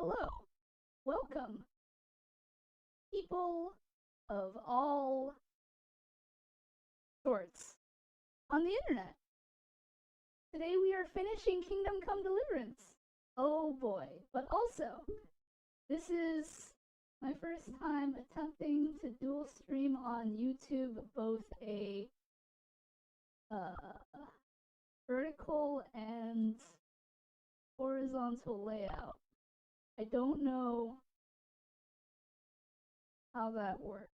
hello. Welcome, people of all sorts on the internet. Today we are finishing Kingdom Come Deliverance. Oh boy. But also, this is my first time attempting to dual stream on YouTube both a vertical and horizontal layout. I don't know how that works.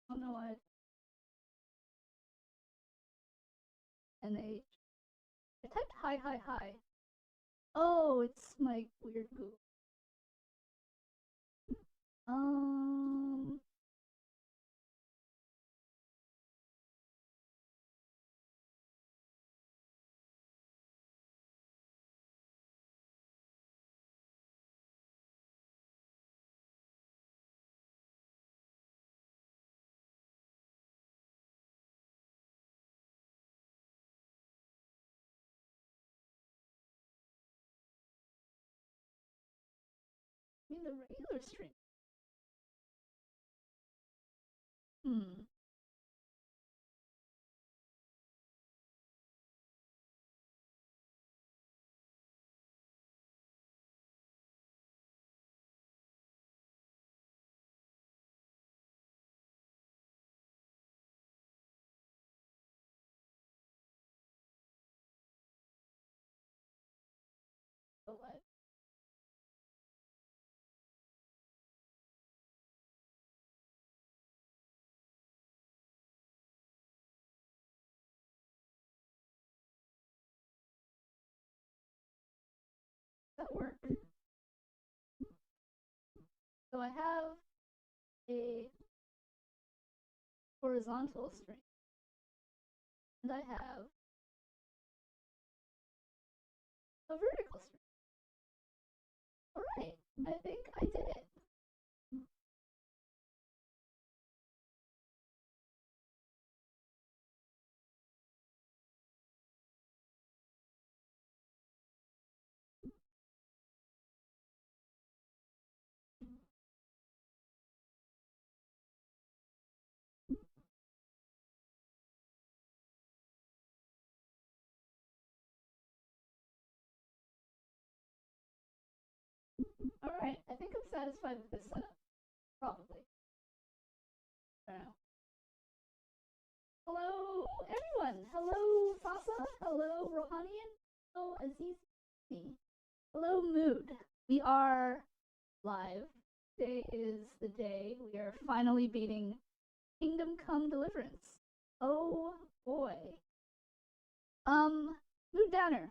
I don't know what NH. I typed hi. Oh, it's my weird Google. Um. I mean the regular stream. Hmm. But what? That work? So I have a horizontal string, and I have a vertical string. Alright, I think I did it. Alright, I think I'm satisfied with this setup. Probably. I don't know. Hello, everyone. Hello, Sasa. Hello, Rohanian. Hello, Aziz. Hello, Mood. We are live. Today is the day we are finally beating Kingdom Come Deliverance. Oh boy. Mood Downer,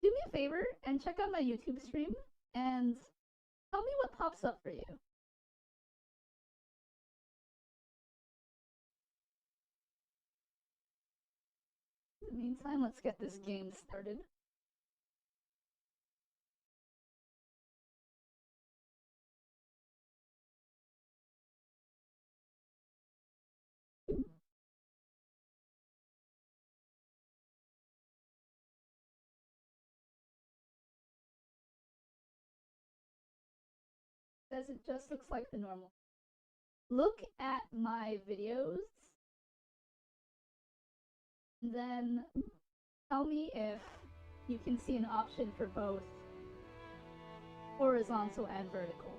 do me a favor and check out my YouTube stream and tell me what pops up for you. In the meantime, let's get this game started. Says it just looks like the normal. Look at my videos, and then tell me if you can see an option for both horizontal and vertical.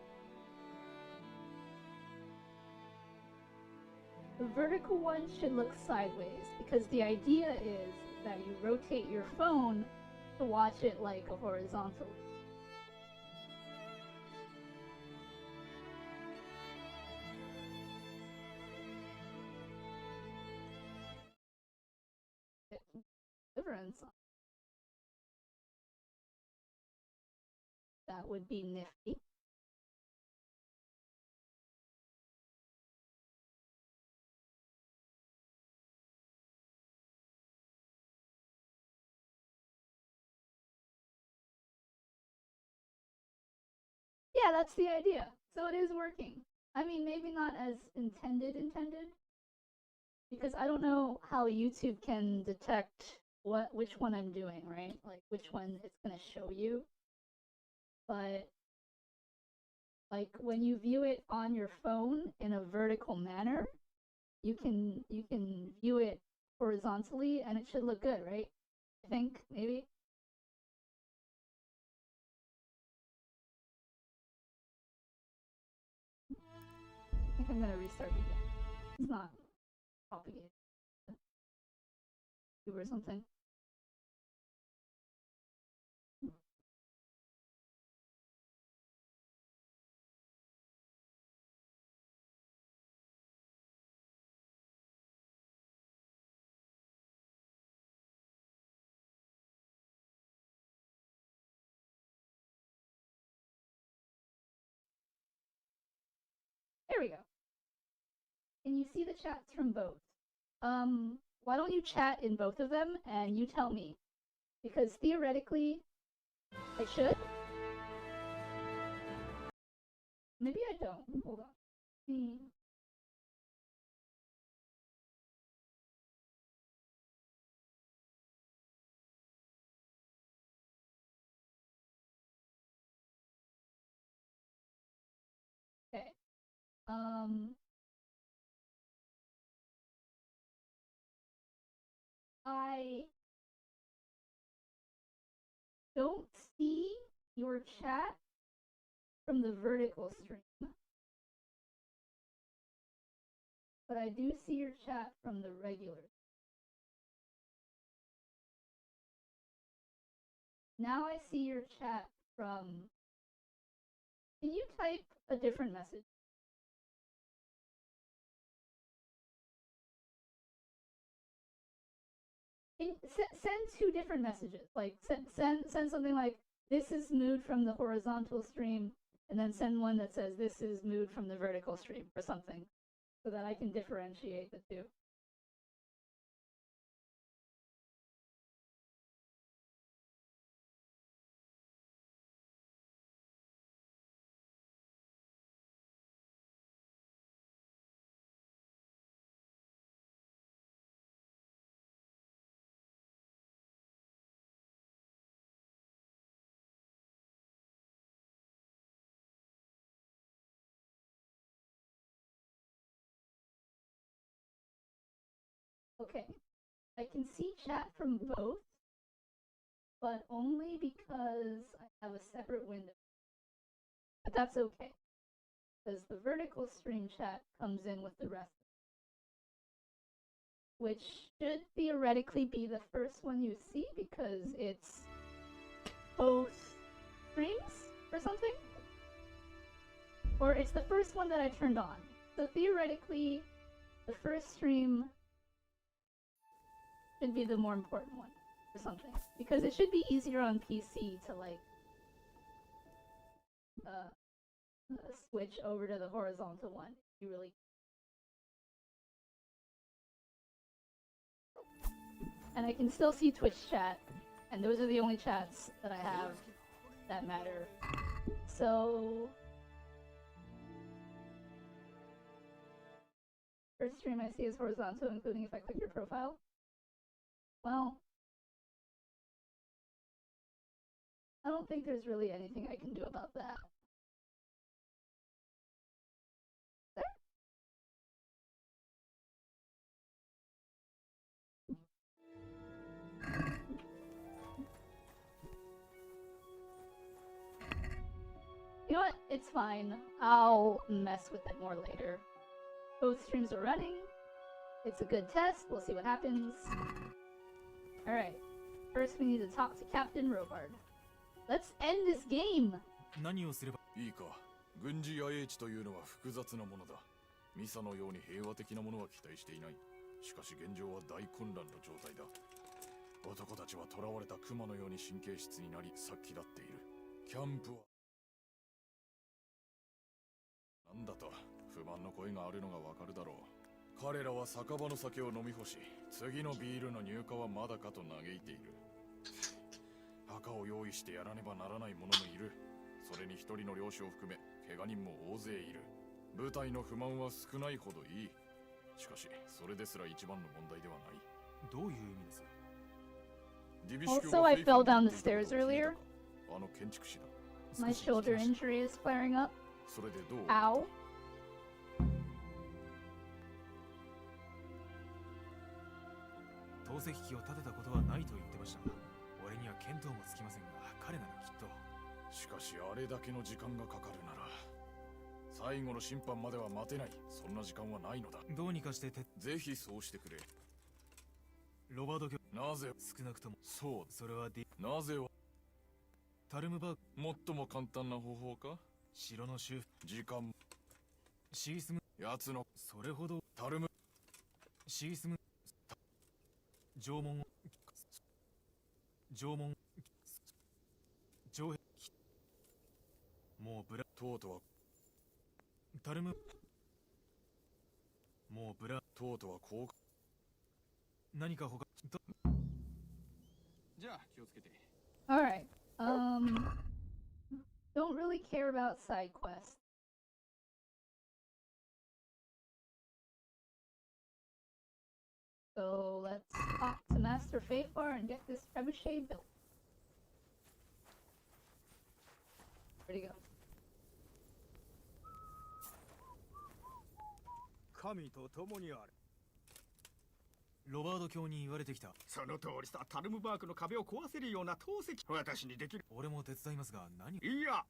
The vertical one should look sideways because the idea is that you rotate your phone to watch it like a horizontal. Deliverance. That would be nifty. Yeah, that's the idea. So it is working. I mean, maybe not as intended, because I don't know how YouTube can detect which one I'm doing, right? Like which one it's gonna show you. But like when you view it on your phone in a vertical manner, you can view it horizontally and it should look good, right? I think maybe. I think I'm gonna restart the game. It's not propagated or something. There we go. Can you see the chats from both? Why don't you chat in both of them and you tell me? Because theoretically, I should. Maybe I don't. Hold on. Okay. I don't see your chat from the vertical stream, but I do see your chat from the regular. Now I see your chat from. Can you type a different message? Send two different messages. Like send something like this is mood from the horizontal stream, and then send one that says this is mood from the vertical stream or something, so that I can differentiate the two. Okay, I can see chat from both, but only because I have a separate window. But that's okay, because the vertical stream chat comes in with the rest, which should theoretically be the first one you see because it's both streams or something. Or it's the first one that I turned on. So theoretically, the first stream should be the more important one or something. Because it should be easier on PC to like switch over to the horizontal one. You really. And I can still see Twitch chat, and those are the only chats that I have that matter. So first stream I see is horizontal, including if I click your profile. Well, I don't think there's really anything I can do about that. There? You know what? It's fine. I'll mess with it more later. Both streams are running. It's a good test. We'll see what happens. Alright. First we need to talk to Captain Robard. Let's end this game! 何をすればいいか、軍事野営地というのは複雑なものだ。ミサのように平和的なものは期待していない。しかし現状は大混乱の状態だ。男たちは囚われた熊のように神経質になり殺気立っている。キャンプはなんだと不満の声があるのがわかるだろう。彼らは酒場の酒を飲み干し、次のビールの入荷はまだかと嘆いている。墓を用意してやらねばならない者もいる。それに一人の漁師を含め怪我人も大勢いる。部隊の不満は少ないほどいい。しかし、それですら一番の問題ではない。どういう意味です？ディビシュ Also, が I フェイ fell ファ down に the 言っていた stairs ことを聞いた earlier. か？あの建築士だ。 My 少し聞き shoulder ました。 injury is flaring up. それでどう？ Ow. 透析機を立てたことはないと言ってました。俺には見当もつきませんが、彼ならきっと。しかしあれだけの時間がかかるなら最後の審判までは待てない。そんな時間はないのだ。どうにかしてぜひそうしてくれ。ロバート教なぜ？少なくともそう。それはなぜはタルムバーグ最も簡単な方法か？城の修復時間。シースム奴のそれほどタルムシースム縄文城壁もうブラとうとうはタルムもうブラとうとうはこう。何か他とじゃあ気をつけて。 Alright. Don't really care about side quests. So let's talk to Master Vampyr and get this trebuchet built. Where'd he go? 神と共にある。ロバート教に言われてきた。その通りさ、タルムバークの壁を壊せるような透析、私にできる。俺も手伝いますが何？いや、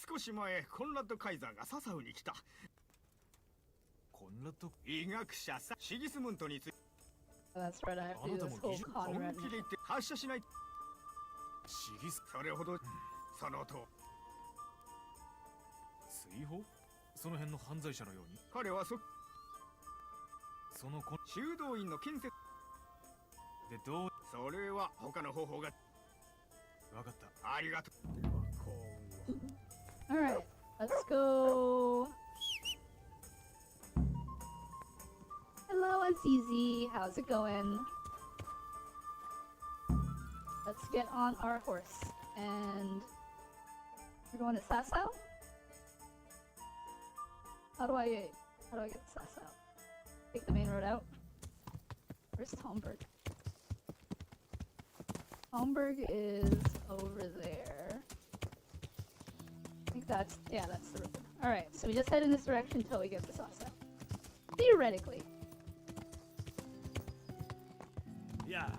少し前コンラッド・カイザーがササウに来た。コンラッド医学者さ、シギスムントについて Oh, that's right, I have to do this whole 本 Conrad 気で言 mission. って発射しない。シギスそれほど、そのと追放？その辺の犯罪者のように。彼はその修道院の建設でどう？それは他の方法が。わかった。ありがとう。 Alright, let's go. Hello, Azizi. How's it going? Let's get on our horse. And we're going to Sasau? How do I get to Sasau? Take the main road out. Where's Tomberg? Tomberg is over there. I think that's the road. Alright, so we just head in this direction until we get to Sasau. Theoretically. Yeah.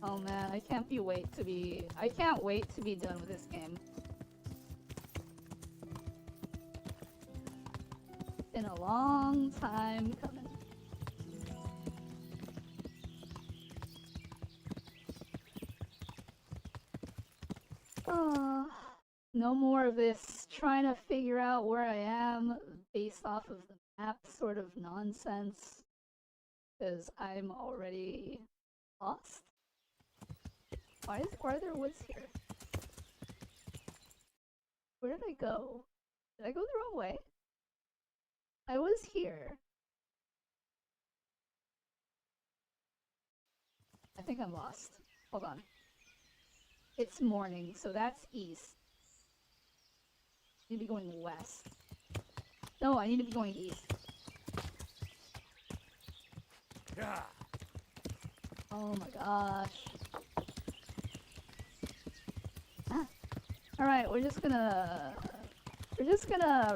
Oh man, I can't wait to be done with this game. It's been a long time coming. No more of this trying to figure out where I am based off of the map sort of nonsense. Because I'm already lost. Why are there woods here? Where did I go? Did I go the wrong way? I was here. I think I'm lost. Hold on. It's morning, so that's east. I need to be going west. No, I need to be going east. Yeah. Oh my gosh. Alright, we're just gonna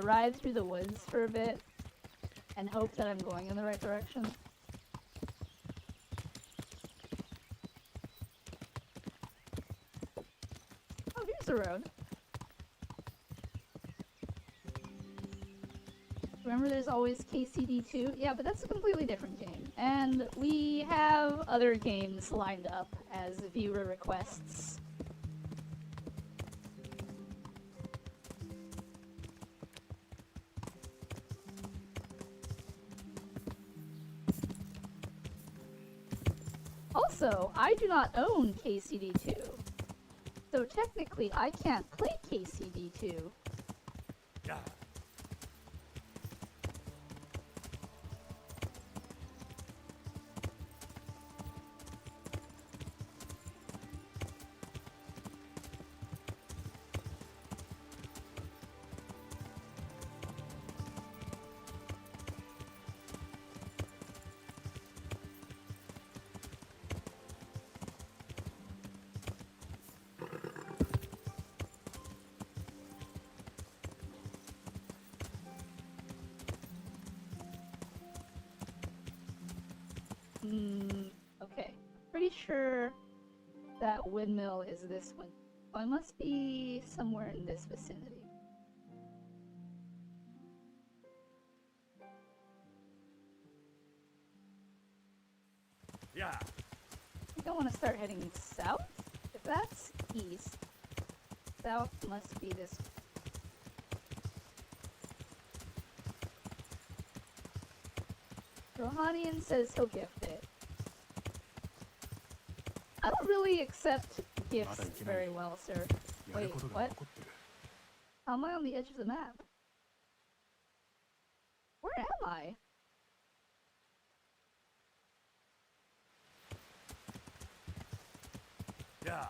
ride through the woods for a bit and hope that I'm going in the right direction. Oh, here's the road. Remember there's always KCD2? Yeah, but that's a completely different game. And we have other games lined up as viewer requests. Also, I do not own KCD2. So technically, I can't play KCD2. Yeah. Okay. Pretty sure that windmill is this one. So I must be somewhere in this vicinity. Yeah. I think I want to start heading south. If that's east, south must be this. Rohanian says he'll gift it. I don't really accept gifts very well, sir. Wait, what? How am I on the edge of the map? Where am I? Yeah.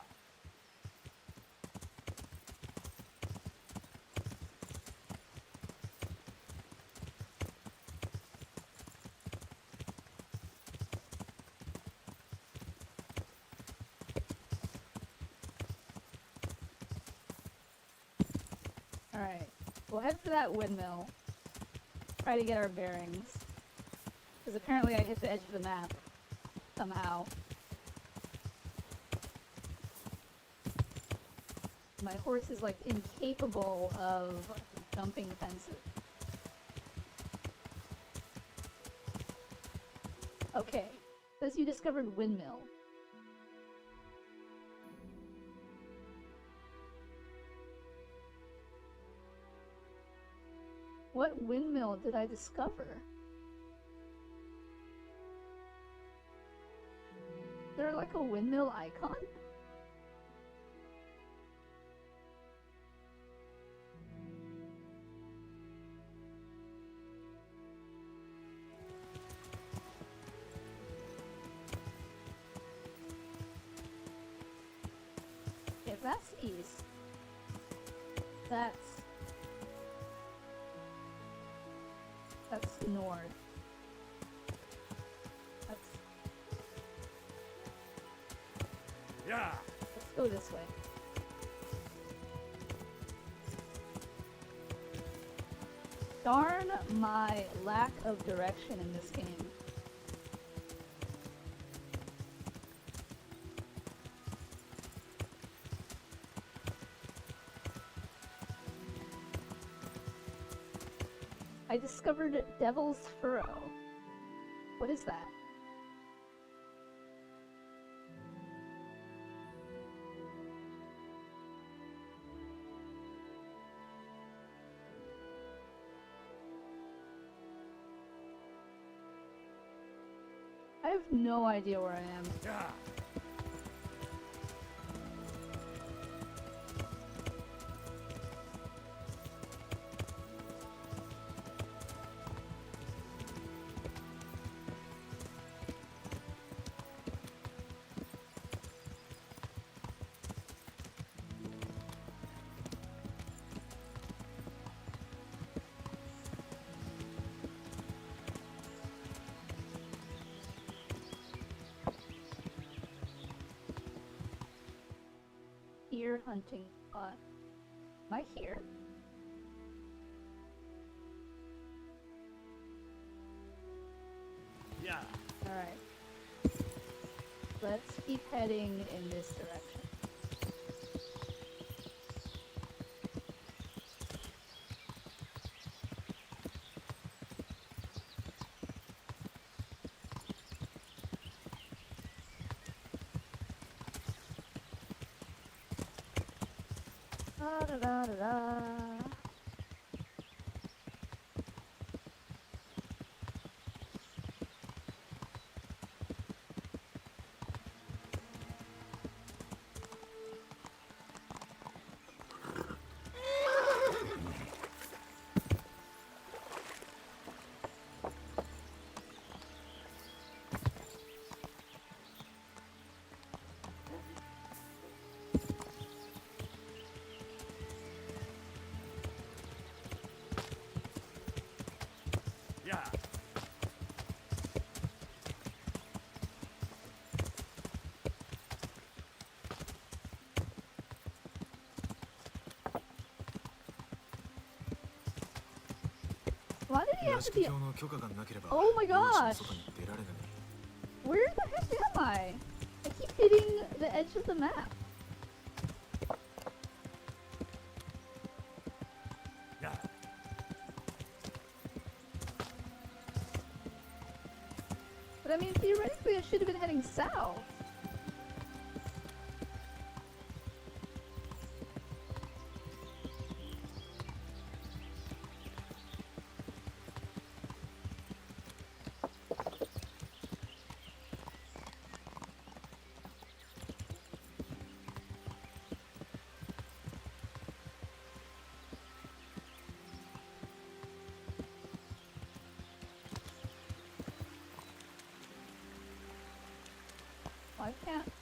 Alright, we'll head for that windmill. Try to get our bearings. Because apparently I hit the edge of the map. Somehow. My horse is like incapable of jumping fences. Okay, says you discovered windmill. What windmill did I discover? Is there like a windmill icon? If that's east, that's north. That's Yeah. let's go this way. Darn my lack of direction in this game. I discovered Devil's Furrow. What is that? I have no idea where I am. Yeah. Deer hunting spot. Am I here? Yeah. Alright. Let's keep heading in this direction. Da da da da. Yeah. Why did he have to be? 屋敷教の許可がなければ Oh my 領地の gosh! 外に出られない。Where the heck am I? I keep hitting the edge of the map. Yeah. But I mean, theoretically, I should have been heading south. I can't.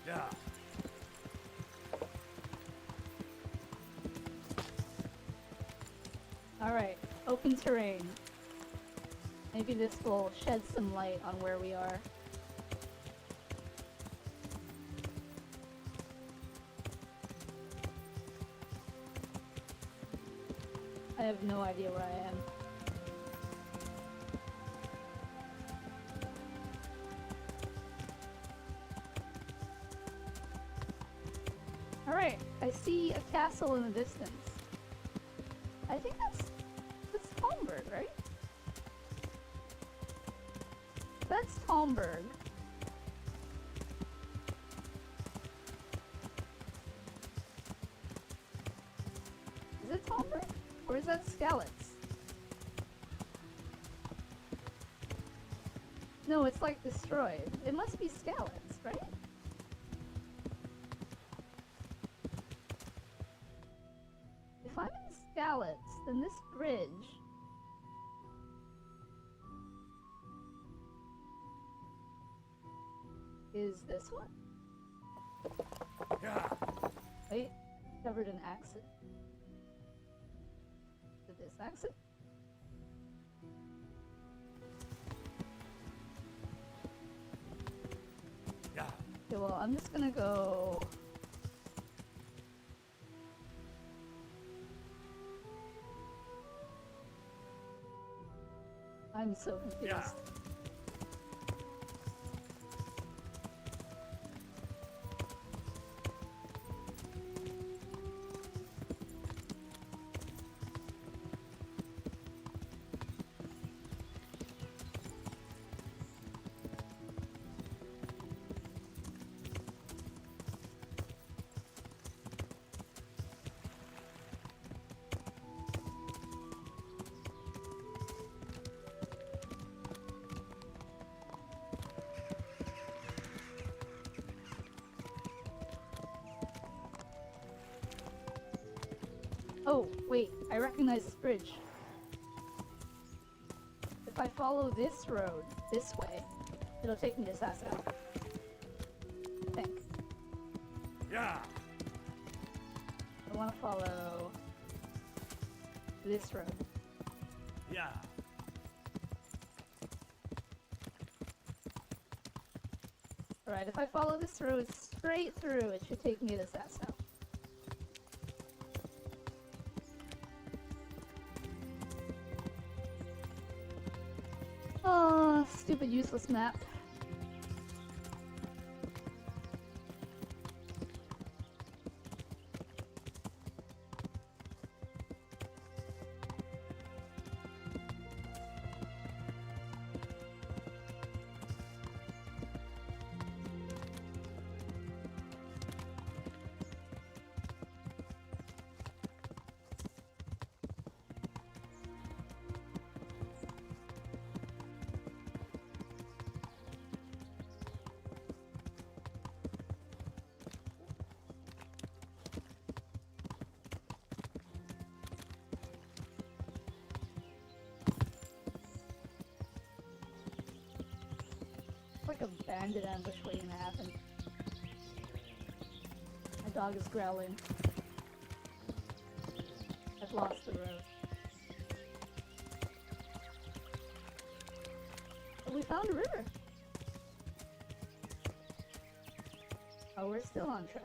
Yeah. Alright, open terrain. Maybe this will shed some light on where we are. I have no idea where I am. Alright, I see a castle in the distance. I think that's Talmberg, right? That's Talmberg. Is it Talmberg? Or is that Skalitz? No, it's like destroyed. It must be Skalitz, right? If I'm in Skalitz, then this bridge is this one? Yeah. Wait, covered in acid. Is this acid? Yeah. Okay, well, I'm just gonna go. I'm so confused. Yeah. Oh, wait, I recognize this bridge. If I follow this road, this way, it'll take me to Sasso. I think. Yeah. I want to follow this road. Yeah. Alright, if I follow this road straight through, it should take me to Sasso. Oh, stupid useless map. Like a bandit ambush waiting to happen. My dog is growling. I've lost the road. But we found a river. Oh, we're still on track.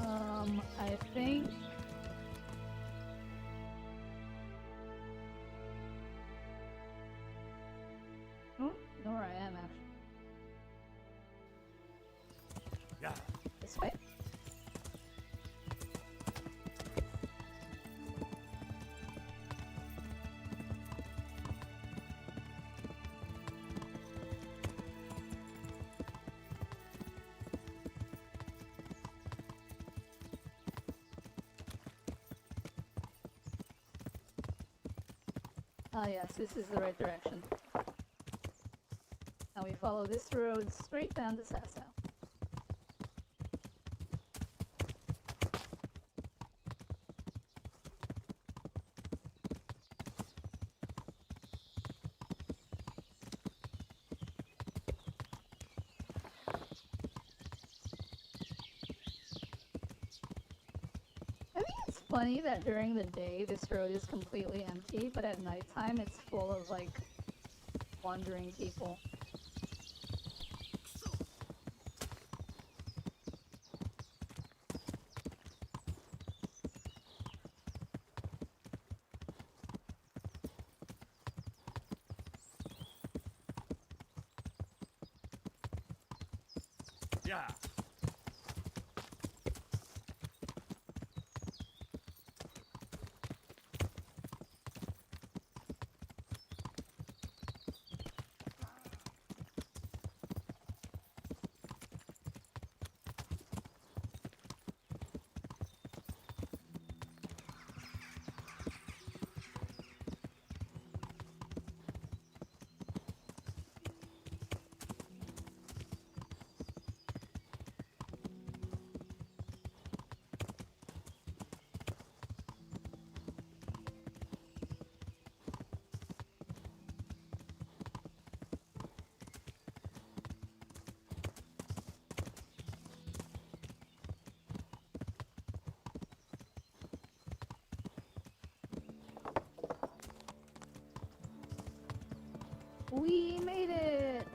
I think. Oh, know where I am actually. Yeah. This way. Ah yes, this is the right direction. Now we follow this road straight down to Sasso. I think it's funny that during the day this road is completely empty, but at nighttime it's full of like wandering people. Yeah. We made it!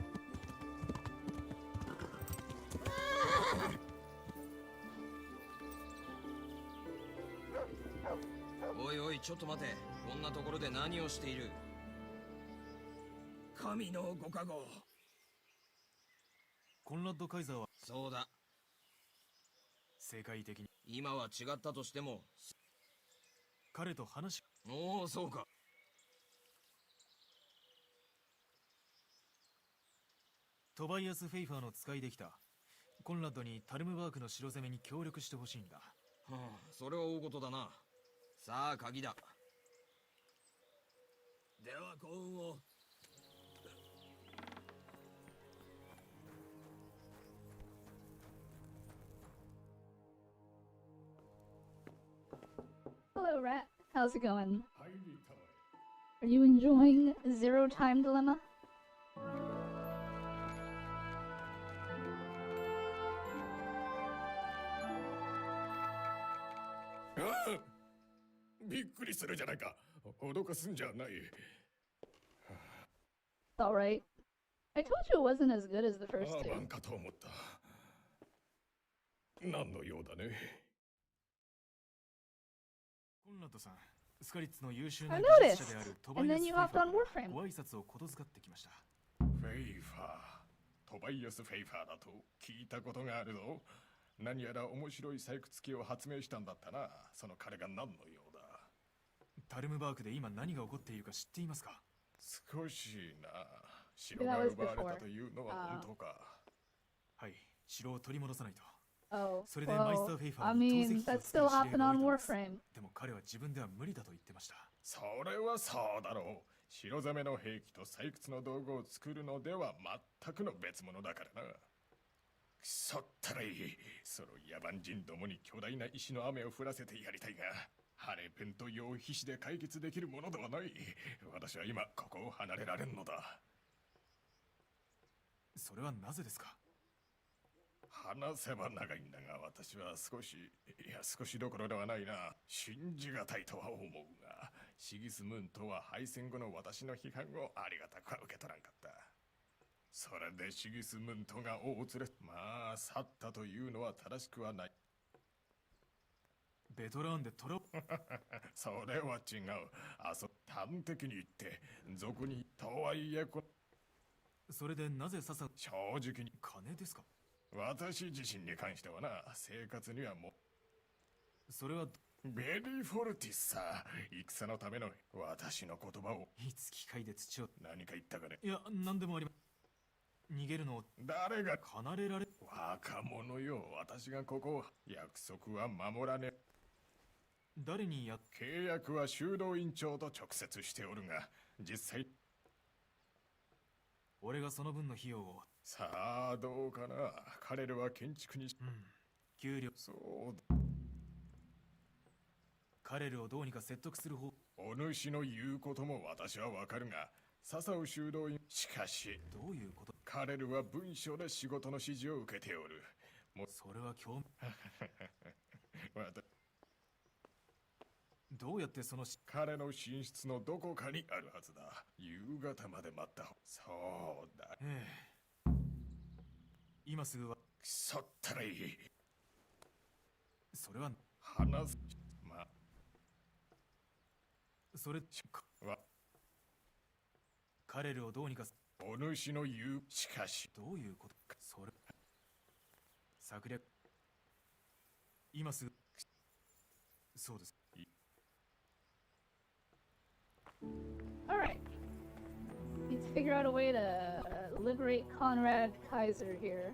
おいおい、ちょっと待て。こんなところで何をしている？神のご加護。コンラッド・カイザーはそうだ。世界的に今は違ったとしても。彼と話。おお、そうか。トバイアス・フェイファーの使いできた。コンラッドにタルムバークの城攻めに協力してほしいんだ。はあ、それは大事だな。さあ、鍵だ。では幸運を。Hello, Rat. How's it going? Are you enjoying Zero Time Dilemma? ああ、びっくりするじゃないか。脅かすんじゃない。It's alright. I told you it wasn't as good as the first ああ、 two. なんかと思った。何の用だね。コンラッドさん、スカリッツの優秀 I な技 noticed. 術者であるトバ And イア then ス・フェイ you ファ hopped ー on から Warframe. ご挨拶をことづかってきました。フェイファー、トバイアス・フェイファーだと聞いたことがあるぞ。何やら面白い採掘機を発明したんだったな。その彼が何の用だ。タルムバークで今何が起こっているか知っていますか？少しな。城が奪われたというのは本当か。はい、城を取り戻さないと。 Oh, それでマイスタ well, ー・フェイファ I ーに投 mean, 石機を that's 作る still 指令 hopping が on 降りたんです。 Warframe. でも彼は自分では無理だと言ってました。それはそうだろう。城攻めの兵器と採掘の道具を作るのでは全くの別物だからな。くそったらいい。その野蛮人どもに巨大な石の雨を降らせてやりたいが、ハレペンと用皮紙で解決できるものではない。私は今ここを離れられんのだ。それはなぜですか？話せば長いんだが、私は少しどころではないな。信じがたいとは思うが、シギスムントは敗戦後の私の批判をありがたくは受け取らんかった。それでシギスムントが王を連れ、まあ去ったというのは正しくはない。ベトラーンでトラそれは違う。端的に言って、俗にとはいえそれでなぜ笹正直に金ですか？私自身に関してはな、生活にはもそれはうベリーフォルティスさ。戦のための私の言葉をいつ機会で土を何か言ったかね。いや何でもありま逃げるのを誰が離れられ若者よ。私がここ約束は守らね。誰にやっ契約は修道院長と直接しておるが、実際俺がその分の費用をさあどうかな。彼らは建築に給料そう彼らをどうにか説得する方お主の言うことも私はわかるが、笹生修道院しかしどういうこと彼らは文書で仕事の指示を受けておる。もうそれは興味わたどうやってその彼の寝室のどこかにあるはずだ。夕方まで待った方。そうだ。今すぐはくそったらいい。それは話す。まあそれわ彼らをどうにかお主の言うしかしどういうことそれ策略今すぐそうです Alright. Need to figure out a way to liberate Conrad Kaiser here.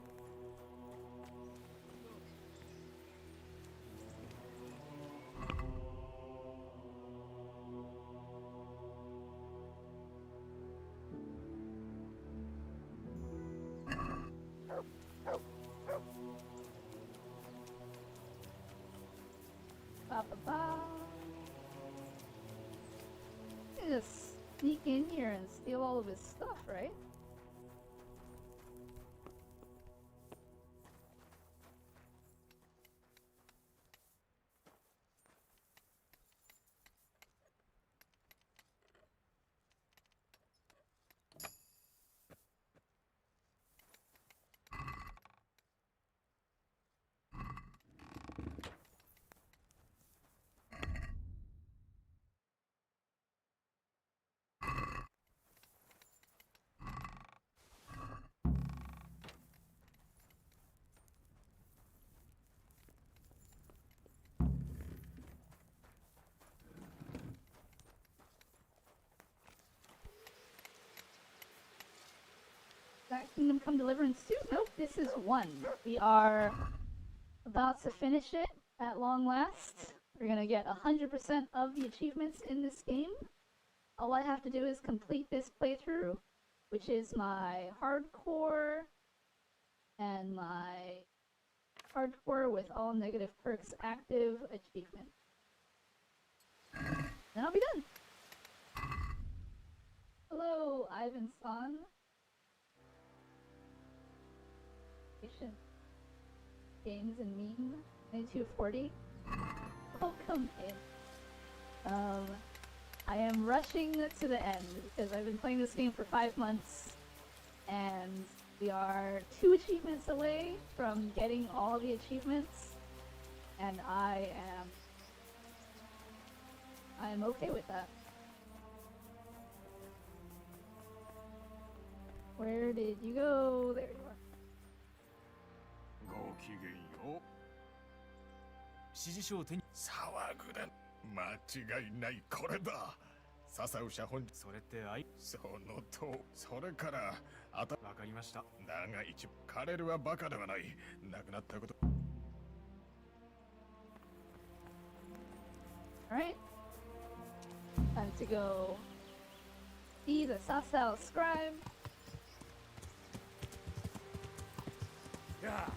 Ba ba ba. Just sneak in here and steal all of his stuff, right? That Kingdom Come Deliverance 2? Nope, this is 1. We are about to finish it at long last. We're gonna get 100% of the achievements in this game. All I have to do is complete this playthrough, which is my hardcore and my hardcore with all negative perks active achievement. Then I'll be done. Hello, Ivan-san. Games and meme 2240. Welcome in. I am rushing to the end because I've been playing this game for 5 months and we are 2 achievements away from getting all the achievements, and I am okay with that. Where did you go? There you are. ごきげんよう。指示書を手に騒ぐだ。間違いない。これだ。笹生写本それって愛そのとそれからわかりましただが彼らはバカではない。亡くなったこと Alright. Time to go see the Sasao scribe. Yeah.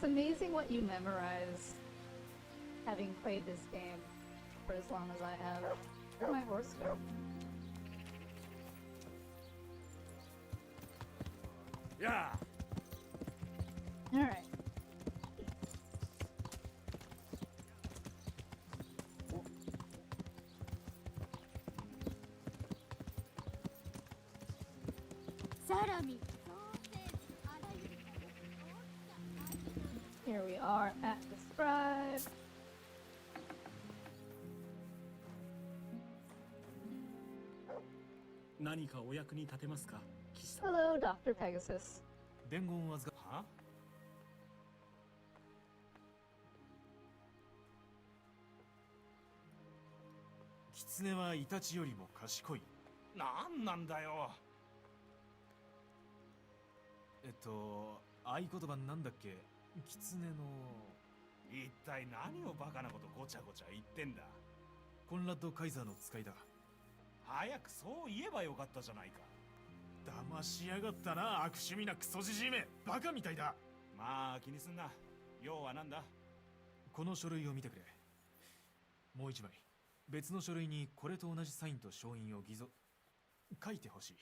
amazing what you memorize, having played this game for as long as I have. Where'd my horse go? Yeah. Alright. Here we are at the scribe. Hello, Dr. Pegasus. 伝言を預かは狐はイタチよりも賢い。なんなんだよ。合言葉なんだっけ。狐の一体何をバカなことごちゃごちゃ言ってんだ。コンラッド・カイザーの使いだ。早くそう言えばよかったじゃないか。騙しやがったな、悪趣味なクソじじいめ。バカみたいだ。まあ気にすんな。要はなんだ。この書類を見てくれ。もう一枚別の書類にこれと同じサインと証印を偽造書いてほし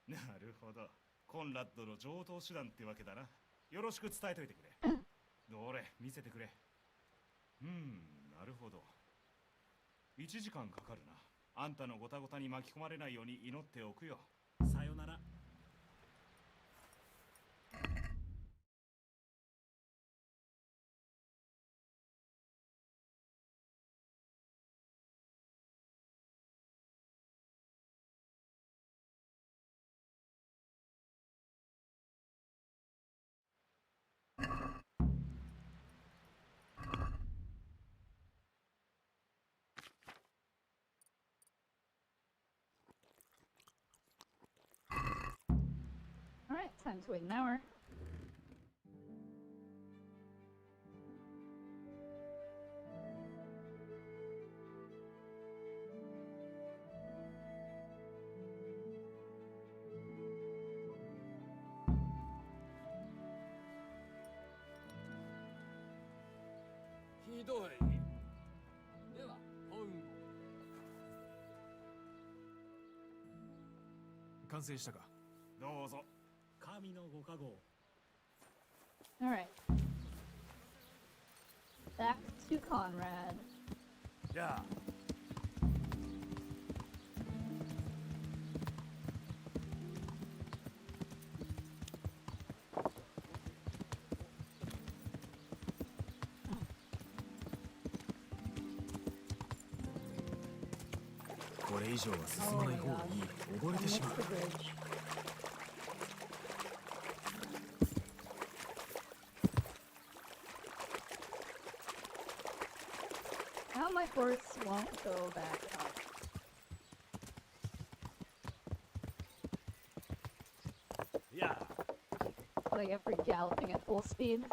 い。なるほど。コンラッドの上等手段ってわけだな。よろしく伝えといてくれ。どれ見せてくれ。なるほど。1時間かかるな。あんたのごたごたに巻き込まれないように祈っておくよ。さよなら。Alright, time to wait an hour. Hidoi. 完成したか。どうぞ。神のご加護。Alright. Back to Conrad. じゃあこれ以上は進まない方がいい。溺れてしまう。 The bridge. Now my horse won't go back up. Yeah. What I get for galloping at full speed.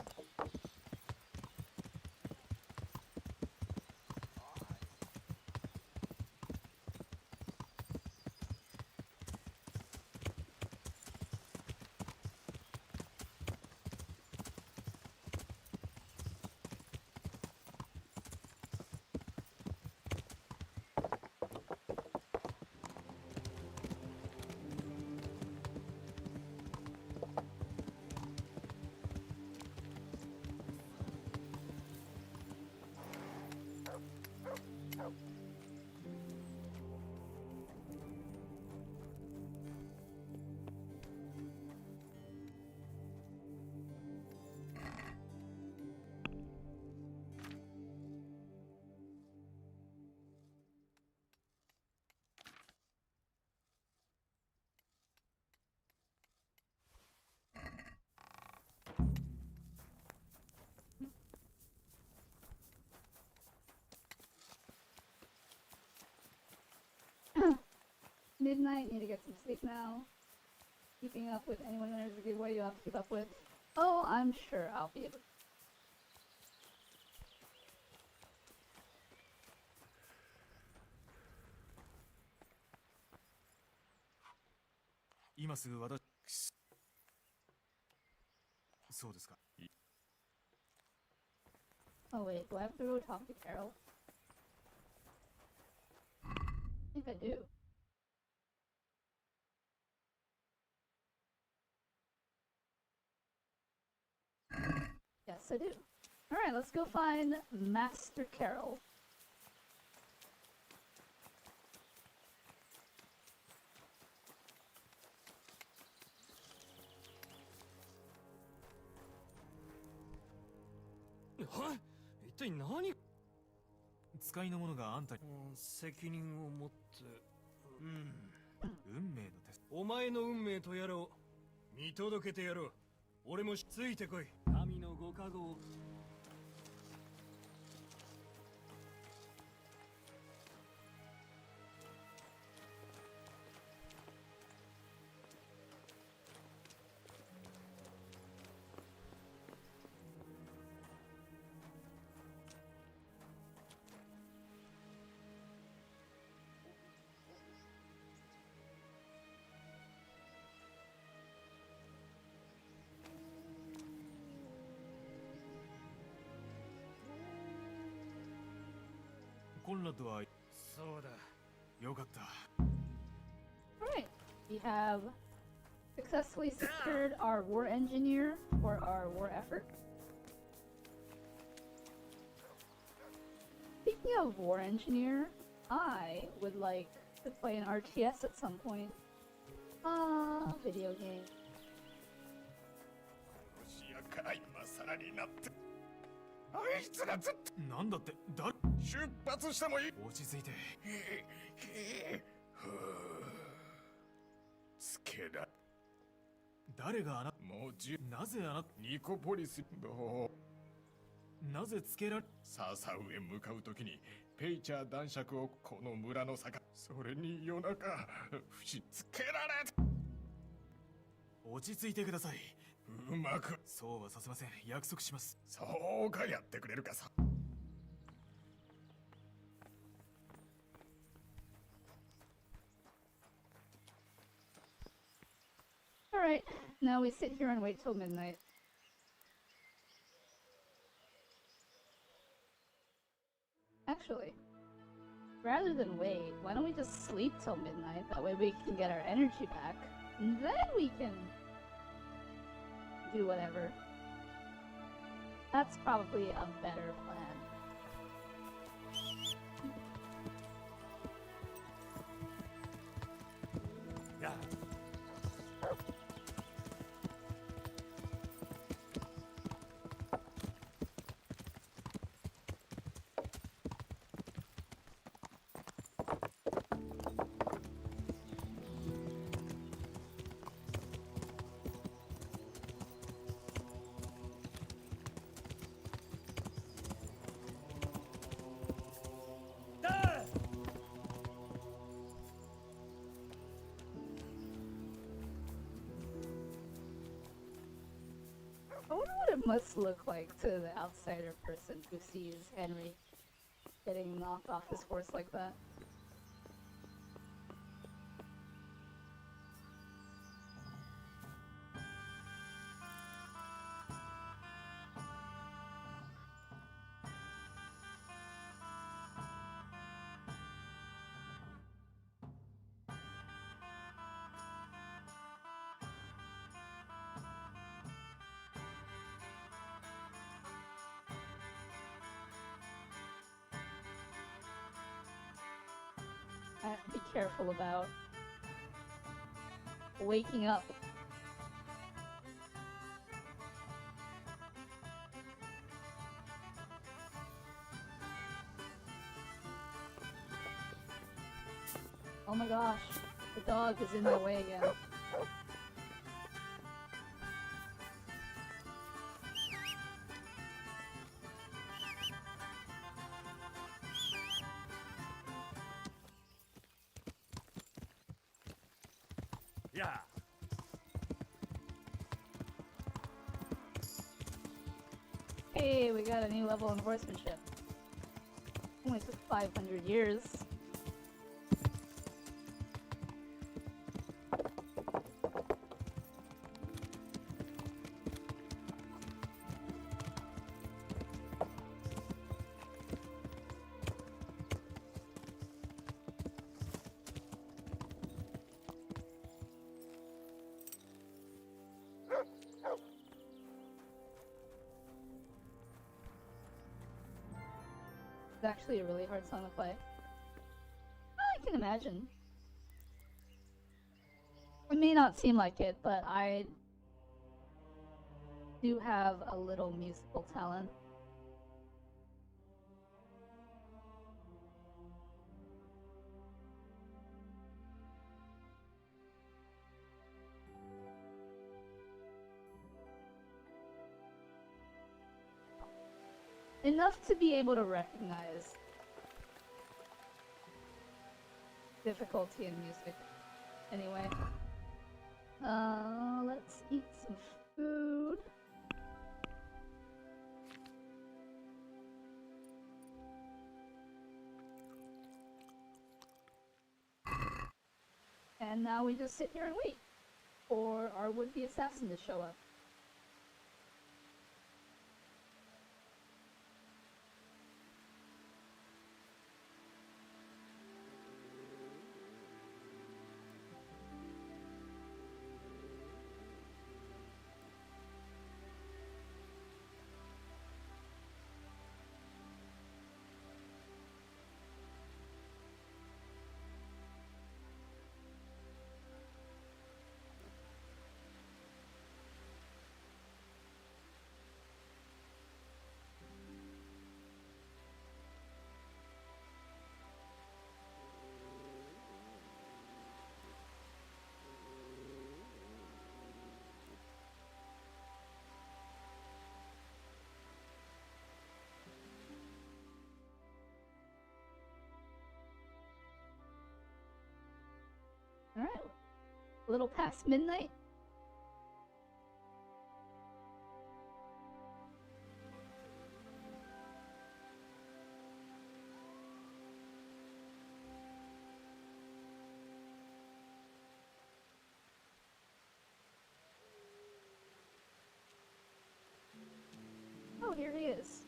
Midnight, need to get some sleep now. Keeping up with anyone who enters a giveaway you have to keep up with. Oh, I'm sure I'll be able to. 今すぐ私。そうですか。Oh wait, do I have to go talk to Carol? I think I do. Yes, I do. Alright, let's go find Master Carol.は？一体何？使いの者があんたに責任を持って。運命のテスト。お前の運命とやらを見届けてやろう。俺もついてこい。神のご加護を。コンラッドはそうだ。よかった。Alright, we have successfully secured our war engineer for our war effort. Speaking of war engineer, I would like to play an RTS at some point. Video game. ロシアから今更になってあいつらずっとなんだってだ出発してもいい落ち着いて。つけら誰があなもうなぜあなニコポリスどうなぜつけられササウへ向かうときにペイチャー男爵をこの村の坂それに夜中しつけられ落ち着いてください。うまくそうはさせません。約束します。そうかやってくれるかさ Alright, now we sit here and wait till midnight. Actually, rather than wait, why don't we just sleep till midnight? That way we can get our energy back, and then we can do whatever. That's probably a better plan. Yeah. I wonder what it must look like to the outsider person who sees Henry getting knocked off his horse like that. I have to be careful about waking up. Oh my gosh, the dog is in my way again. Yeah. Hey, we got a new level in horsemanship. Only took 500 years. It's actually a really hard song to play. I can imagine. It may not seem like it, but I do have a little musical talent. Enough to be able to recognize difficulty in music. Anyway. Let's eat some food. And now we just sit here and wait for our would-be assassin to show up. Alright. A little past midnight. Oh, here he is.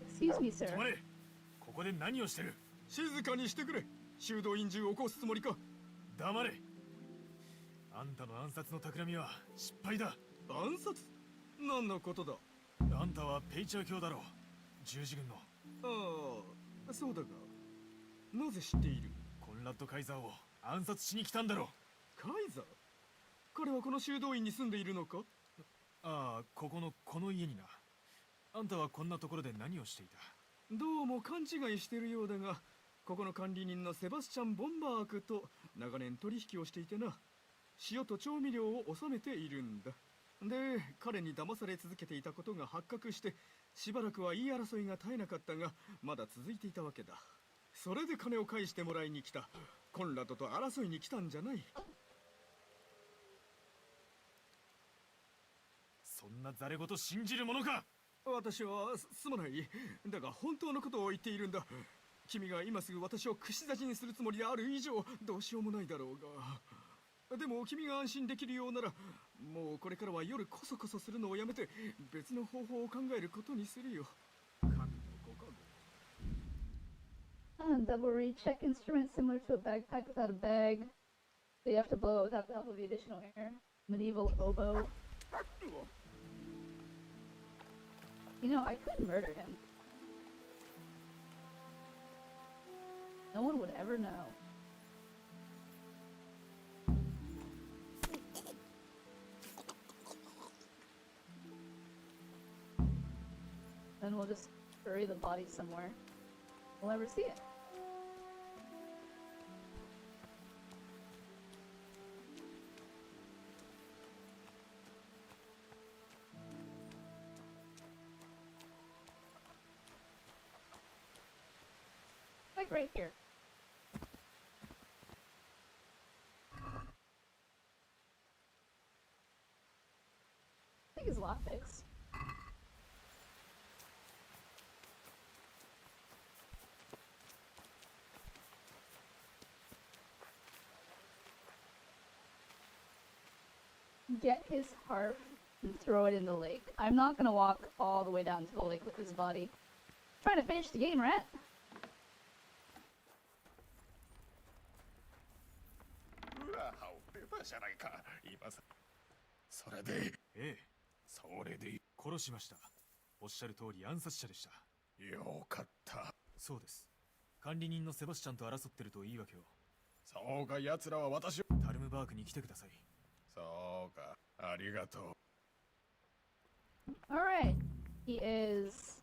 Excuse me, sir. 止まれ。ここで何をしてる。静かにしてくれ。修道院中を起こすつもりか。黙れ。あんたの暗殺の企みは失敗だ。暗殺？何のことだ。あんたはペイチャー教だろう。十字軍の。ああ、そうだが。なぜ知っている？コンラッド・カイザーを暗殺しに来たんだろう。カイザー？彼はこの修道院に住んでいるのか？ああ、この家にな。あんたはこんなところで何をしていた？どうも勘違いしてるようだが、ここの管理人のセバスチャン・ボンバークと長年取引をしていてな。塩と調味料を収めているんだ。で、彼に騙され続けていたことが発覚して、しばらくは言い争いが絶えなかったが、まだ続いていたわけだ。それで金を返してもらいに来た。コンラドと争いに来たんじゃない。そんなザレ言信じるものか。私はすまない。だが本当のことを言っているんだ。君が今すぐ私を串刺しにするつもりである以上、どうしようもないだろうが。でも君が安心できるようなら、もうこれからは夜コソコソするのをやめて別の方法を考えることにするよ。神のご加護。Double recheck instrument similar to a bagpipe without a bag. So you have to blow it without the help of the additional air. Medieval oboe. You know, I could murder him. No one would ever know. Then we'll just bury the body somewhere. We'll never see it. Like right here. I think it's lockpicks. Get his heart and throw it in the lake. I'm not gonna walk all the way down to the lake with his body. Trying to finish the game, rat. たじゃないか今さ。それでええ、それで殺しました。おっしゃる通り暗殺者でした。よかった。そうです。管理人のセバスチャンと争ってるといいわけを。そうか、奴らは私を。タルムバークに来てください。そうか、ありがとう。 Alright. He is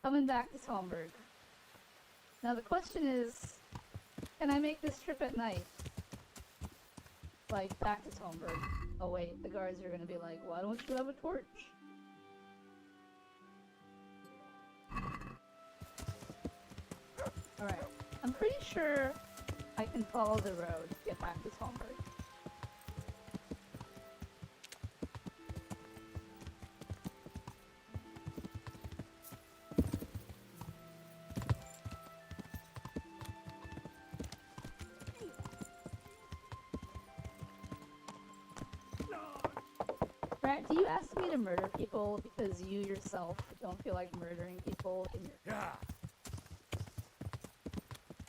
coming back to Swanberg. Now the question is, can I make this trip at night? Like, back to Swanberg. Oh wait, the guards are gonna be like, why don't you have a torch? Alright. I'm pretty sure I can follow the road to get back to Swanberg. Rat, do you ask me to murder people because you yourself don't feel like murdering people in your... Yeah.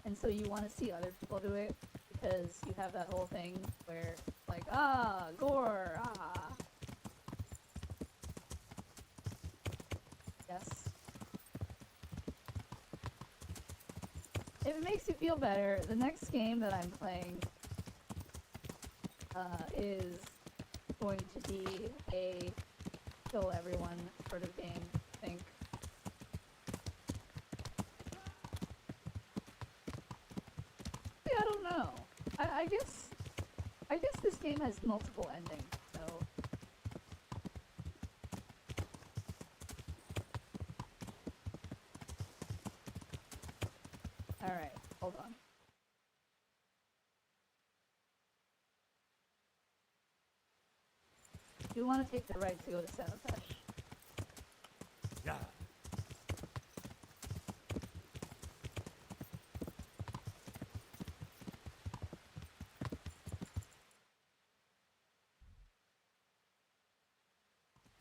And so you want to see other people do it because you have that whole thing where, like, ah, gore, ah. Yes. If it makes you feel better, the next game that I'm playing is going to be a kill everyone sort of game, I think. See, I don't know. I guess this game has multiple endings, so alright, hold on. You want to take the right to go to Sabotage. Yeah.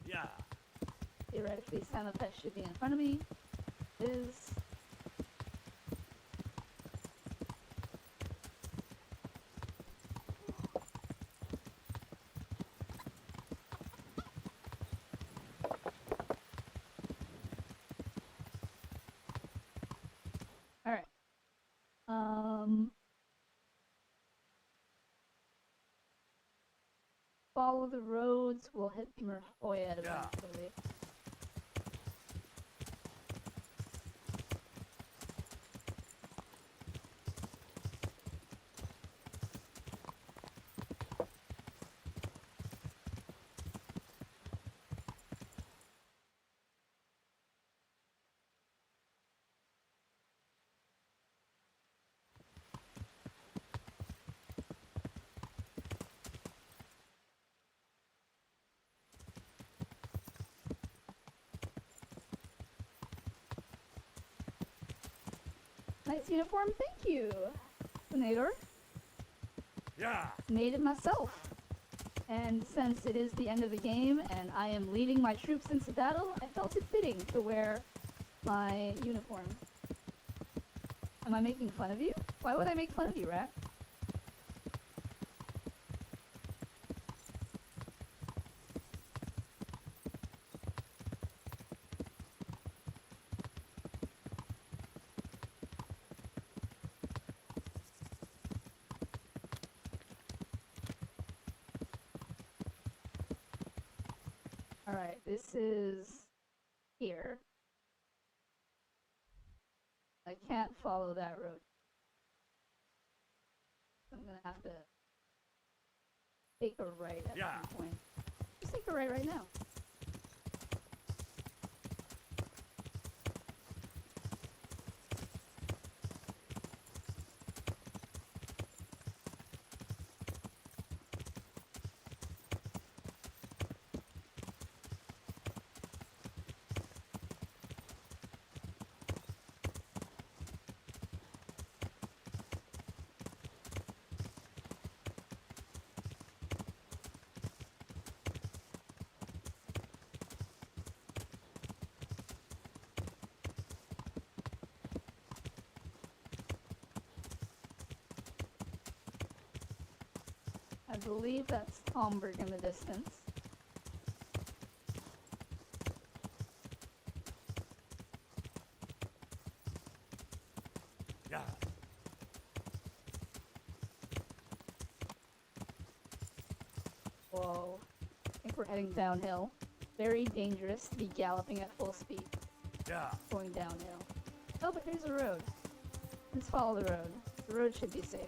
Yeah. Theoretically, Sabotage should be in front of me. It is. Alright. Follow the roads, we'll hit Merfoyed eventually. Nice uniform, thank you, Senator. Yeah. Made it myself. And since it is the end of the game and I am leading my troops into battle, I felt it fitting to wear my uniform. Am I making fun of you? Why would I make fun of you, Rat? Alright, this is here. I can't follow that road. I'm gonna have to take a right at some point. Just take a right now. I believe that's Tomberg in the distance. Yeah. Whoa. I think we're heading downhill. Very dangerous to be galloping at full speed. Yeah. Going downhill. Oh, but here's a road. Let's follow the road. The road should be safe.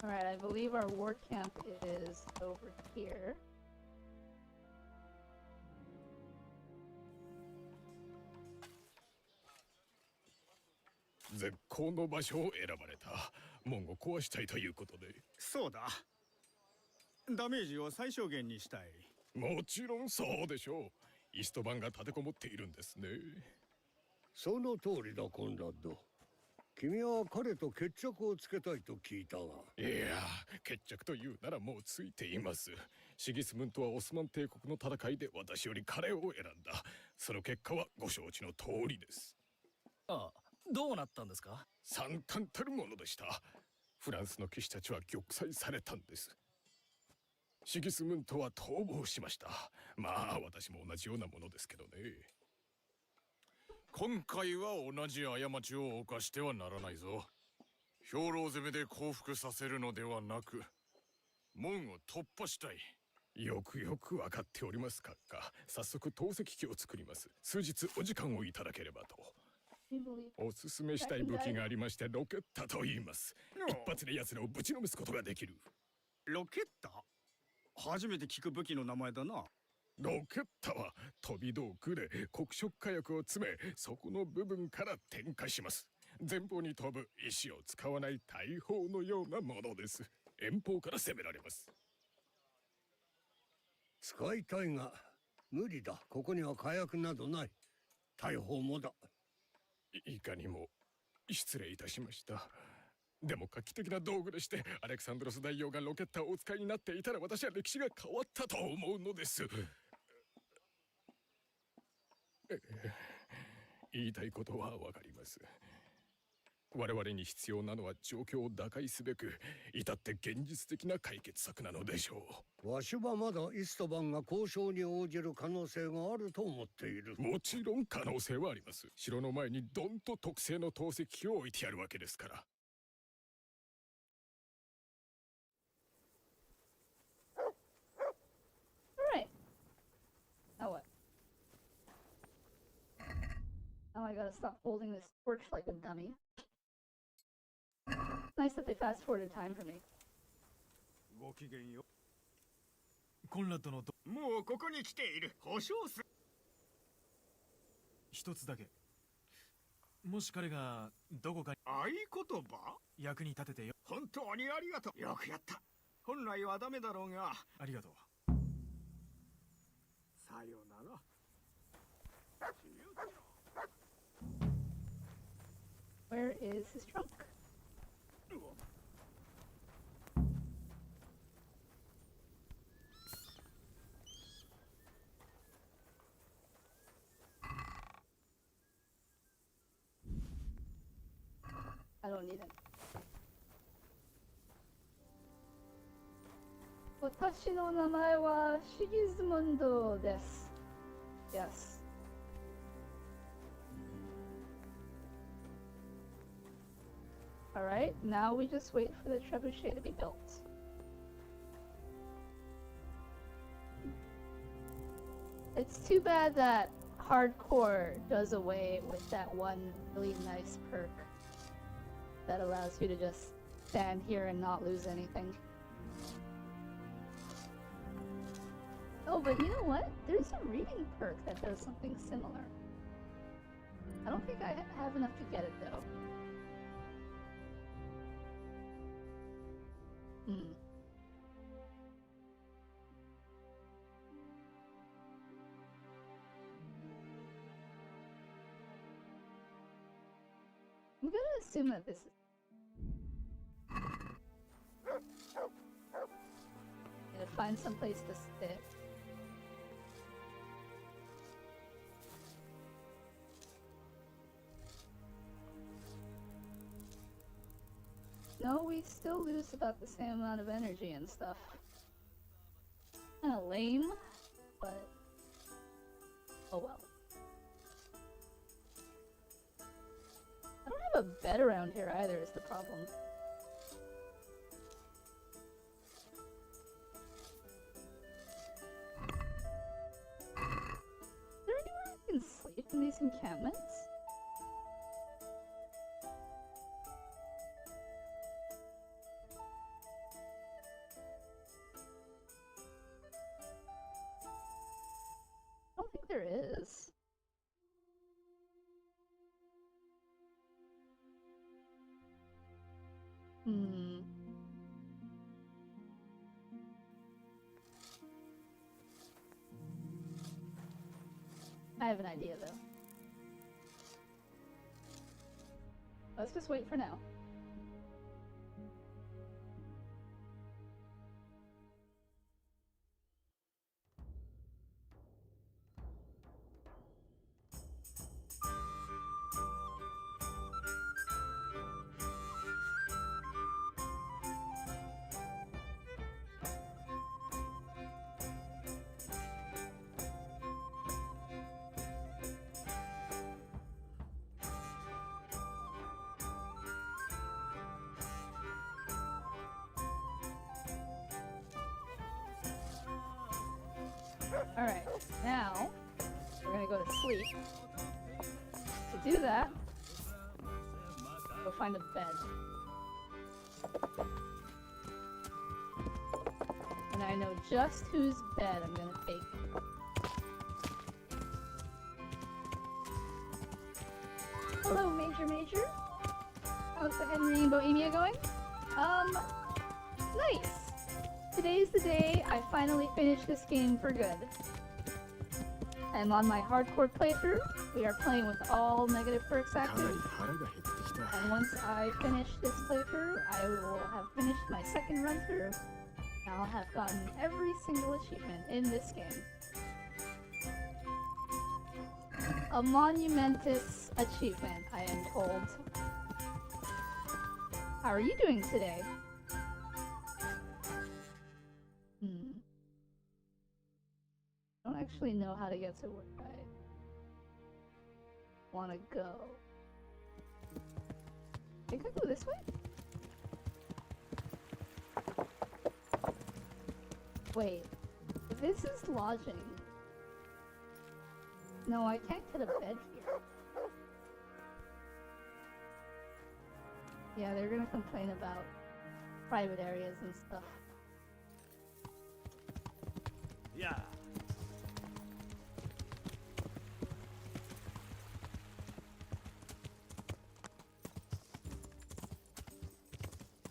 Alright, I believe our war camp is over here.絶好の場所を選ばれた。門を壊したいということで。そうだ。ダメージを最小限にしたい。もちろんそうでしょう。イストバンが立てこもっているんですね。その通りだ、コンラッド。君は彼と決着をつけたいと聞いたが。いや、決着というならもうついています。シギスムントはオスマン帝国の戦いで私より彼を選んだ。その結果はご承知の通りです。ああ、どうなったんですか？惨憺たるものでした。フランスの騎士たちは玉砕されたんです。シギスムントは逃亡しました。まあ私も同じようなものですけどね。今回は同じ過ちを犯してはならないぞ。兵糧攻めで降伏させるのではなく、門を突破したい。よくよく分かっておりますか。早速投石機を作ります。数日お時間をいただければと。おすすめしたい武器がありまして、ロケッタと言います。一発で奴らをぶちのめすことができる。ロケッタ？初めて聞く武器の名前だな。ロケッタは飛び道具で黒色火薬を詰め、そこの部分から点火します。前方に飛ぶ石を使わない大砲のようなものです。遠方から攻められます。使いたいが無理だ。ここには火薬などない。大砲もだ。いかにも失礼いたしました。でも画期的な道具でして、アレクサンドロス大王がロケッターをお使いになっていたら私は歴史が変わったと思うのです。言いたいことはわかります。我々に必要なのは状況を打開すべく至って現実的な解決策なのでしょう。わしはまだイストバンが交渉に応じる可能性があると思っている。もちろん可能性はあります。城の前にドンと特製の投石機を置いてやるわけですから。Alright. Now what? Now I gotta stop holding this torch like a dummy. Nice that they fast forwarded time for me. ごきげんよ。コンラッドのもうここに来ている。保証す。一つだけ。もし彼がどこかに合言葉？役に立ててよ。本当にありがとう。よくやった。本来はダメだろうが。ありがとう。さよなら。Where is his trunk? I don't need it. 私の名前はシギズムンドです。Yes. Alright, now we just wait for the trebuchet to be built. It's too bad that hardcore does away with that one really nice perk that allows you to just stand here and not lose anything. Oh, but you know what? There's a reading perk that does something similar. I don't think I have enough to get it though. Hmm. I'm gonna assume that this is. Gonna find some place to sit. No, we still lose about the same amount of energy and stuff. Kinda lame, but oh well. I don't have a bed around here either is the problem. Is there anywhere I can sleep in these encampments? I don't think there is. Hmm. I have an idea though. Let's just wait for now. Alright, now we're gonna go to sleep. To do that, go find a bed. And I know just whose bed I'm gonna take. Hello, Major Major. How's the Henry and Bohemia going? Nice! Today's the day I finally finished this game for good. I'm on my hardcore playthrough. We are playing with all negative perks active. And once I finish this playthrough, I will have finished my second run through. And I'll have gotten every single achievement in this game. A monumentous achievement, I am told. How are you doing today? I don't actually know how to get to where I want to go. I think I go this way? Wait, this is lodging. No, I can't get a bed here. Yeah, they're gonna complain about private areas and stuff. Yeah.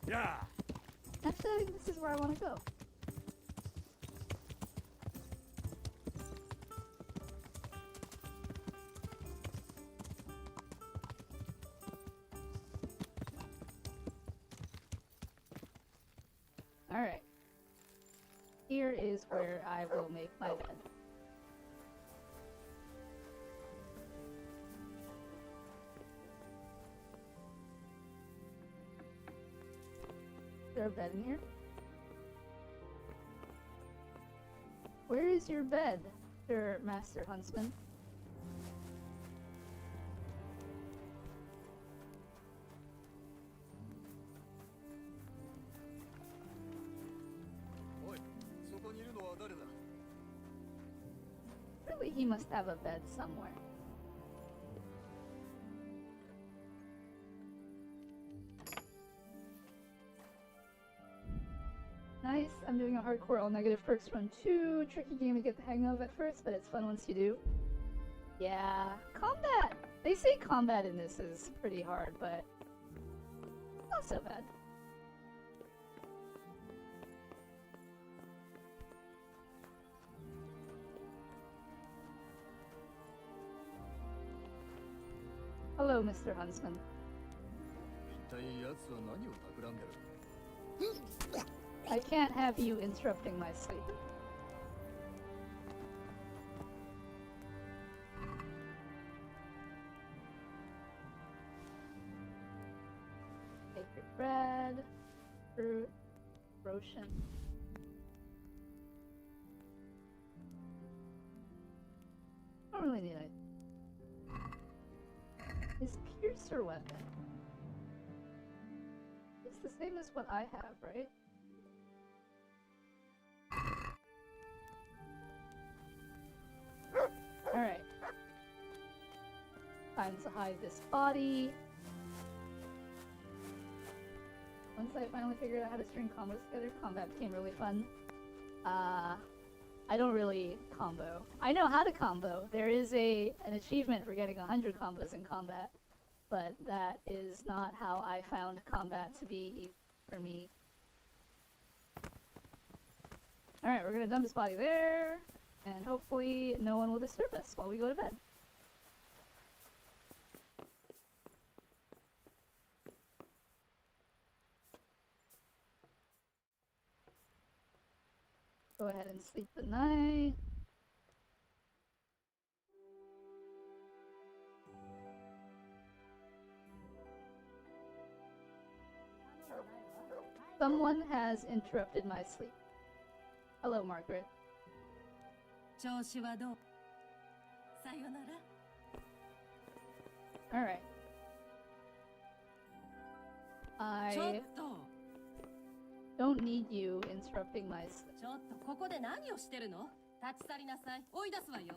Yeah. Actually, I think this is where I want to go. Alright. Here is where I will make my bed. Is there a bed in here? Where is your bed, Sir Master Huntsman? Surely he must have a bed somewhere. Nice, I'm doing a hardcore all negative perks run 2. Tricky game to get the hang of at first, but it's fun once you do. Yeah, combat! They say combat in this is pretty hard, but not so bad. Hello, Mr. Huntsman. 一体奴は何を企んでる I can't have you interrupting my sleep. Sacred bread, fruit, Roshan. I don't really need it. His piercer weapon. It's the same as what I have, right? Alright. Time to hide this body. Once I finally figured out how to string combos together, combat became really fun. I don't really combo. I know how to combo. There is an achievement for getting 100 combos in combat, but that is not how I found combat to be for me. Alright, we're gonna dump this body there, and hopefully no one will disturb us while we go to bed. Go ahead and sleep the night. Someone has interrupted my sleep. Hello, Margaret. 調子はどう？さよなら。 Alright. ちょっ I と、 don't need you interrupting my sleep. ちょっとここで何をしてるの？立ち去りなさい。追い出すわよ。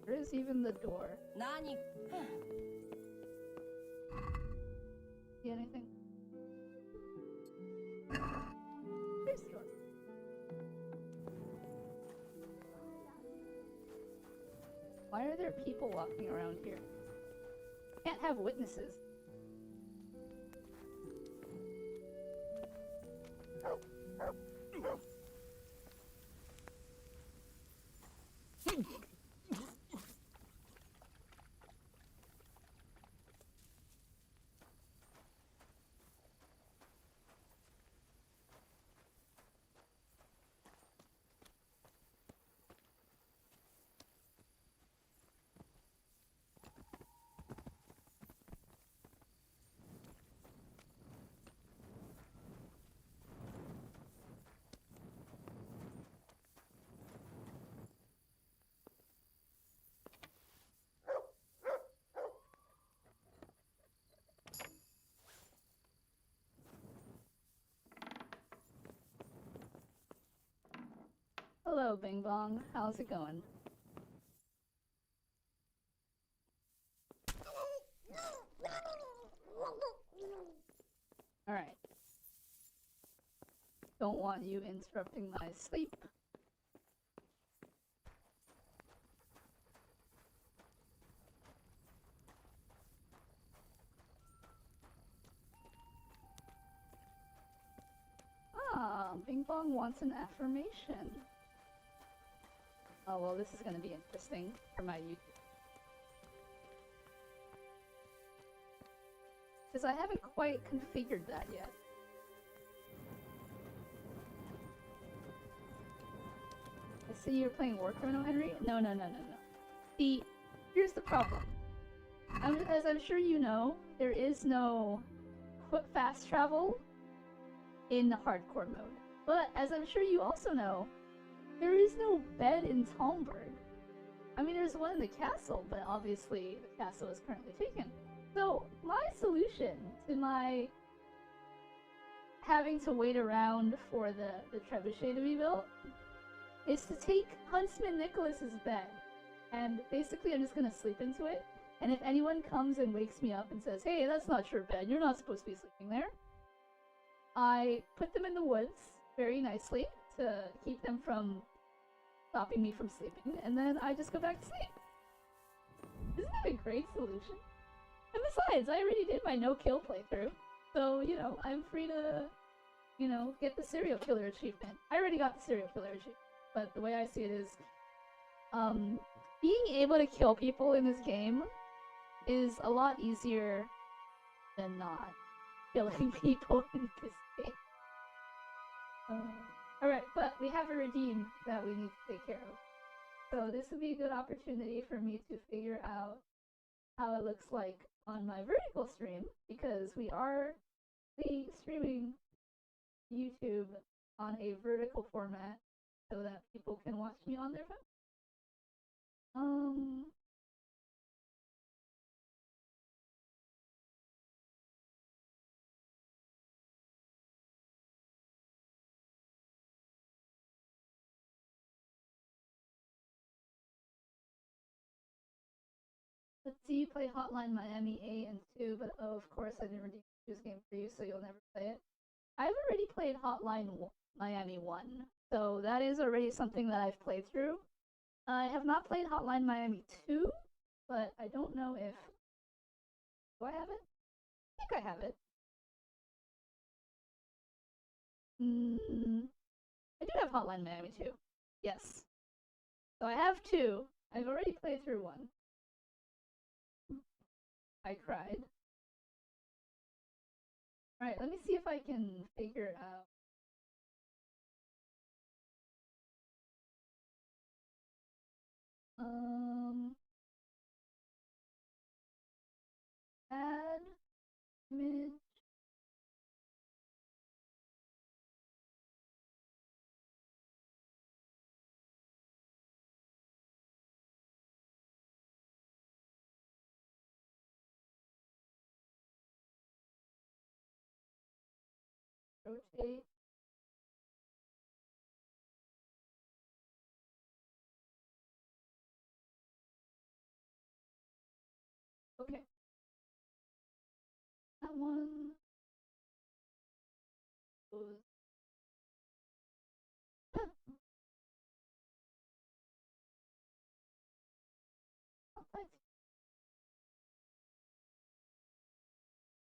Where is even the door? 何？ See anything? There's the door. Why are there people walking around here? Can't have witnesses. Hello, Bing Bong. How's it going? Alright. Don't want you interrupting my sleep. Ah, Bing Bong wants an affirmation. Oh, well, this is going to be interesting for my YouTube. Because I haven't quite configured that yet. I see you're playing War Criminal, Henry? No. See, here's the problem. As I'm sure you know, there is no foot fast travel in hardcore mode. But as I'm sure you also know, there is no bed in Talmberg. I mean, there's one in the castle, but obviously the castle is currently taken. So, my solution to my having to wait around for the trebuchet to be built is to take Huntsman Nicholas's bed, and basically I'm just gonna sleep into it, and if anyone comes and wakes me up and says, hey, that's not your bed, you're not supposed to be sleeping there, I put them in the woods very nicely to keep them from stopping me from sleeping, and then I just go back to sleep. Isn't that a great solution? And besides, I already did my no-kill playthrough, so, you know, I'm free to, you know, get the serial killer achievement. I already got the serial killer achievement. but the way I see it is, being able to kill people in this game is a lot easier than not killing people in this game. Alright, but we have a redeem that we need to take care of. So this would be a good opportunity for me to figure out how it looks like on my vertical stream, because we are streaming YouTube on a vertical format so that people can watch me on their phone. Let's see, you play Hotline Miami A and 2, but oh, of course I didn't redeem this game for you, so you'll never play it. I've already played Hotline Miami 1, so that is already something that I've played through. I have not played Hotline Miami 2, but I don't know if... Do I have it? I think I have it. I do have Hotline Miami 2. Yes. So I have 2. I've already played through 1. I cried. Alright, let me see if I can figure it out. Add image. Rotate. Okay. That one goes.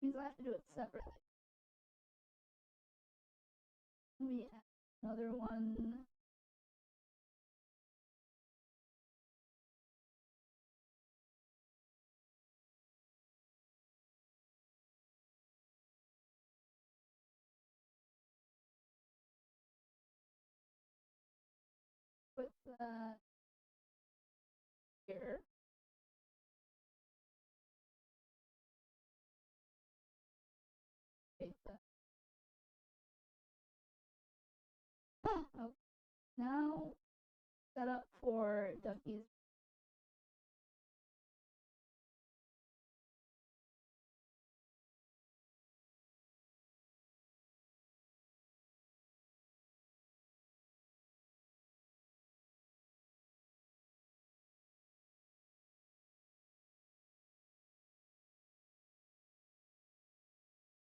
Means I have to do it separately. We add another one. Put that here. Wait, oh, now set up for Ducky's.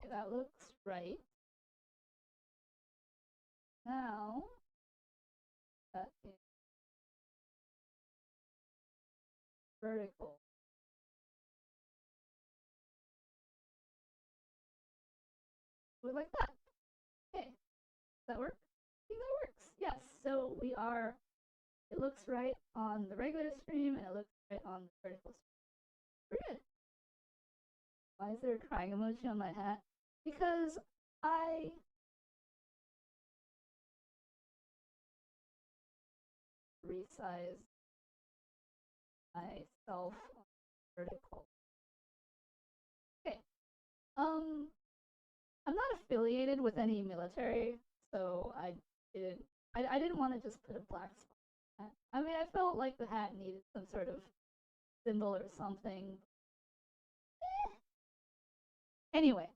Okay, that looks right. Now that is vertical. Do it like that. Okay. Does that work? I think that works. Yes. So we are. It looks right on the regular stream, and it looks right on the vertical stream. We're good. Why is there a crying emoji on my hat? Because I resize myself on vertical. Okay. I'm not affiliated with any military, so I didn't want to just put a black spot on the hat. I mean, I felt like the hat needed some sort of symbol or something. Anyway,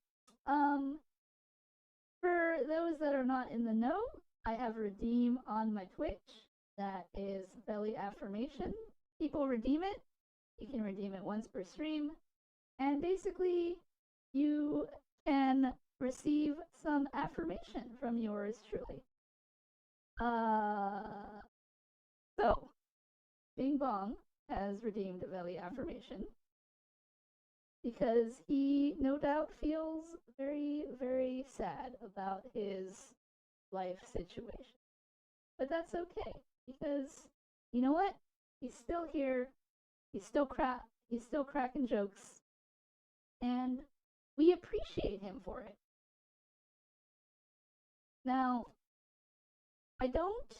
for those that are not in the know, I have a redeem on my Twitch that is belly affirmation. People redeem it. You can redeem it once per stream, and basically you can receive some affirmation from yours truly. So Bing Bong has redeemed a belly affirmation because he no doubt feels very, very sad about his life situation. But that's okay, because you know what? He's still here. He's still cracking jokes, and we appreciate him for it. Now, I don't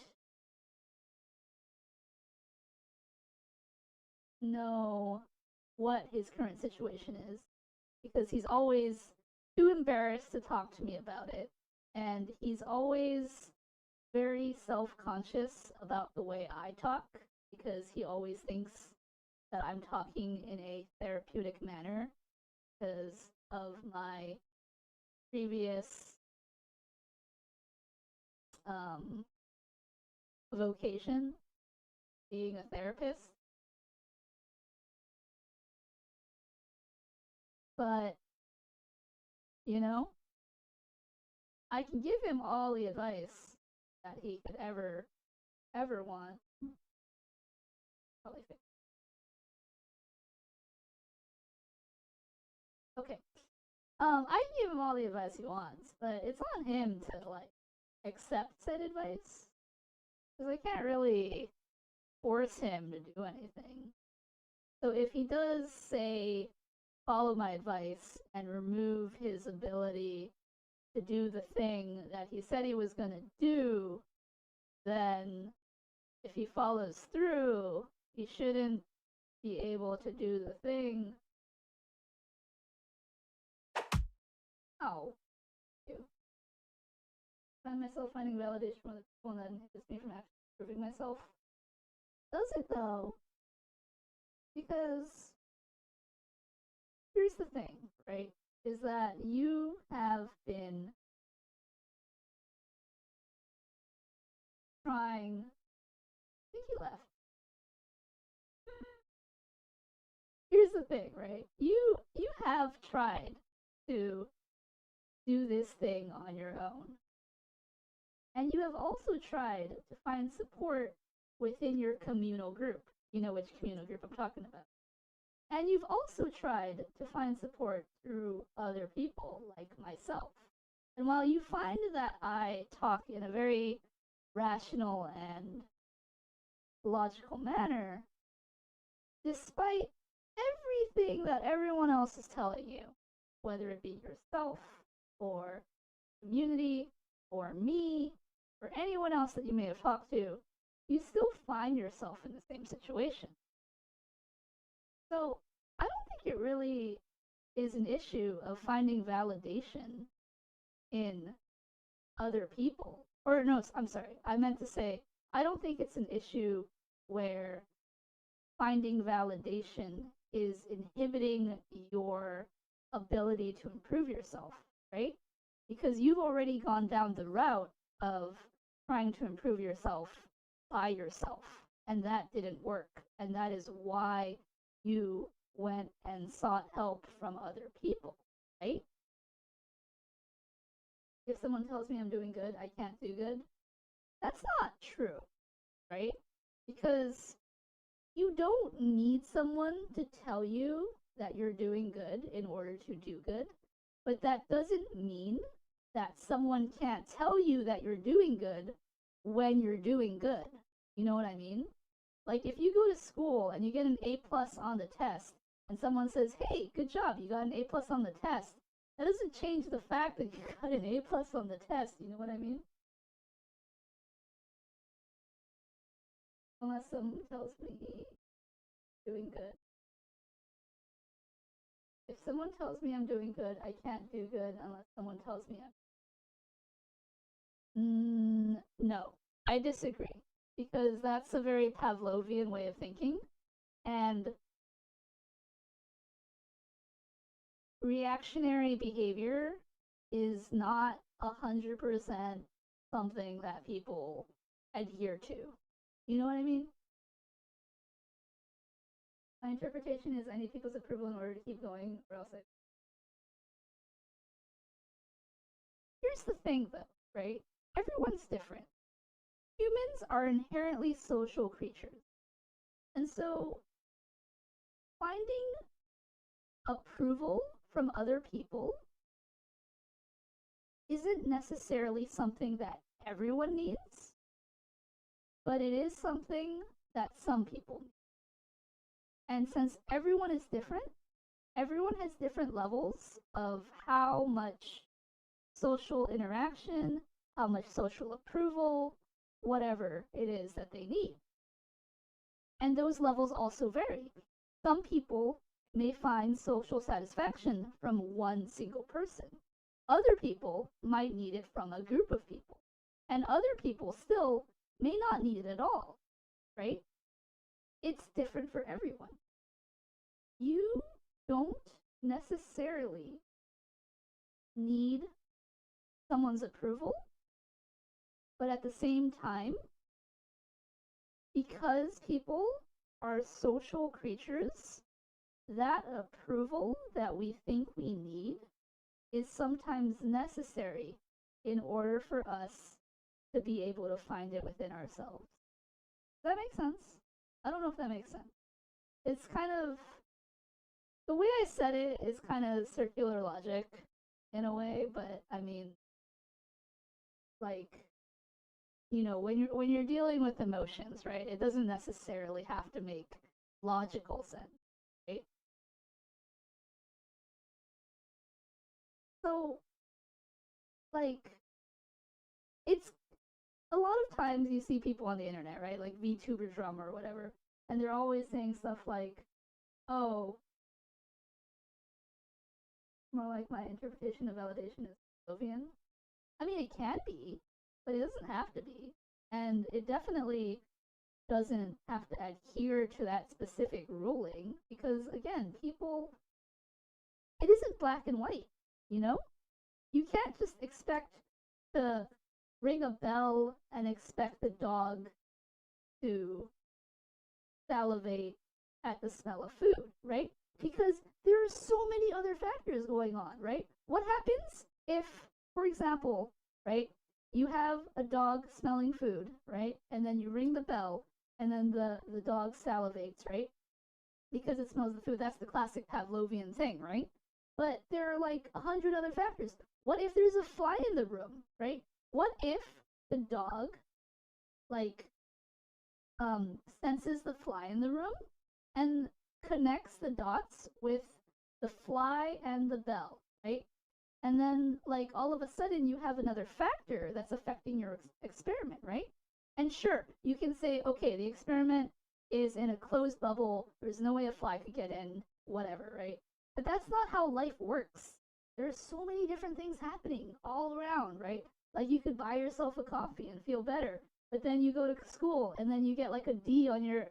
know what his current situation is, because he's always too embarrassed to talk to me about it, and he's always very self-conscious about the way I talk, because he always thinks that I'm talking in a therapeutic manner because of my previous vocation, being a therapist. But, you know, I can give him all the advice that he could ever want. Probably fix. Okay. I can give him all the advice he wants, but it's on him to, like, accept said advice. Because I can't really force him to do anything. So if he does say, follow my advice and remove his ability to do the thing that he said he was going to do, then if he follows through, he shouldn't be able to do the thing. Oh. Ew. I find myself finding validation from the people, and that inhibits me from actually proving myself. Does it though? Because here's the thing, right? Is that you have been trying. I think he left. Here's the thing, right? You have tried to do this thing on your own. And you have also tried to find support within your communal group. You know which communal group I'm talking about. And you've also tried to find support through other people, like myself. And while you find that I talk in a very rational and logical manner, despite everything that everyone else is telling you, whether it be yourself, or community, or me, or anyone else that you may have talked to, you still find yourself in the same situation. So, I don't think it really is an issue of finding validation in other people. Or, no, I'm sorry, I meant to say, I don't think it's an issue where finding validation is inhibiting your ability to improve yourself, right? Because you've already gone down the route of trying to improve yourself by yourself, and that didn't work, and that is why you went and sought help from other people, right? If someone tells me I'm doing good, I can't do good, that's not true, right? Because you don't need someone to tell you that you're doing good in order to do good, but that doesn't mean that someone can't tell you that you're doing good when you're doing good. You know what I mean? Like, if you go to school and you get an A+ on the test, and someone says, hey, good job, you got an A+ on the test, that doesn't change the fact that you got an A+ on the test, you know what I mean? Unless someone tells me doing good. If someone tells me I'm doing good, I can't do good unless someone tells me I'm... No, I disagree. Because that's a very Pavlovian way of thinking. And reactionary behavior is not 100% something that people adhere to. You know what I mean? My interpretation is I need people's approval in order to keep going, or else I... Here's the thing, though, right? Everyone's different. Humans are inherently social creatures. And so, finding approval from other people isn't necessarily something that everyone needs. but it is something that some people need. And since everyone is different, everyone has different levels of how much social interaction, how much social approval, whatever it is that they need. And those levels also vary. Some people may find social satisfaction from one single person. Other people might need it from a group of people. And other people still may not need it at all, right? It's different for everyone. You don't necessarily need someone's approval, but at the same time, because people are social creatures, that approval that we think we need is sometimes necessary in order for us to be able to find it within ourselves. Does that make sense? I don't know if that makes sense. It's kind of, the way I said it is kind of circular logic in a way, but I mean, like, you know, when you're dealing with emotions, right? It doesn't necessarily have to make logical sense, right? So, like, it's a lot of times you see people on the internet, right? Like VTuber drama or whatever, and they're always saying stuff like, "Oh, more like my interpretation of validation is Sovian." I mean, it can be, but it doesn't have to be. And it definitely doesn't have to adhere to that specific ruling because, again, people, it isn't black and white, you know? You can't just expect to ring a bell and expect the dog to salivate at the smell of food, right? Because there are so many other factors going on, right? What happens if, for example, right, you have a dog smelling food, right, and then you ring the bell, and then the dog salivates, right, because it smells the food. That's the classic Pavlovian thing, right? But there are like 100 other factors. What if there's a fly in the room, right? What if the dog, like, senses the fly in the room and connects the dots with the fly and the bell, right? And then, like, all of a sudden you have another factor that's affecting your experiment, right? And sure, you can say, okay, the experiment is in a closed bubble, there's no way a fly could get in, whatever, right? But that's not how life works. There's so many different things happening all around, right? Like, you could buy yourself a coffee and feel better, but then you go to school and then you get like a D on your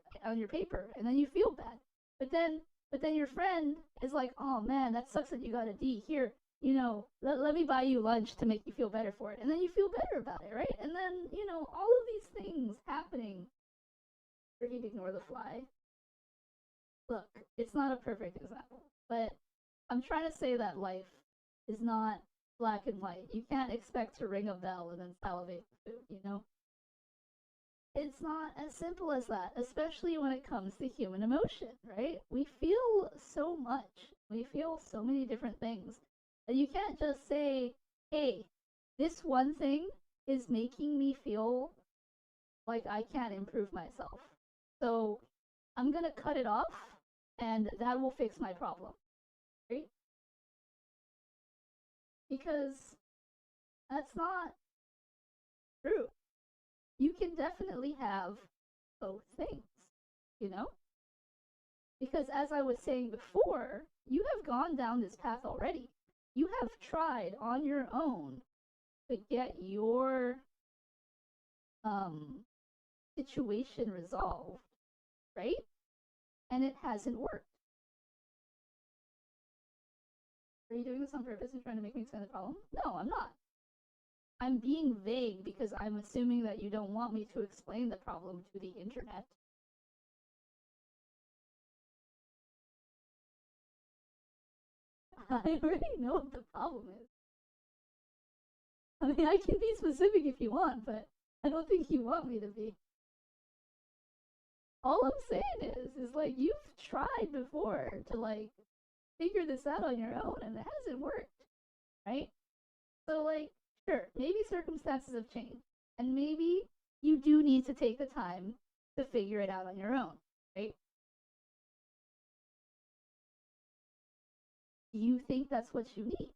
paper and then you feel bad. But then your friend is like, oh man, that sucks that you got a D. Here, you know, let me buy you lunch to make you feel better for it. And then you feel better about it, right? And then, you know, all of these things happening. Or he'd ignore the fly. Look, it's not a perfect example, but I'm trying to say that life is not black and white. You can't expect to ring a bell and then salivate the food, you know? It's not as simple as that, especially when it comes to human emotion, right? We feel so much. We feel so many different things. And you can't just say, hey, this one thing is making me feel like I can't improve myself. So I'm going to cut it off and that will fix my problem, right? Because that's not true. You can definitely have both things, you know? Because as I was saying before, you have gone down this path already. You have tried on your own to get your situation resolved, right? And it hasn't worked. Are you doing this on purpose and trying to make me explain the problem? No, I'm not. I'm being vague because I'm assuming that you don't want me to explain the problem to the internet. I already know what the problem is. I mean, I can be specific if you want, but I don't think you want me to be. All I'm saying is like, you've tried before to, like, figure this out on your own, and it hasn't worked, right? So, like, sure, maybe circumstances have changed, and maybe you do need to take the time to figure it out on your own, right? Do you think that's what you need?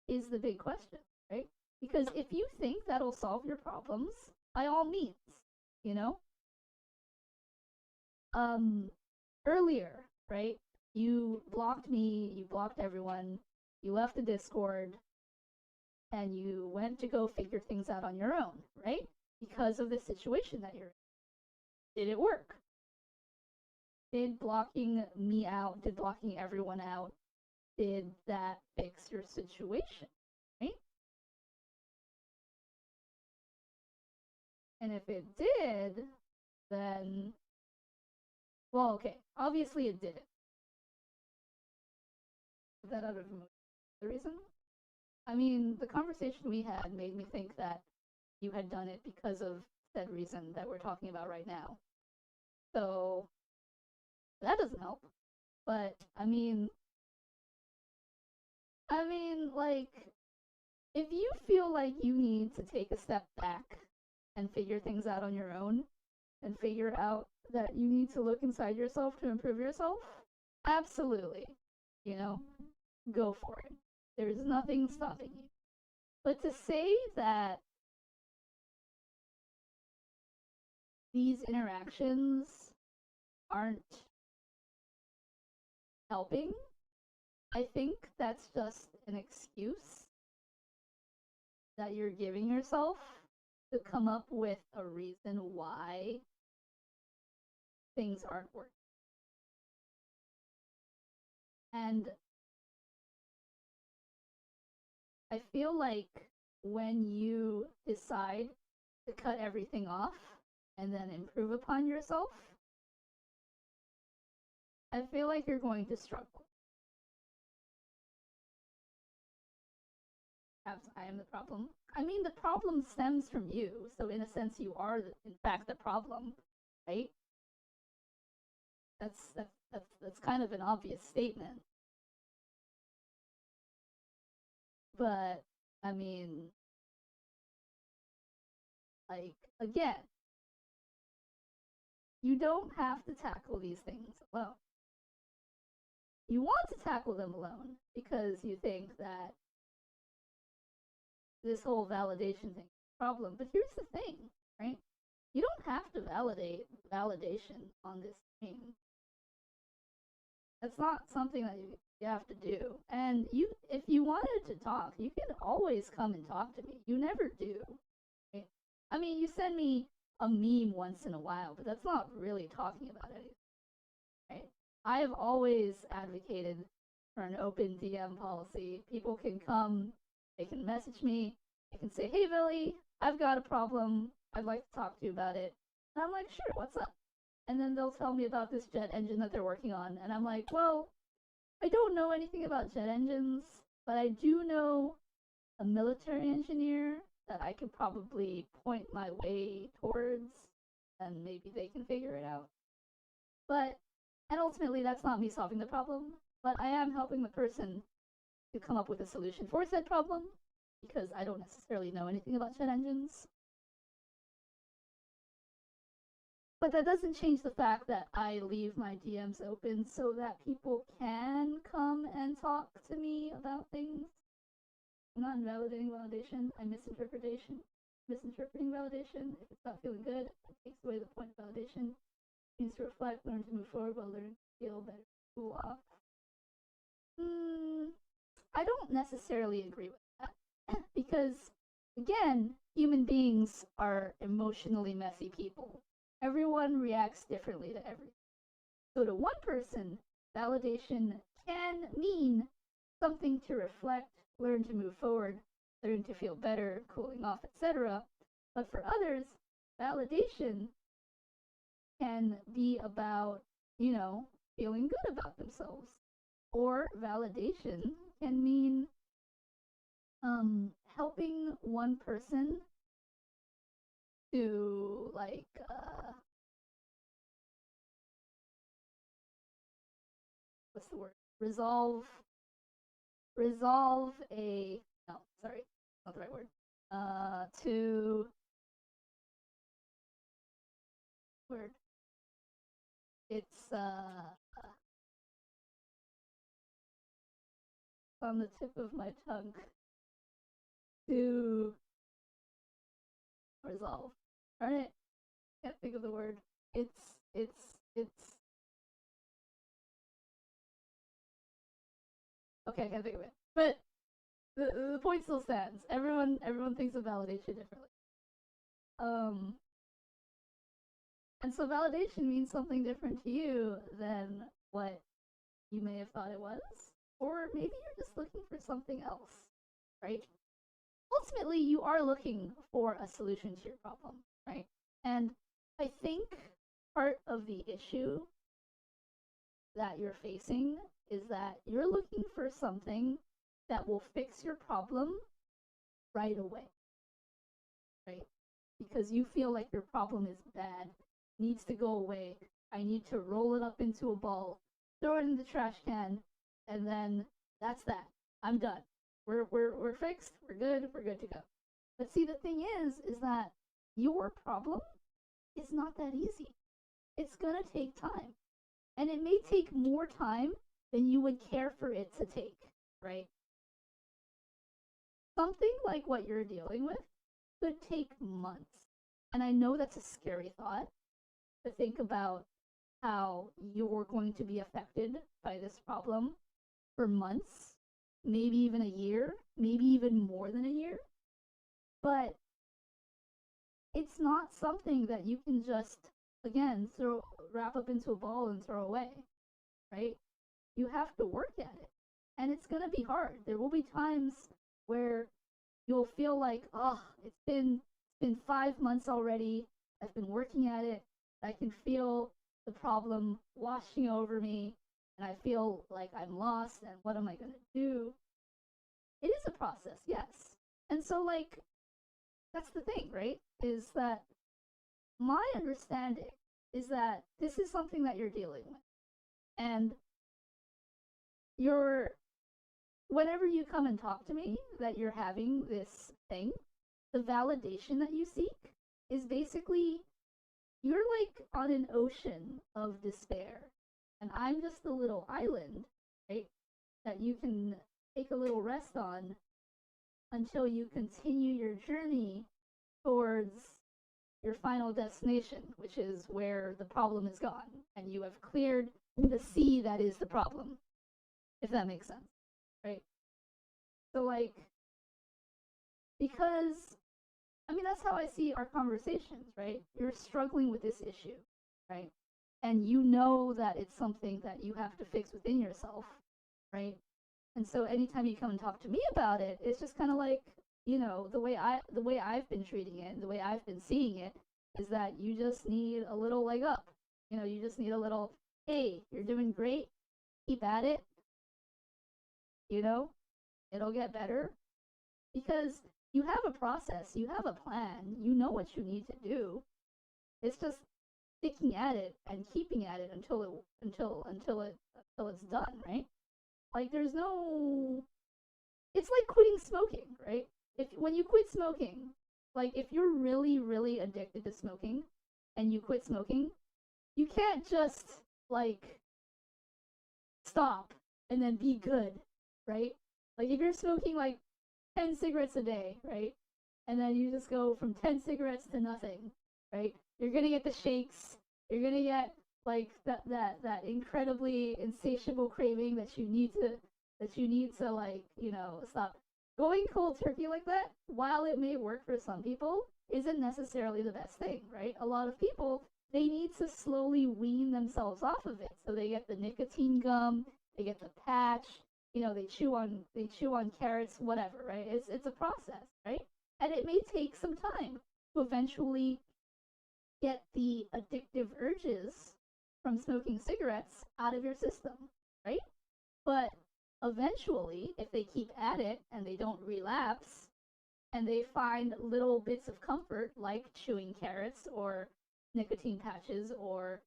Is the big question, right? Because if you think that'll solve your problems, by all means, you know? Earlier, right? You blocked me, you blocked everyone, you left the Discord, and you went to go figure things out on your own, right? Because of the situation that you're in. Did it work? Did blocking me out, did blocking everyone out, did that fix your situation, right? And if it did, then, well, okay, obviously it didn't. Is that out of the reason? I mean, the conversation we had made me think that you had done it because of said reason that we're talking about right now. So, that doesn't help. But, I mean, like, if you feel like you need to take a step back and figure things out on your own, and figure out that you need to look inside yourself to improve yourself, absolutely, you know, go for it. There's nothing stopping you. But to say that these interactions aren't helping, I think that's just an excuse that you're giving yourself to come up with a reason why things aren't working. And I feel like when you decide to cut everything off and then improve upon yourself, I feel like you're going to struggle. Perhaps I am the problem. I mean, the problem stems from you, so in a sense, you are, in fact, the problem, right? That's kind of an obvious statement. But, I mean, like, again, you don't have to tackle these things alone. You want to tackle them alone because you think that this whole validation thing is a problem. But here's the thing, right? You don't have to validate validation on this stream. That's not something that you have to do. And if you wanted to talk, you can always come and talk to me. You never do. Right? I mean, you send me a meme once in a while, but that's not really talking about anything. Right? I have always advocated for an open DM policy. People can come, they can message me, they can say, "Hey, Billy, I've got a problem. I'd like to talk to you about it." And I'm like, "Sure, what's up?" And then they'll tell me about this jet engine that they're working on. And I'm like, "Well, I don't know anything about jet engines, but I do know a military engineer that I could probably point my way towards, and maybe they can figure it out." And ultimately, that's not me solving the problem, but I am helping the person to come up with a solution for said problem, because I don't necessarily know anything about jet engines. But that doesn't change the fact that I leave my DMs open so that people can come and talk to me about things. I'm not invalidating validation. I'm misinterpreting validation. If it's not feeling good, it takes away the point of validation. It means to reflect, learn to move forward while learning to feel better, cool off. I don't necessarily agree with that. Because, again, human beings are emotionally messy people. Everyone reacts differently to everything. So to one person, validation can mean something to reflect, learn to move forward, learn to feel better, cooling off, etc. But for others, validation can be about, feeling good about themselves. Or validation can mean helping one person to, like, what's the word? Resolve a, no, sorry, not the right word. To word? It's on the tip of my tongue to resolve. Darn it. Can't think of the word. It's okay, I can't think of it. But the point still stands. Everyone thinks of validation differently. And so validation means something different to you than what you may have thought it was. Or maybe you're just looking for something else, right? Ultimately, you are looking for a solution to your problem, right? And I think part of the issue that you're facing is that you're looking for something that will fix your problem right away, right? Because you feel like your problem is bad, needs to go away. I need to roll it up into a ball, throw it in the trash can, and then that's that. I'm done. We're fixed. We're good to go. But see, the thing is that your problem is not that easy. It's gonna take time, and it may take more time than you would care for it to take, right? Something like what you're dealing with could take months. And I know that's a scary thought to think about how you're going to be affected by this problem for months, maybe even a year, maybe even more than a year. But it's not something that you can just, again, wrap up into a ball and throw away, right? You have to work at it. And it's going to be hard. There will be times where you'll feel like, oh, it's been 5 months already. I've been working at it. I can feel the problem washing over me, and I feel like I'm lost, and what am I going to do? It is a process, yes. And so, like, that's the thing, right? Is that my understanding is that this is something that you're dealing with. And whenever you come and talk to me that you're having this thing, the validation that you seek is basically you're like on an ocean of despair, and I'm just a little island, right, that you can take a little rest on until you continue your journey towards your final destination, which is where the problem is gone, and you have cleared the sea that is the problem, if that makes sense, right? So, like, because, I mean, that's how I see our conversations, right? You're struggling with this issue, right? And you know that it's something that you have to fix within yourself, right? And so anytime you come and talk to me about it, it's just kind of like, you know, the way I've been treating it, the way I've been seeing it, is that you just need a little leg up. You know, you just need a little, hey, you're doing great, keep at it. You know, it'll get better. Because you have a process, you have a plan, you know what you need to do. It's just sticking at it and keeping at it until it's done, right? Like there's no, it's like quitting smoking, right? When you quit smoking, like if you're really, really addicted to smoking and you quit smoking, you can't just like stop and then be good, right? Like if you're smoking like 10 cigarettes a day, right? And then you just go from 10 cigarettes to nothing, right? You're gonna get the shakes. You're gonna get like that incredibly insatiable craving that you need to like, you know, stop. Going cold turkey like that, while it may work for some people, isn't necessarily the best thing, right? A lot of people, they need to slowly wean themselves off of it. So they get the nicotine gum, they get the patch, you know, they chew on carrots, whatever, right? It's a process, right? And it may take some time to eventually get the addictive urges from smoking cigarettes out of your system, right? But eventually, if they keep at it and they don't relapse, and they find little bits of comfort like chewing carrots or nicotine patches or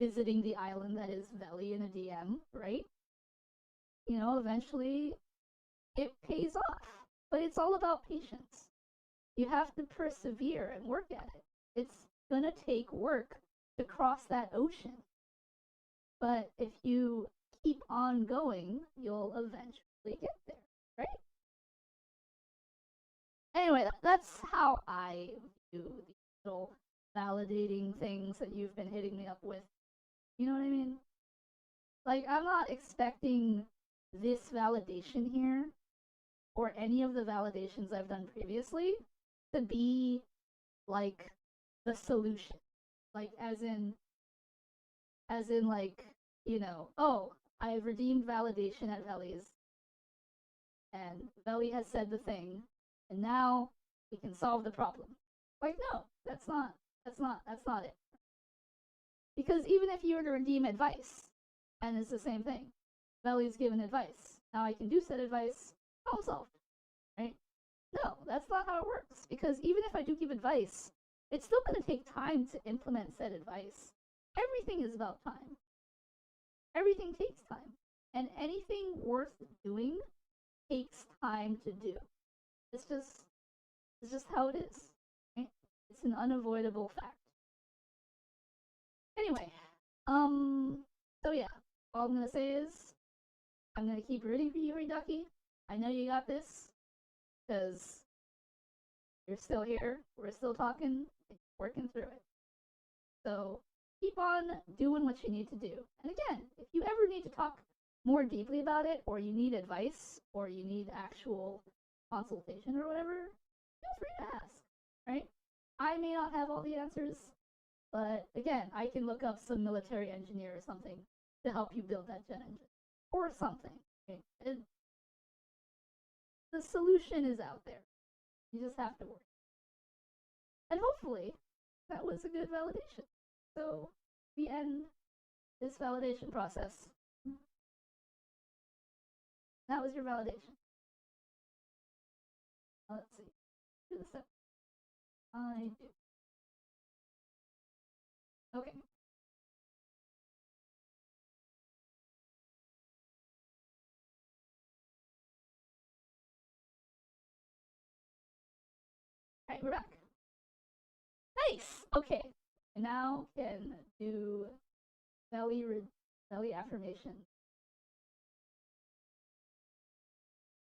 visiting the island that is Veli in a DM, right? You know, eventually it pays off. But it's all about patience. You have to persevere and work at it. It's gonna take work to cross that ocean. But if you keep on going, you'll eventually get there, right? Anyway, that's how I view these little validating things that you've been hitting me up with. You know what I mean? Like, I'm not expecting this validation here, or any of the validations I've done previously, to be, like, the solution. Like, as in, like, you know, oh, I've redeemed validation at Veli's, and Veli has said the thing, and now we can solve the problem. Like, no, that's not it. Because even if you were to redeem advice, and it's the same thing, Veli's given advice, now I can do said advice, problem solved, right? No, that's not how it works, because even if I do give advice, it's still going to take time to implement said advice. Everything is about time. Everything takes time. And anything worth doing takes time to do. It's just how it is. Right? It's an unavoidable fact. Anyway, so yeah, all I'm gonna say is, I'm gonna keep rooting for you, Ducky. I know you got this, because you're still here, we're still talking, working through it. So, keep on doing what you need to do. And again, if you ever need to talk more deeply about it, or you need advice, or you need actual consultation or whatever, feel free to ask, right? I may not have all the answers, but again, I can look up some military engineer or something to help you build that jet engine. Or something. Right? The solution is out there. You just have to work. And hopefully, that was a good validation. So, we end this validation process. That was your validation. Let's see. Do the step. I do. Okay. Alright, we're back. Nice! Okay. I now can do belly affirmation.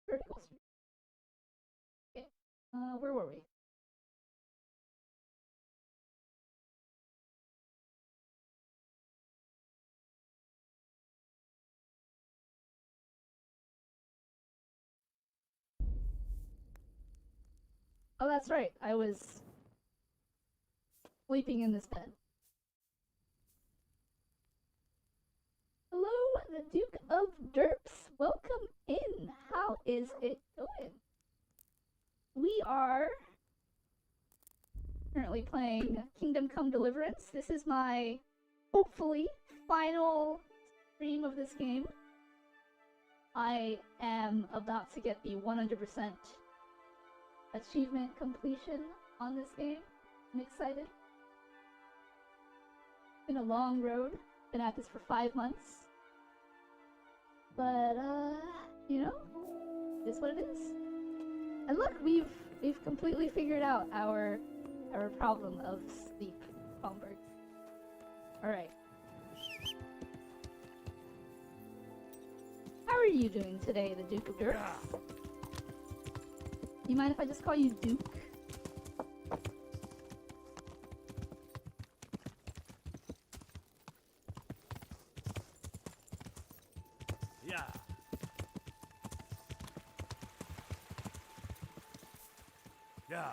Vertical street. Okay. Where were we? Oh, that's right. I was sleeping in this bed. Hello, the Duke of Derps. Welcome in. How is it going? We are currently playing Kingdom Come Deliverance. This is my, hopefully, final stream of this game. I am about to get the 100% achievement completion on this game. I'm excited. It's been a long road. Been at this for 5 months. But, you know, it is what it is. And look, we've completely figured out our problem of sleep, Kronberg. Alright. How are you doing today, the Duke of Derps? You mind if I just call you Duke? Yeah. Yeah.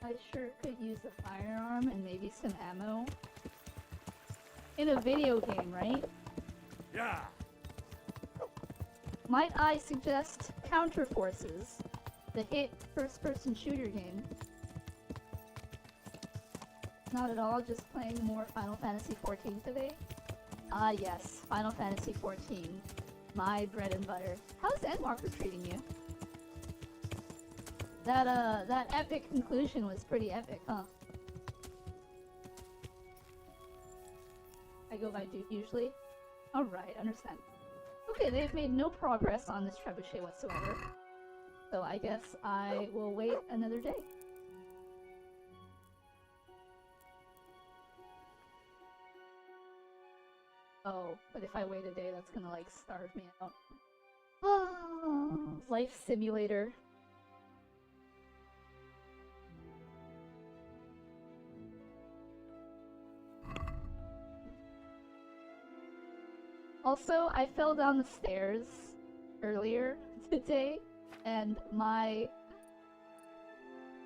I sure could use a firearm and maybe some ammo. In a video game, right? Yeah. Might I suggest Counter Forces, the hit first-person shooter game? Not at all, just playing more Final Fantasy XIV today. Ah yes, Final Fantasy XIV. My bread and butter. How's Endmarker treating you? That epic conclusion was pretty epic, huh? I go by Duke usually. Alright, understand. Okay, they've made no progress on this trebuchet whatsoever. So I guess I will wait another day. Oh, but if I wait a day, that's gonna, like, starve me out. Oh, life simulator. Also, I fell down the stairs earlier today, and my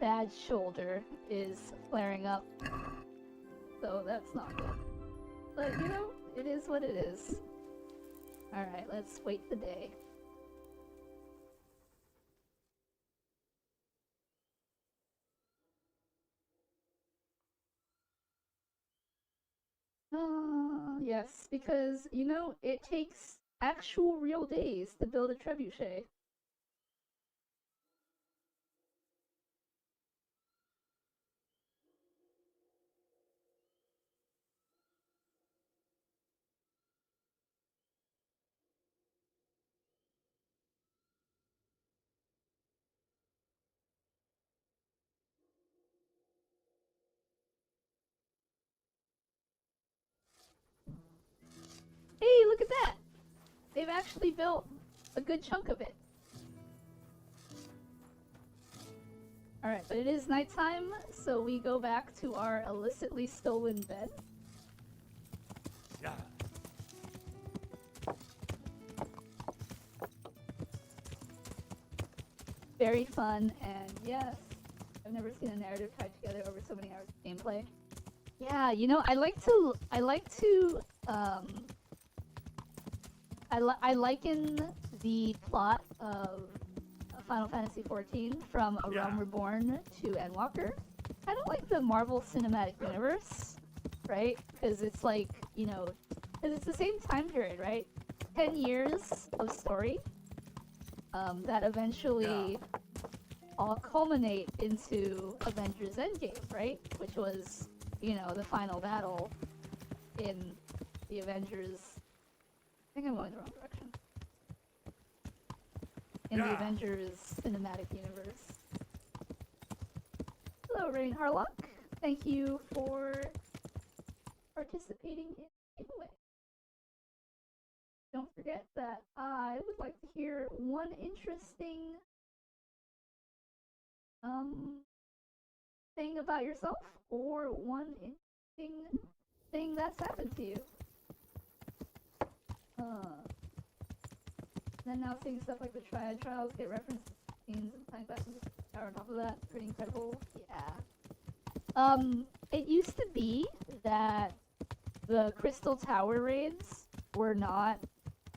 bad shoulder is flaring up. So that's not good. But, you know, it is what it is. Alright, let's wait the day. Yes, because, you know, it takes actual real days to build a trebuchet. Hey, look at that! They've actually built a good chunk of it. Alright, but it is nighttime, so we go back to our illicitly stolen bed. Yeah. Very fun, and yes, I've never seen a narrative tied together over so many hours of gameplay. Yeah, you know, I liken the plot of Final Fantasy XIV from A Realm Reborn to Endwalker. Kind of like the Marvel Cinematic Universe, right? Because it's like, you know, because it's the same time period, right? 10 years of story that eventually all culminate into Avengers Endgame, right? Which was, you know, the final battle in the Avengers. I think I'm going the wrong direction. In the Avengers Cinematic Universe. Hello, Rain Harlock. Thank you for participating in the giveaway. Don't forget that I would like to hear one interesting thing about yourself, or one interesting thing that's happened to you. Then now seeing stuff like the Triad Trials get referenced in scenes and playing back on top of that, pretty incredible. Yeah. It used to be that the Crystal Tower raids were not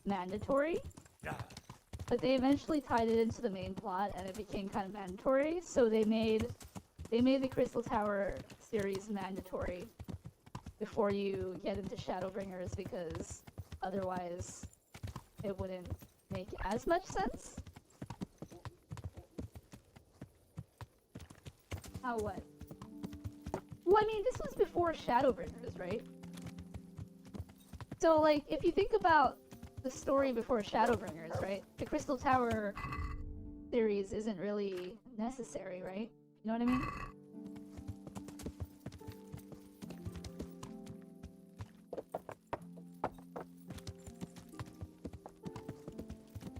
mandatory. But they eventually tied it into the main plot, and it became kind of mandatory. So they made the Crystal Tower series mandatory before you get into Shadowbringers, because otherwise it wouldn't make as much sense. How what? Well, I mean, this was before Shadowbringers, right? So, like, if you think about the story before Shadowbringers, right? The Crystal Tower series isn't really necessary, right? You know what I mean?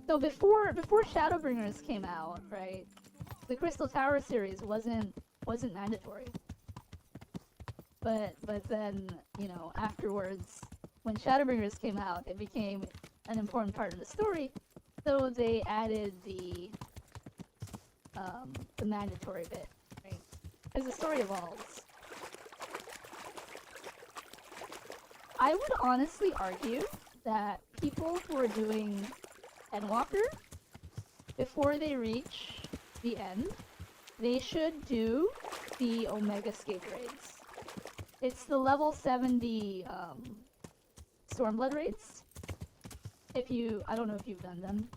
So before Shadowbringers came out, right? The Crystal Tower series wasn't mandatory. But then, you know, afterwards, when Shadowbringers came out, it became an important part of the story, so they added the mandatory bit, right? As the story evolves. I would honestly argue that people who are doing Endwalker, before they reach the end, they should do the Omega Scape raids. It's the level 70 Stormblood raids. I don't know if you've done them.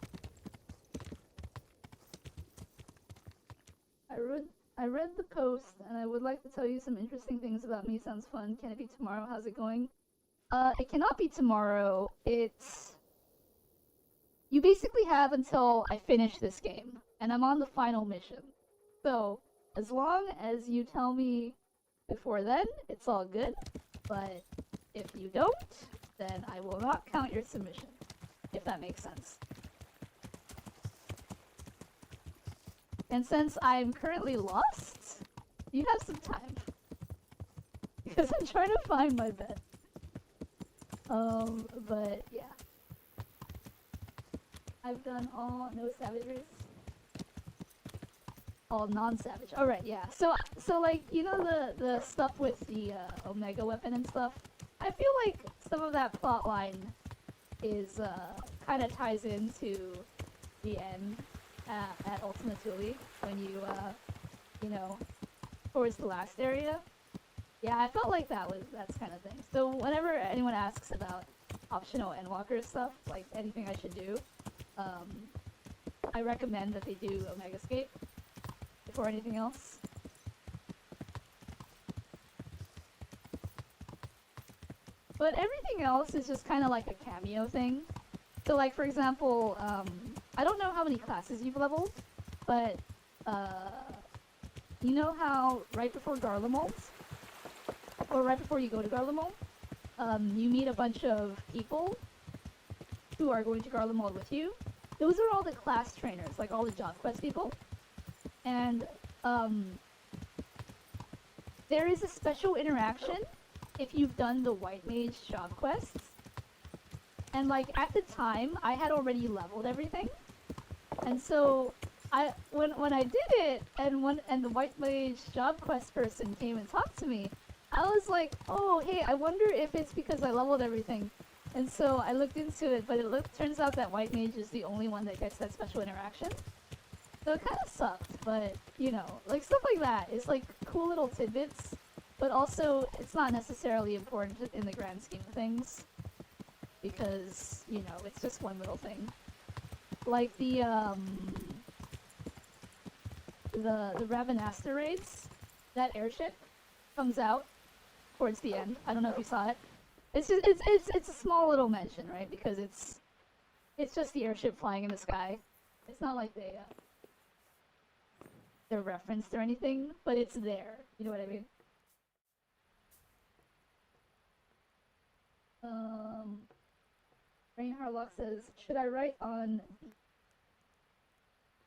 I read the post, and I would like to tell you some interesting things about me. Sounds fun. Can it be tomorrow? How's it going? It cannot be tomorrow. It's you basically have until I finish this game, and I'm on the final mission. So, as long as you tell me before then, it's all good. But if you don't, then I will not count your submission. If that makes sense. And since I'm currently lost, you have some time. Because I'm trying to find my bed. But yeah. I've done all no savageries. All non-savage. Alright, yeah. So like, you know the stuff with the Omega weapon and stuff? I feel like some of that plot line is kind of ties into the end at Ultima Thule when you know, towards the last area. Yeah, I felt like that's kind of thing. So whenever anyone asks about optional Endwalker stuff, like anything I should do, I recommend that they do Omegascape before anything else. But everything else is just kind of like a cameo thing. So like, for example, I don't know how many classes you've leveled, but you know how right before Garlemald, or right before you go to Garlemald, you meet a bunch of people who are going to Garlemald with you. Those are all the class trainers, like all the job quest people. And there is a special interaction if you've done the White Mage job quests. And like at the time, I had already leveled everything, and so when I did it, and the White Mage job quest person came and talked to me, I was like, oh hey, I wonder if it's because I leveled everything. And so I looked into it, but turns out that White Mage is the only one that gets that special interaction. So it kind of sucked, but you know, like stuff like that is like cool little tidbits, but also it's not necessarily important in the grand scheme of things, because you know it's just one little thing. Like the Ravenasta raids, that airship comes out towards the end. I don't know if you saw it. It's just it's a small little mention, right? Because it's just the airship flying in the sky. It's not like they're referenced or anything, but it's there. You know what I mean? Rain Harlock says, should I write on B?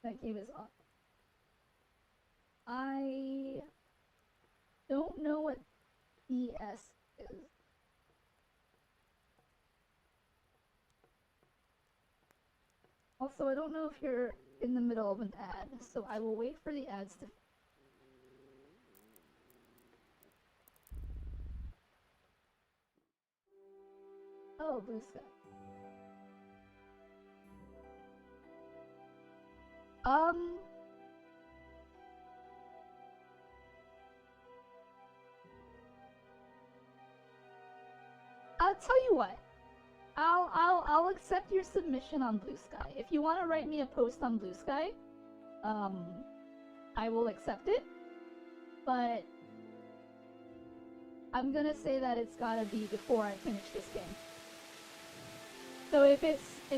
That game is on. I don't know what BS is. Also, I don't know if you're in the middle of an ad, so I will wait for the ads to... Oh, Blue Sky. I'll tell you what. I'll accept your submission on Blue Sky. If you want to write me a post on Blue Sky, I will accept it. But I'm gonna say that it's gotta be before I finish this game. So if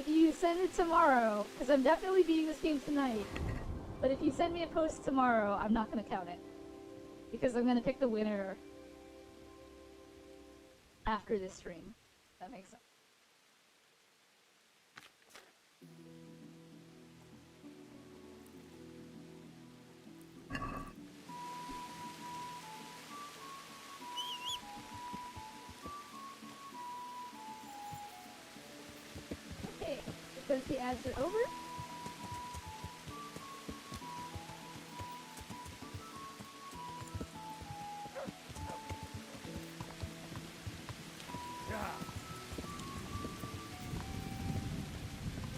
you send it tomorrow, because I'm definitely beating this game tonight, but if you send me a post tomorrow, I'm not gonna count it. Because I'm gonna pick the winner after this stream. That makes sense. Okay, because the ads are over.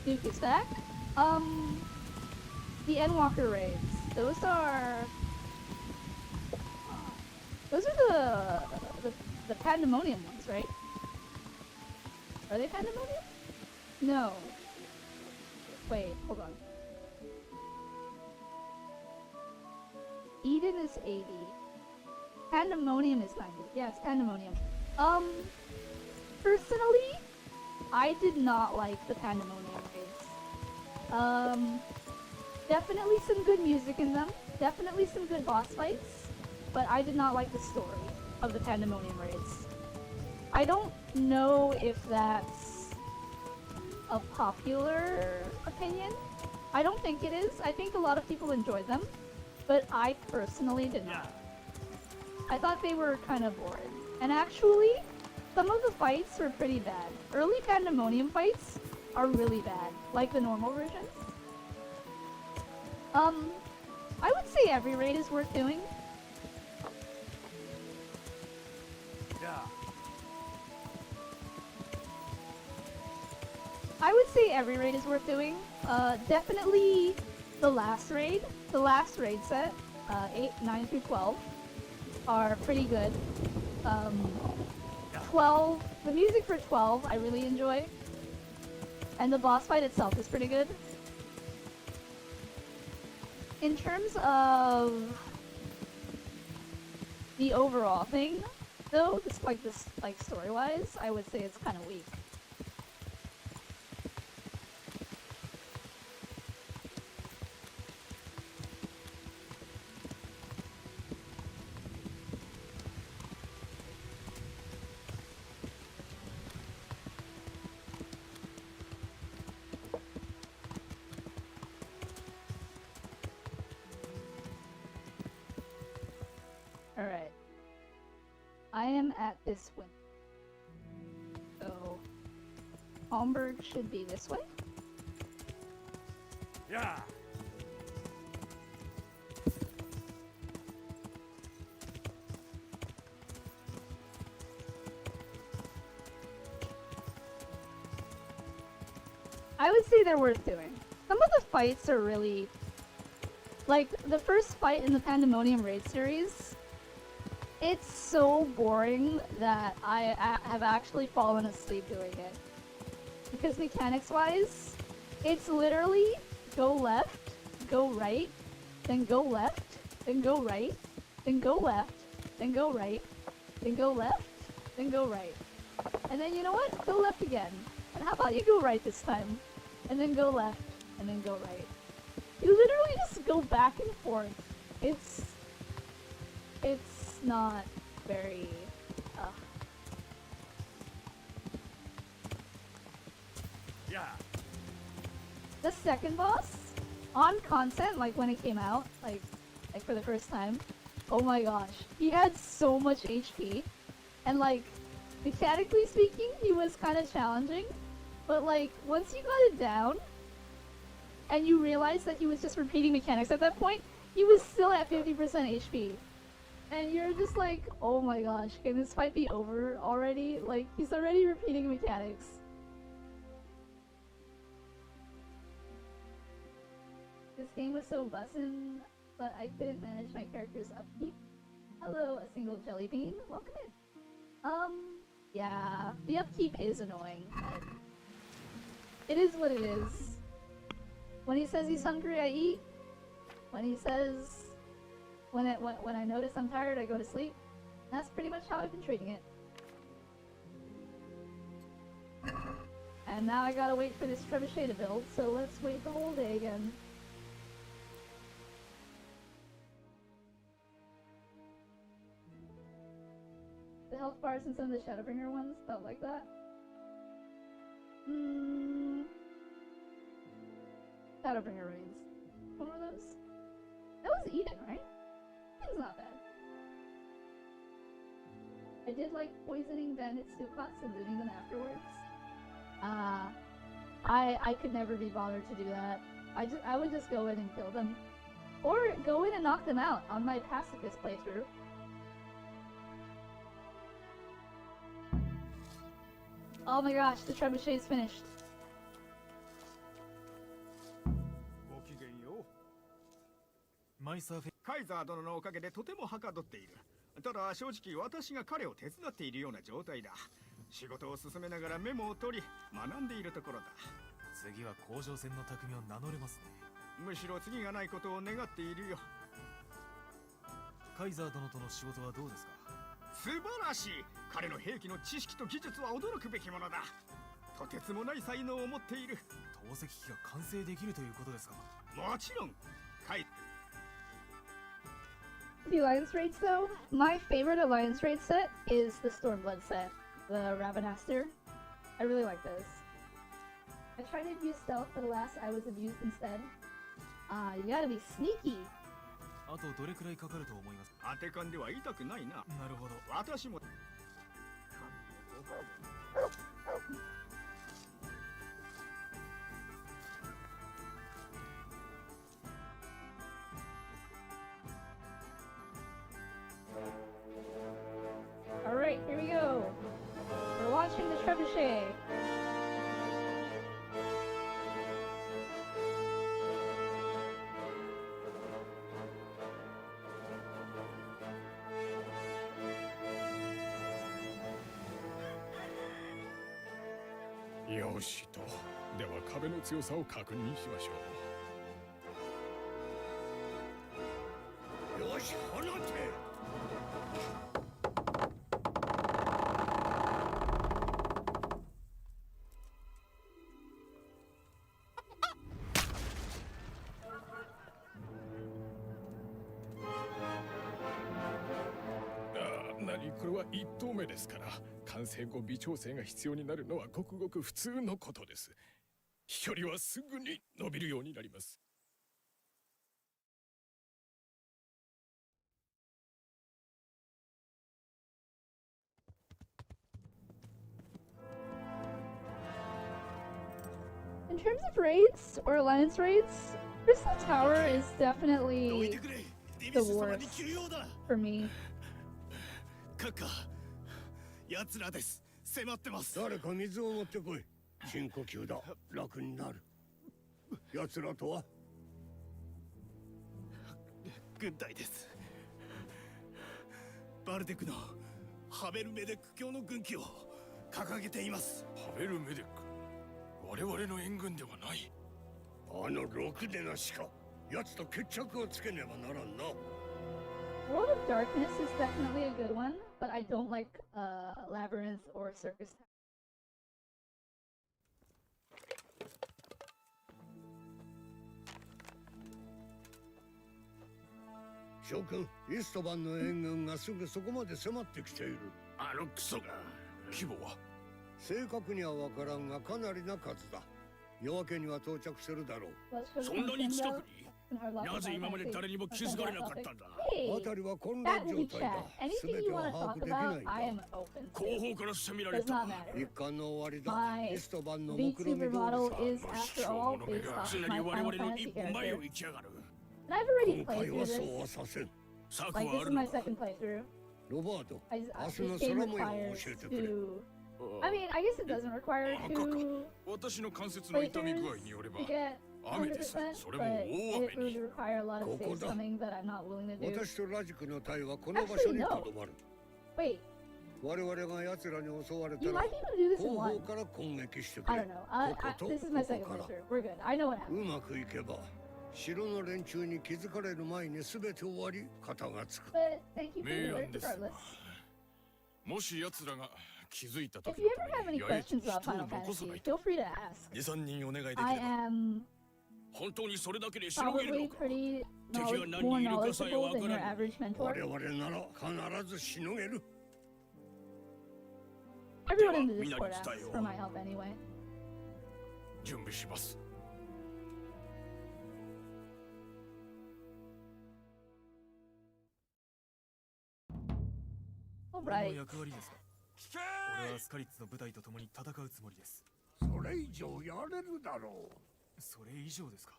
Duke is back. The Endwalker raids. Those are the Pandemonium ones, right? Are they Pandemonium? No. Wait, hold on. Eden is 80. Pandemonium is 90. Yes, Pandemonium. Personally, I did not like the Pandemonium raids. Definitely some good music in them. Definitely some good boss fights. But I did not like the story of the Pandemonium raids. I don't know if that's a popular opinion. I don't think it is. I think a lot of people enjoyed them. But I personally did not. I thought they were kind of boring. And actually, some of the fights were pretty bad. Early Pandemonium fights are really bad, like the normal versions. I would say every raid is worth doing. I would say every raid is worth doing. Definitely the last raid set, 8, 9 through 12, are pretty good. 12, the music for 12 I really enjoy. And the boss fight itself is pretty good. In terms of the overall thing, though, like story-wise, I would say it's kind of weak. Alright. I am at this window. So, Homburg should be this way? Yeah. I would say they're worth doing. Some of the fights are really... Like, the first fight in the Pandemonium Raid series, it's so boring that I have actually fallen asleep doing it. Because mechanics-wise, it's literally go left, go right, then go left, then go right, then go left, then go right, then go left, then go right. And then you know what? Go left again. And how about you go right this time? And then go left, and then go right. You literally just go back and forth. It's not very, Yeah. The second boss, on content, like when it came out, like for the first time, oh my gosh, he had so much HP. And like, mechanically speaking, he was kind of challenging. But like, once you got it down, and you realized that he was just repeating mechanics at that point, he was still at 50% HP. And you're just like, oh my gosh, can this fight be over already? Like, he's already repeating mechanics. This game was so bussin', but I couldn't manage my character's upkeep. Hello, a single jelly bean. Welcome in. Yeah, the upkeep is annoying, but it is what it is. When he says he's hungry, I eat. When he says, when I notice I'm tired, I go to sleep. That's pretty much how I've been treating it. And now I gotta wait for this trebuchet to build, so let's wait the whole day again. The health bars in some of the Shadowbringer ones felt like that. Shadowbringer raids. One of those? That was Eden, right? Eden's not bad. I did like poisoning bandit Stukots and looting them afterwards. I could never be bothered to do that. I would just go in and kill them. Or go in and knock them out on my pacifist playthrough. Oh my gosh, the trebuchet is finished. ごきげんよう。マイサーフェカイザー殿のおかげでとてもはかどっている。ただ正直私が彼を手伝っているような状態だ。仕事を進めながらメモを取り学んでいるところだ。次は甲状腺の匠を名乗れますね。むしろ次がないことを願っているよ。カイザー殿との仕事はどうですか？素晴らしい。彼の兵器の知識と技術は驚くべきものだ。とてつもない才能を持っている。透析機が完成できるということですか？もちろん。はい。 The Alliance raids though, my favorite Alliance raid set is the Stormblood set, the Ravenaster. I really like this. I tried to abuse stealth, but alas, I was abused instead. You gotta be sneaky. あとどれくらいかかると思います？当て勘では痛くないな。なるほど。私も。 Alright, here we go. We're launching the trebuchet. Yoshi よしと、では壁の強さを確認しましょう。よし、放て。これは1投目ですから、完成後微調整が必要になるのはごくごく普通のことです。飛距離はすぐに伸びるようになります。In terms of raids or alliance raids, Crystal Tower is definitely the worst for me. カカ、奴らです。迫ってます。誰か水を持ってこい。深呼吸だ。楽になる。奴らとは軍隊です。バルデクのハベルメデック教の軍旗を掲げています。ハベルメデック、我々の援軍ではない。あのろくでなしか。奴と決着をつけねばならんな。World of Darkness is definitely a good one, but I don't like Labyrinth or Circus. 諸君、イストバンの援軍がすぐそこまで迫ってきている。あのクソが。規模は？正確には分からんがかなりな数だ。夜明けには到着するだろう。そんなに近くに？なぜ今まで誰にも気づかれなかったんだ。辺りは混乱状態だ。すべては把握できないんだ。後方から攻められた。一巻の終わりだ。イストバンの目論み通りさ。常に我々の一歩前を行きやがる。今回はそうはさせん。策はあるのか。ロバート、明日の空模様を教えてくれ。I mean, I guess it doesn't require to 私の関節の痛み具合によれば get 雨です。 100%, それも but 大 it 雨 would に。 require a lot of ここ safe だ。 something that I'm not willing to do. 私とラジクの隊はこの場所にとどまる。 Wait, 我々が奴らに襲われた you ら might be able to do this 後 in 方 one. から攻撃してく I れ。 don't know. This is my second playthrough. We're good. I know what う happened. まくいけば城の連中に気づかれる前に全て終わり肩がつく。 But thank you for 明 the 暗 alert ですが regardless. もし奴らが気づいた If 時 you の ever た have め any に八重地 questions に about 人を Final 残さ Fantasy, ないと。 feel free to ask. 2、3人お願いできれば。 I am 本当にそれだけでしのげる probably のか。 pretty 敵が more 何人いるかさえ knowledgeable わ than か your らん。 average mentor. 我々なら必ずしのげる。 Everyone in the みんな Discord に伝 asks えよう。 for my help anyway. 準備します。 俺 Alright. の役割ですか？俺はスカリッツの部隊と共に戦うつもりです。それ以上やれるだろそれ以上ですか？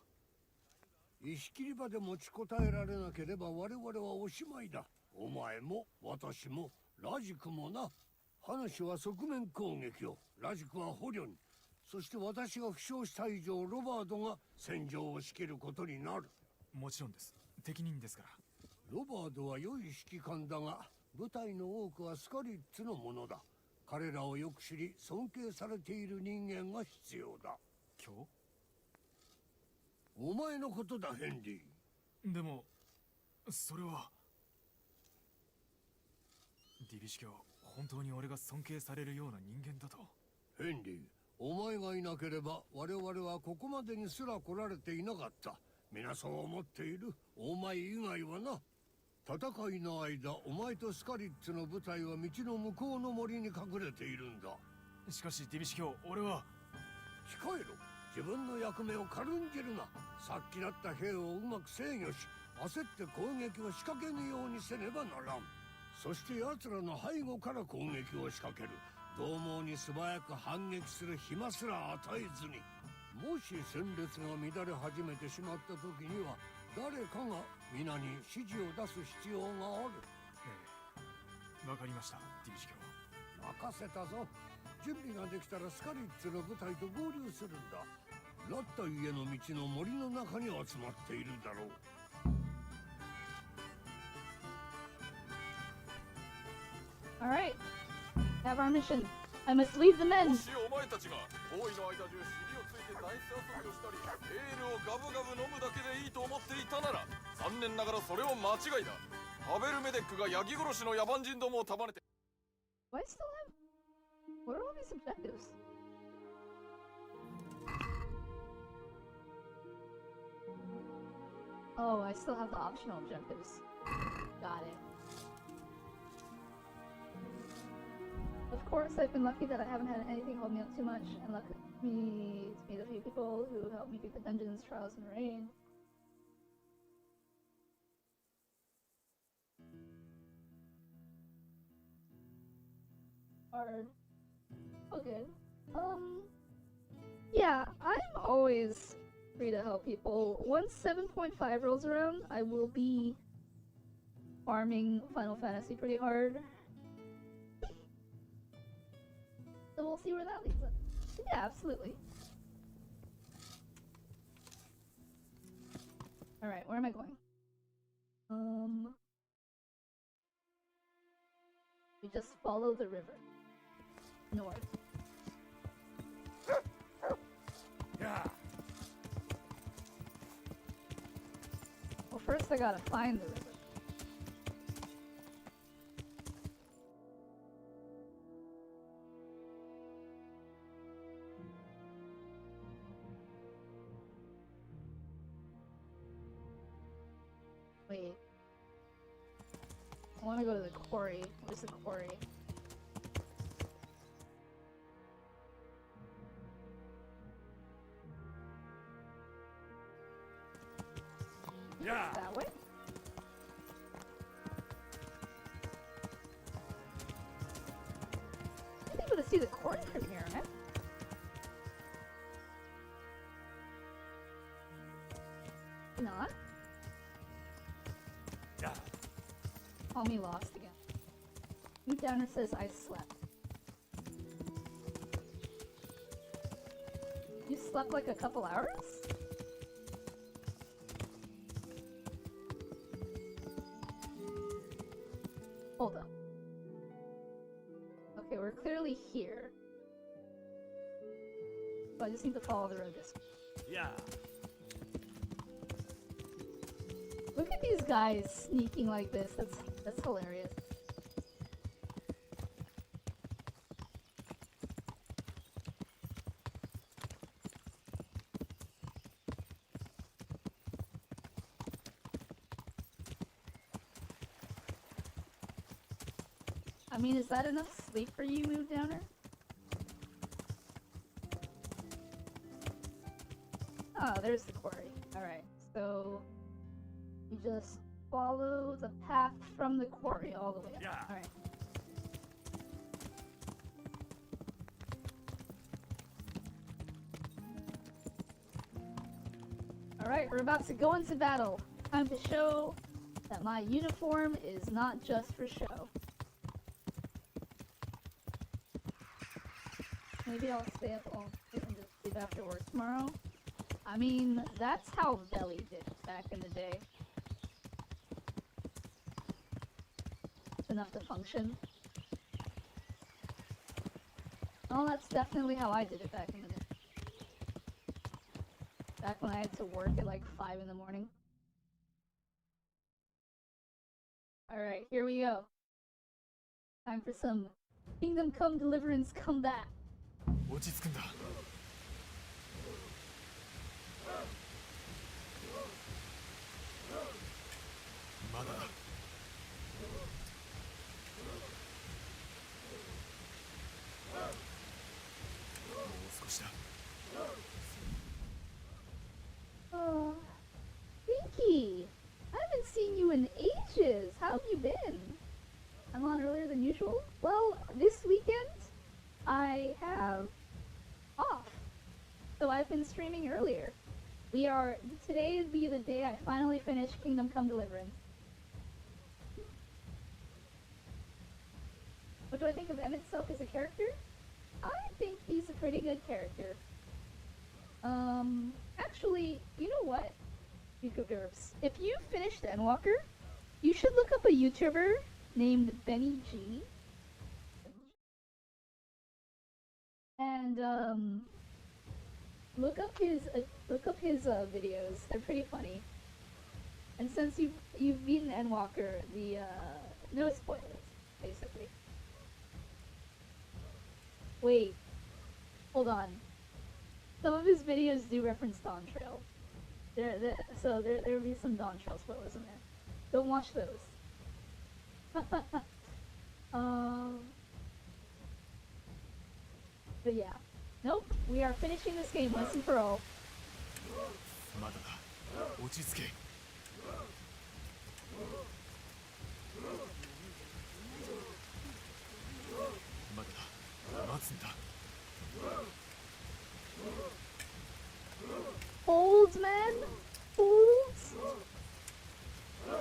う。石切り場で持ちこたえられなければ我々はおしまいだ。お前も私もラジクもな。話は側面攻撃を、ラジクは捕虜に、そして私が負傷した以上ロバードが戦場を仕切ることになる。もちろんです。適任ですから。ロバードは良い指揮官だが、部隊の多くはスカリッツのものだ。彼らをよく知り尊敬されている人間が必要だ。今お前のことだ、ヘンリー。日でも、それは。ディビシ教、本当に俺が尊敬されるような人間だと。ヘンリー、お前がいなければ我々はここまでにすら来られていなかった。皆そう思っている。お前以外はな。戦いの間、お前とスカリッツの部隊は道の向こうの森に隠れているんだ。しかしディビシ卿、俺は。控えろ。自分の役目を軽んじるな。さっきだった兵をうまく制御し、焦って攻撃を仕掛けぬようにせねばならん。そして奴らの背後から攻撃を仕掛ける。獰猛に素早く反撃する暇すら与えずに。もし戦列が乱れ始めてしまった時には、誰かが皆に指示を出す必要がある。わかりました、ディビシ卿。任せたぞ。準備ができたらスカリッツの部隊と合流するんだ。ラッタ家の道の森の中に集まっているだろう。Alright. Have our mission. I must lead the も men. しお前たちが包囲の間中尻をついてダイス遊びをしたりエールをガブガブ飲むだけでいいと思っていたなら残念ながらそれは間違いだ。ハベルメデックがヤギ殺しの野蛮人どもを束ねて Do I still have... What are all these objectives? Oh, I still have the optional objectives. Got it. Of course, I've been lucky that I haven't had anything hold me up too much, and lucky me to meet a few people who helped me beat the dungeons, trials, and rain. Hard. Okay. Yeah, I'm always free to help people. Once 7.5 rolls around, I will be farming Final Fantasy pretty hard. So we'll see where that leads us. Yeah, absolutely. Alright, where am I going? We just follow the river. North. Yeah. Well, first I gotta find the river. Wait. I wanna go to the quarry. Where's the quarry? Yeah. That way? I'm able to see the quarry from here, man. Not? Yeah. Call me lost again. Mood Downer says I slept. You slept like a couple hours? Hold up. Okay, we're clearly here. So I just need to follow the road this way. Yeah. Look at these guys sneaking like this. That's hilarious. I mean, is that enough sleep for you, Mood Downer? Oh, there's the quarry. Alright, so you just follow the path from the quarry all the way up. Yeah. Alright. Alright, we're about to go into battle. Time to show that my uniform is not just for show. Maybe I'll stay up all night and just sleep after work tomorrow. I mean, that's how Veli did back in the day. It's enough to function. Well, that's definitely how I did it back in the day. Back when I had to work at like 5 in the morning. Alright, here we go. Time for some Kingdom Come Deliverance combat. 落ち着くんだ。まだだ。もう少しだ。Pinky! I haven't seen you in ages. How have you been? I'm on earlier than usual. Well, this weekend I have off, so I've been streaming earlier. Today would be the day I finally finish Kingdom Come Deliverance. What do I think of Emmett Silk as a character? I think he's a pretty good character. Actually, you know what? If you finished Endwalker, you should look up a YouTuber named Benny G. And, look up his videos. They're pretty funny. And since you've beaten Endwalker, no spoilers, basically. Wait, hold on. Some of his videos do reference Dawn Trail. So there'll be some Dawn Trail spoilers in there. Don't watch those. But yeah. Nope, we are finishing this game once and for all. まだだ。落ち着け。まだだ。待つんだ。Holds, man! Holds! 俺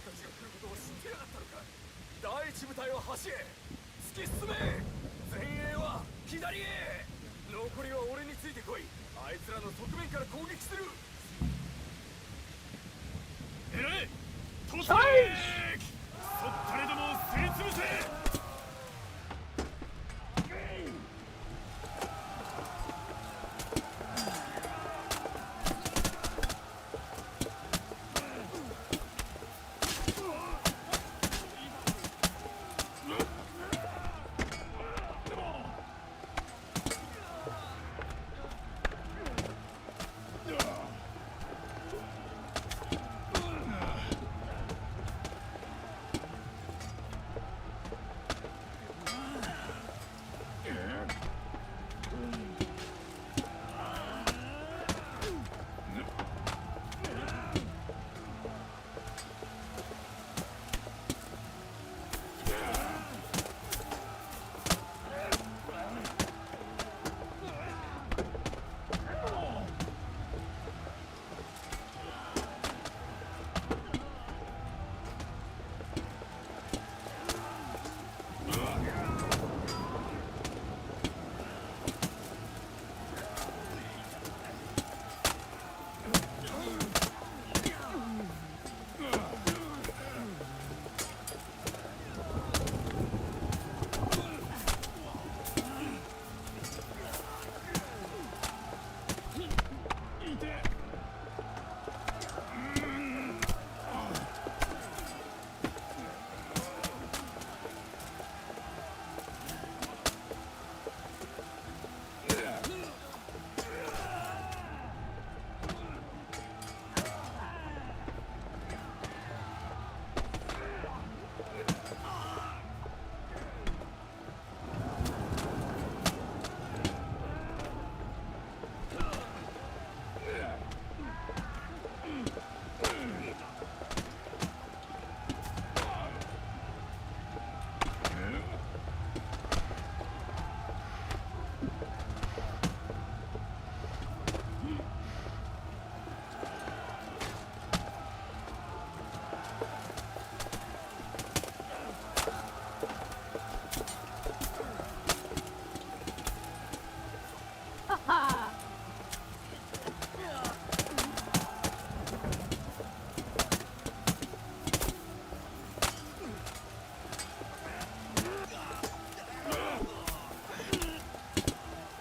たちが来ることを知ってやがったのか。第一部隊は橋へ突き進め。前衛は左へ。残りは俺についてこい。あいつらの側面から攻撃する。狙え。突撃。そったれどもをすりつぶせ。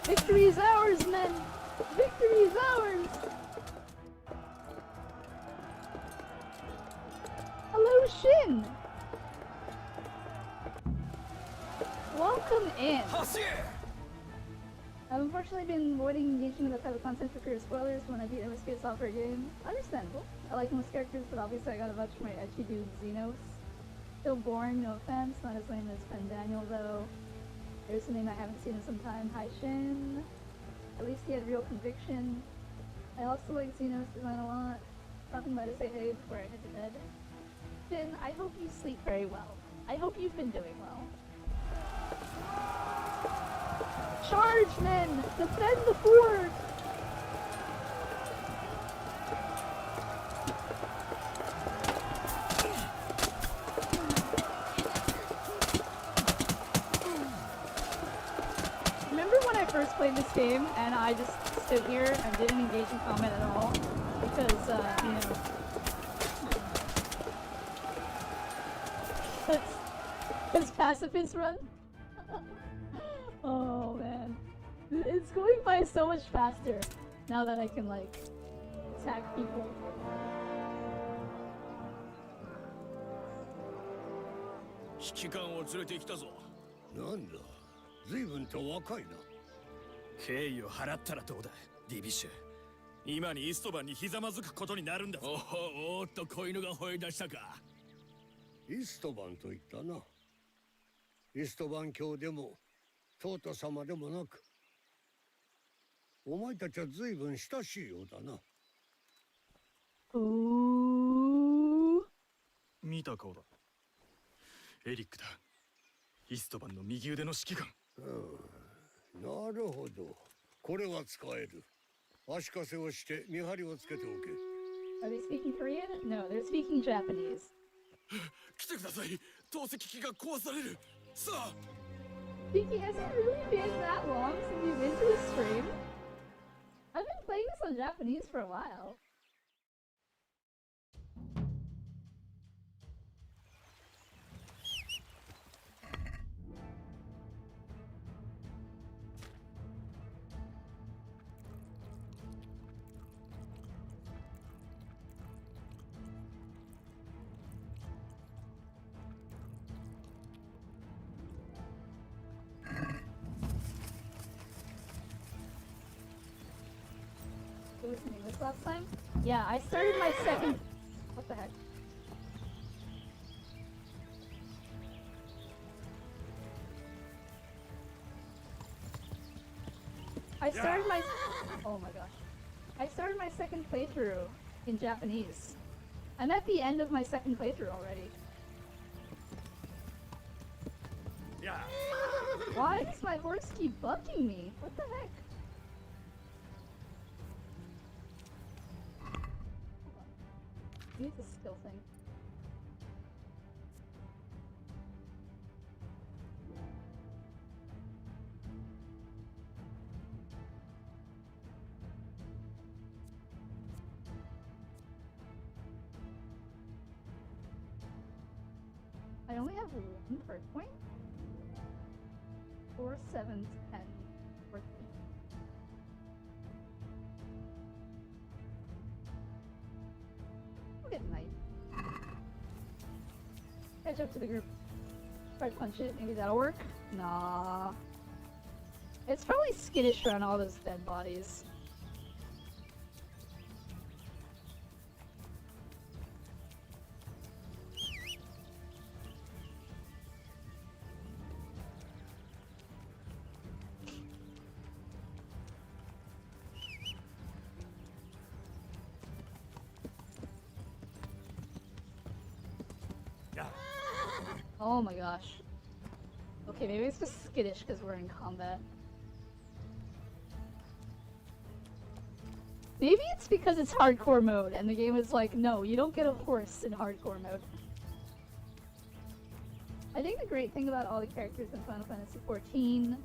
Victory is ours, men! Victory is ours! Hello, Shin! Welcome Welcome in! I've unfortunately been avoiding engaging with that type of content for fear of spoilers when I beat a risky software game. Understandable. I like most characters, but obviously I gotta vouch for my ecchi dude Xenos. Still boring, no offense. Not as lame as Ben Daniel though. There's a name I haven't seen in some time, Hai Shin. At least he had real conviction. I also like Xenos' design a lot. Stopping by to say hey before I head to bed. Finn, I hope you sleep very well. I hope you've been doing well. Charge, men! Defend the fort! Remember when I first played this game and I just stood here and didn't engage in combat at all? Because, you know... Because pacifists run? Oh man. It's going by so much faster now that I can, like, attack people.なんだ、随分と若いな。敬意を払ったらどうだ、ディビッシュ。今にイストバンにひざまずくことになるんだぞ。おっと子犬が吠え出したか。イストバンと言ったな。イストバン教でもトータ様でもなく、お前たちは随分親しいようだな。見た顔だ。エリックだ。イストバンの右腕の指揮官。なるほど。これは使える。足かせをして見張りをつけておけ。Are they speaking Korean? No, they're speaking Japanese. 来てください。透析機が壊される。さあ。Vicky, has it really been that long since you've been to the stream? I've been playing this on Japanese for a while. Listening this last time? Yeah, I started my second... What the heck? I started my... Oh my gosh. I started my second playthrough in Japanese. I'm at the end of my second playthrough already. Yeah. Why does my horse keep bucking me? What the heck? Use the skill thing. I only have one perk point. 4, 7, 10, 14. Good night. Catch up to the group. Try to punch it, maybe that'll work? Nah. It's probably skittish around all those dead bodies. Oh my gosh. Okay, maybe it's just skittish because we're in combat. Maybe it's because it's hardcore mode and the game is like, no, you don't get a horse in hardcore mode. I think the great thing about all the characters in Final Fantasy XIV,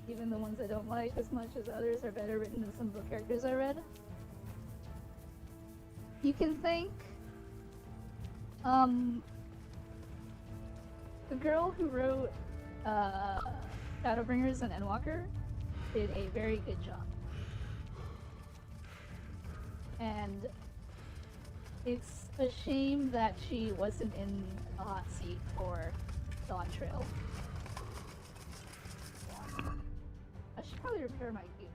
even the ones I don't like as much as others, are better written than some of the characters I read. You can thank, the girl who wrote Shadowbringers and Endwalker did a very good job. And it's a shame that she wasn't in the hot seat for Dawn Trail. probably repair my gear.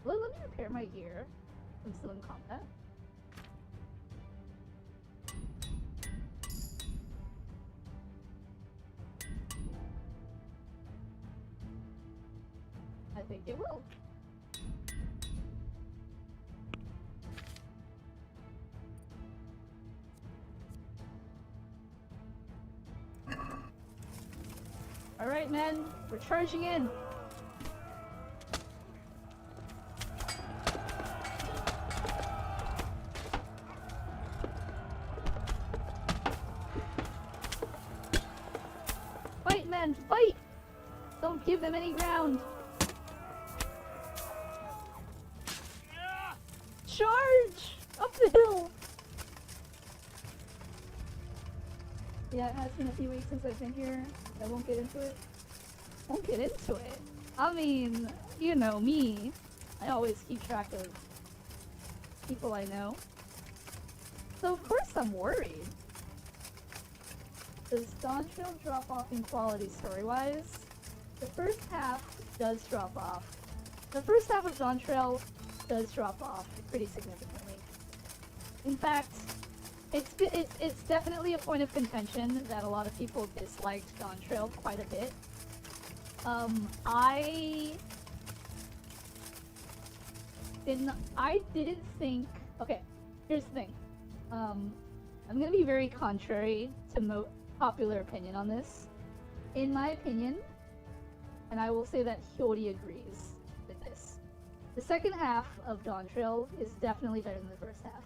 Let me repair my gear. I'm still in combat. I think it will. Alright, men, we're charging in. Fight, men, fight! Don't give them any ground. Charge! Up the hill! Yeah, it has been a few weeks since I've been here. I won't get into it. Won't get into it? I mean, you know me. I always keep track of people I know. So of course I'm worried. Does Dawn Trail drop off in quality story-wise? The first half does drop off. The first half of Dawn Trail does drop off pretty significantly. In fact, it's definitely a point of contention that a lot of people disliked Dawn Trail quite a bit. I didn't think. Okay, here's the thing. I'm gonna be very contrary to popular opinion on this. In my opinion, and I will say that Hyori agrees with this, the second half of Dawn Trail is definitely better than the first half.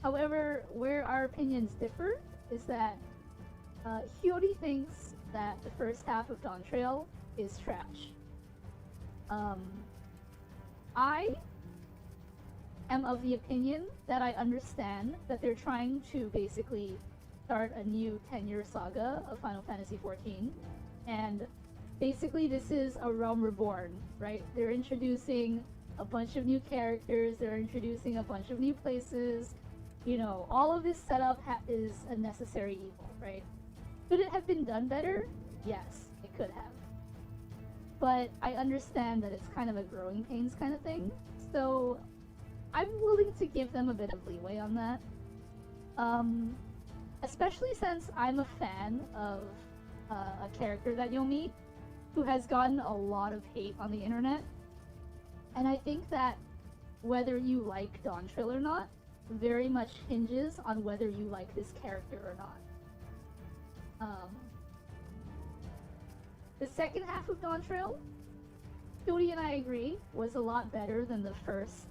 However, where our opinions differ is that Hyori thinks that the first half of Dawn Trail is trash. I am of the opinion that I understand that they're trying to basically start a new 10-year saga of Final Fantasy XIV, and basically this is a Realm Reborn, right? They're introducing a bunch of new characters, they're introducing a bunch of new places. You know, all of this setup is a necessary evil, right? Could it have been done better? Yes, it could have. But I understand that it's kind of a growing pains kind of thing, so I'm willing to give them a bit of leeway on that. Especially since I'm a fan of a character that you'll meet who has gotten a lot of hate on the internet. And I think that whether you like Dawn Trail or not very much hinges on whether you like this character or not. The second half of Dawn Trail, Cody and I agree, was a lot better than the first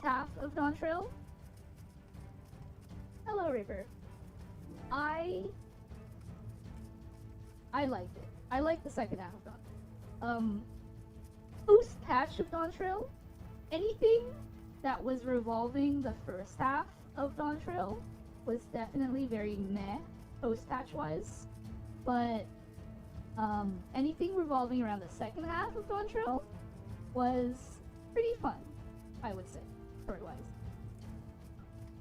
half of Dawn Trail. Hello, Reaper. I liked it. I liked the second half of Dawn. Post patch of Dawn Trail, anything that was revolving the first half of Dawn Trail was definitely very meh post patch wise, but anything revolving around the second half of Dawn Trail was pretty fun, I would say, story wise.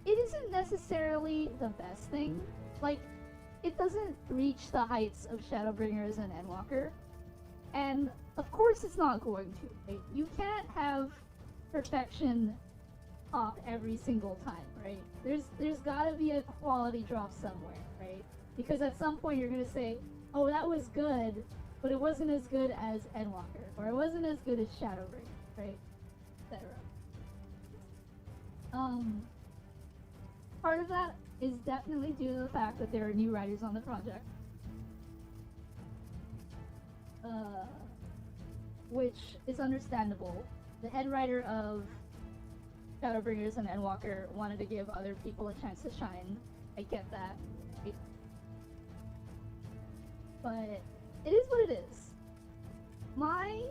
It isn't necessarily the best thing. Like, it doesn't reach the heights of Shadowbringers and Endwalker, and of course it's not going to. Right? You can't have perfection pop every single time, right? There's gotta be a quality drop somewhere, right? Because at some point you're gonna say, oh, that was good, but it wasn't as good as Endwalker, or it wasn't as good as Shadowbringer, right? Etc. Part of that is definitely due to the fact that there are new writers on the project. Which is understandable. The head writer of Shadowbringers and Endwalker wanted to give other people a chance to shine. I get that. But it is what it is. My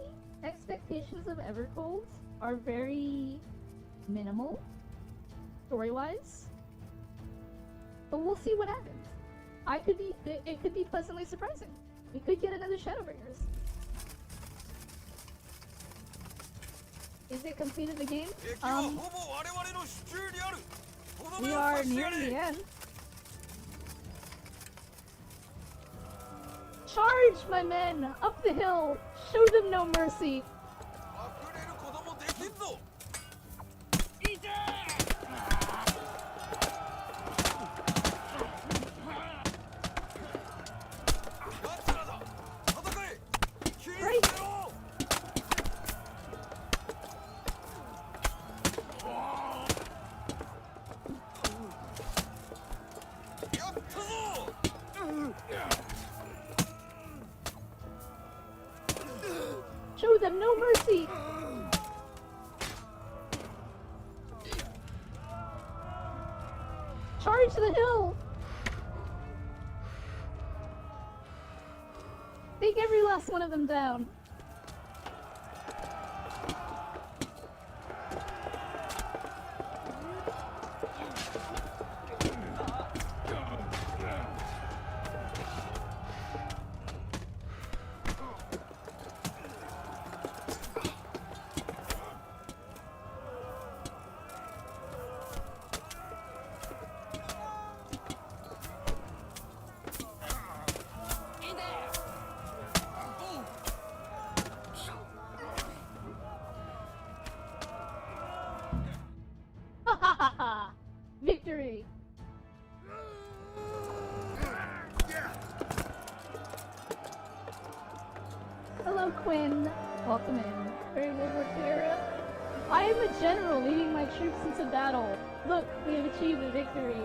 expectations of Evercold are very minimal, story-wise. But we'll see what happens. It could be pleasantly surprising. We could get another Shadowbringers. Is it completed the game? We are near the end. Charge, my men! Up the hill! Show them no mercy! Great! Show them no mercy! Charge the hill! Take every last one of them down. Victory! Hello, Quinn. Welcome in. Very World War II era. I am a general leading my troops into battle. Look, we have achieved a victory.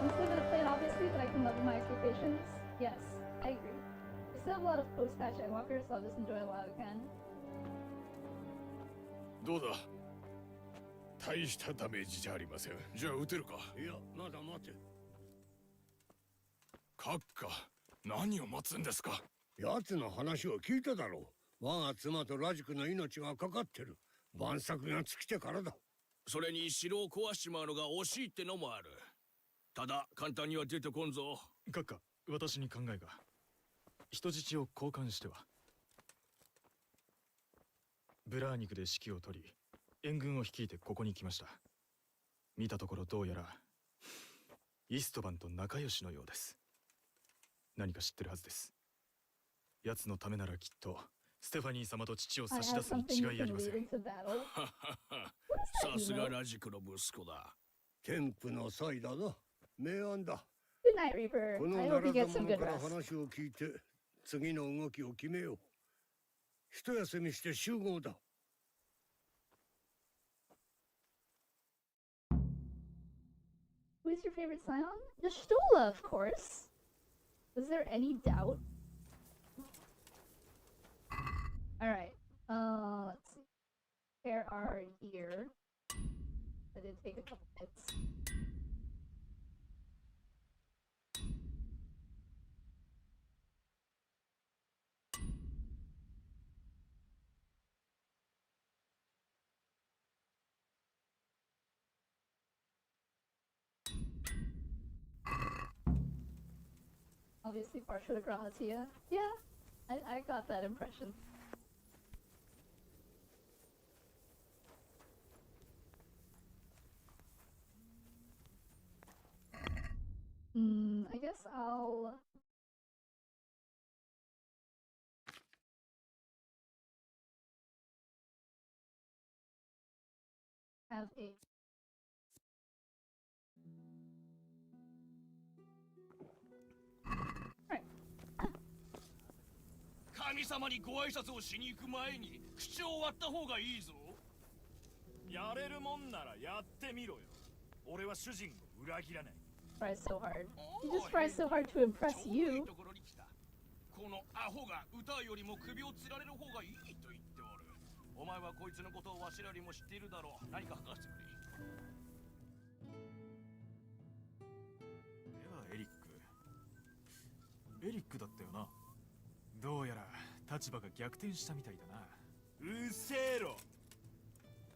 I'm still gonna play it, obviously, but I can level my expectations. Yes, I agree. I still have a lot of post-patch Endwalkers, so I'll just enjoy it while I can. どうだ大したダメージじゃありません。じゃあ撃てるか。いや、まだ待て。閣下、何を待つんですか。奴の話を聞いただろう。我が妻とラジクの命がかかってる。晩作が尽きてからだ。それに城を壊しちまうのが惜しいってのもある。ただ簡単には出てこんぞ。閣下、私に考えが。人質を交換しては。ブラーニクで指揮を取り、援軍を率いてここに来ました。見たところどうやらイストバンと仲良しのようです。何か知ってるはずです。奴のためならきっとステファニー様と父を差し出すに違いありません。さすがラジクの息子だ。天賦の際だな。明暗だ。Good night, Reaper. この I な hope ら you get ざ some 者 good から rest. 話を聞いて次の動きを決めよう。一休みして集合だ。Who's your favorite Scion? Y'shtola, of course. Was there any doubt? Alright, let's see. There are here. I did take a couple hits. Obviously partial to Grahatia. Yeah, I got that impression. I guess I'll have a 神様にご挨拶をしに行く前に口を割った方がいいぞ。やれるもんならやってみろよ。俺は主人を裏切らない。try so hard. He just tries so hard to impress you. このアホが歌よりも首をつられる方がいいと言っておる。お前はこいつのことをわしらよりも知っているだろう。何か話してくれ。ではエリック。エリックだったよな。どうやら立場が逆転したみたいだな。うせろ。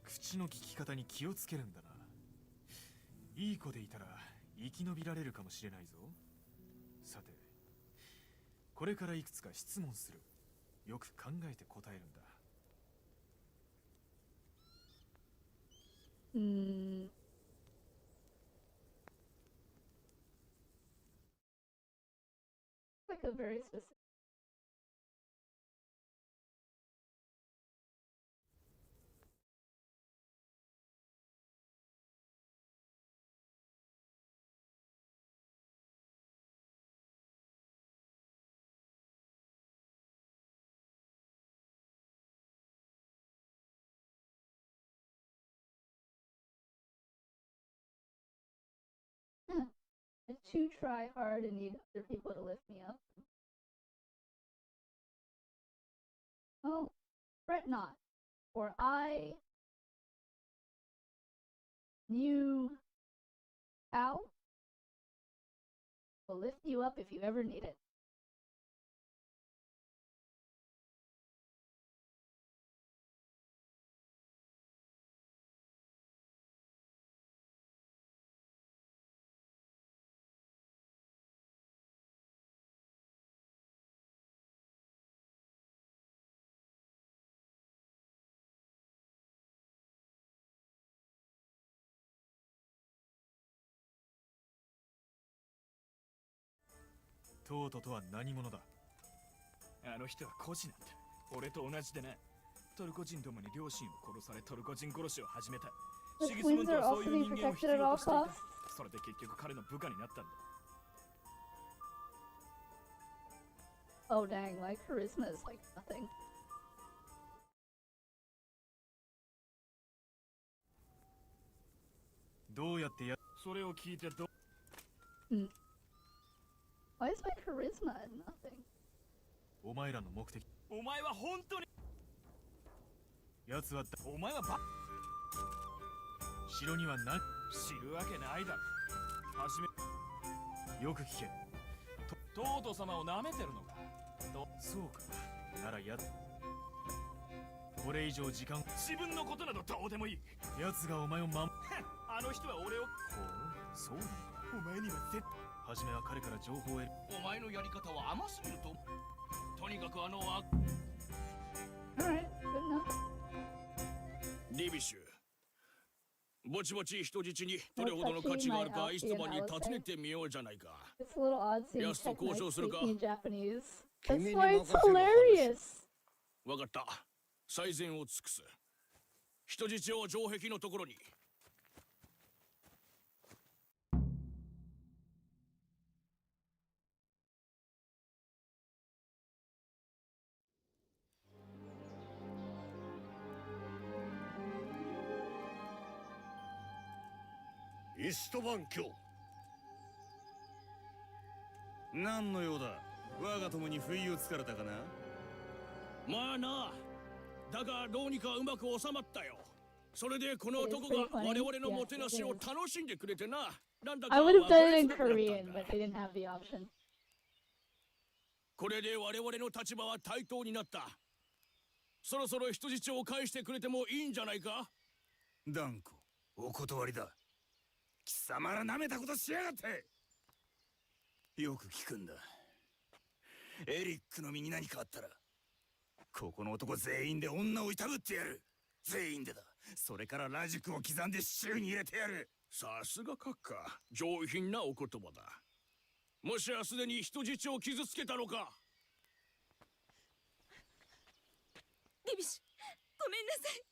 口の利き方に気をつけるんだな。いい子でいたら生き延びられるかもしれないぞ。さて、これからいくつか質問する。よく考えて答えるんだ。Like like a very specific. I too try hard and need other people to lift me up. Oh, fret not, for I, you, Al, will lift you up if you ever need it.トートとは何者だ。あの人は孤児なんだ。俺と同じでな。トルコ人どもに両親を殺されトルコ人殺しを始めた。 The シギスムン twins ド are はそう also いう being 人間を必 protected at 要 all としていた。 costs. それで結局彼の部下になったんだ。 Oh dang, my charisma is like nothing. どうやってや。それを聞いてど Why is my charisma at nothing? お前らの目的。お前は本当に奴はお前はバ城には何。知るわけないだろ。はじめよく聞け。トート様を舐めてるのか。そうか。ならや。これ以上時間。自分のことなどどうでもいい。奴がお前を守。あの人は俺を。ほう、そうなのか。お前には絶はじめは彼から情報を得る。お前のやり方は甘すぎると。とにかくAlright, good enough. ディビッシュ。ぼちぼち人質にどれほどの価値があるかイストバンに尋ねてみようじゃないか。 It's a little odd seeing Yes, of Tech course, Knight Osaka. speaking in Japanese. That's 君に why 任 it's せろ、 hilarious. わかった。最善を尽くす。人質を城壁のところに。イストバン卿。何の用だ。我が友に不意をつかれたかな。まあな。だがどうにかうまく収まったよ。それでこの男が我々のもてなしを楽しんでくれてな。なんだか I would have done it in 忘れそうにな Korean, ったんだ but they didn't have the option. これで我々の立場は対等になった。そろそろ人質を返してくれてもいいんじゃないか。断固お断りだ。貴様ら舐めたことしやがって。よく聞くんだ。エリックの身に何かあったらここの男全員で女をいたぶってやる。全員でだ。それからラジクを刻んで州に入れてやる。さすが閣下、上品なお言葉だ。もしやすでに人質を傷つけたのか。デビッシュ、ごめんなさい。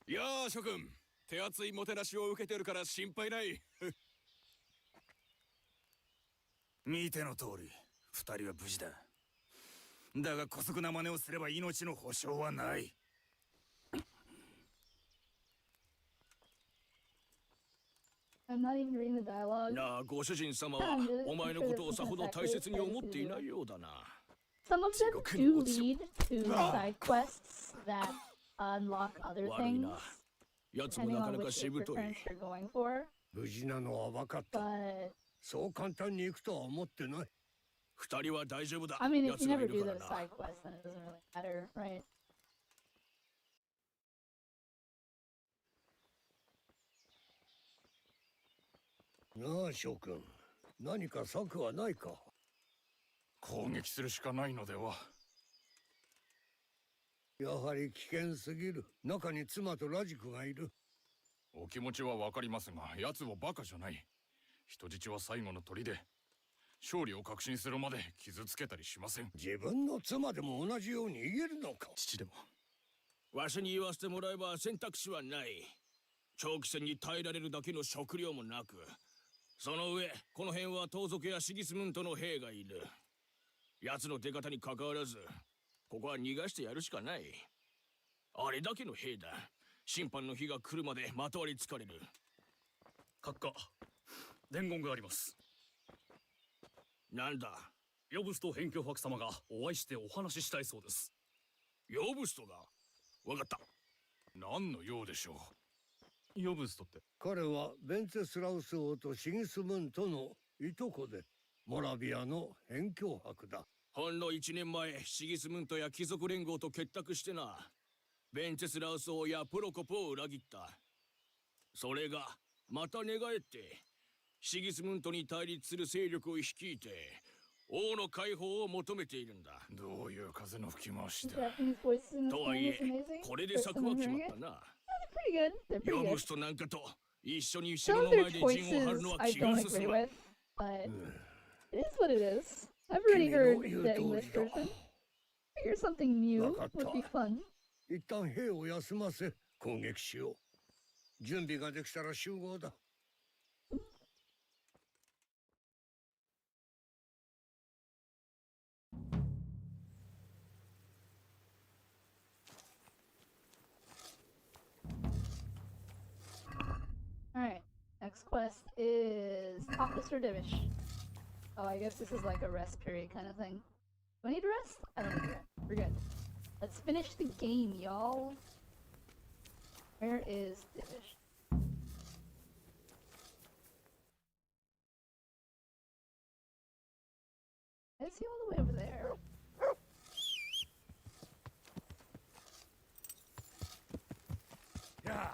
いやあ諸君、手厚いもてなしを受けてるから心配ない。見ての通り二人は無事だ。だが姑息な真似をすれば命の保証はない。I'm not even reading the dialogue. なあ、ご主人様はお前のことをさほど大切に思っていないようだな。Some of them do lead to side quests that unlock other 悪い things, な。やつも depending なか on なか which しぶとい。 returns you're going for. 無事なのは分かった。 But そう簡単に行くとは思ってない。二人は大丈夫だ。 I mean, if 奴 you が never いる do から those な。 side quests, then it doesn't really matter, right? なあ諸君、何か策はないか。攻撃するしかないのでは。やはり危険すぎる。中に妻とラジクがいる。お気持ちはわかりますが、奴もバカじゃない。人質は最後の砦で、勝利を確信するまで傷つけたりしません。自分の妻でも同じように言えるのか。父でも。わしに言わせてもらえば選択肢はない。長期戦に耐えられるだけの食料もなく、その上この辺は盗賊やシギスムントの兵がいる。奴の出方に関わらず、ここは逃がしてやるしかない。あれだけの兵だ。審判の日が来るまでまとわりつかれる。閣下、伝言があります。なんだ。ヨブスと辺境伯様がお会いしてお話ししたいそうです。ヨブストが。わかった。何の用でしょう。ヨブストって。彼はベンツェスラウス王とシギスムントのいとこで、モラビアの辺境伯だ。ほんの1年前、シギスムントや貴族連合と結託してな。ベンチェスラウス王やプロコプを裏切った。それがまた寝返ってシギスムントに対立する勢力を率いて王の解放を求めているんだ。どういう風の吹き回しだ。とはいえ、これで策は決まったな。ヨブストなんかと一緒に後ろの前で陣を張るのは気が進む。It is what it is. I've already heard the English version. Figure something new would be fun. 一旦兵を休ませ攻撃しよう。準備ができたら集合だ。Alright, next quest is talk to Sir Divish. Oh, I guess this is like a rest period kind of thing. Do I need rest? I don't need rest. We're good. Let's finish the game, y'all. Where is Divish? Is he all the way over there? Yeah.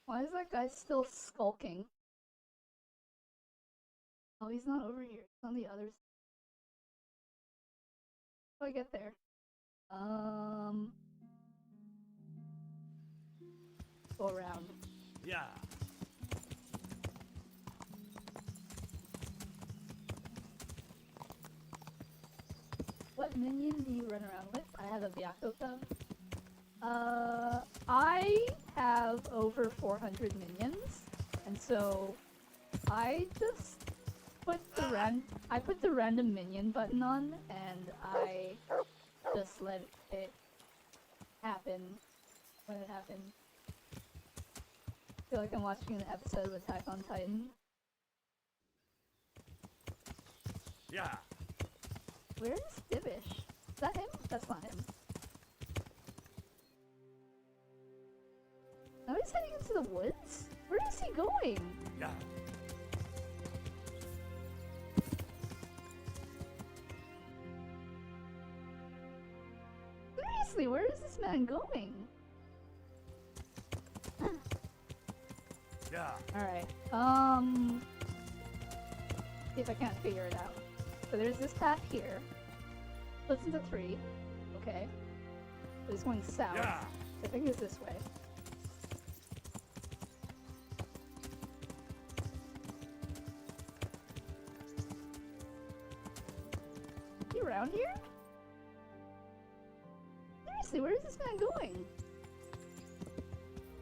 Why is that guy still skulking? Oh, he's not over here. He's on the other side. How do I get there? Go around. Yeah. What minion do you run around with? I have a Byakuta. I have over 400 minions, and so I just put the random minion button on, and I just let it happen when it happens. I feel like I'm watching an episode of Attack on Titan. Yeah. Where is Divish? Is that him? That's not him. Now he's heading into the woods? Where is he going? Yeah. Seriously, where is this man going? Yeah. Alright, see if I can't figure it out. So there's this path here. Listen to 3. Okay. So he's going south. Yeah. I think it's this way. Is he around here? Seriously, where is this man going?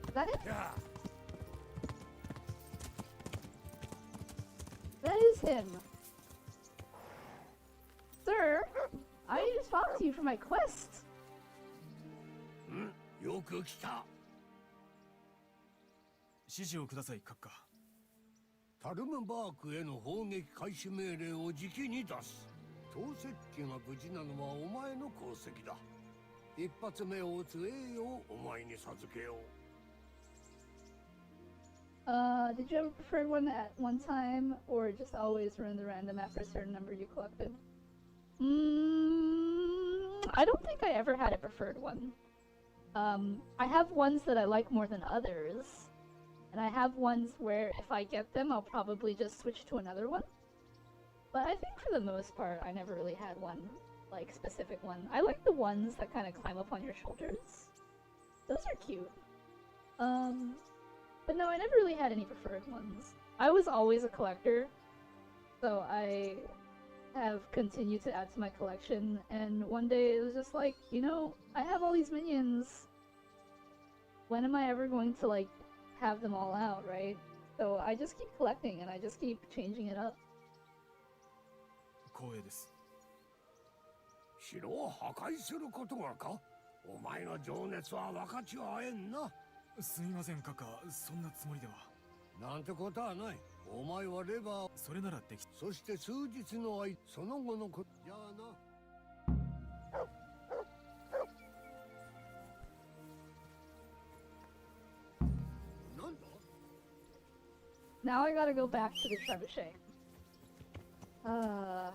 Is that it? Yeah. That is him. Sir, I need to talk to you for my quest. よく来た。指示をください、閣下。タルムバークへの砲撃開始命令を直に出す。投石機が無事なのはお前の功績だ。一発目を撃つ栄誉をお前に授けよう。Did you ever prefer one at one time, or just always run the random after a certain number you collected? I don't think I ever had a preferred one. I have ones that I like more than others, and I have ones where if I get them, I'll probably just switch to another one. But I think for the most part, I never really had one, like, specific one. I like the ones that kind of climb up on your shoulders. Those are cute. But no, I never really had any preferred ones. I was always a collector, so I have continued to add to my collection, and one day it was just like, you know, I have all these minions. When am I ever going to, like, have them all out, right? So I just keep collecting, and I just keep changing it up. 光栄です。城を破壊することがか？お前の情熱は分かち合えんな。すみません、カカ。そんなつもりでは。なんてことはない。お前はレバー。それならでき。そして数日の間、その後のこと。じゃあな。なんだ？ Now I gotta go back to the trebuchet. I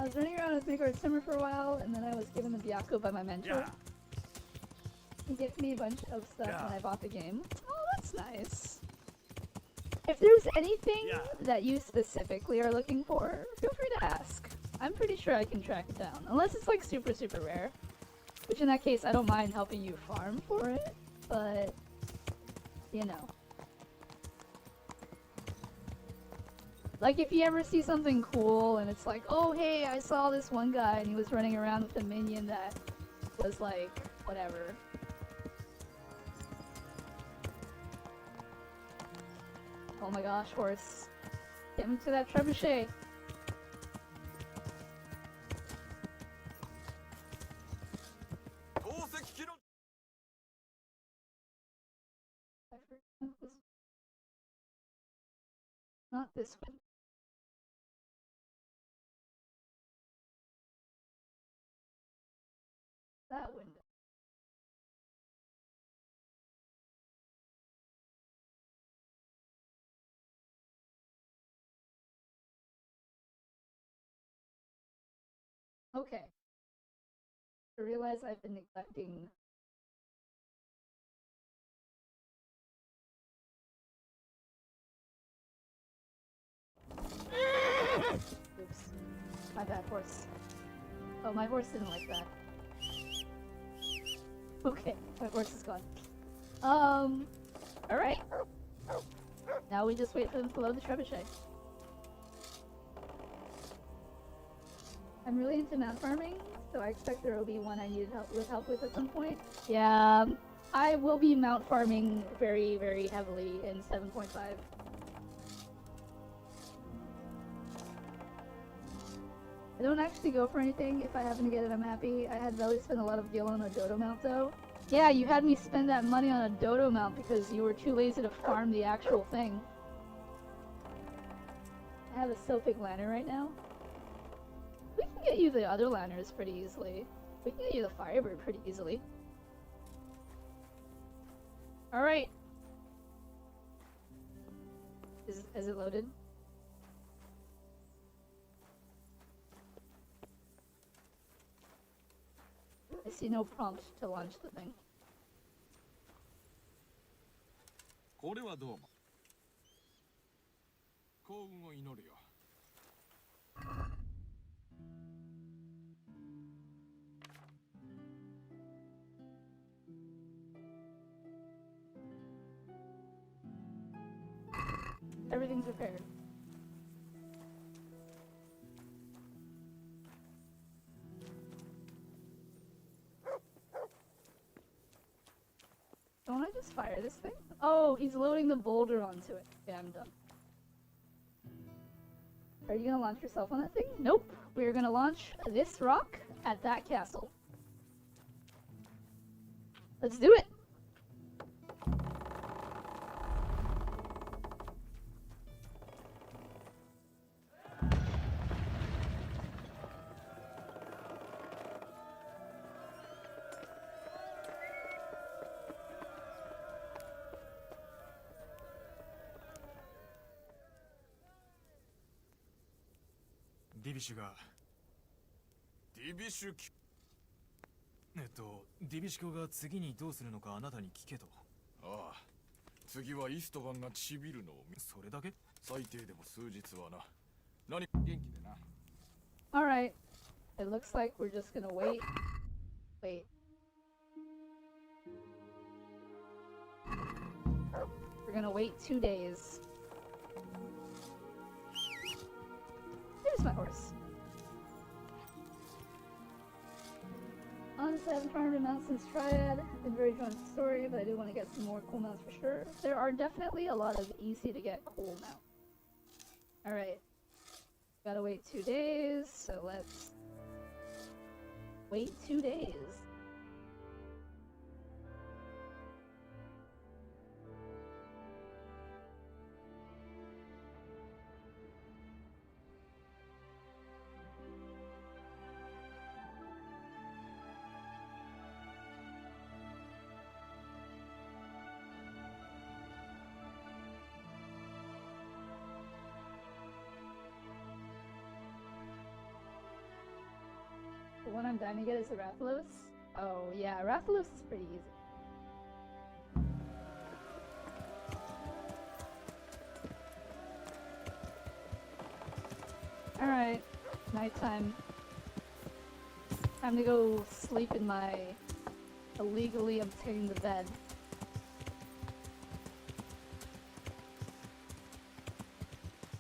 was running around with Migor Simmer for a while, and then I was given the Byaku by my mentor. Yeah. He gave me a bunch of stuff Yeah. when I bought the game. Oh, that's nice. If there's anything that you specifically are looking for, feel free to ask. I'm pretty sure I can track it down. Unless it's like super, super rare. Which in that case, I don't mind helping you farm for it, but, you know. Like if you ever see something cool and it's like, oh hey, I saw this one guy and he was running around with a minion that was like, whatever. Oh my gosh, horse. Get him to that trebuchet. Not this one. That window. Okay. I realize I've been neglecting. Oops. My bad, horse. Oh, my horse didn't like that. Okay, my horse is gone. Alright. Now we just wait for them to load the trebuchet. I'm really into mount farming, so I expect there will be one I need help with at some point. Yeah, I will be mount farming very, very heavily in 7.5. I don't actually go for anything. If I happen to get it, I'm happy. I had Veli spend a lot of gil on a dodo mount, though. Yeah, you had me spend that money on a dodo mount because you were too lazy to farm the actual thing. I have a Sophic lantern right now. We can get you the other lanterns pretty easily. We can get you the Firebird pretty easily. Alright. Is it loaded? I see no prompt to launch the thing. これはどうも。幸運を祈るよ。Everything's repaired. Don't I just fire this thing? Oh, he's loading the boulder onto it. Yeah, I'm done. Are you gonna launch yourself on that thing? Nope. We're gonna launch this rock at that castle. Let's do it!ディビシュがディビシュキディビシュ教が次にどうするのかあなたに聞けと。ああ、次はイストバンがちびるのを見、それだけ？最低でも数日はな。何元気でな。Alright. It looks like we're just gonna wait. Wait. We're gonna wait 2 days. There's my horse. Honestly, I haven't farmed a mount since Triad. I've been very drawn to the story, but I do want to get some more cool mounts for sure. There are definitely a lot of easy to get cool mounts. Alright. Gotta wait 2 days, so let's wait 2 days. The one I'm dying to get is the Rathalos. Oh yeah, Rathalos is pretty easy. Alright, nighttime. Time to go sleep in my illegally obtained bed.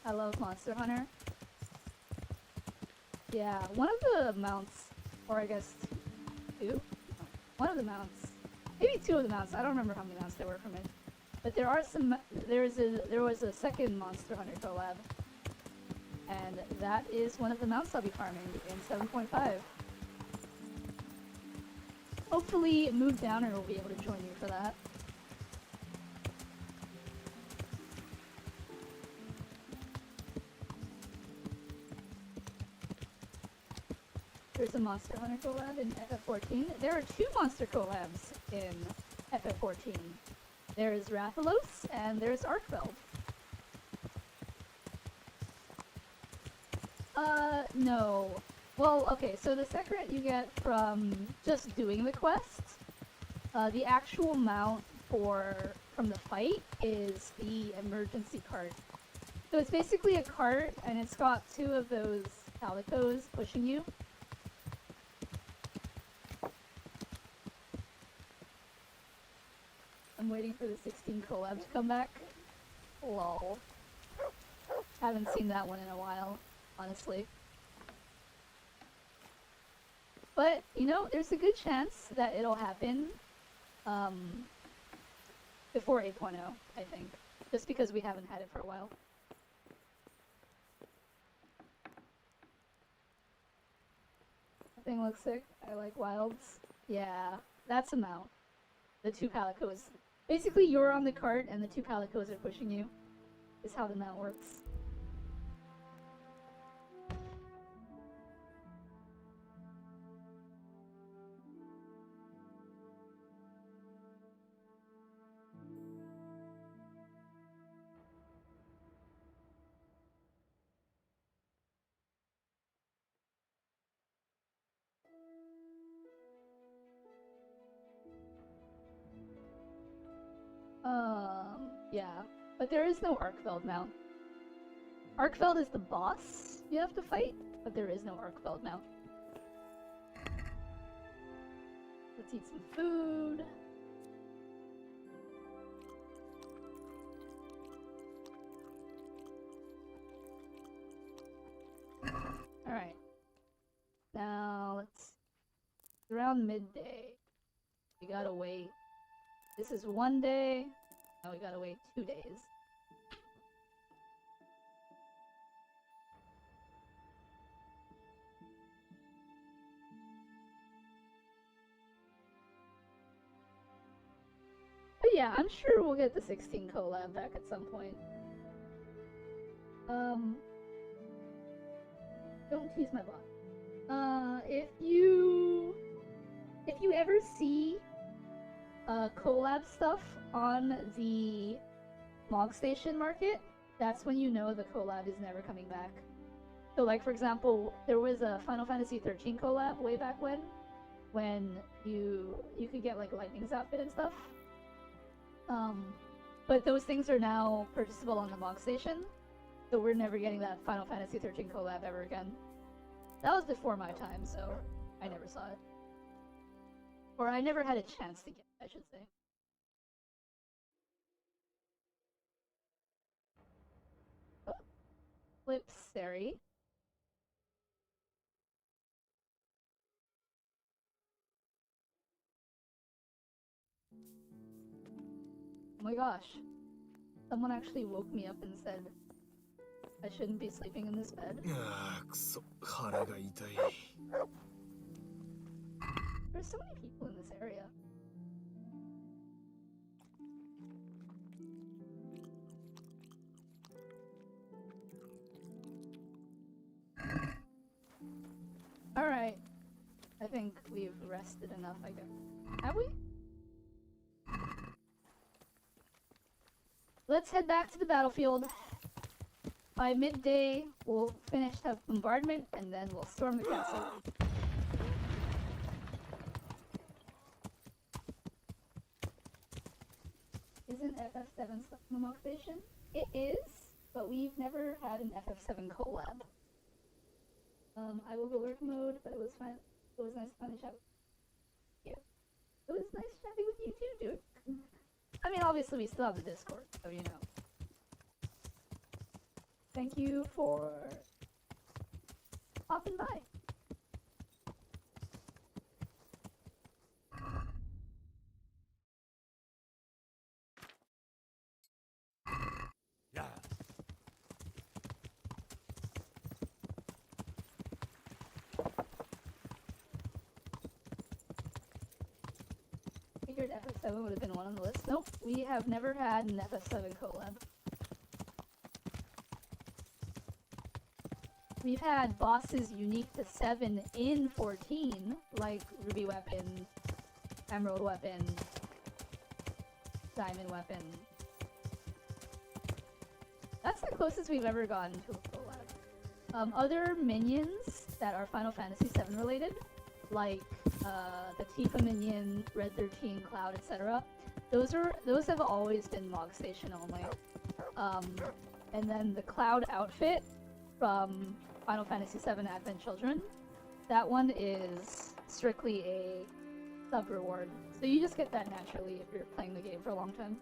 I love Monster Hunter. Yeah, one of the mounts, or I guess two? One of the mounts. Maybe two of the mounts. I don't remember how many mounts there were from it. But there are some. There was a second Monster Hunter collab, and that is one of the mounts I'll be farming in 7.5. Hopefully, Move Downer will be able to join you for that. There's a Monster Hunter collab in FF14. There are 2 monster collabs in FF14. There's Rathalos and there's Arkfeld. No. Well, okay, so the secret you get from just doing the quest, the actual mount from the fight is the emergency cart. So it's basically a cart, and it's got 2 of those calicos pushing you. I'm waiting for the 16 collab to come back. Lol. Haven't seen that one in a while, honestly. But, you know, there's a good chance that it'll happen before 8.0, I think. Just because we haven't had it for a while. That thing looks sick. I like wilds. Yeah, that's a mount. The 2 calicos. Basically, you're on the cart and the 2 calicos are pushing you. Is how the mount works. Yeah. But there is no Arkfeld mount. Arkfeld is the boss you have to fight, but there is no Arkfeld mount. Let's eat some food. Alright. Now, it's around midday. We gotta wait. This is 1 day. Now we gotta wait 2 days. But yeah, I'm sure we'll get the 16 collab back at some point. Don't tease my bot. If you ever see collab stuff on the Mog Station market, that's when you know the collab is never coming back. So like, for example, there was a Final Fantasy 13 collab way back when you could get like Lightning's outfit and stuff. But those things are now purchasable on the Mog Station, so we're never getting that Final Fantasy 13 collab ever again. That was before my time, so I never saw it. Or I never had a chance to get it, I should say. Oh. Flip Sari. Oh my gosh. Someone actually woke me up and said I shouldn't be sleeping in this bed. There's so many people in this area. Alright. I think we've rested enough, I guess. Have we? Let's head back to the battlefield. By midday, we'll finish the bombardment, and then we'll storm the castle. Isn't FF7 stuff in the Mog Station? It is, but we've never had an FF7 collab. I will go work mode, but it was fun. It was nice to chat with you. It was nice chatting with you too, dude. I mean, obviously we still have the Discord, so you know. Thank you for popping by. Yeah. Figured FF7 would have been one on the list. Nope, we have never had an FF7 collab. We've had bosses unique to 7 in 14, like Ruby Weapon, Emerald Weapon, Diamond Weapon. That's the closest we've ever gotten to a collab. Other minions that are Final Fantasy 7 related, like the Tifa minion, Red 13, Cloud, etc. Those have always been Mog Station only. And then the Cloud outfit from Final Fantasy 7 Advent Children, that one is strictly a sub reward. So you just get that naturally if you're playing the game for a long time.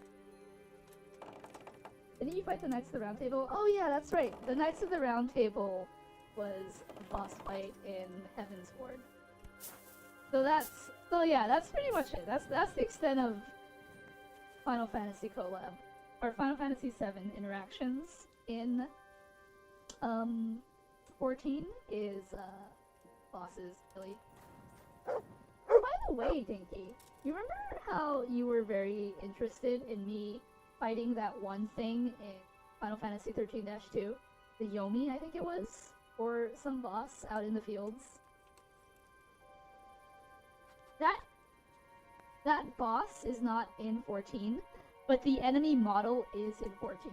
Didn't you fight the Knights of the Round Table? Oh yeah, that's right. The Knights of the Round Table was a boss fight in Heaven's Ward. So that's pretty much it. That's the extent of Final Fantasy collab. Or Final Fantasy 7 interactions in 14 is bosses, really. By the way, Dinky, you remember how you were very interested in me fighting that one thing in Final Fantasy 13-2? The Yomi, I think it was? Or some boss out in the fields? That boss is not in 14, but the enemy model is in 14.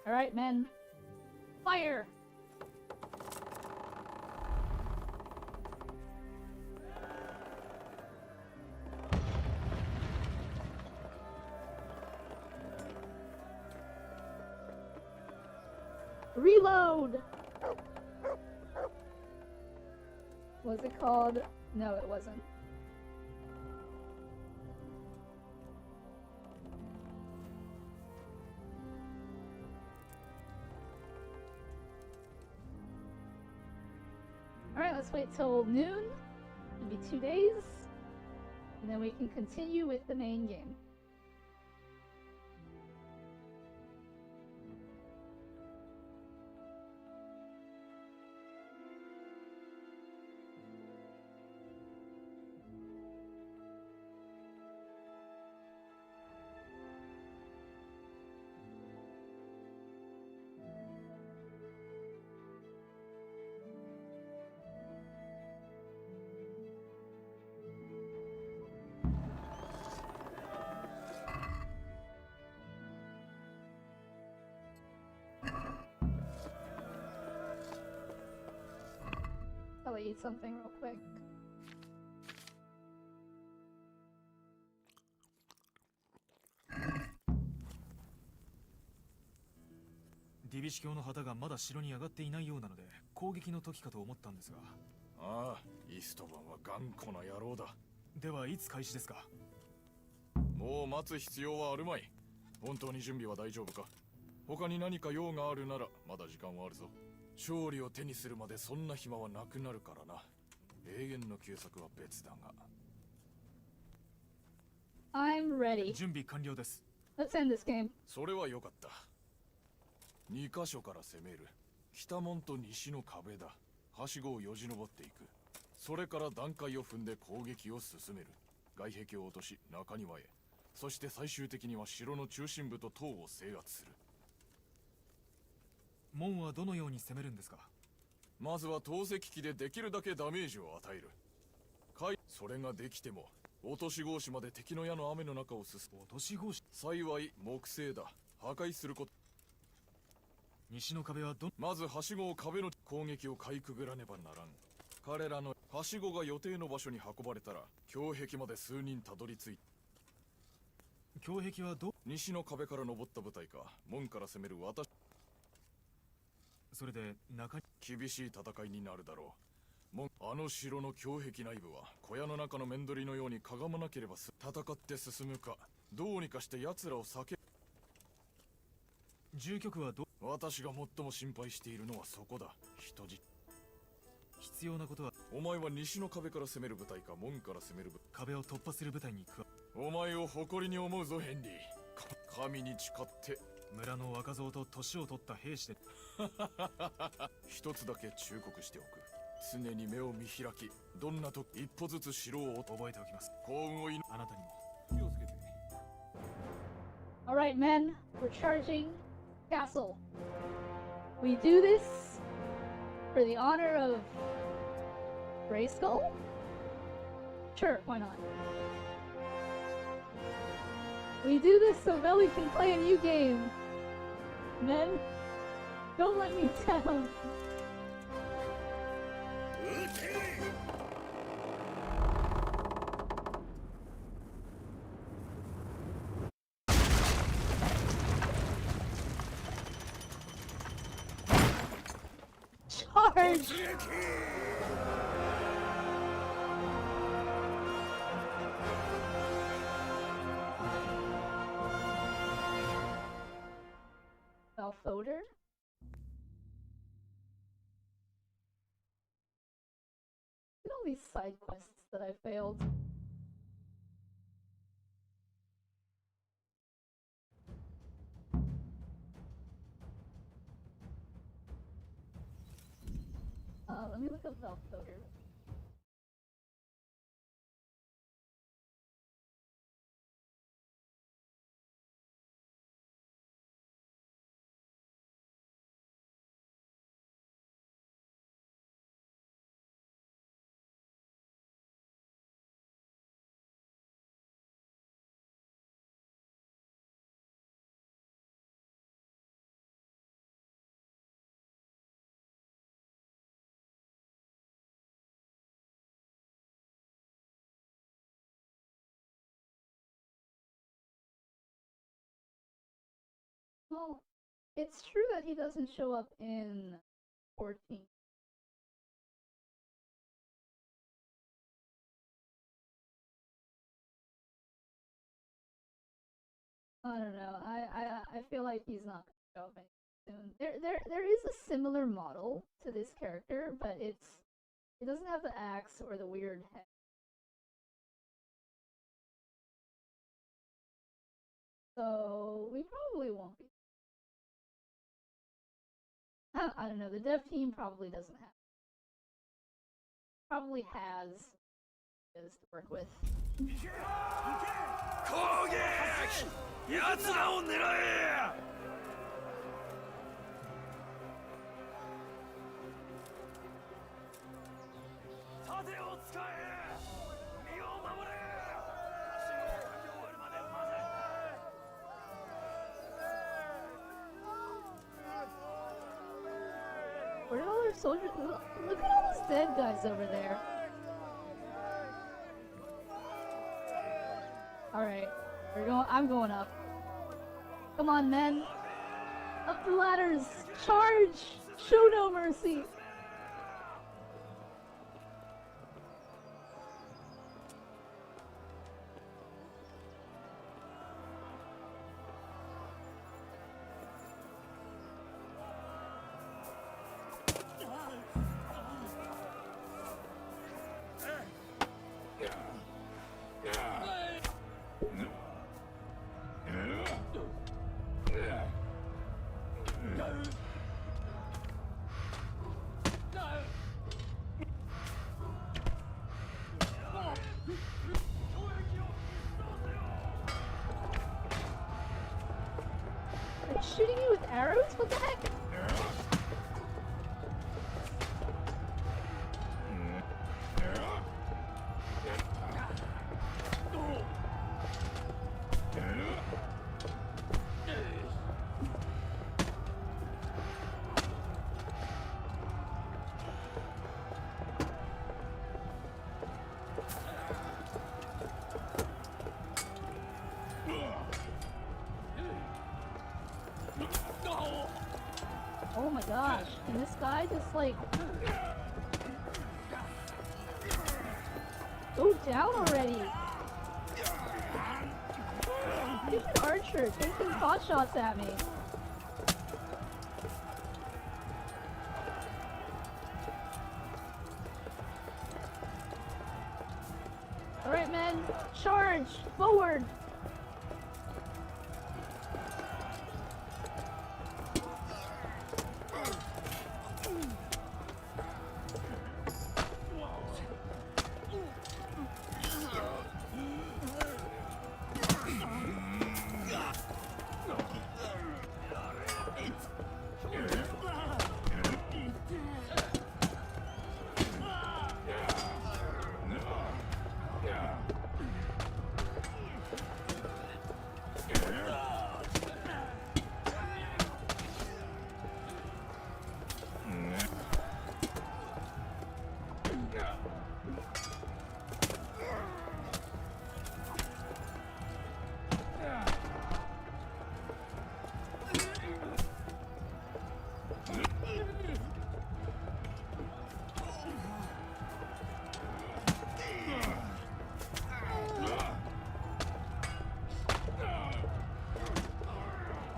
Alright, men. Fire! Reload! Was it called? No, it wasn't. Alright, let's wait till noon. It'll be 2 days. And then we can continue with the main game. actually eat something real quick.ディビシ教の旗がまだ城に上がっていないようなので攻撃の時かと思ったんですが。ああ、イストバンは頑固な野郎だ。ではいつ開始ですか？もう待つ必要はあるまい。本当に準備は大丈夫か？他に何か用があるならまだ時間はあるぞ。勝利を手にするまでそんな暇はなくなるからな。永遠の休息は別だが。I'm ready. 準備完了です。Let's end this game. それは良かった。2箇所から攻める。北門と西の壁だ。はしごをよじ登っていく。それから段階を踏んで攻撃を進める。外壁を落とし中庭へ。そして最終的には城の中心部と塔を制圧する。門はどのように攻めるんですか？まずは投石機でできるだけダメージを与える。それができても落とし格子まで敵の矢の雨の中を進む。落とし格子。幸い木製だ。破壊すること。西の壁はまずはしごを壁の攻撃をかいくぐらねばならん。彼らのはしごが予定の場所に運ばれたら胸壁まで数人たどり着いた。胸壁は西の壁から登った部隊か門から攻める私。それで厳しい戦いになるだろう。あの城の胸壁内部は小屋の中の面取りのようにかがまなければ戦って進むかどうにかして奴らを避け。住局は私が最も心配しているのはそこだ。人質。必要なことはお前は西の壁から攻める部隊か門から攻める壁を突破する部隊にお前を誇りに思うぞヘンリー。神に誓って村の若造と年を取った兵士で一つだけ忠告しておく。常に目を見開きどんな時一歩ずつ城を覚えておきます。幸運をあなたにも気をつけて。 Alright, men, we're charging castle. We do this for the honor of Grayskull? Sure, why not? We do this so Veli can play a new game. Men, don't let me down. Charge! Malfoder? Look at all these side quests that I failed. Let me look up Velynara. Well, it's true that he doesn't show up in 14. I don't know. I feel like he's not gonna show up anytime soon. There is a similar model to this character, but it doesn't have the axe or the weird head. So we probably won't be. I don't know. The dev team probably doesn't have. Probably has is to work with. 攻撃！奴らを狙え！盾を使え！身を守れ！足を完了終わるまで待て！ Where did all their soldiers. Look at all those dead guys over there. Alright, we're going. I'm going up. Come on, men. Up the ladders. Charge. Show no mercy. They're shooting you with arrows? What the heck? Oh my gosh, can this guy just like go down already? Stupid archer taking pot shots at me. Alright men, charge! Forward!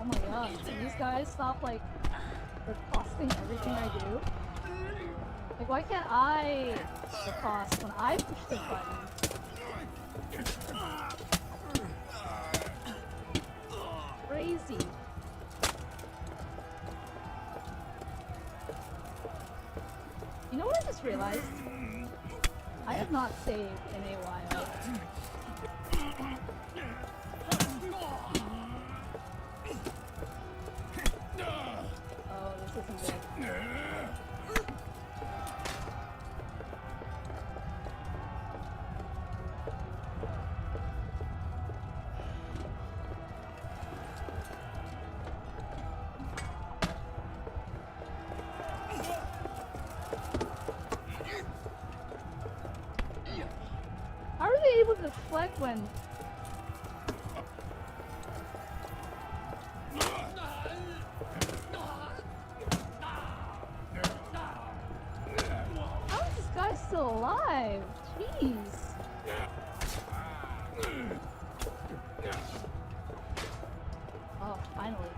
Oh my gosh, can these guys stop like riposting everything I do? Like why can't I riposte when I push the button? Crazy. You know what I just realized? I have not saved in a while. Oh, this isn't good. How are they able to deflect when... How is this guy still alive? Jeez. Oh, finally.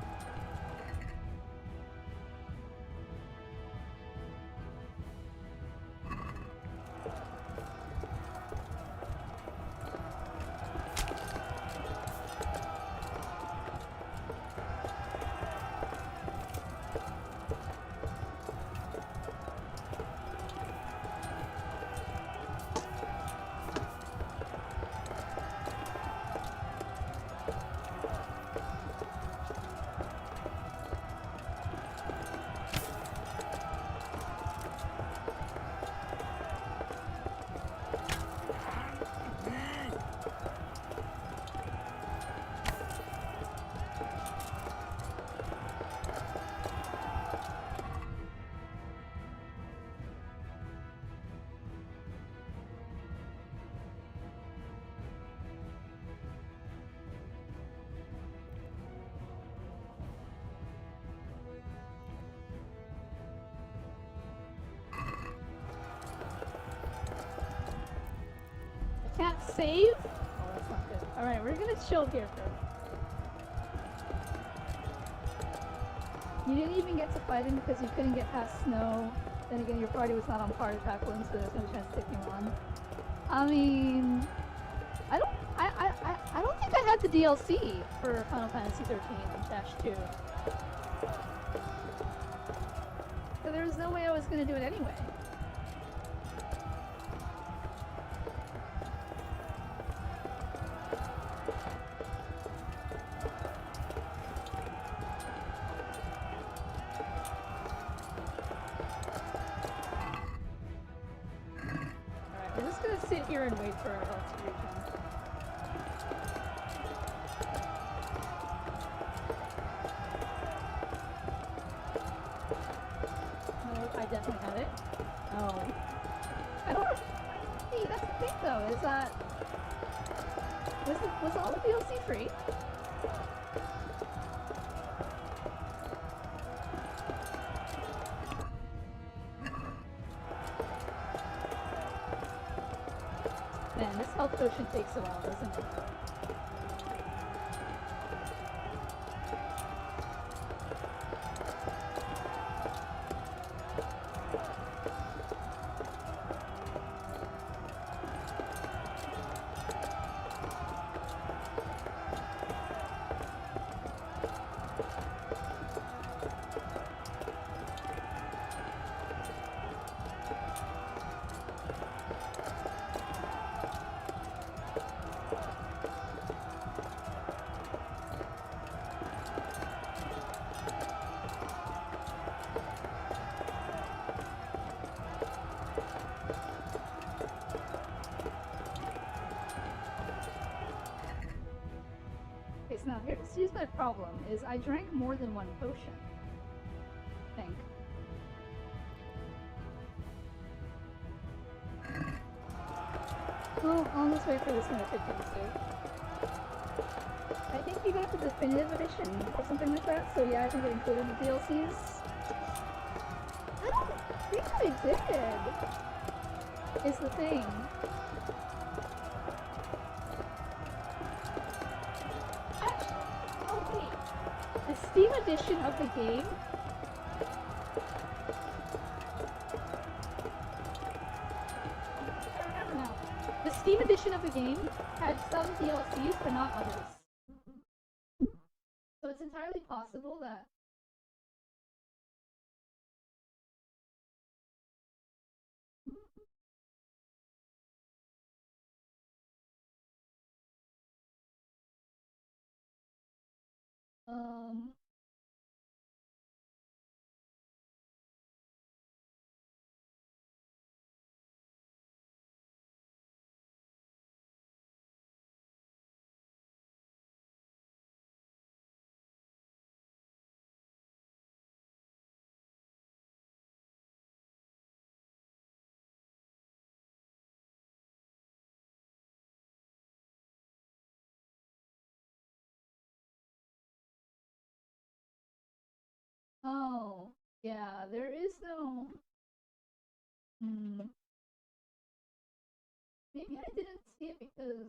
Save? Oh, that's not good. Alright, we're gonna chill here first. You didn't even get to fight him because you couldn't get past snow. Then again, your party was not on party pack one, so there's no chance to take him on. I mean, I don't think I had the DLC for Final Fantasy 13-2. So there was no way I was gonna do it anyway. Alright, we're just gonna sit here and wait for our health to regen. I definitely had it. Oh. I don't see, that's the thing though, is that was all the DLC free? Man, this health potion takes a while, doesn't it? Okay, so now here's my problem, is I drank more than one potion. I think. Well, I'll just wait for this one to kick in too. I think you got the definitive edition or something like that, so yeah, I think it included the DLCs. I don't think I did, is the thing. The Steam edition of the game I remember now. The Steam edition of the game had some DLCs but not others. So it's entirely possible that oh, yeah, there is no maybe I didn't see it because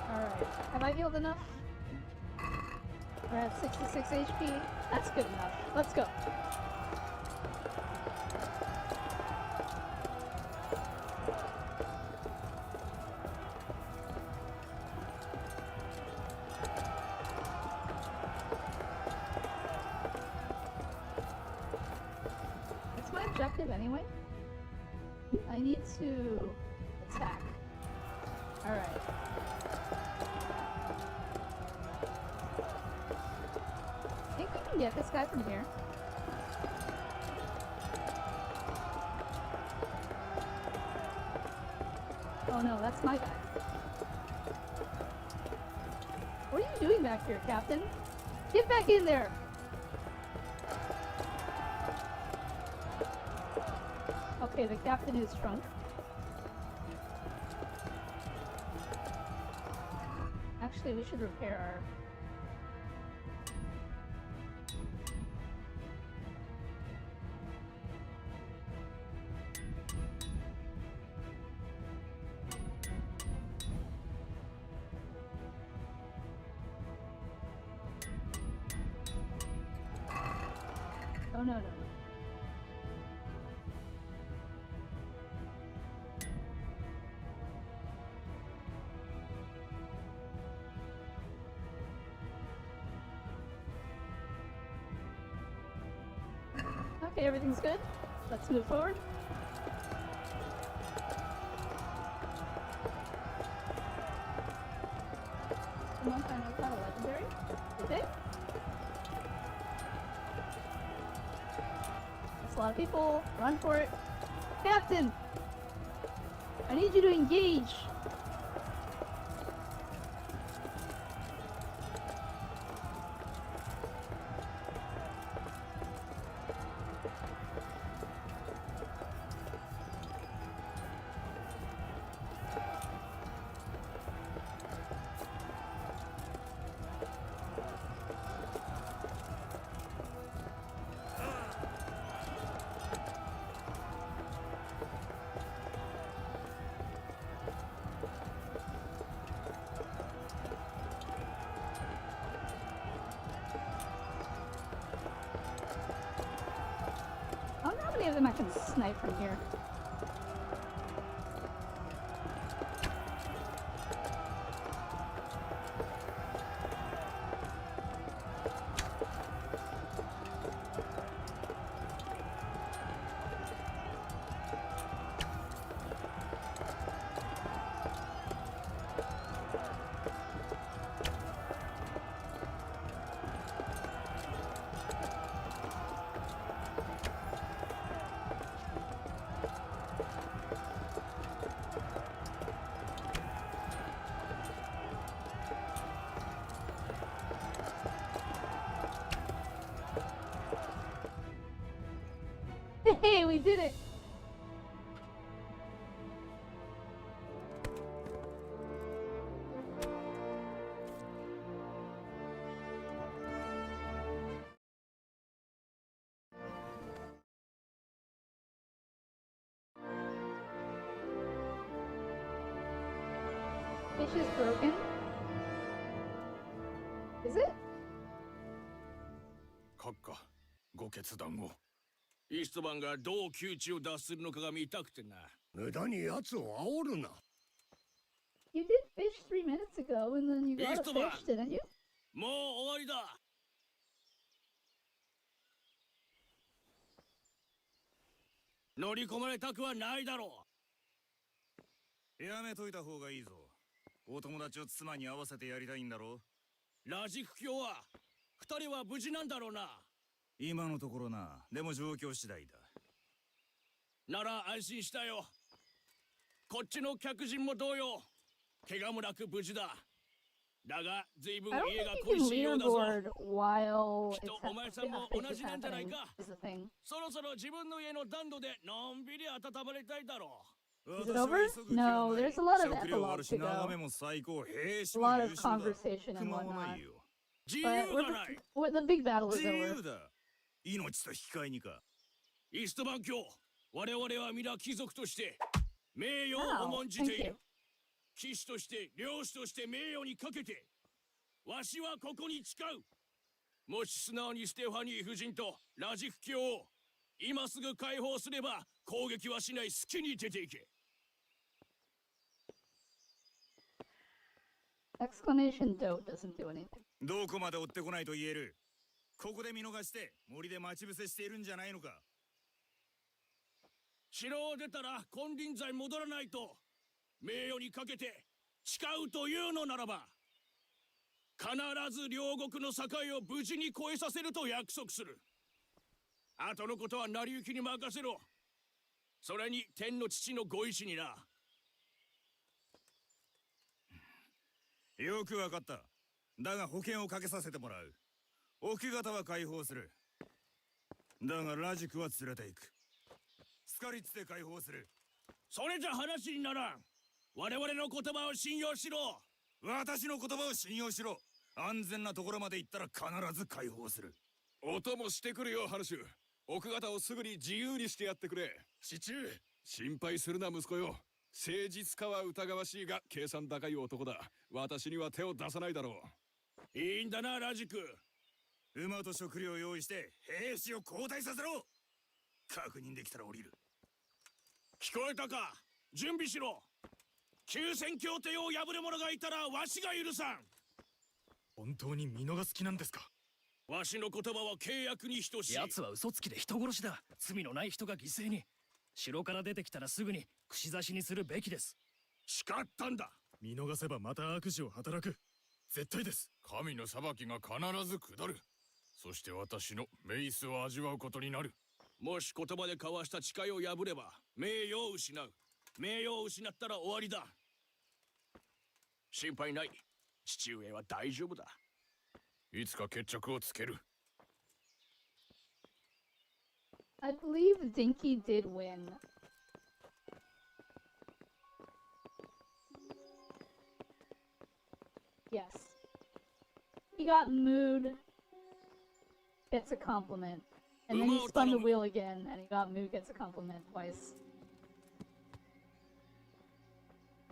alright, have I healed enough? We're at 66 HP. That's good enough. Let's go. It's my objective anyway. I need to attack. Alright. I think we can get this guy from here. Oh no, that's my guy. What are you doing back here, Captain? Get back in there! Okay, the captain is drunk. Actually, we should repair our... Oh, no, no, no. Okay, everything's good. Let's move forward. Someone find out how legendary? Did they? That's a lot of people. Run for it. Captain! I need you to engage. I wonder how many of them I can snipe from here. Hey, we did it! Fish is broken? Is it? 閣下、ご決断を。イーストバンがどう窮地を脱するのかが見たくてな。無駄に奴を煽るな。You did fish 3 minutes ago and then you got a fish, didn't you? もう終わりだ。乗り込まれたくはないだろう。やめといた方がいいぞ。お友達を妻に合わせてやりたいんだろう。ラジク卿は二人は無事なんだろうな。今のところな。でも状況次第だ。なら安心したよ。こっちの客人も同様、怪我もなく無事だ。だが随分家が恋しいようだぞ。きっとお前さんも同じなんじゃないか。そろそろ自分の家の暖炉でのんびり温まりたいだろう。Is it over? No, there's a lot of epilogue to go. A lot of conversation and whatnot. But the big battle is over. 命と引き換えにか。イーストバン卿、我々は皆貴族として名誉を重んじている。騎士として領主として名誉にかけて、わしはここに誓う。もし素直にステファニー夫人とラジフ卿を今すぐ解放すれば攻撃はしない。好きに出ていけ。Exclamation don't doesn't do anything. どこまで追ってこないと言える。ここで見逃して森で待ち伏せしているんじゃないのか。城を出たら金輪際戻らないと名誉にかけて誓うというのならば、必ず両国の境を無事に越えさせると約束する。後のことは成り行きに任せろ。それに天の父のご意志にな。よくわかった。だが保険をかけさせてもらう。奥方は解放する。だがラジクは連れて行く。スカリッツで解放する。それじゃ話にならん。我々の言葉を信用しろ。私の言葉を信用しろ。安全なところまで行ったら必ず解放する。お供してくるよ、ハルシュ。奥方をすぐに自由にしてやってくれ。父上、心配するな息子よ。誠実かは疑わしいが計算高い男だ。私には手を出さないだろう。いいんだな、ラジク。馬と食料を用意して兵士を交代させろ。確認できたら降りる。聞こえたか。準備しろ。休戦協定を破る者がいたらわしが許さん。本当に見逃す気なんですか。わしの言葉は契約に等しい。奴は嘘つきで人殺しだ。罪のない人が犠牲に。城から出てきたらすぐに串刺しにするべきです。誓ったんだ。見逃せばまた悪事を働く。絶対です。神の裁きが必ず下る。そして私のメイスを味わうことになる。もし言葉で交わした誓いを破れば名誉を失う。名誉を失ったら終わりだ。心配ない。父上は大丈夫だ。いつか決着をつける。I believe Dinky did win. Yes. He got mood, gets a compliment. And then he spun the wheel again, and he got mood, gets a compliment twice.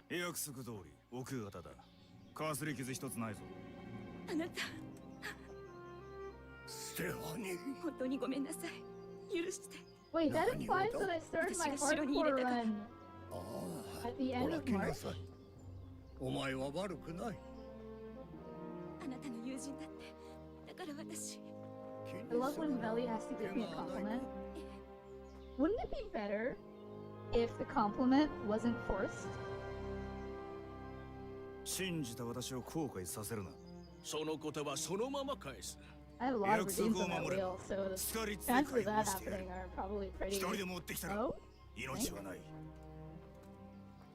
約束通り、奥方だ。かすり傷一つないぞ。あなた。ステファニー。本当にごめんなさい。許して。Wait, that implies that I started my hardcore run at the end of March? お前は悪くない。あなたの友人だって。だから私。I love when Veli has to give me a compliment. Wouldn't it be better if the compliment wasn't forced? 信じた私を後悔させるな。その言葉そのまま返す。I have a lot of redeems on that wheel, so the chances of that happening are probably pretty low. 命はない。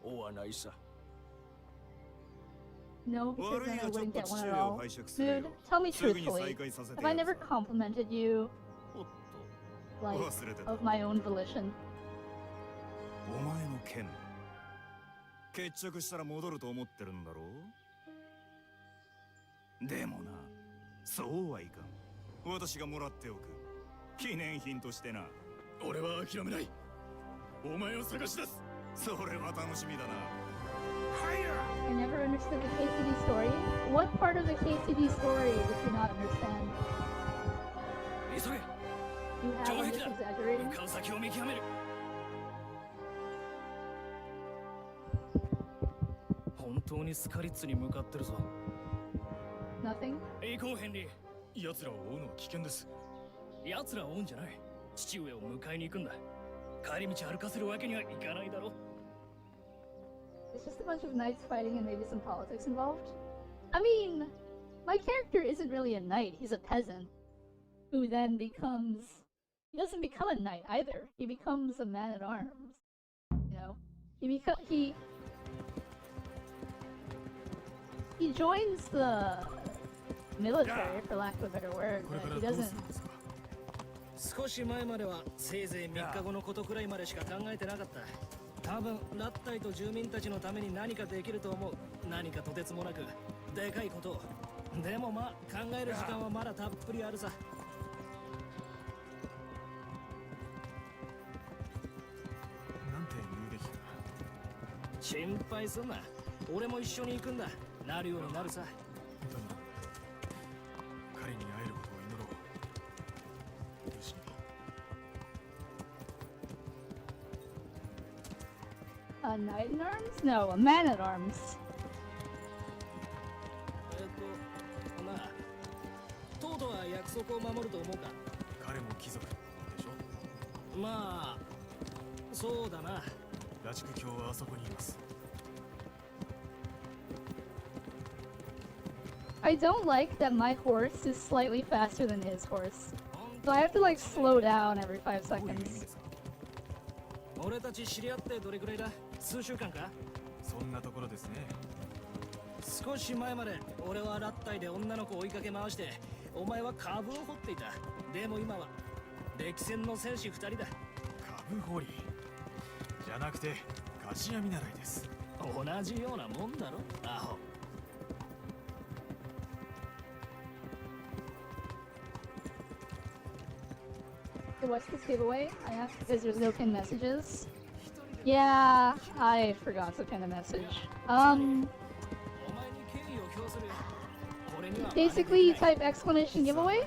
追わないさ。No, because then I wouldn't get one at all. Dude, tell me truthfully, have I never complimented you, like, of my own volition? お前の剣。決着したら戻ると思ってるんだろう。でもな、そうはいかん。私がもらっておく。記念品としてな。俺は諦めない。お前を探し出す。それは楽しみだな。I never understood the KCD story. What part of the KCD story did you not understand? 急げ。 You have this exaggerating? 向かう先を見極める。本当にスカリッツに向かってるぞ。Nothing? 行こうヘンリー。奴らを追うのは危険です。奴らを追うんじゃない。父上を迎えに行くんだ。帰り道歩かせるわけにはいかないだろ。It's just a bunch of knights fighting and maybe some politics involved. I mean, my character isn't really a knight, he's a peasant. Who then becomes... He doesn't become a knight either. He becomes a man-at-arms. You know? He joins the military, for lack of a better word, but he doesn't... 少し前まではせいぜい3日後のことくらいまでしか考えてなかった。多分ラッタイと住民たちのために何かできると思う。何かとてつもなくでかいことを。でもまあ考える時間はまだたっぷりあるさ。なんて言うべきか。心配すんな。俺も一緒に行くんだ。なるようになるさ。だが彼に会えることを祈ろう。よし。A knight in arms? No, a man at arms. なあ、トードは約束を守ると思うか。彼も貴族でしょ。まあ、そうだな。ラチク卿はあそこにいます。I don't like that my horse is slightly faster than his horse. So I have to like slow down every 5 seconds. 俺たち知り合ってどれくらいだ？数週間か？そんなところですね。少し前まで俺はラッタイで女の子を追いかけ回して、お前は株を掘っていた。でも今は歴戦の戦士2人だ。株掘りじゃなくて鍛冶屋見習いです。同じようなもんだろ、アホ。to watch this giveaway? I asked because there's no pinned messages. Yeah, I forgot to pin a message. Basically, you type exclamation giveaway.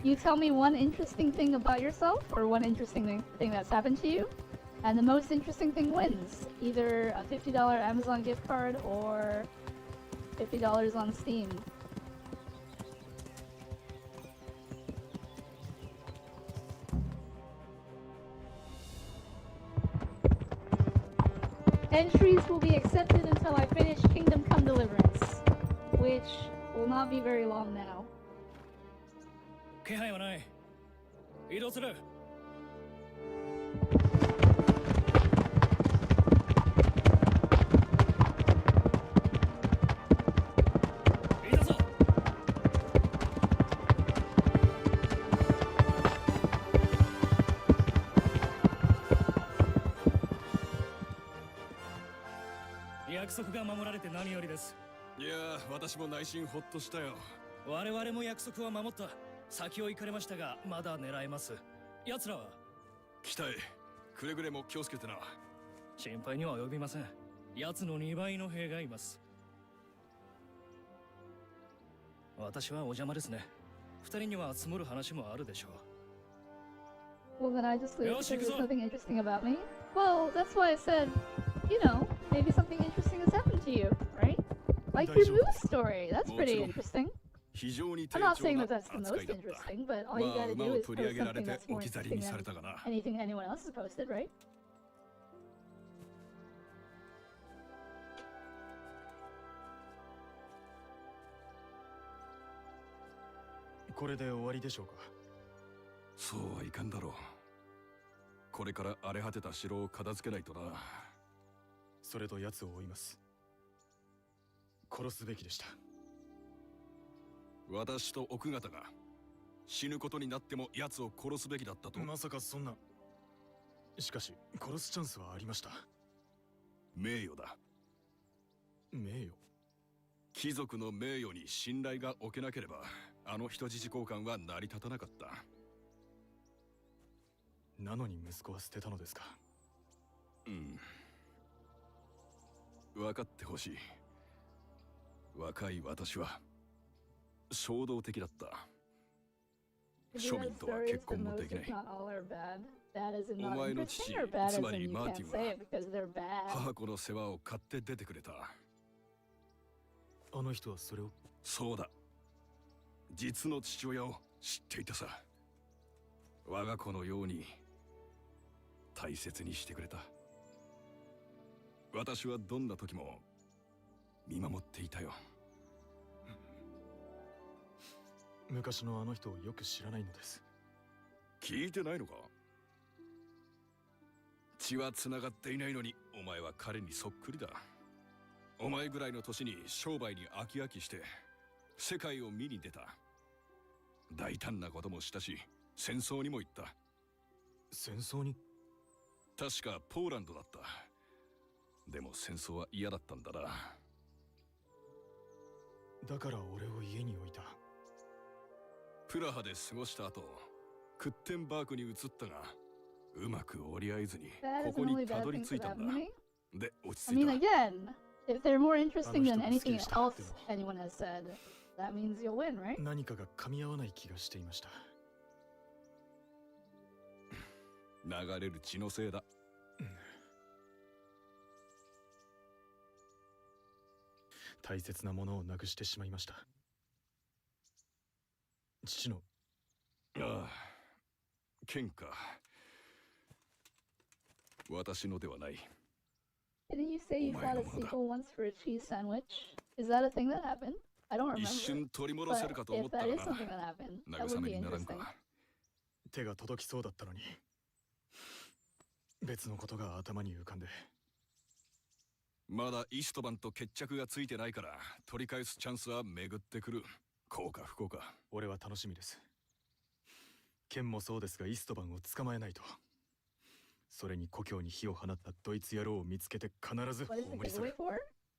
You tell me one interesting thing about yourself or one interesting thing that's happened to you, and the most interesting thing wins. Either a $50 Amazon gift card or $50 on Steam. Entries will be accepted until I finish Kingdom Come Deliverance, which will not be very long now. 気配はない。移動する。いたぞ。約束が守られて何よりです。いやー、私も内心ほっとしたよ。我々も約束は守った。先を行かれましたが、まだ狙えます。奴らは期待。くれぐれも気をつけてな。心配には及びません。奴の2倍の兵がいます。私はお邪魔ですね。二人には積もる話もあるでしょう。Well, then I just leave because there's nothing interesting about me. Well, that's why I said, you know, maybe something interesting has happened to you, right? Like your moose story. That's pretty interesting. I'm not saying that that's the most interesting, but all you gotta do is post something that's more interesting than anything anyone else has posted, right? これで終わりでしょうか。そうはいかんだろう。これから荒れ果てた城を片付けないとな。それと奴を追います。殺すべきでした。私と奥方が死ぬことになっても奴を殺すべきだったと。まさかそんな。しかし殺すチャンスはありました。名誉だ。名誉？貴族の名誉に信頼が置けなければ、あの人質交換は成り立たなかった。なのに息子は捨てたのですか。うん。分かってほしい。若い私は衝動的だった。庶民とは結婚もできない。お前の父、つまりマーティンは母子の世話を買って出てくれた。あの人はそれを。そうだ。実の父親を知っていたさ。我が子のように大切にしてくれた。私はどんな時も見守っていたよ。昔のあの人をよく知らないのです。聞いてないのか？血は繋がっていないのにお前は彼にそっくりだ。お前ぐらいの年に商売に飽き飽きして世界を見に出た。大胆なこともしたし、戦争にも行った。戦争に？確かポーランドだった。でも戦争は嫌だったんだな。だから俺を家に置いた。プラハで過ごした後、クッテンバークに移ったが、うまく折り合えずにここにたどり着いたんだ。で、落ち着いた。I mean, again, if they're more interesting than anything else anyone has said, that means you'll win, right? 何かが噛み合わない気がしていました。流れる血のせいだ。大切なものをなくしてしまいました。父の。ああ、喧嘩。私のではない。Didn't you say you fought a sequel once for a cheese sandwich? Is that a thing that happened? I don't remember. 一瞬取り戻せるかと思ったがな。慰めにならんか。手が届きそうだったのに。別のことが頭に浮かんで。まだイストバンと決着がついてないから取り返すチャンスは巡ってくる。幸か不幸か。俺は楽しみです。ケンもそうですがイストバンを捕まえないと。それに故郷に火を放ったドイツ野郎を見つけて必ず葬り去る。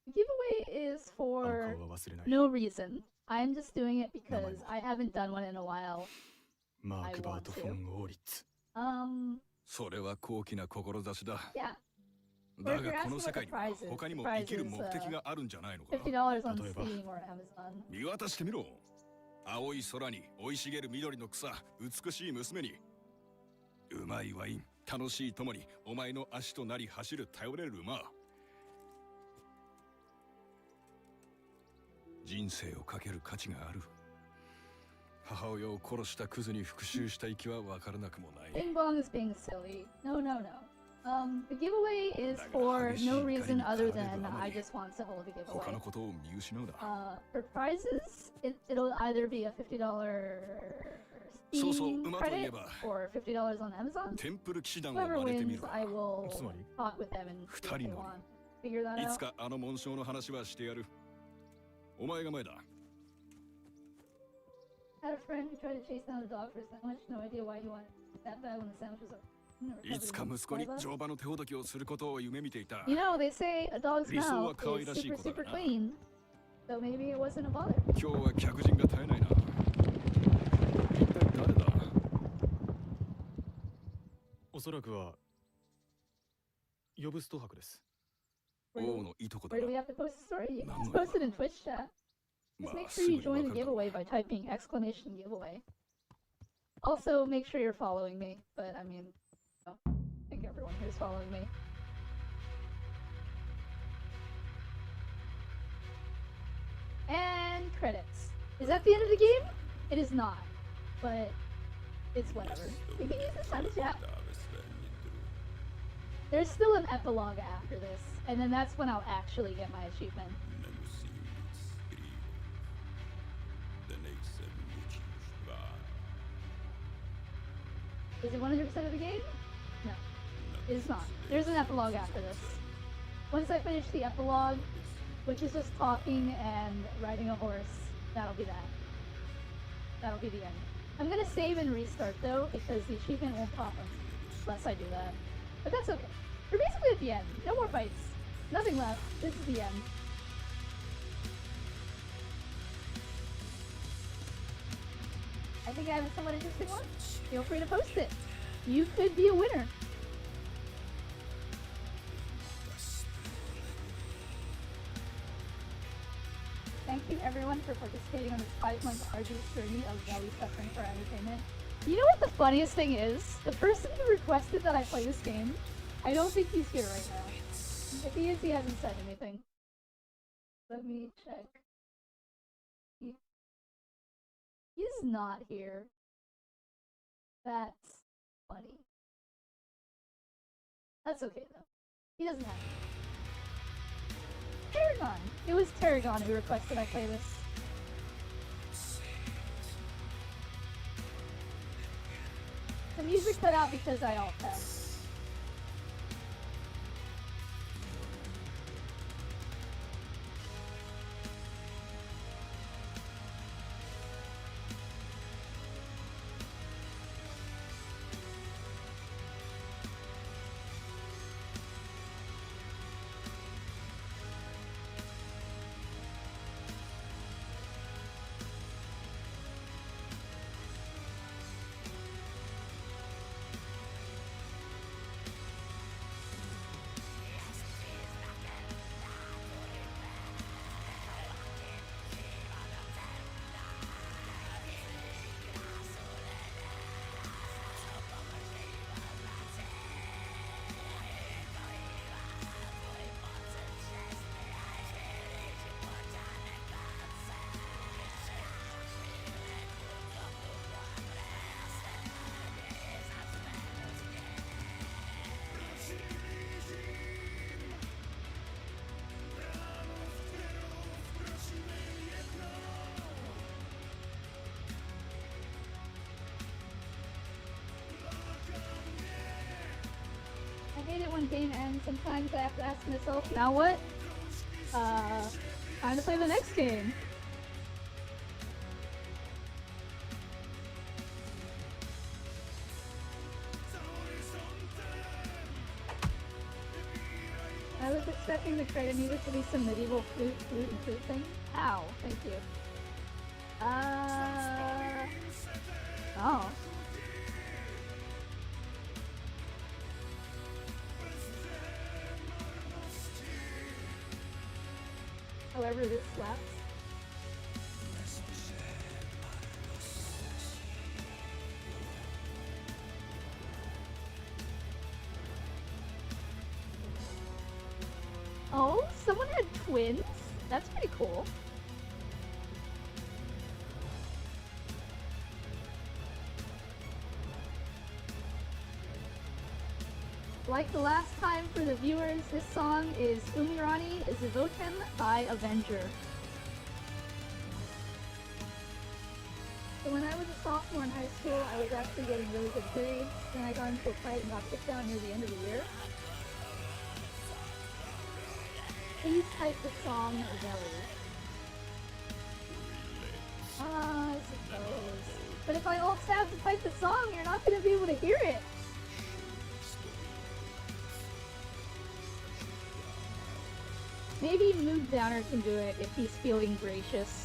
The giveaway is あの for 顔は忘れない。 no reason. I'm just doing it because I haven't done one in a while. マーク・バート・フォン・オーリッツ。それは高貴な志だ。 Yeah. だがこの世界には他にも生きる目的があるんじゃないのか。 $50 on Steam or Amazon. 見渡してみろ。青い空に生い茂る緑の草、美しい娘にうまいワイン、楽しい共にお前の足となり走る頼れる馬。人生をかける価値がある。母親を殺したクズに復讐した息は分からなくもない。 Bing Bong is being silly. No, no, no. The giveaway is for no reason other than I just want to hold the 他 giveaway. のことを見失うな。 For prizes, it'll either be a $50 そうそう、 Steam 馬といえ credit ば or $50 on Amazon. テンプル騎士団を Whoever 真似てみ wins, る。 I will つまり talk with them and see what they 二人乗 want. Figure that り。い out. つかあの紋章の話はしてやる。お前が前だ。 Had a friend who tried to chase down a dog for a sandwich. No idea why he wanted that bad when the sandwich was over. いつか息子に乗馬の手ほどきをすることを夢見ていた。 You know, they say a dog's 理想は mouth 可愛 is らしい super, ことだ super な。 clean. So maybe it wasn't a bother. 今日は客人が絶えないな。一体誰だ？おそらくはヨブスト博です。王のいとこだ Where な do we have to post the story? You can just 何の post it in Twitch chat. ま Just あ make す sure ぐ you に join 分 the かるだろう。 giveaway by typing exclamation giveaway. Also, make sure you're following me. But I mean, I think everyone here is following me. And credits. Is that the end of the game? It is not. But it's whatever. We can use this time to chat. There's still an epilogue after this, and then that's when I'll actually get my achievement. Is it 100% of the game? No. It is not. There's an epilogue after this. Once I finish the epilogue, which is just talking and riding a horse, that'll be that. That'll be the end. I'm gonna save and restart though, because the achievement won't pop unless I do that. But that's okay. We're basically at the end. No more fights. Nothing left. This is the end. I think I have a somewhat interesting one. Feel free to post it. You could be a winner. Thank you everyone for participating on this 5-month arduous journey of Valley suffering for entertainment. You know what the funniest thing is? The person who requested that I play this game, I don't think he's here right now. If he is, he hasn't said anything. Let me check. He's not here. That's funny. That's okay though. He doesn't have to. Tarragon! It was Tarragon who requested I play this. The music cut out because I alt-tabbed. I hate it when game ends. Sometimes I have to ask myself, now what? Time to play the next game. I look at expecting the credit music to be some medieval flute and flute thing. Ow, thank you. Oh. However, this slaps. Oh, someone had twins? That's pretty cool. Like the last time for the viewers, this song is Umirani Zivoten by Avenger. So when I was a sophomore in high school, I was actually getting really good grades. Then I got into a fight and got kicked out near the end of the year. Please type the song Veli. I suppose. But if I alt tab to type the song, you're not going to be able to hear it. Maybe Mood Downer can do it if he's feeling gracious.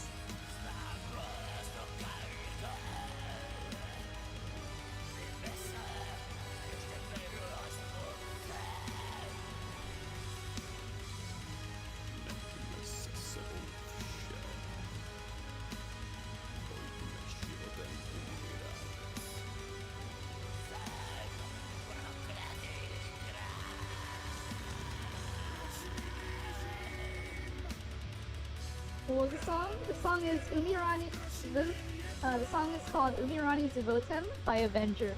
What was the song? The song is Umirani. The song is called Umirani Zivotem by Avenger.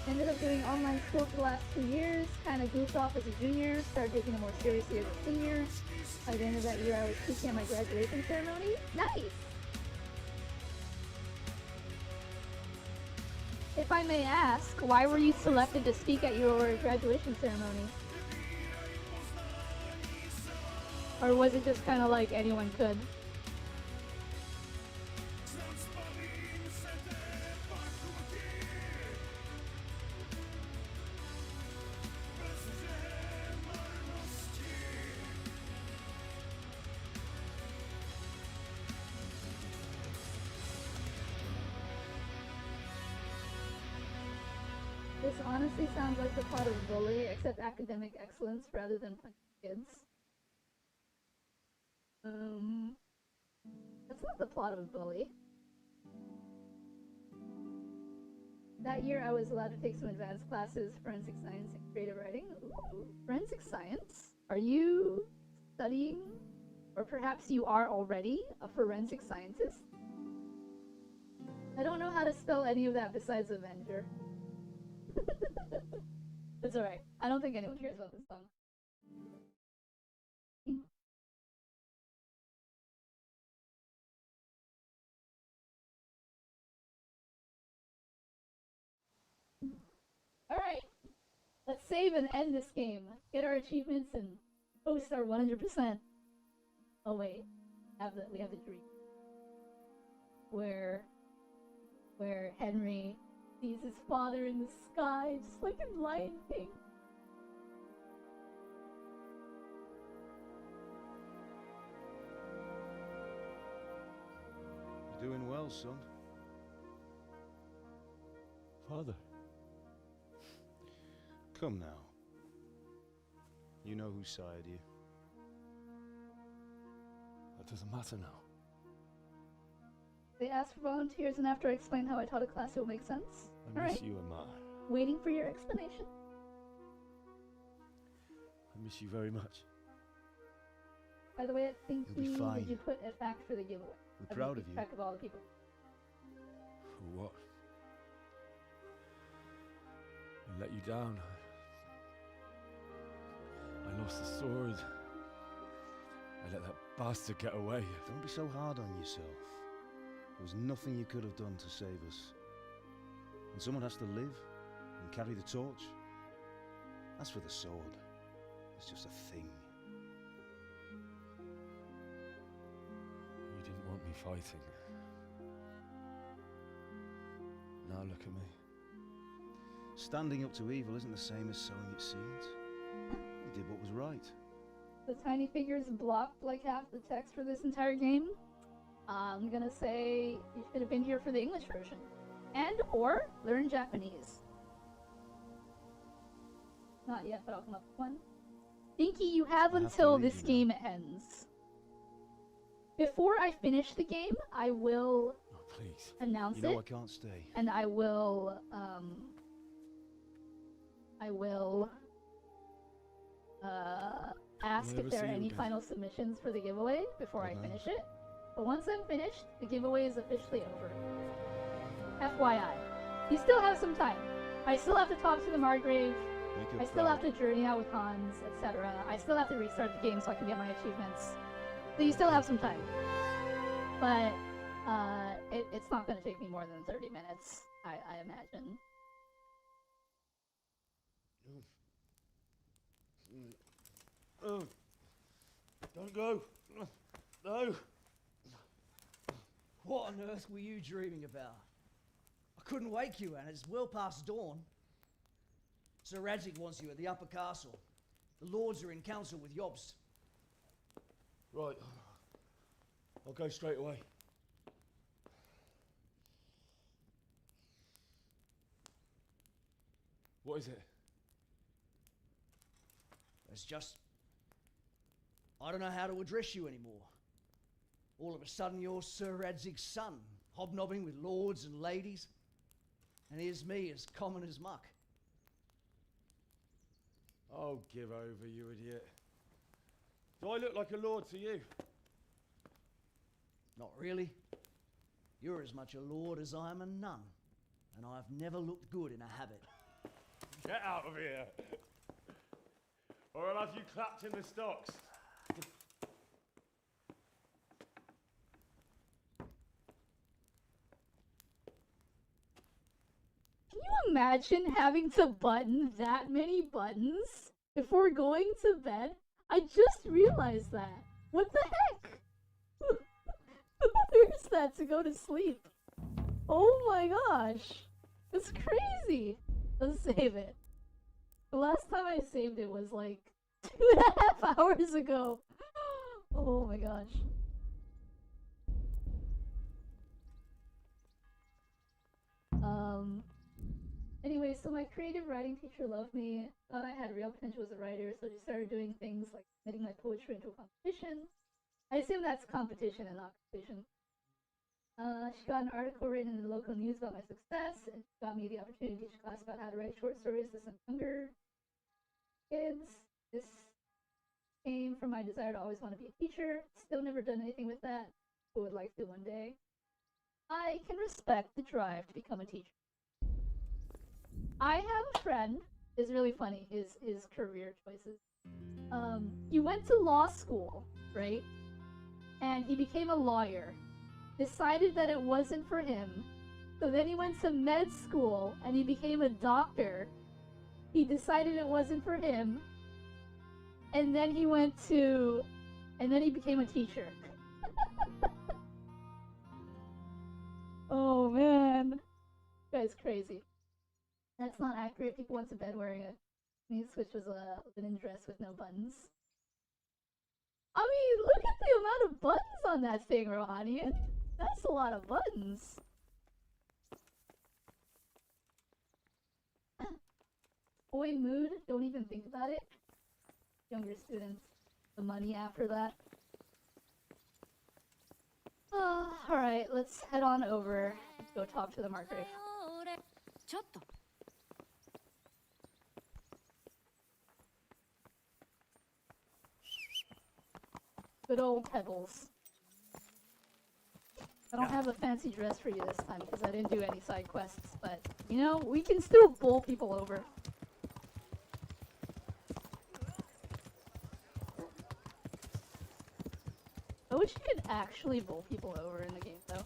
Ended up doing online school for the last 2 years. Kind of goofed off as a junior. Started taking it more seriously as a senior. By the end of that year, I was speaking at my graduation ceremony. Nice. If I may ask, why were you selected to speak at your graduation ceremony? Or was it just kind of like anyone could? This honestly sounds like the plot of Bully, except academic excellence rather than punching kids. That's not the plot of Bully. That year I was allowed to take some advanced classes, forensic science and creative writing. Ooh, forensic science? Are you studying? Or perhaps you are already a forensic scientist? I don't know how to spell any of that besides Avenger. It's alright. I don't think anyone cares about this song. Alright. Let's save and end this game. Get our achievements and post our 100%. Oh wait. We have the dream. Where Henry sees his father in the sky, just like in Lion King. You're doing well, son. Father. Come now. You know who sired you. That doesn't matter now. They asked for volunteers, and after I explain how I taught a class, it will make sense. I miss you, Amar. Waiting for your explanation. I miss you very much. By the way, I think You'll be fine. Did you put it back for the giveaway? We're proud of you. Track of all the people. For what? I let you down. I lost the sword. I let that bastard get away. Don't be so hard on yourself. There was nothing you could have done to save us. And someone has to live and carry the torch. As for the sword, it's just a thing. You didn't want me fighting. Now look at me. Standing up to evil isn't the same as sowing its seeds. You did what was right. The tiny figures blocked like half the text for this entire game. I'm gonna say you should have been here for the English version. And or learn Japanese. Not yet, but I'll come up with one. Dinky, you have until this game ends. Before I finish the game, I will Please. announce You know it. I can't stay. And I will ask We'll if never there are see you any again. final submissions for the giveaway before I finish it. But once I'm finished, the giveaway is officially over. FYI. You still have some time. I still have to talk to the Margrave. I still have to journey out with Hans, etc. I still have to restart the game so I can get my achievements. So you still have some time. But it's not going to take me more than 30 minutes, I imagine. Oh, don't go. No. What on earth were you dreaming about? I couldn't wake you, and it's well past dawn. Sir Radzik wants you at the upper castle. The lords are in council with Yobst. Right. I'll go straight away. What is it? It's just... I don't know how to address you anymore. All of a sudden you're Sir Radzig's son, hobnobbing with lords and ladies. And here's me, as common as muck. Oh, give over, you idiot. Do I look like a lord to you? Not really. You're as much a lord as I am a nun. And I've never looked good in a habit. Get out of here! Or I'll have you clapped in the stocks. Can you imagine having to button that many buttons before going to bed? I just realized that. What the heck? Where's that to go to sleep? Oh my gosh. It's crazy. Let's save it. The last time I saved it was like 2.5 hours ago. Oh my gosh. Anyway, so my creative writing teacher loved me, thought I had real potential as a writer, so she started doing things like submitting my poetry into a competition. I assume that's competition and not competition. She got an article written in the local news about my success, and got me the opportunity to teach class about how to write short stories to some younger kids. This came from my desire to always want to be a teacher. Still never done anything with that, but would like to one day. I can respect the drive to become a teacher. I have a friend, it's really funny, his career choices. He went to law school, right? And he became a lawyer. Decided that it wasn't for him. So then he went to med school and he became a doctor. He decided it wasn't for him. And then he became a teacher. Oh man. This guy's crazy. That's not accurate. People went to bed wearing a sneeze, which was a linen dress with no buttons. I mean, look at the amount of buttons on that thing, Rohanian. That's a lot of buttons. Boy, mood. Don't even think about it. Younger students, the money after that. Alright, let's head on over. Let's go talk to the Margrave. Good old Pebbles. I don't have a fancy dress for you this time because I didn't do any side quests, but, you know, we can still bowl people over. I wish you could actually bowl people over in the game, though.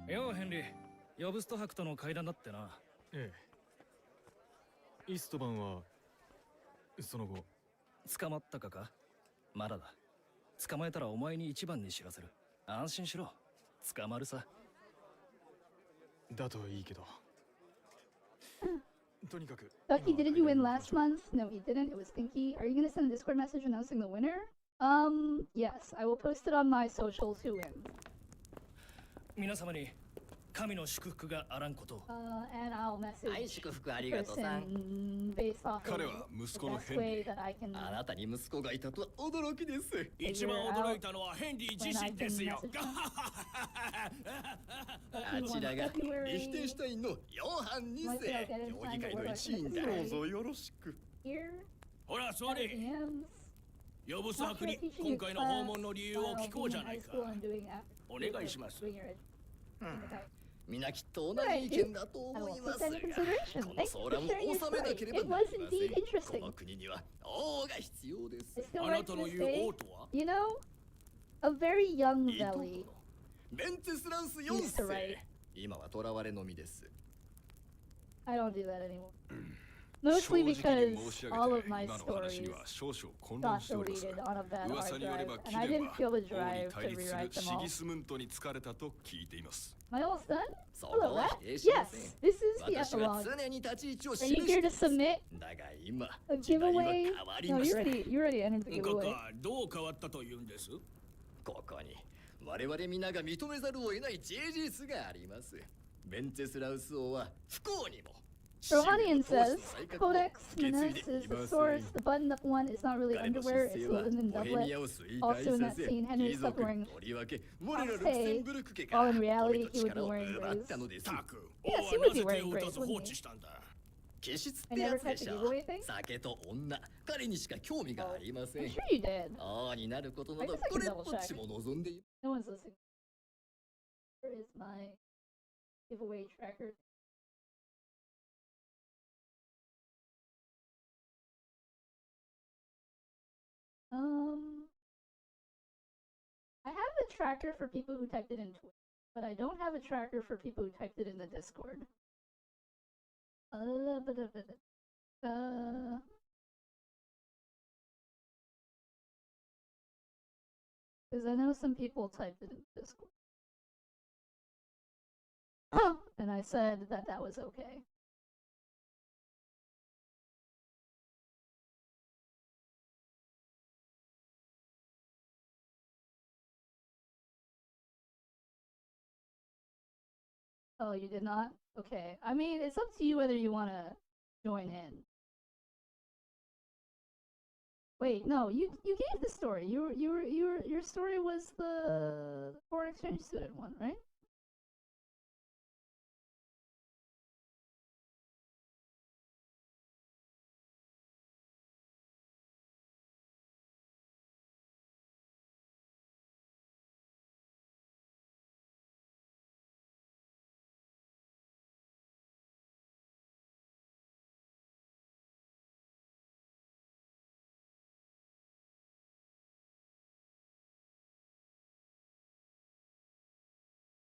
Yo, Henry. 呼ぶスト伯との会談だってな。ええ。イストバンはその後捕まったか。まだだ。捕まえたらお前に一番に知らせる。安心しろ。捕まるさ。だといいけど。とにかく。Ducky, didn't you win last month? No, he didn't. It was Stinky. Are you gonna send a Discord message announcing the winner? Yes. I will post it on my socials who wins. 皆様に神の祝福があらんことを。And I'll message はい、祝福ありがとうさん。 person based off of 彼は the 息子の best ヘンリ way ー。 that I can あなたに息子がいたとは驚きです。一番驚いたのはヘンリー自身ですよ。あちらがリヒテンシュタインのヨハン2世、競技会の一員だ。どうぞよろしく。 here ほら、座 at れ。 DMs. 呼ぶ Not サーク sure に teaching 今 you 回の class 訪問の理由を while 聞こう being じ in ゃない high か。 school and doing after お願いします。 doing your みんなきっと同じ意見だと思いますが、この騒乱を収めなければなりません。この国には王が必要です。 I still あな like た to の this 言う day, 王とは you know, a very young いいとこ Veli ろベンテスランス4 used to write. 世。今は囚われのみです。 I don't do that anymore. Mostly because all of my stories には少々混 got 乱しております deleted が on a bad 噂 hard によれ drive, ば and キ I ネ didn't は feel the 王に drive 対 to 立す rewrite る them シ all. ギスムントに疲れたと聞いています。 Am I almost done? そこ Hello, は what? 否定しま Yes, せん。 this is the 私は epilogue. 常に立ち位置を Are 示 you し here て to submit だが今、 a 時代は giveaway? 変わり No, ま you した。 already entered the か giveaway. か、どう変わったというんです？ここに我々皆が認めざるを得ない事実があります。ベンテスラウス王は不幸にも Rohanian says, Codex Minas is the source. The button-up one is not really 彼の underwear, 出 it's 世は clothing and ボヘミ doublet. アを衰 Also 退 in さ that せ scene, Henry 貴 stopped 族 wearing とりわけ我らルク Say, センブルク家 while が in reality 富と he would be 力を wearing 奪ったの graves. です。たく、 Yes, 王 he は would な be ぜ手 wearing を打た graves, ず wouldn't 放 he? 置したんだ。気質っ I てや never つで tried し to ょ give away things? 酒と女、彼にしか興味がありませ I'm ん。 sure you did. 王になることなど I guess I こ can れっ double ぽっちも望んでいる。 No one's listening. Where is my giveaway tracker? I have a tracker for people who typed it in Twitch, but I don't have a tracker for people who typed it in the Discord. Because I know some people typed it in Discord. And I said that that was okay. Oh, you did not? Okay. I mean, it's up to you whether you want to join in. Wait, no, you gave the story. Your story was the foreign exchange student one, right?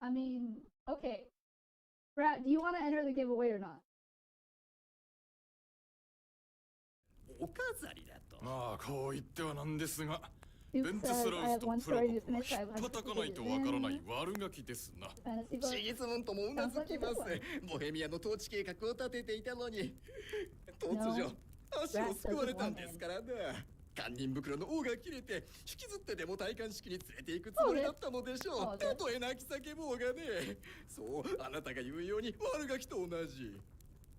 I mean, okay. Brad, do you want to enter the giveaway or not? お飾りだと。まあこう言ってはなんですが、 Duke ベンテ says スラ I ウ have スと one プロ story コ to プは finish. I 引 have っ one 叩か to ないと finish わから in. ない悪ガキですな。 Fantasy シ book. ギスムントもうなずきます。ボヘミアの統治計画を立てていたのに、突如、足を救われたんですからな。堪忍袋の尾が切れて、引きずってでも戴冠式に連れて行くつもりだったのでしょう。たとえ泣き叫ぼうがね。そう、あなたが言うように悪ガキと同じ。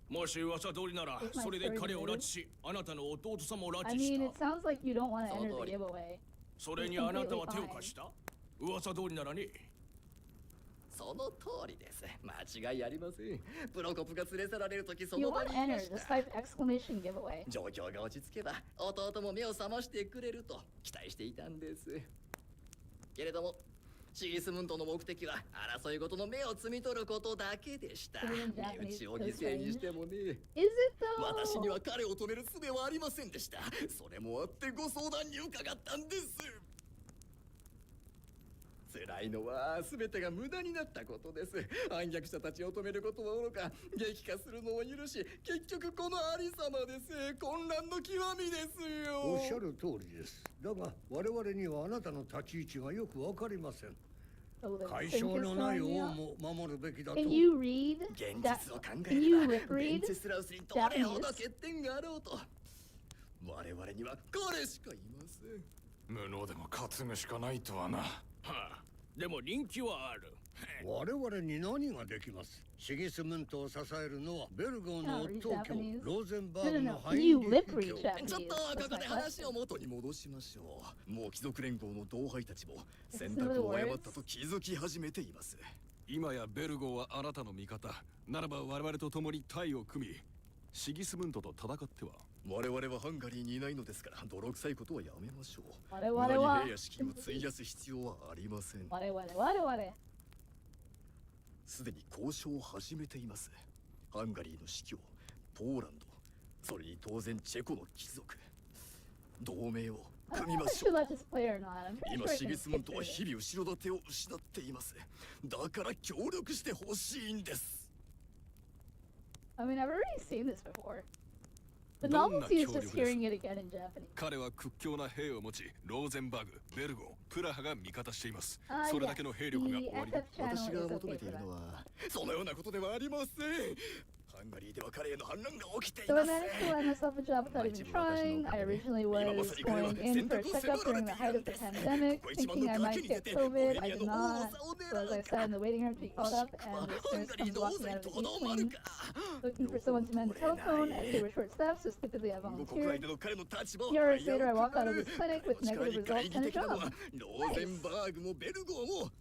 もし噂通りなら、それで彼を拉致し、あなたの弟さんも拉 I 致し mean, it た。 sounds like you don't want to enter the その通り。 giveaway. それにあなたは手を貸した？噂通りならね。その通りです。間違いありません。プロコプが連れ去られるときそ If you の場 want に to いま enter, し just た。 type exclamation giveaway. 状況が落ち着けば弟も目を覚ましてくれると期待していたんです。けれどもシギスムントの目的は争いごとの目を摘み取ることだけでした。身内を犠牲にしてもね。 Is it though? 私には彼を止める術はありませんでした。それもあってご相談に伺ったんです。辛いのは全てが無駄になったことです。反逆者たちを止めることはおろか、激化するのを許し、結局このありさまです。混乱の極みですよ。おっしゃる通りです。だが我々にはあなたの立ち位置がよくわかりません。解消のない王も守るべきだと。Can you read 現 that? 実を考 Can え you れ lip ば、ベン read チェスラウスにどれほど欠点があろうと、我々には彼しかいません。無能でも担ぐしかないとはな。はあ、でも人気はある。我々に何ができます。シギスムントを支えるのはベルゴーの夫教、ローゼンバーグの範囲劇教。ちょっとここで話を元に戻しましょう。もう貴族連合の同輩たちも選択を誤ったと気づき始めています。今やベルゴーはあなたの味方ならば、我々と共に隊を組みシギスムントと戦っては。我々はハンガリーにいないのですから、泥臭いことはやめましょう。我々は無駄に兵や資金を費やす必要はありません。我々すでに交渉を始めています。ハンガリーの司教、ポーランド、それに当然チェコの貴族、同盟を組みましょう。今シギスムントは日々後ろ盾を失っています。だから協力してほしいんです。 I mean, I've already seen this before. The novelty is just hearing it again in Japanese. 彼は屈強な兵を持ち、ローゼンバーグ、ベルゴー、プラハが味方しています。それだけの兵力が終わり。私が求めているのはそのようなことではありません。ハンガリーでは彼への反乱が起きてい So ま I せん。 managed to land myself a job without even trying. I originally was going in for a checkup during the height of the pandemic, thinking I might get COVID. I did not. So as I sat in the waiting room to be called up, and this nurse comes walking out of the G-wing, looking for someone to man the telephone, as they were short-staffed, so stupidly I volunteered. A few hours later, I walk out of this clinic with negative results and a job. Nice.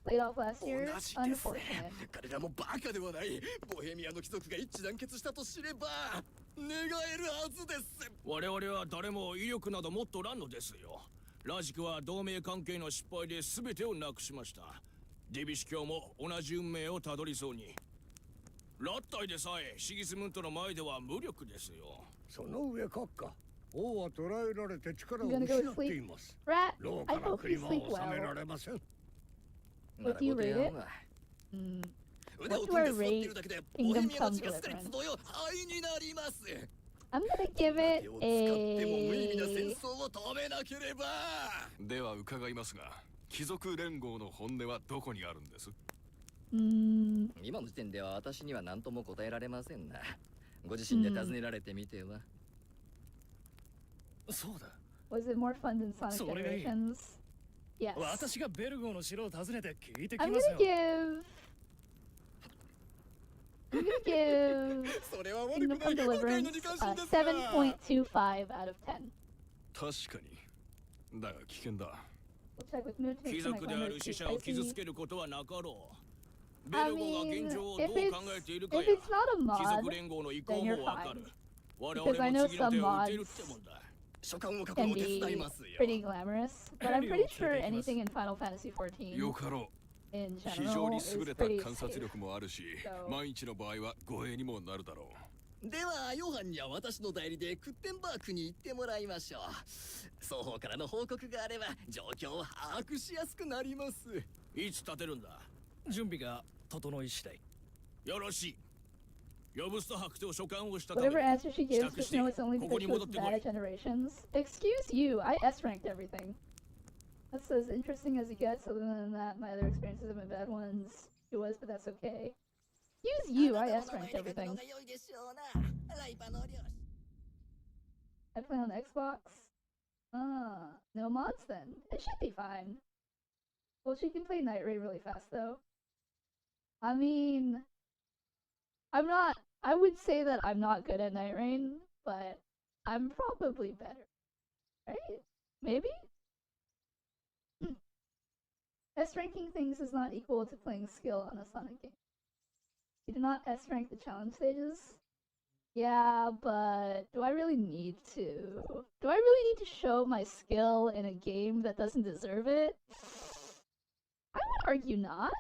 Laid off last year, unfortunate. 彼らもバカではない。ボヘミアの貴族が一致団結したと知れば願えるはずです。我々は誰も威力など持っとらんのですよ。ラジクは同盟関係の失敗で全てをなくしました。デビシ教も同じ運命をたどりそうに。ラッタイでさえシギスムントの前では無力ですよ。その上閣下、王は捕らえられて力を失っています。牢から国も治められません。What do you rate it? What do I rate Kingdom Come Deliverance? I'm gonna give it a... では伺いますが、貴族連合の本音はどこにあるんです？今の時点では私には何とも答えられませんな。ご自身で尋ねられてみては。そうだ。Was it more fun than Sonic Generations? Yes. 私がベルゴーの城を訪ねて聞いてき I'm ますよ。 gonna give Kingdom Come Deliverance a 7.25 out of 10. 確かに。だが危険だ。We'll check with Mood to 貴 make sure my 族であ glamour る is 死 too 者を傷 spicy. つけることはなかろう。ベ I ルゴが mean, 現状をど if う it's 考えているか if や it's not a 貴族 mod, 連合の意向 then も you're わか fine. る。我 Because 々 I も know 次の some 手を打て mods るってもんだ。 can be pretty glamorous, but I'm pretty sure anything in Final Fantasy 14よかろう。 in 非 general 常に is 優れた pretty 観察 safe. 力もあるし、万一の場合は護衛にもなるだろう。ではヨハンには私の代理でクッテンバークに行ってもらいましょう。双方からの報告があれば状況を把握しやすくなります。いつ立てるんだ？準備が整い次第。よろしい。呼ぶスタ白と書簡をしたため Whatever answer she gives, just know it's only ここ because に she 戻 was ってこ bad い at Generations. Excuse you, I S-ranked everything. That's as interesting as it gets, other than that, my other experiences have been bad ones. She was, but that's okay. Excuse you, I S-ranked everything. I play on Xbox? No mods then. It should be fine. Well, she can play Night Raid really fast, though. I mean... I would say that I'm not good at Night Rain, but I'm probably better. Right? Maybe? S-ranking things is not equal to playing skill on a Sonic game. You do not S-rank the challenge stages? Yeah, but do I really need to? Do I really need to show my skill in a game that doesn't deserve it? I would argue not.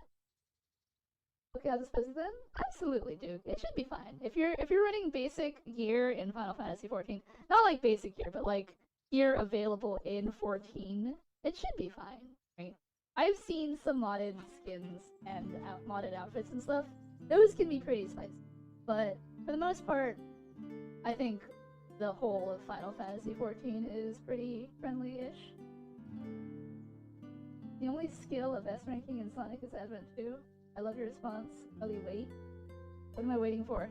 Okay, I'll just put it then. Absolutely, Duke. It should be fine. If you're running basic gear in Final Fantasy 14, not like basic gear, but like gear available in 14, it should be fine, right? I've seen some modded skins and modded outfits and stuff. Those can be pretty spicy, but for the most part, I think the whole of Final Fantasy XIV is pretty friendly-ish. The only skill of S ranking in Sonic is Advent 2. I love your response. Ellie, wait. What am I waiting for?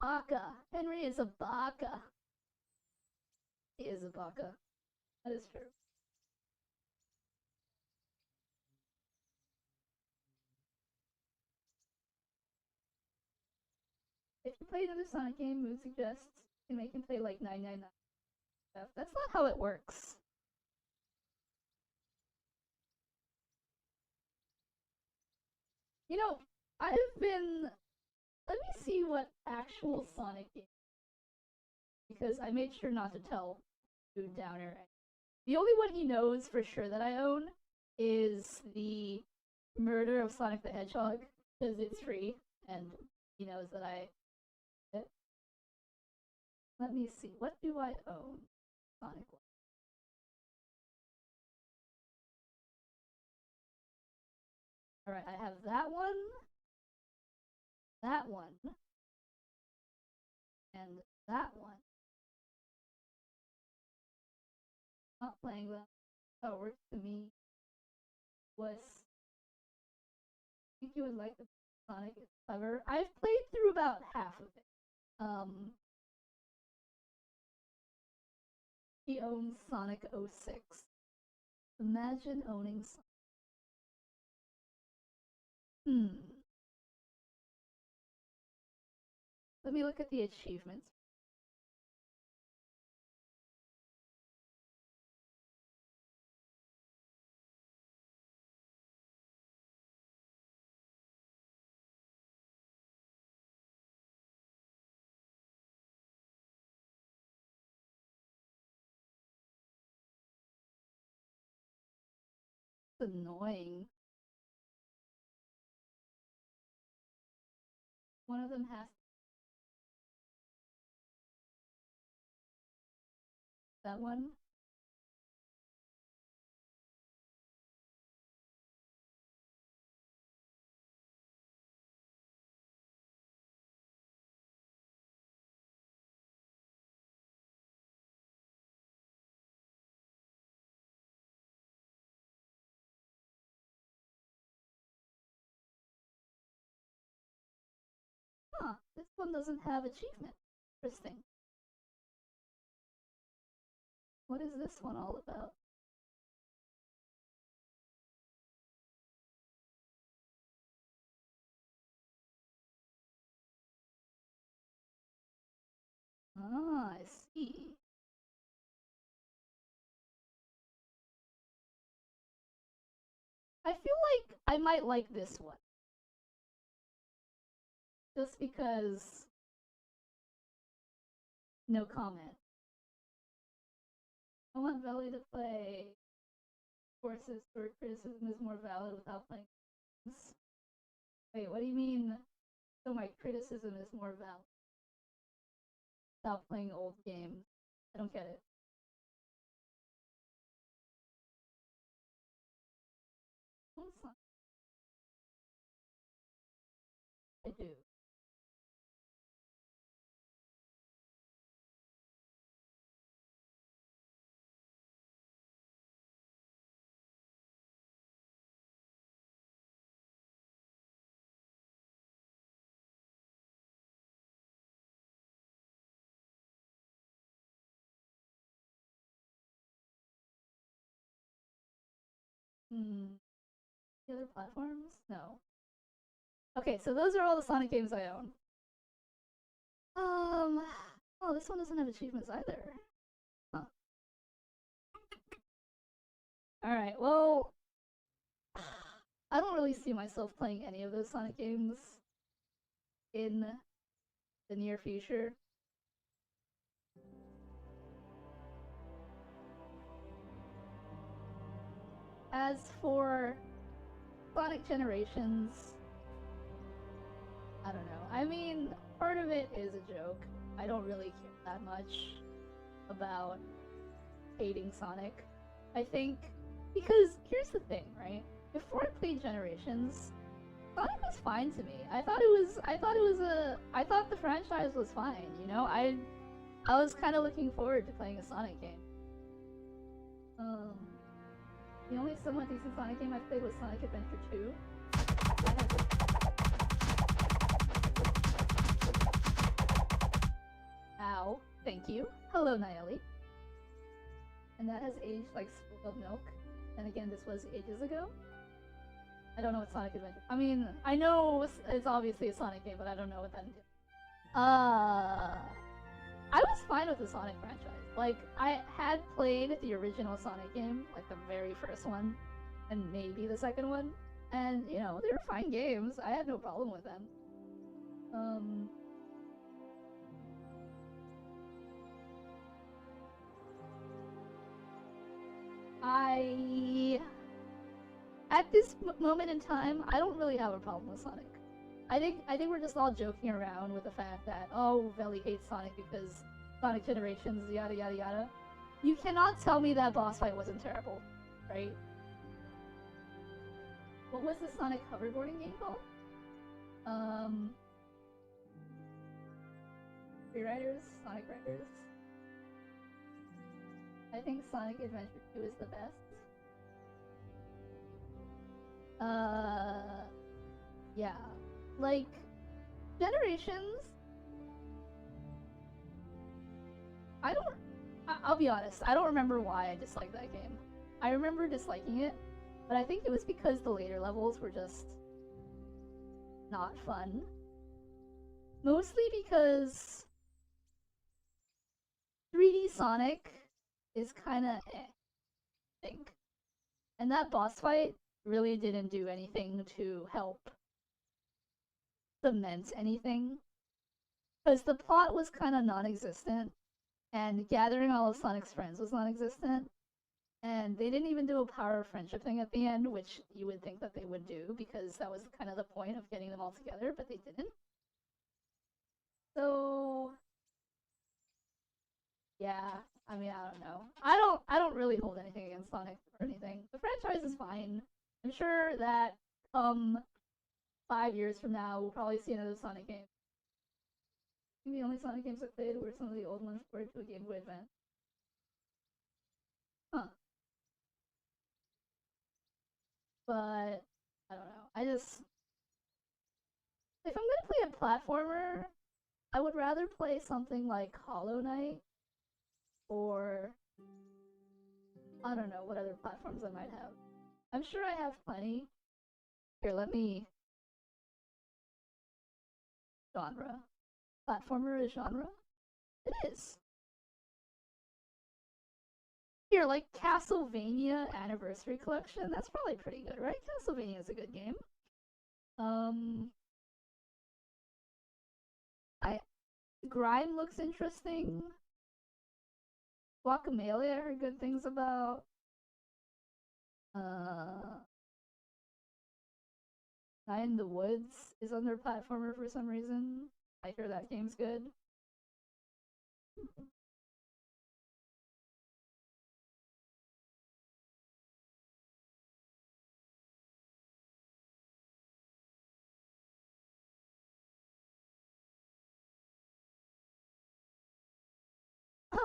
Baka. Henry is a baka. He is a baka. That is true. If you play another Sonic game, Mood suggests you can make him play like 999. That's not how it works. You know, I've been... Let me see what actual Sonic game... Because I made sure not to tell Food Downer. The only one he knows for sure that I own is the Murder of Sonic the Hedgehog, because it's free, and he knows that I... Let me see, what do I own? Sonic 1. Alright, I have that one, and that one. Not playing them. How it works to me was... I think you would like the Sonic is clever. I've played through about half of it. He owns Sonic 06. Imagine owning Sonic. Let me look at the achievements. It's annoying. One of them has that one. Huh, this one doesn't have achievement. Interesting. What is this one all about? Ah, I see. I feel like I might like this one. Just because... No comment. I want Valley to play courses where criticism is more valid without playing games. Wait, what do you mean? So my criticism is more valid without playing old games? I don't get it. I do. The other platforms? No. Okay, so those are all the Sonic games I own. Oh, this one doesn't have achievements either. Huh. Alright, well... I don't really see myself playing any of those Sonic games in the near future. As for Sonic Generations, I don't know. I mean, part of it is a joke. I don't really care that much about hating Sonic. I think because here's the thing, right? Before I played Generations, Sonic was fine to me. I thought the franchise was fine, you know? I was kind of looking forward to playing a Sonic game. The only somewhat decent Sonic game I played was Sonic Adventure 2. Ow, thank you. Hello, Nayeli. And that has aged like spoiled milk. And again, this was ages ago. I don't know what Sonic Adventure. I mean, I know it's obviously a Sonic game, but I don't know what that entails. I was fine with the Sonic franchise. Like, I had played the original Sonic game, like the very first one, and maybe the second one, and you know, they were fine games. I had no problem with them. At this moment in time, I don't really have a problem with Sonic. I think we're just all joking around with the fact that, oh, Veli hates Sonic because Sonic Generations, yada yada yada. You cannot tell me that boss fight wasn't terrible, right? What was the Sonic hoverboarding game called? Freeriders? Sonic Riders? I think Sonic Adventure 2 is the best. Yeah. Like, Generations... I'll be honest, I don't remember why I disliked that game. I remember disliking it, but I think it was because the later levels were just... not fun. Mostly because... 3D Sonic is kinda eh, I think. And that boss fight really didn't do anything to help cement anything. Because the plot was kinda non-existent, and gathering all of Sonic's friends was non-existent. And they didn't even do a power of friendship thing at the end, which you would think that they would do, because that was kind of the point of getting them all together, but they didn't. So... yeah, I mean, I don't know. I don't really hold anything against Sonic or anything. The franchise is fine. I'm sure that 5 years from now, we'll probably see another Sonic game. I think the only Sonic games I played were some of the old ones ported to a Game Boy Advance. Huh. But, I don't know. If I'm gonna play a platformer, I would rather play something like Hollow Knight, or I don't know what other platforms I might have. I'm sure I have plenty. Here, let me... genre. Platformer is genre? It is. Here, like Castlevania Anniversary Collection. That's probably pretty good, right? Castlevania is a good game. Grime looks interesting. Guacamelee I heard good things about. Night in the Woods is under platformer for some reason. I hear that game's good.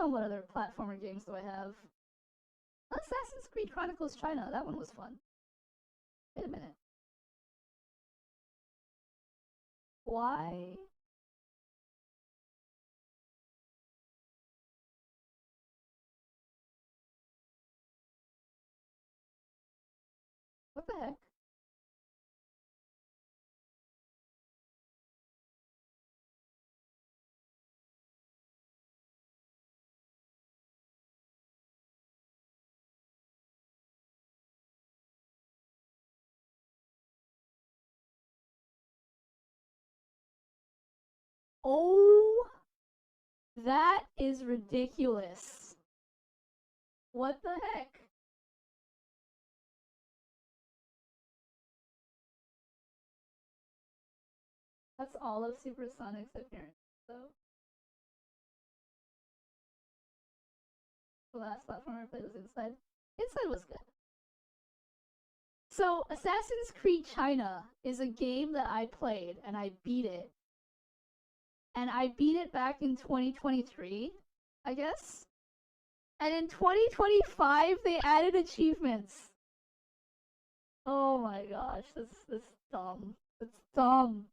What other platformer games do I have? Assassin's Creed Chronicles China. That one was fun. Wait a minute. Why? What the heck? Oh, that is ridiculous. What the heck? That's all of Supersonic's appearance, though. The last platform I played was Inside. Inside was good. So, Assassin's Creed China is a game that I played and I beat it. And I beat it back in 2023, I guess. And in 2025, they added achievements. Oh my gosh, that's dumb. That's dumb.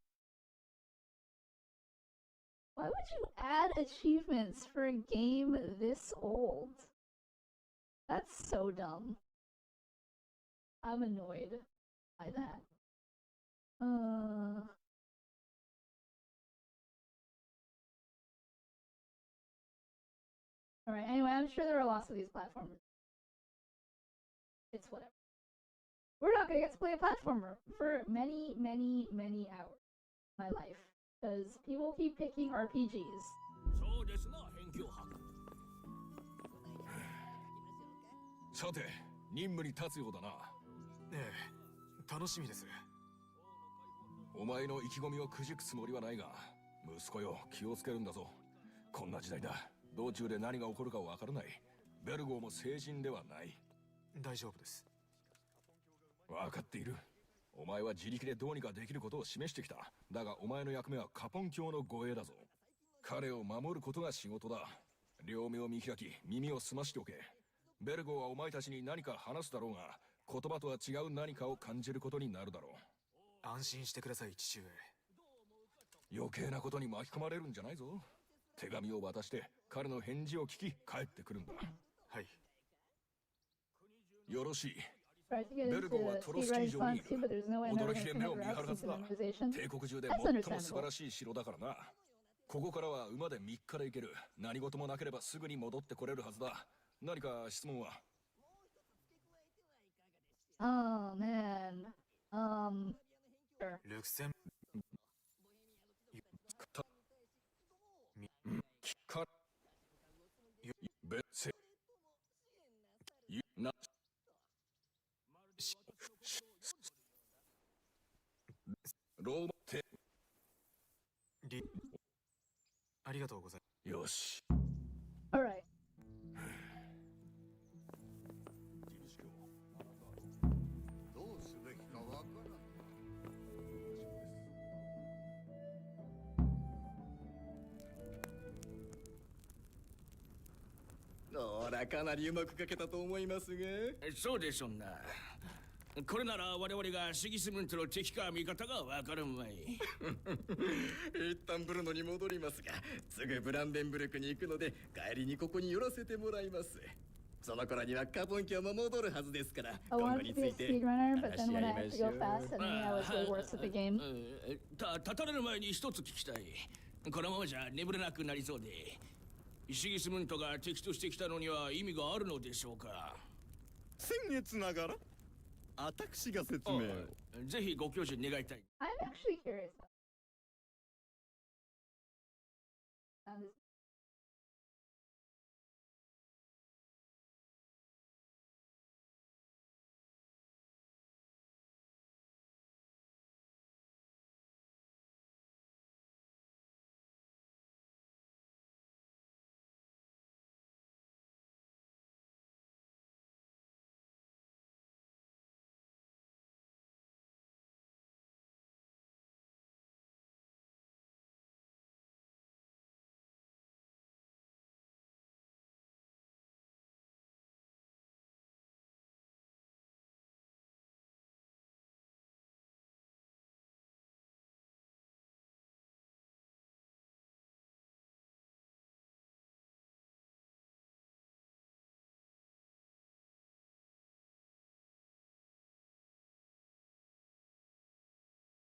Why would you add achievements for a game this old? That's so dumb. I'm annoyed by that. Alright, anyway, I'm sure there are lots of these platformers. It's whatever. We're not gonna get to play a platformer for many, many, many hours of my life. Because people keep picking RPGs. そうですな、辺境伯。さて、任務に立つようだな。ええ、楽しみです。お前の意気込みをくじくつもりはないが、息子よ、気をつけるんだぞ。こんな時代だ。道中で何が起こるかわからない。ベルゴーも成人ではない。大丈夫です。わかっている。お前は自力でどうにかできることを示してきた。だがお前の役目はカポン教の護衛だぞ。彼を守ることが仕事だ。両目を見開き、耳を澄ましておけ。ベルゴーはお前たちに何か話すだろうが、言葉とは違う何かを感じることになるだろう。安心してください、父上。余計なことに巻き込まれるんじゃないぞ。手紙を渡して彼の返事を聞き帰ってくるんだ。はい。よろしい。Tried to get into speedrunning slots too, but there's no way I'm ever gonna connect routes into memorization. 帝国中で That's 最も素晴 understandable. らしい城だからな。ここからは馬で3日で行ける。何事もなければすぐに戻ってこれるはずだ。何か質問は？ Oh man. Sure. ルクセン。かべせゆなローマテリありがとうございます。よし。Alright. どうすべきかわからん。ほら、かなりうまく書けたと思いますが。そうでしょうな。これなら我々がシギスムントの敵か味方がわかるまい。一旦ブルノに戻りますが、すぐブランデンブルクに行くので帰りにここに寄らせてもらいます。その頃にはカポン教も戻るはずですから、 I 今後 wanted に to つ be a いて speedrunner, but 話 then し when 合 I いま had to しょ go う。 fast, suddenly I was way worse at the game. 立たれる前に一つ聞きたい。このままじゃ眠れなくなりそうで。シギスムントが敵としてきたのには意味があるのでしょうか。先月ながら私が説明を。ぜひご教授願いたい。I'm actually curious.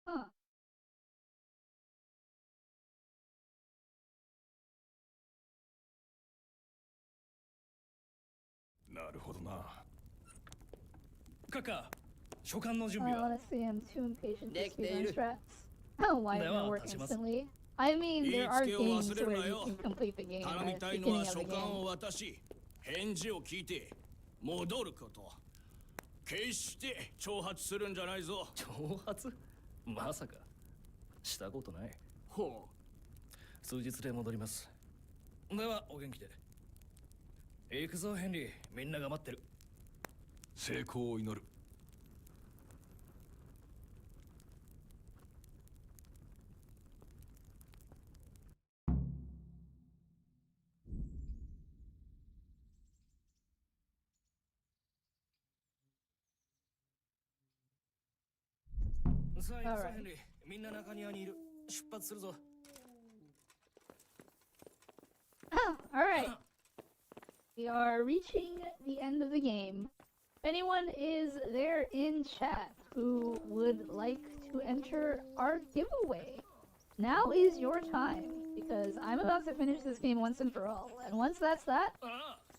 Huh. なるほどな。カカ、書簡の準 I 備は honestly am too impatient for できてい speedrun る。 strats. Why They don't are work touching us. instantly? I mean, there are 言いつけを games 忘れる where な you よ。 can complete the game 頼 at み the たいのは beginning of 書 the 簡 game. を渡し、返事を聞いて戻ること。決して挑発するんじゃないぞ。挑発？まさかしたことない。ほ数日で戻ります。ではお元気で。行くぞヘンリー、みんなが待ってる。成功を祈る。さあ行くぞヘンリー、みんな中庭にいる。出発するぞ。Alright. We are reaching the end of the game. If anyone is there in chat who would like to enter our giveaway, now is your time, because I'm about to finish this game once and for all. And once that's that,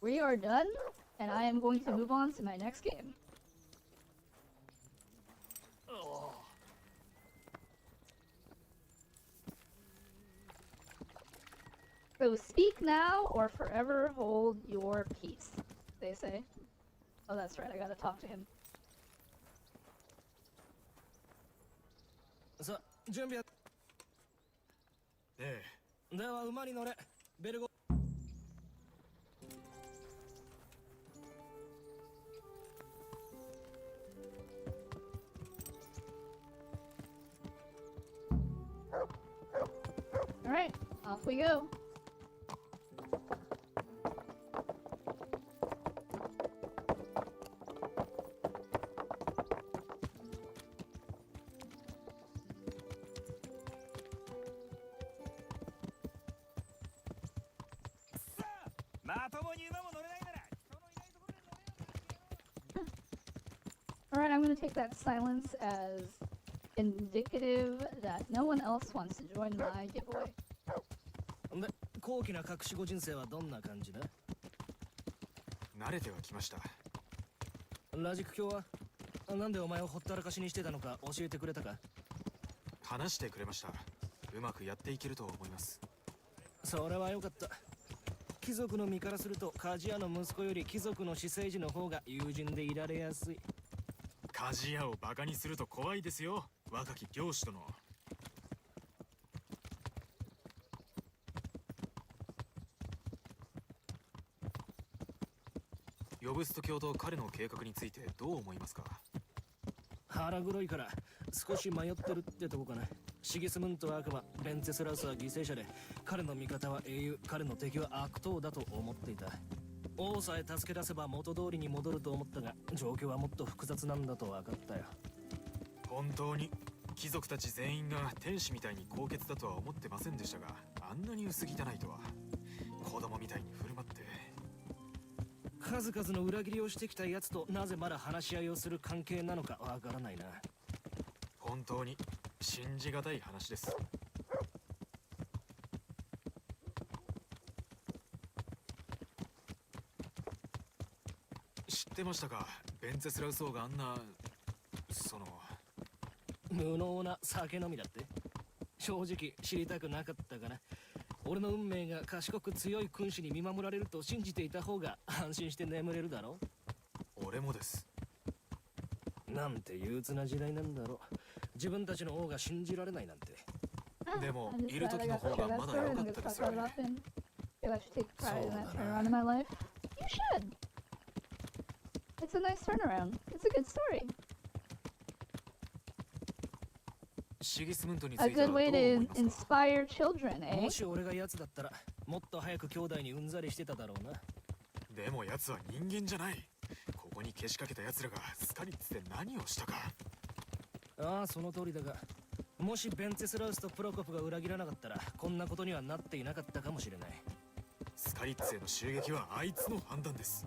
we are done, and I am going to move on to my next game. So speak now or forever hold your peace, they say. Oh, that's right, I gotta talk to him. さあ、準備は。ええ。では馬に乗れ。ベルゴ。Alright, off we go. Alright, I'm gonna take that silence as indicative that no one else wants to join my giveaway. で、高貴な隠し子人生はどんな感じだ？慣れてはきました。ラジク教はなんでお前をほったらかしにしてたのか教えてくれたか？話してくれました。うまくやっていけると思います。それはよかった。貴族の身からすると鍛冶屋の息子より貴族の私生児の方が友人でいられやすい。鍛冶屋をバカにすると怖いですよ、若き漁師殿。ヨブスト教と彼の計画についてどう思いますか？腹黒いから少し迷ってるってとこかな。シギスムントは悪魔、ベンツェスラウスは犠牲者で、彼の味方は英雄、彼の敵は悪党だと思っていた。王さえ助け出せば元通りに戻ると思ったが、状況はもっと複雑なんだと分かったよ。本当に貴族たち全員が天使みたいに高潔だとは思ってませんでしたが、あんなに薄汚いとは。子供みたいに振る舞って。数々の裏切りをしてきた奴となぜまだ話し合いをする関係なのかわからないな。本当に信じがたい話です。知ってましたか？ベンツェスラウス王があんな無能な酒飲みだって。正直知りたくなかったかな。俺の運命が賢く強い君主に見守られると信じていた方が安心して眠れるだろ。俺もです。なんて憂鬱な時代なんだろう。自分たちの王が信じられないなんて。でもいる時の方がまだ良かったですよね。It's a nice turnaround. It's a good story. シギスムントにつ A いては good どう way 思 to いますか？ inspire children, eh? もし俺が奴だったらもっと早く兄弟にうんざりしてただろうな。でも奴は人間じゃない。ここにけしかけた奴らがスカリッツで何をしたか。ああ、その通りだが、もしベンツェスラウスとプロコプが裏切らなかったらこんなことにはなっていなかったかもしれない。スカリッツへの襲撃はあいつの判断です。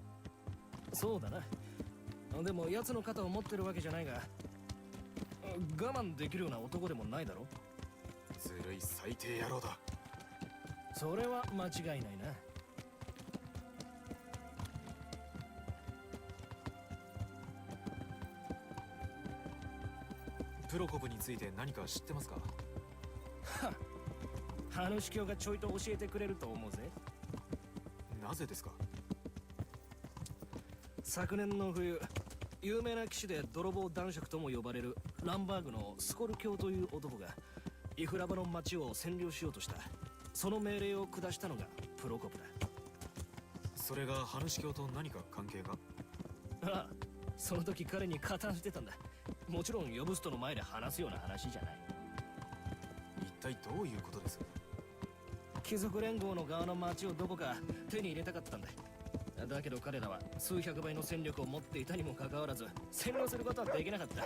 そうだな。でも奴の肩を持ってるわけじゃないが、我慢できるような男でもないだろ。ずるい最低野郎だ。それは間違いないな。プロコプについて何か知ってますか？はっ、話教がちょいと教えてくれると思うぜ。なぜですか？昨年の冬、有名な騎士で泥棒男爵とも呼ばれるランバーグのスコル教という男がイフラバの町を占領しようとした。その命令を下したのがプロコプだ。それが話教と何か関係が？ああ、その時彼に加担してたんだ。もちろん呼ぶ人の前で話すような話じゃない。一体どういうことです？貴族連合の側の町をどこか手に入れたかったんだ。だけど彼らは数百倍の戦力を持っていたにもかかわらず占領することはできなかった。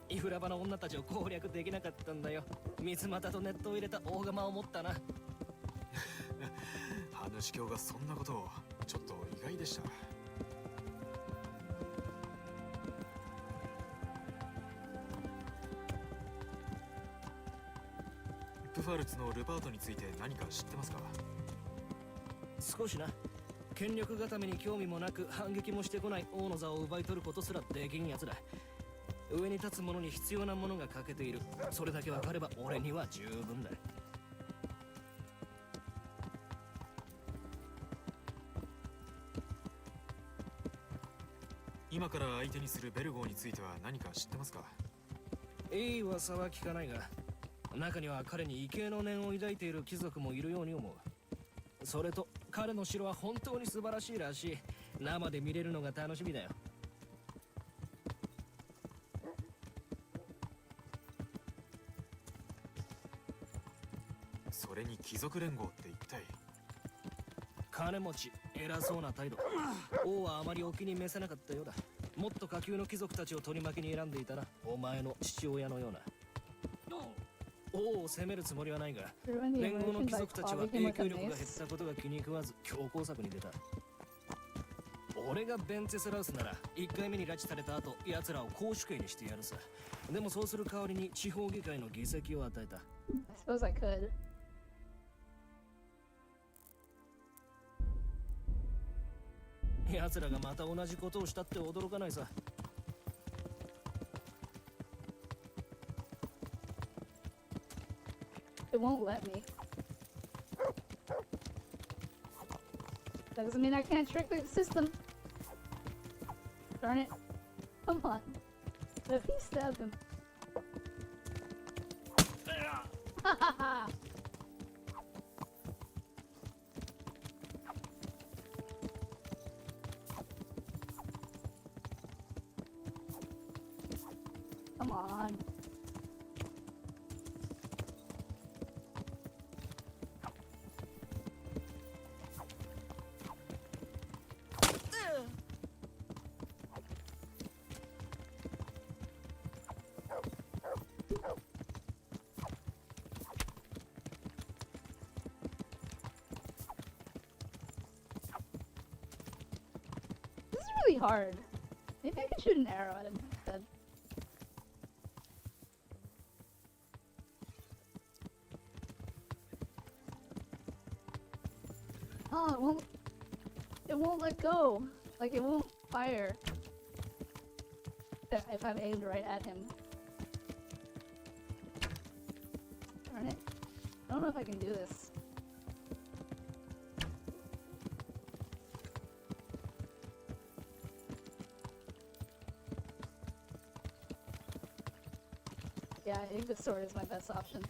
イフラバの女たちを攻略できなかったんだよ。三つ股とネットを入れた大釜を持ったな。話教がそんなことを、ちょっと意外でした。プファルツのルパートについて何か知ってますか？少しな。権力固めに興味もなく反撃もしてこない王の座を奪い取ることすらできんやつだ。上に立つ者に必要なものが欠けている。それだけ分かれば俺には十分だ。今から相手にするベルゴーについては何か知ってますか？いい噂は聞かないが、中には彼に畏敬の念を抱いている貴族もいるように思う。それと彼の城は本当に素晴らしいらしい。生で見れるのが楽しみだよ。それに貴族連合って一体？金持ち、偉そうな態度。王はあまりお気に召せなかったようだ。もっと下級の貴族たちを取り巻きに選んでいたな。お前の父親のような。王を責めるつもりはないが、連合の貴族たちは影響力が減ったことが気に食わず強硬策に出た。俺がベンツェスラウスなら1回目に拉致された後、奴らを公主刑にしてやるさ。でもそうする代わりに地方議会の議席を与えた。I suppose I could. 奴らがまた同じことをしたって驚かないさ。It won't let me. That doesn't mean I can't trick the system. Darn it. Come on. What if he stabbed him? Ha ha ha! Come on. This is really hard. Maybe I can shoot an arrow at him instead. Oh, it won't let go. Like, it won't fire. If I'm aimed right at him. Darn it. I don't know if I can do this. Yeah, I think the sword is my best option.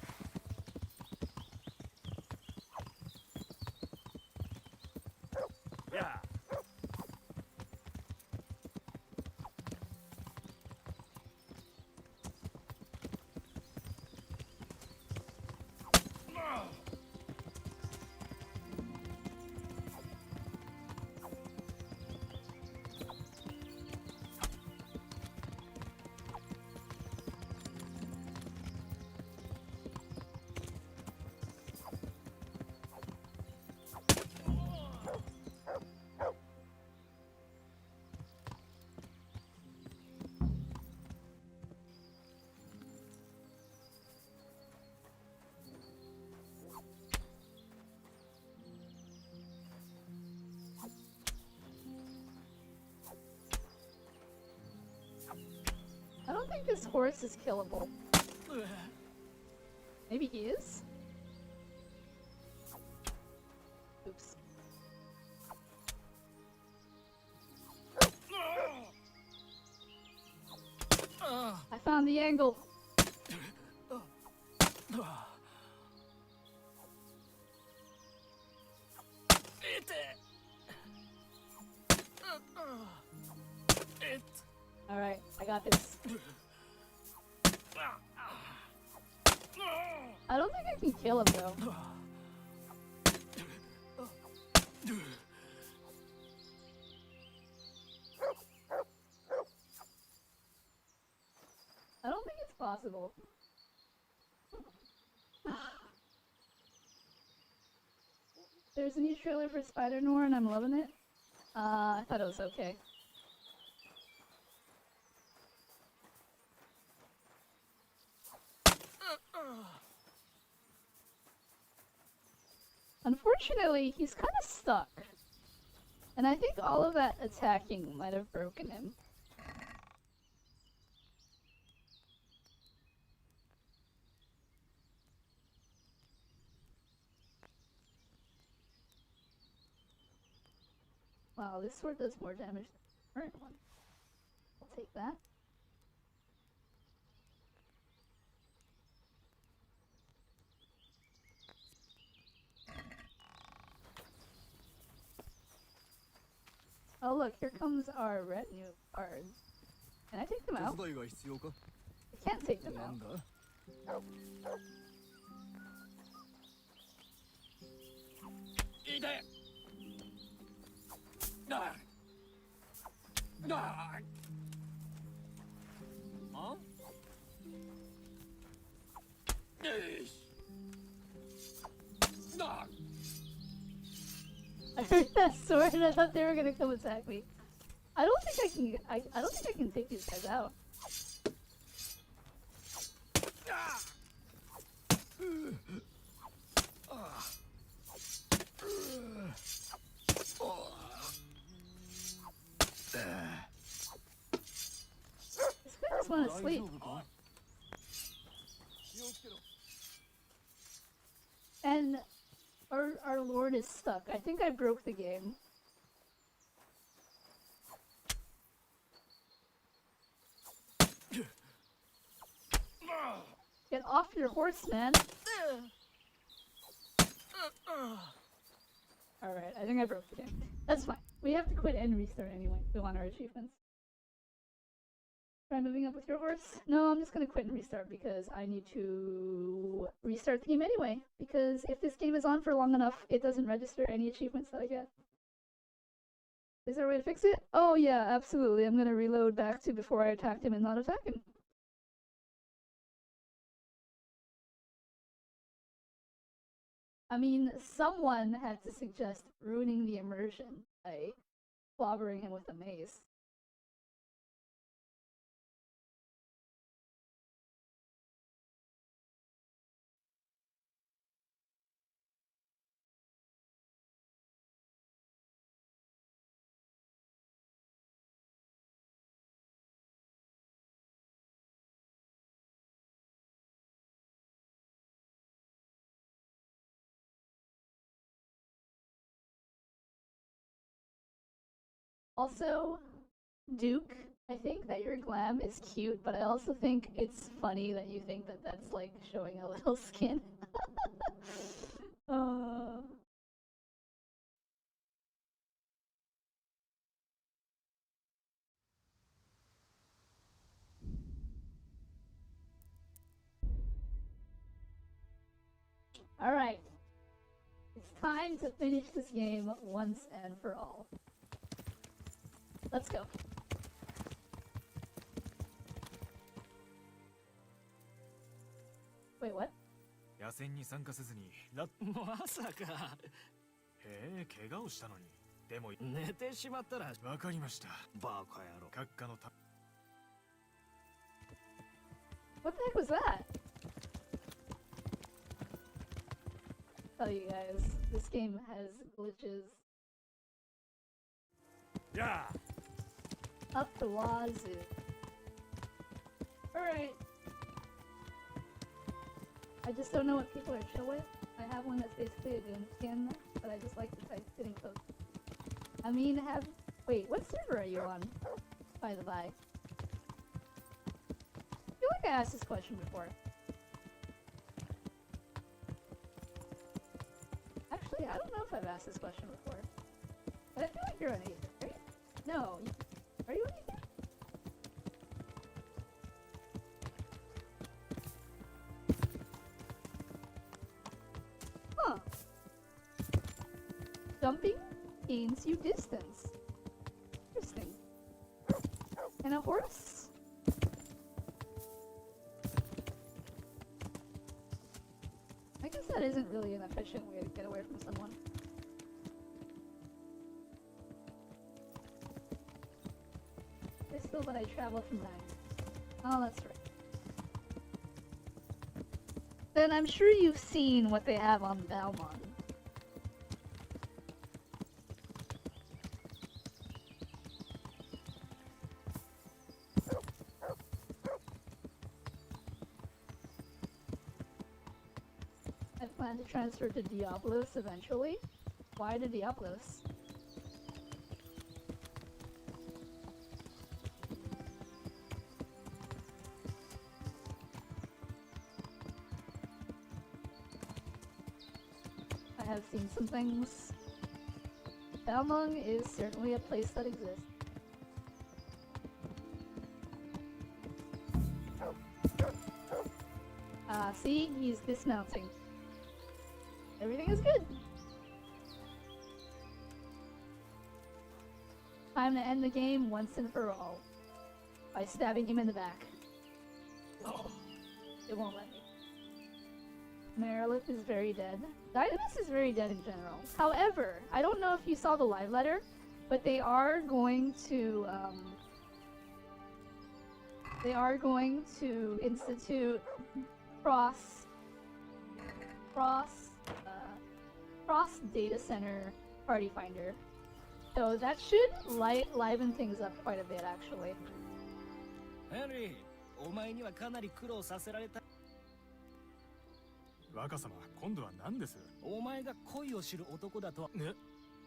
Yeah. I don't think this horse is killable. Maybe he is? Oops. I found the angle. Alright, I got this. I don't think I can kill him though. I don't think it's possible. There's a new trailer for Spider-Noir and I'm loving it. I thought it was okay. Unfortunately, he's kind of stuck. And I think all of that attacking might have broken him. Wow, this sword does more damage than the current one. I'll take that. Oh look, here comes our retinue of cards. Can I take them out? I can't take them out. I heard that sword and I thought they were gonna come attack me. I don't think I can. I don't think I can take these guys out. This guy just want to sleep. And our lord is stuck. I think I broke the game. Get off your horse, man. Alright, I think I broke the game. That's fine. We have to quit and restart anyway if we want our achievements. Try moving up with your horse? No, I'm just gonna quit and restart because I need to restart the game anyway. Because if this game is on for long enough, it doesn't register any achievements that I get. Is there a way to fix it? Oh yeah, absolutely. I'm gonna reload back to before I attacked him and not attack him. I mean, someone had to suggest ruining the immersion by clobbering him with a mace. Also, Duke, I think that your glam is cute, but I also think it's funny that you think that that's like showing a little skin. Alright. It's time to finish this game once and for all. Let's go. Wait, what? 野戦に参加せずにまさかへえ怪我をしたのにでも寝てしまったらわかりましたバカ野郎閣下のた What the heck was that? Tell you guys, this game has glitches. Yeah. Up the wazoo. Alright. I just don't know what people are chill with. I have one that's basically a Doom skin, but I just like the tight fitting clothes. I mean, wait, what server are you on? By the by. I feel like I asked this question before. Actually, I don't know if I've asked this question before. But I feel like you're on 8, right? No. Are you on 8? Jumping gains you distance. Interesting. And a horse? I guess that isn't really an efficient way to get away from someone. Still, but I travel from 9. Oh, that's right. Then I'm sure you've seen what they have on Valmont. I plan to transfer to Diablos eventually. Why to Diablos? I have seen some things. Balmung is certainly a place that exists. See? He's dismounting. Everything is good. Time to end the game once and for all. By stabbing him in the back. Oh, it won't let me. Marilith is very dead. Dynamis is very dead in general. However, I don't know if you saw the live letter, but they are going to institute cross data center party finder. So that should liven things up quite a bit, actually. Henry, お前にはかなり苦労させられた。若様、今度は何です？お前が恋を知る男だとは。ね。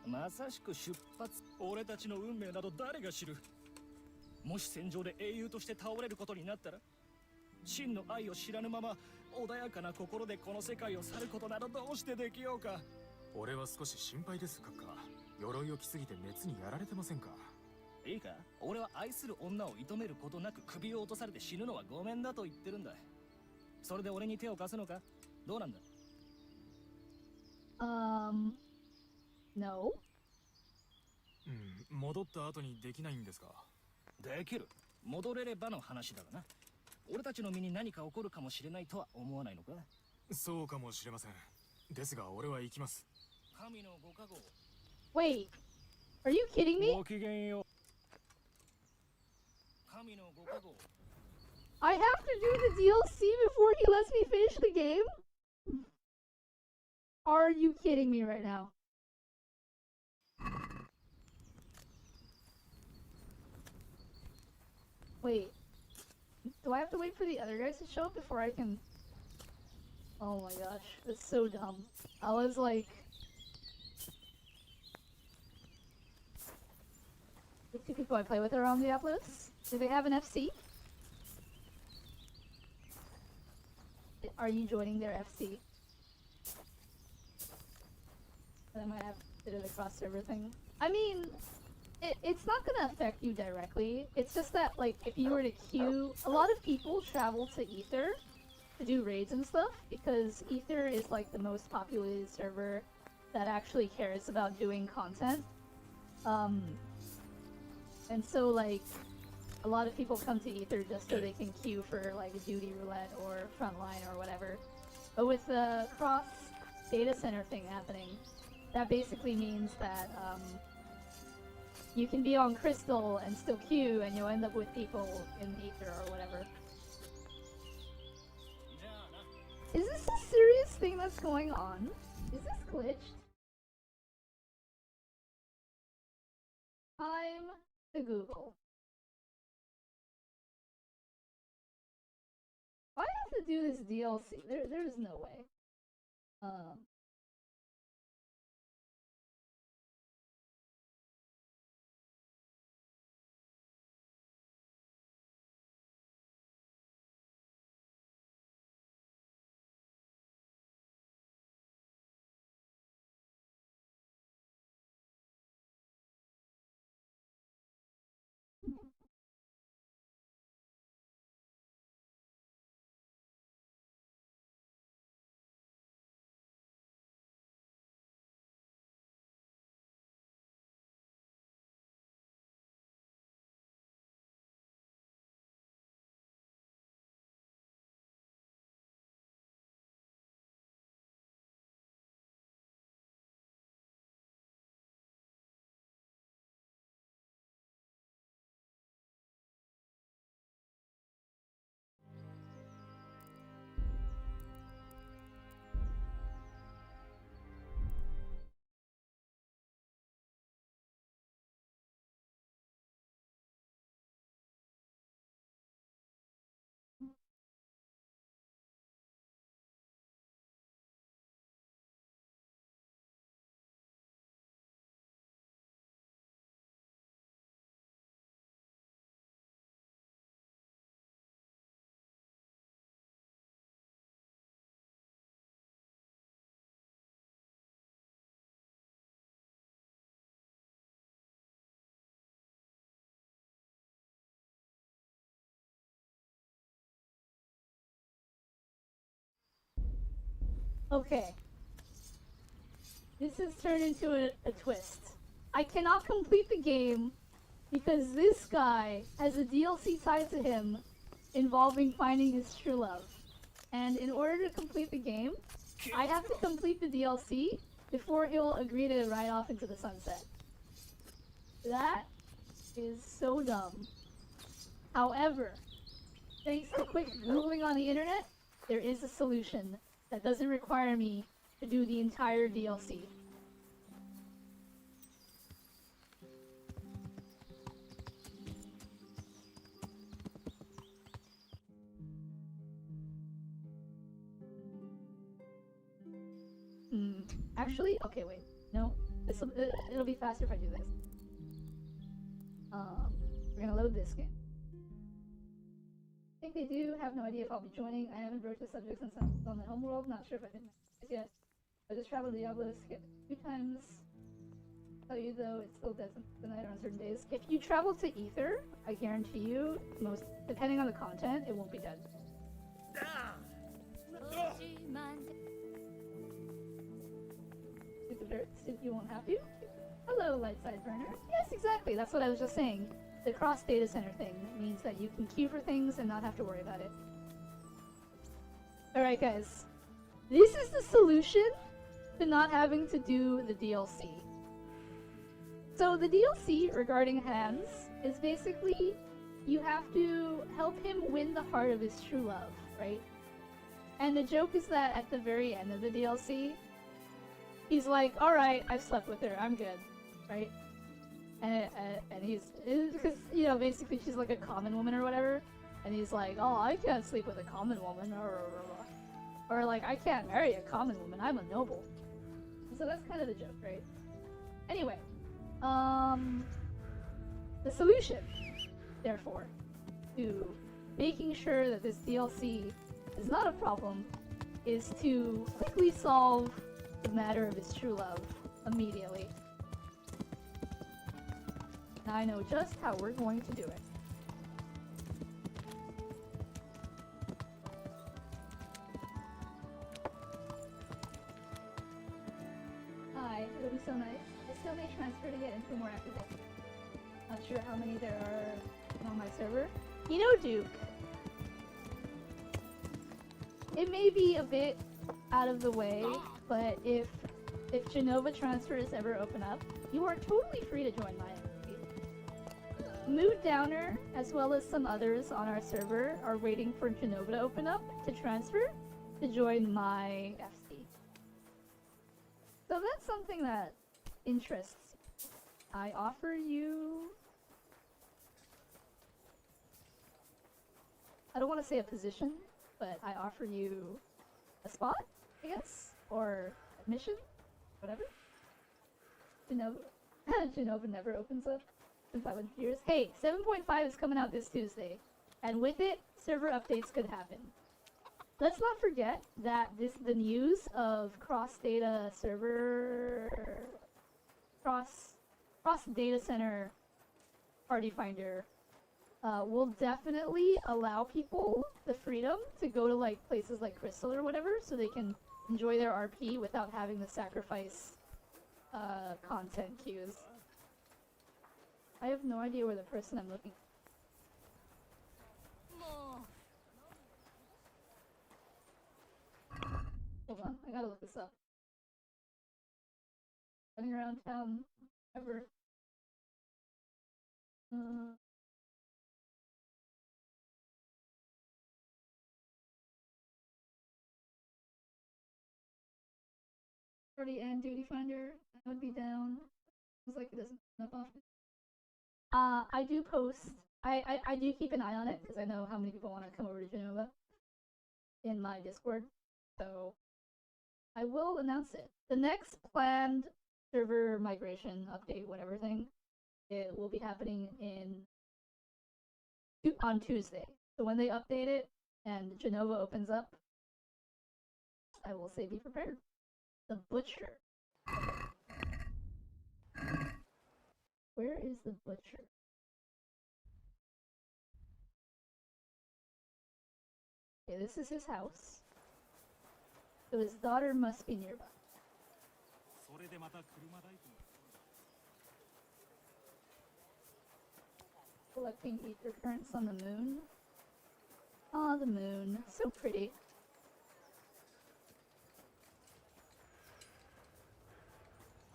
まさしく出発。俺たちの運命など誰が知る？もし戦場で英雄として倒れることになったら、真の愛を知らぬまま穏やかな心でこの世界を去ることなどどうしてできようか。俺は少し心配です、閣下。鎧を着すぎて熱にやられてませんか？いいか、俺は愛する女を射止めることなく首を落とされて死ぬのはごめんだと言ってるんだ。それで俺に手を貸すのか？どうなんだ？ No。戻った後にできないんですか？できる。戻れればの話だがな。俺たちの身に何か起こるかもしれないとは思わないのか？そうかもしれません。ですが俺は行きます。神のご加護。Wait, are you kidding me? ごきげんよう。神のご加護。I have to do the DLC before he lets me finish the game? Are you kidding me right now? Wait, do I have to wait for the other guys to show up before I can... Oh my gosh, that's so dumb. I was like... The two people I play with are on Diablos. Do they have an FC? Are you joining their FC? I might have to do the cross-server thing. I mean, it's not gonna affect you directly. It's just that, like, if you were to queue... A lot of people travel to Ether to do raids and stuff, because Ether is, like, the most populated server that actually cares about doing content. And so, like, a lot of people come to Ether just so they can queue for, like, Duty Roulette or Frontline or whatever. But with the cross data center thing happening, that basically means that, you can be on Crystal and still queue and you'll end up with people in Ether or whatever. Is this a serious thing that's going on? Is this glitched? Time to Google. Why have to do this DLC? There's no way. Okay. This has turned into a twist. I cannot complete the game because this guy has a DLC tied to him involving finding his true love. And in order to complete the game, I have to complete the DLC before he'll agree to ride off into the sunset. That is so dumb. However, thanks to quick Googling on the internet, there is a solution that doesn't require me to do the entire DLC. Actually, okay, wait. No, it'll be faster if I do this. We're gonna load this game. I think they do. Have no idea if I'll be joining. I haven't broached the subject since I was on the homeworld. Not sure if I did this yet. I just traveled to Diablo, skipped 2 times. Tell you though, it still doesn't the night on certain days. If you travel to Ether, I guarantee you, most depending on the content, it won't be dead. You won't have to. Hello, Lightside Burner. Yes, exactly. That's what I was just saying. The cross data center thing means that you can queue for things and not have to worry about it. Alright, guys. This is the solution to not having to do the DLC. So the DLC regarding Hans is basically you have to help him win the heart of his true love, right? And the joke is that at the very end of the DLC, he's like, alright, I've slept with her, I'm good, right? And he's, because, you know, basically she's like a common woman or whatever, and he's like, oh, I can't sleep with a common woman, or like, I can't marry a common woman, I'm a noble. So that's kind of the joke, right? Anyway, the solution, therefore, to making sure that this DLC is not a problem, is to quickly solve the matter of his true love immediately. Now I know just how we're going to do it. Hi, it'll be so nice. I still may transfer to get into more active. Not sure how many there are on my server. You know, Duke, it may be a bit out of the way, but if Genova transfers ever open up, you are totally free to join my FC. Mood Downer, as well as some others on our server, are waiting for Genova to open up to transfer to join my FC. So that's something that interests me. I offer you... I don't want to say a position, but I offer you a spot, I guess? Or admission? Whatever. Genova never opens up in 500 years. Hey, 7.5 is coming out this Tuesday, and with it, server updates could happen. Let's not forget that the news of cross-data server... cross-data center party finder will definitely allow people the freedom to go to like places like Crystal or whatever, so they can enjoy their RP without having to sacrifice content queues. I have no idea where the person I'm looking for. Hold on, I gotta look this up. Running around town ever. Party and duty finder, I would be down. It's like it doesn't come up often. I do post. I do keep an eye on it because I know how many people want to come over to Genova in my Discord. So I will announce it. The next planned server migration update, whatever thing, it will be happening on Tuesday. So when they update it and Genova opens up, I will say be prepared. The butcher. Where is the butcher? Okay, this is his house. So his daughter must be nearby. Collecting ether currents on the moon. Ah, the moon. So pretty.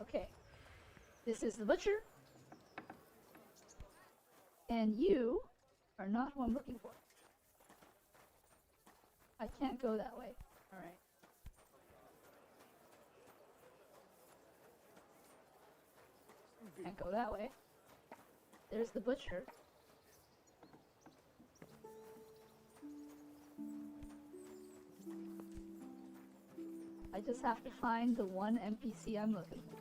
Okay. This is the butcher. And you are not who I'm looking for. I can't go that way. Alright. Can't go that way. There's the butcher. I just have to find the one NPC I'm looking for.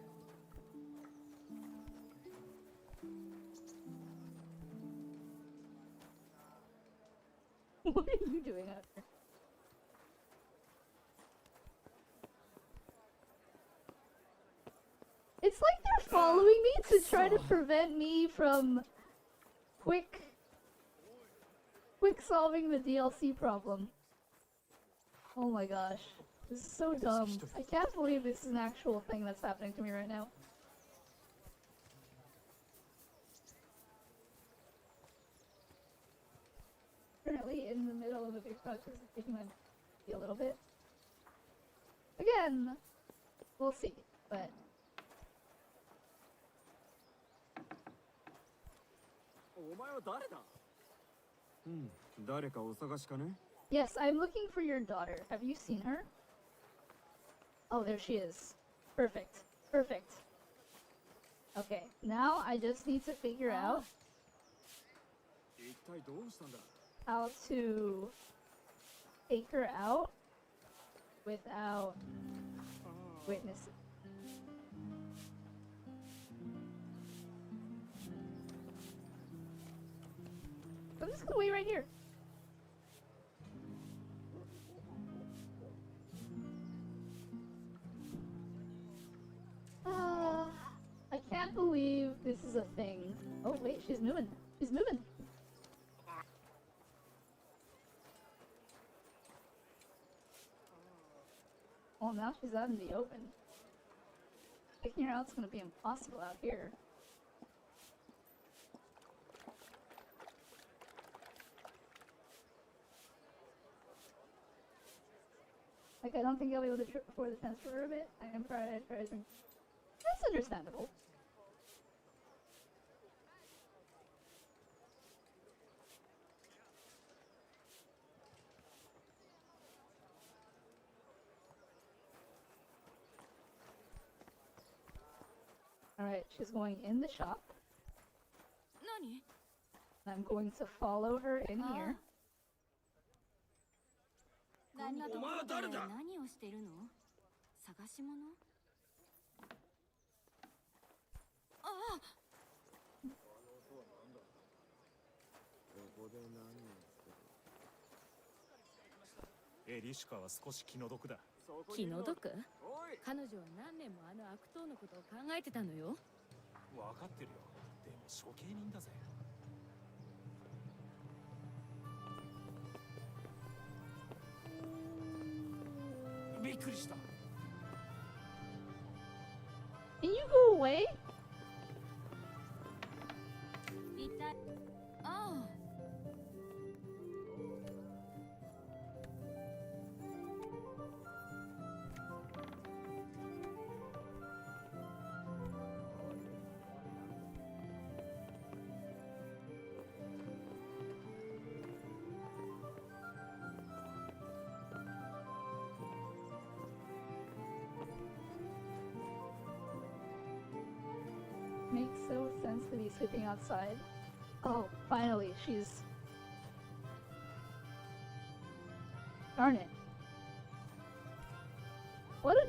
What are you doing out here? It's like they're following me to try to prevent me from quick solving the DLC problem. Oh my gosh. This is so dumb. I can't believe this is an actual thing that's happening to me right now. Currently in the middle of a big process of taking my a little bit. Again, we'll see, but yes, I'm looking for your daughter. Have you seen her? Oh, there she is. Perfect. Perfect. Okay, now I just need to figure out how to take her out without witnesses. I'm just gonna wait right here. I can't believe this is a thing. Oh wait, she's moving. She's moving. Well, now she's out in the open. Picking her out's gonna be impossible out here. Like, I don't think I'll be able to trip before the transfer for a bit. I am prioritizing. That's understandable. Alright, she's going in the shop. I'm going to follow her in here. Can you go away? Oh. Makes so sense to be sleeping outside. Oh, finally, she's... Darn it. What a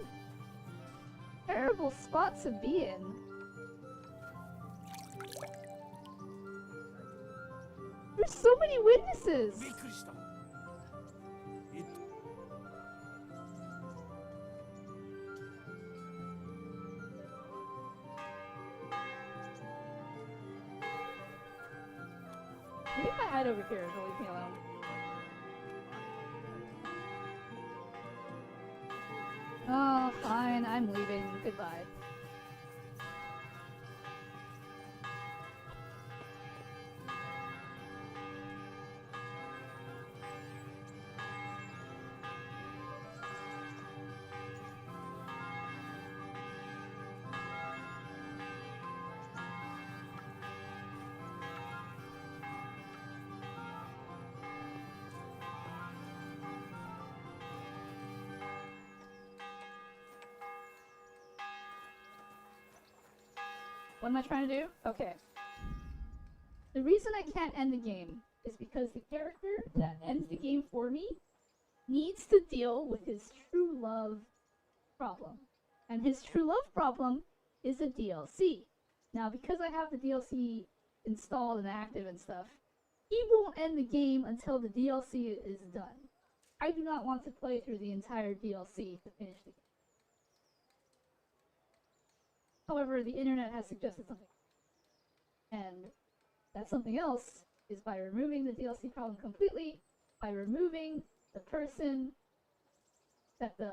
terrible spot to be in. There's so many witnesses! Maybe if I hide over here, it'll leave me alone. fine. I'm leaving. Goodbye. What am I trying to do? Okay. The reason I can't end the game is because the character that ends the game for me needs to deal with his true love problem. And his true love problem is a DLC. Now, because I have the DLC installed and active and stuff, he won't end the game until the DLC is done. I do not want to play through the entire DLC to finish the game. However, the internet has suggested something. And that something else is by removing the DLC problem completely, by removing the person that the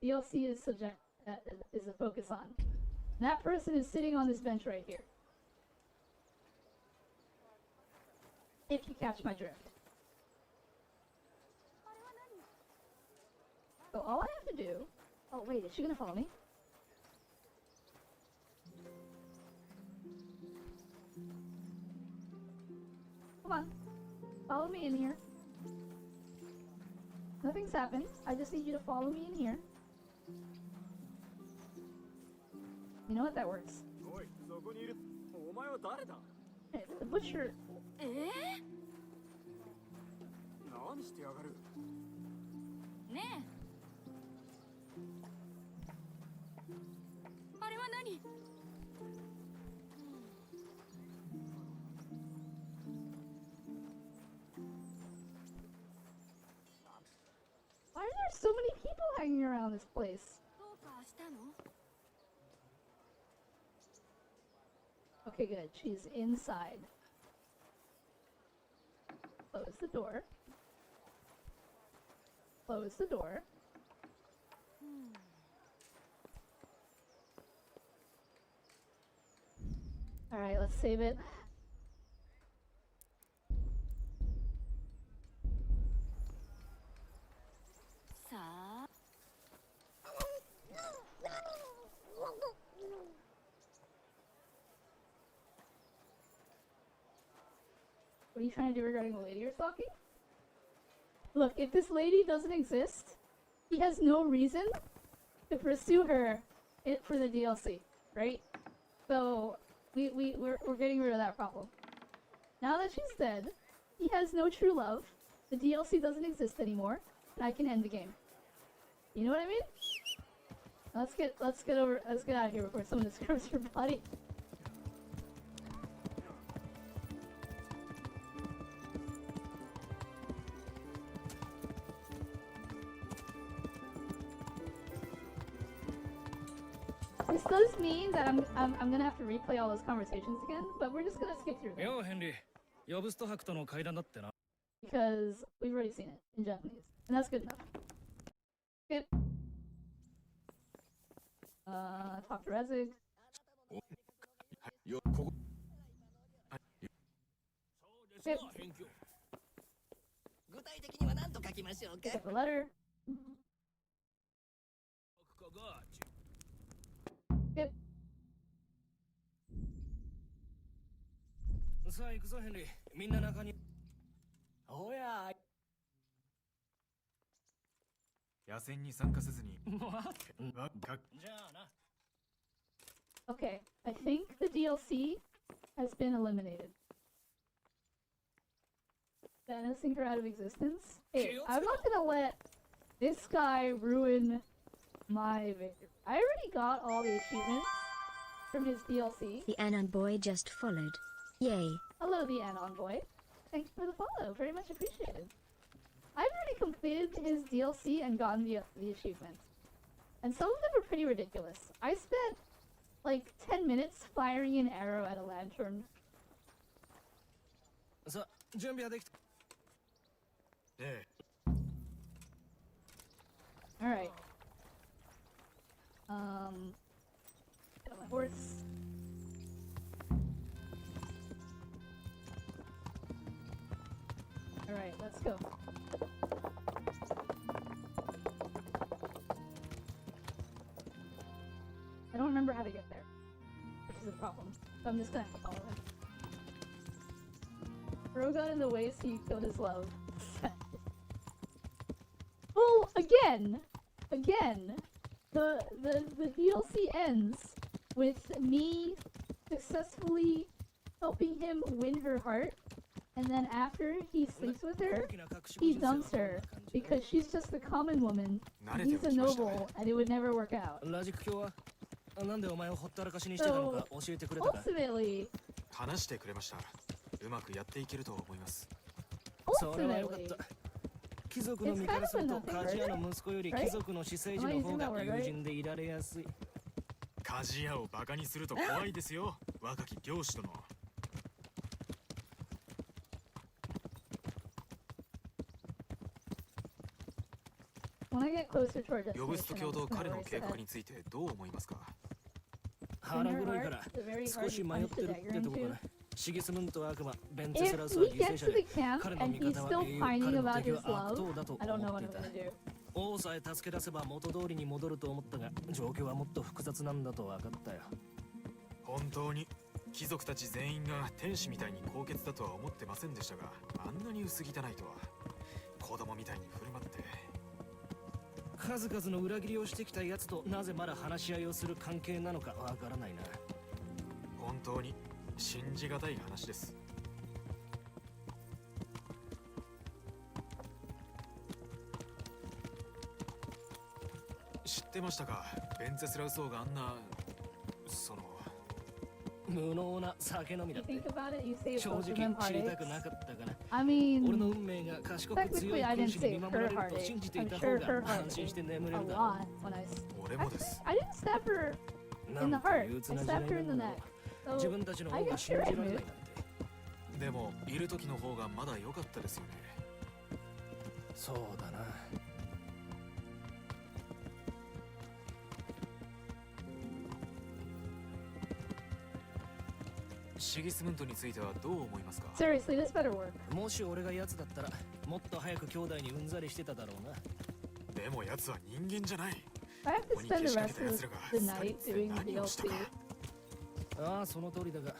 DLC is is a focus on. And that person is sitting on this bench right here. If you catch my drift. So all I have to do... Oh wait, is she gonna follow me? Come on. Follow me in here. Nothing's happened. I just need you to follow me in here. You know what? That works. Hey, the butcher. Why are there so many people hanging around this place? Okay, good. She's inside. Close the door. Close the door. Alright, let's save it. What are you trying to do regarding the lady you're stalking? Look, if this lady doesn't exist, he has no reason to pursue her for the DLC, right? So, we're getting rid of that problem. Now that she's dead, he has no true love, the DLC doesn't exist anymore, and I can end the game. You know what I mean? Let's get out of here before someone disturbs your body. This does mean that I'm gonna have to replay all those conversations again, but we're just gonna skip through them. Because we've already seen it in Japanese, and that's good enough. Skip. Talk to Rezig. Skip. Pick up the letter. Skip. Okay, I think the DLC has been eliminated. Banishing her out of existence? Hey, I'm not gonna let this guy ruin my victory. I already got all the achievements from his DLC. The Anon boy just followed. Yay. Hello, the Anon boy. Thanks for the follow. Very much appreciated. I've already completed his DLC and gotten the achievements. And some of them are pretty ridiculous. I spent like 10 minutes firing an arrow at a lantern. Alright. Get on my horse. Alright, let's go. I don't remember how to get there, which is a problem. So I'm just gonna follow him. Bro got in the way, so you killed his love. Well, again, the DLC ends with me successfully helping him win her heart, and then after he sleeps with her, he dumps her because she's just a common woman. And he's a noble, and it would never work out. So ultimately, 話してくれました。うまくやっていけると思います。それはよかった。貴族の身からすると鍛冶屋の息子より貴族の私生児の方が友人でいられやすい。鍛冶屋をバカにすると怖いですよ。若き漁師殿。呼ぶスト教と彼の計画についてどう思いますか？腹黒いから少し迷ってるってとこかな。シギスムントは悪魔、ベンツェスラウスは犠牲者で、彼の味方は英雄、彼の敵は悪党だと思っていた。王さえ助け出せば元通りに戻ると思ったが、状況はもっと複雑なんだと分かったよ。本当に貴族たち全員が天使みたいに高潔だとは思ってませんでしたが、あんなに薄汚いとは。子供みたいに振る舞って。数々の裏切りをしてきた奴となぜまだ話し合いをする関係なのかわからないな。本当に信じがたい話です。知ってましたか？ベンツェスラウス王があんな無能な酒飲みだって。正直知りたくなかったかな。I mean, 俺の運命が賢く強い君主に見守られると信じていた方が安心して眠れるだろう。俺もです。I didn't stab her in the heart. I stabbed her in the neck. 自分たちの方が信じられないなんて。でもいる時の方がまだ良かったですよね。そうだな。シギスムントについてはどう思いますか？ Seriously, this better work. もし俺が奴だったらもっと早く兄弟にうんざりしてただろうな。でも奴は人間じゃない。 I have to spend the rest of the night doing the DLC. ああ、その通りだが、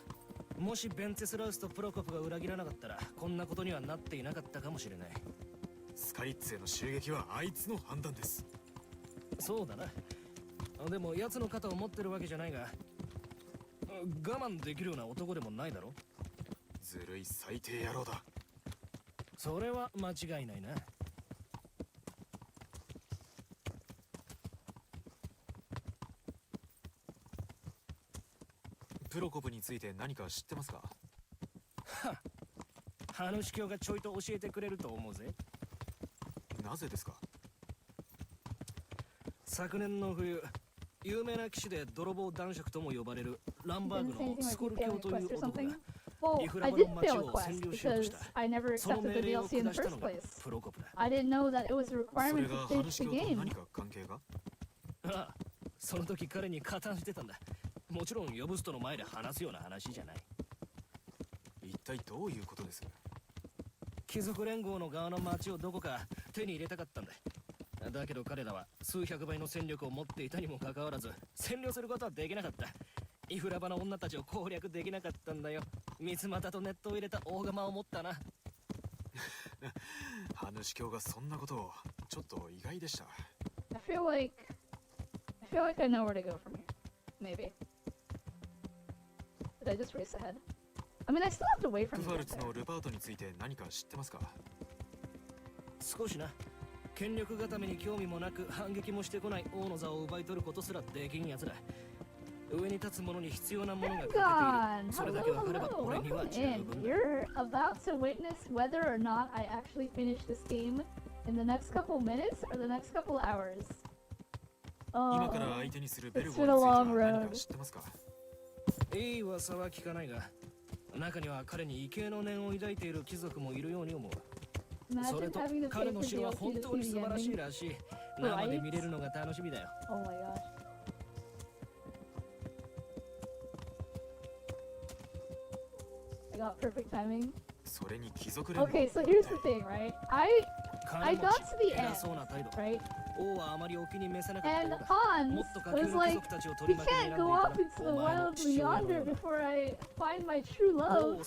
もしベンツェスラウスとプロコプが裏切らなかったらこんなことにはなっていなかったかもしれない。スカリッツへの襲撃はあいつの判断です。そうだな。でも奴の肩を持ってるわけじゃないが、我慢できるような男でもないだろ。ずるい最低野郎だ。それは間違いないな。プロコプについて何か知ってますか？はっ、ハヌシ教がちょいと教えてくれると思うぜ。なぜですか？昨年の冬、有名な騎士で泥棒男爵とも呼ばれるランバーグのスコル教という男がイフラバの町を占領しようとした。その命令を下したのがプロコプだ。I didn't know that it was a それ requirement が to ハ finish ヌ the シ教と game. 何か関係が？ああ、その時彼に加担してたんだ。もちろん呼ぶ人の前で話すような話じゃない。一体どういうことです？貴族連合の側の町をどこか手に入れたかったんだ。だけど彼らは数百倍の戦力を持っていたにもかかわらず占領することはできなかった。イフラバの女たちを攻略できなかったんだよ。三つ股とネットを入れた大釜を持ったな。ハヌシ教がそんなことをちょっと意外でした。I feel like I know where to go from here. Maybe. Did I just race ahead? I mean, I still have to wait for ク him ファ to ル get ツ there. のルパートについて何か知ってますか？少しな。権力固めに興味もなく反撃もしてこない王の座を奪い取ることすらできんやつだ。上に立つ者に必要なものが欠けている。 Gone. それだけわかれば Hello, 俺には welcome 十 in. 分だ。 You're about to witness whether or not I actually finish this game in the next couple minutes or the next couple hours. 今から相手にするベル It's ゴ been に a ついては long 何 road. か知ってますか？いい噂は聞かないが、中には彼に畏敬の念を抱いている貴族もいるように思う。そ Imagine れと having to 彼 pay の for 城は DLC 本 to 当に see 素 the 晴らしい ending. らしい。生で見れるのが楽しみだよ。Oh my gosh. got perfect timing. それに貴族連合 Okay, so here's the thing, right? I got to the end, right? And Hans was like, we can't go off into the wilds yonder before I find my true love.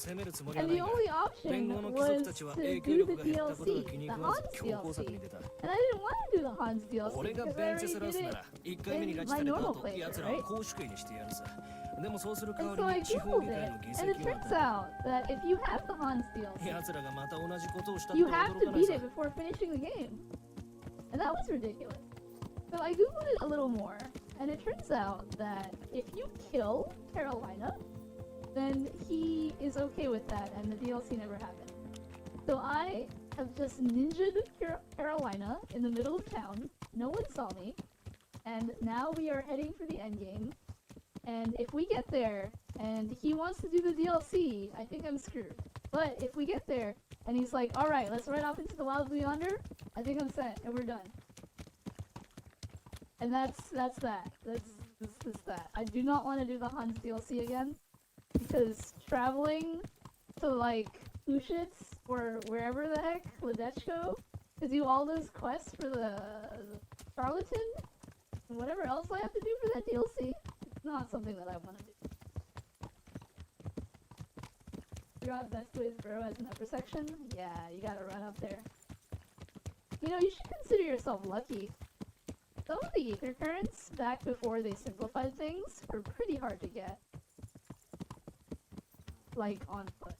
And the only option was to do the DLC, the Hans DLC. And I didn't want to do the Hans DLC because I already did it in my normal playthrough, right? And so I googled it, and it turns out that if you have the Hans DLC, you have to beat it before finishing the game. And that was ridiculous. So I googled it a little more, and it turns out that if you kill Carolina, then he is okay with that, and the DLC never happened. So I have just ninja'd Carolina in the middle of town. No one saw me, and now we are heading for the endgame. And if we get there, and he wants to do the DLC, I think I'm screwed. But if we get there, and he's like, alright, let's run off into the wilds yonder, I think I'm set, and we're done. And that's that. That's that. I do not want to do the Hans DLC again, because traveling to, like, Ushitz, or wherever the heck, Ledechko, to do all those quests for the Charlatan, and whatever else I have to do for that DLC, not something that I want to do. Forgot best ways Burrow has an upper section? Yeah, you gotta run up there. You know, you should consider yourself lucky. Some of the ether currents, back before they simplified things, were pretty hard to get. Like, on foot.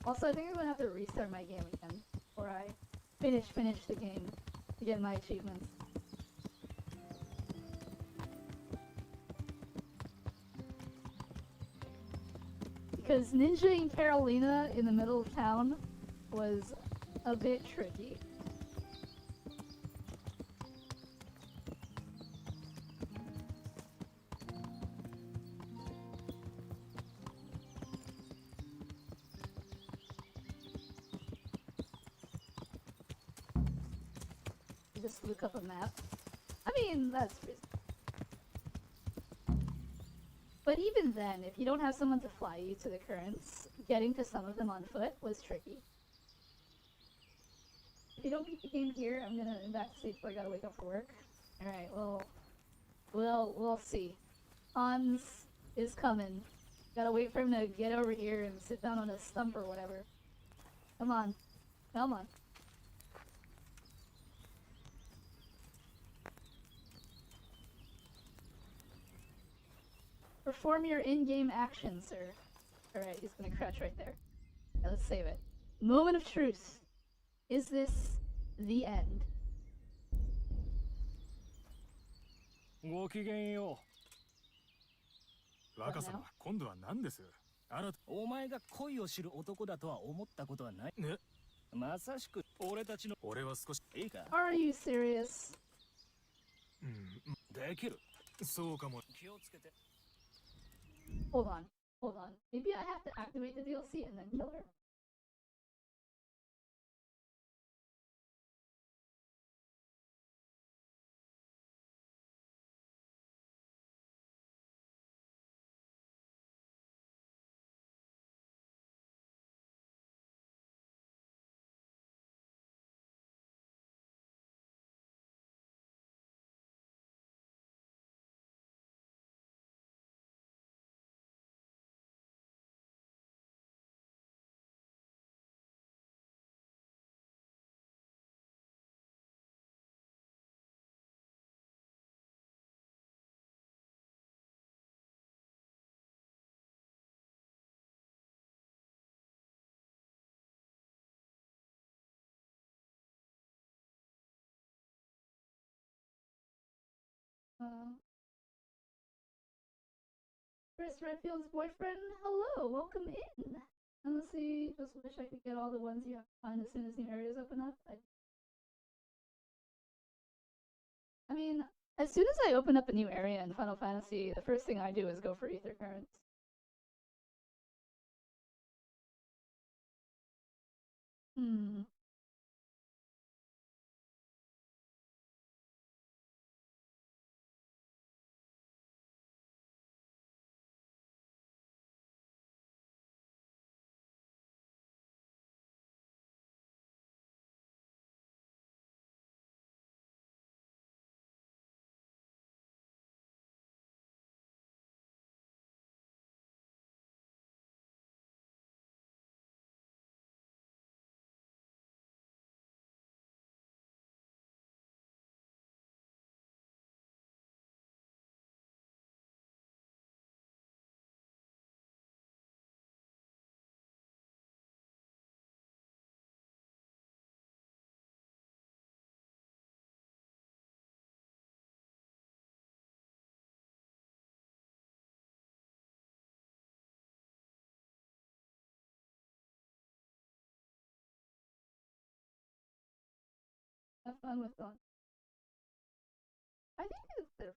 Also, I think I'm gonna have to restart my game again before I finish the game to get my achievements. Because ninjaing Carolina in the middle of town was a bit tricky. Just look up a map. I mean, that's reasonable. But even then, if you don't have someone to fly you to the currents, getting to some of them on foot was tricky. If you don't beat the game here, I'm gonna back to sleep, so I gotta wake up for work. Alright, well, we'll see. Hans is coming. Gotta wait for him to get over here and sit down on a stump or whatever. Come on. Come on. Perform your in-game action, sir. Alright, he's gonna crouch right there. Okay, let's save it. Moment of truth. Is this the end? ごきげんよう。若様、今度は何です？お前が恋を知る男だとは思ったことはない。ね。まさしく俺たちの。俺は少し。いいか。Are you serious? できる。そうかも。気をつけて。Hold on. Maybe I have to activate the DLC and then kill her. Chris Redfield's boyfriend, hello, welcome in. Honestly, just wish I could get all the ones you have to find as soon as new areas open up. I mean, as soon as I open up a new area in Final Fantasy, the first thing I do is go for ether currents. Have fun with them. I think it's their.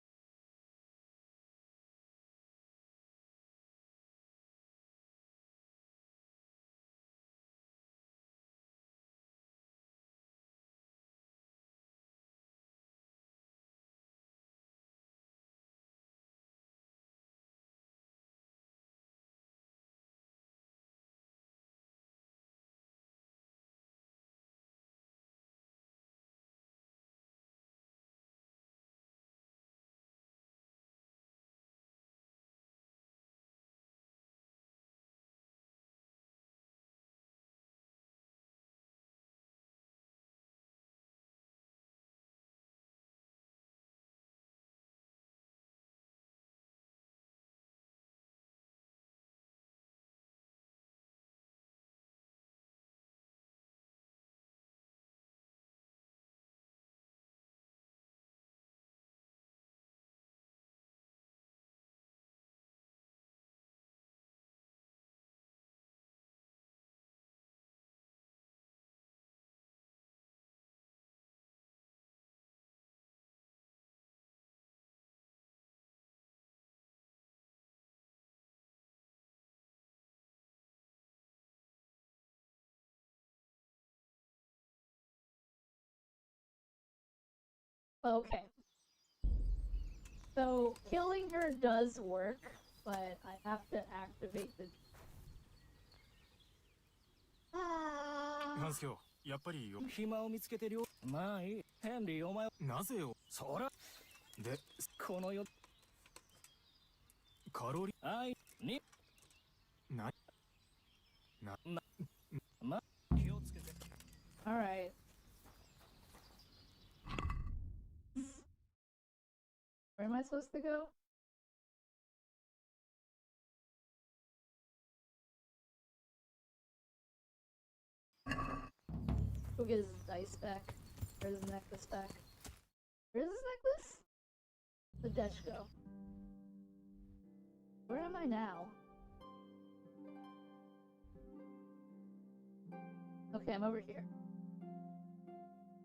Okay. So killing her does work, but I have to activate the. ハンスケやっぱりよ。暇を見つけてるよ。まあいい。ヘンリー、お前。なぜよ。そら。で、このよ。カロリー。はい。に。な。気をつけて。Alright. Where am I supposed to go? Go get his dice back. Where's his necklace back? Where's his necklace? The Dutch go. Where am I now? Okay, I'm over here.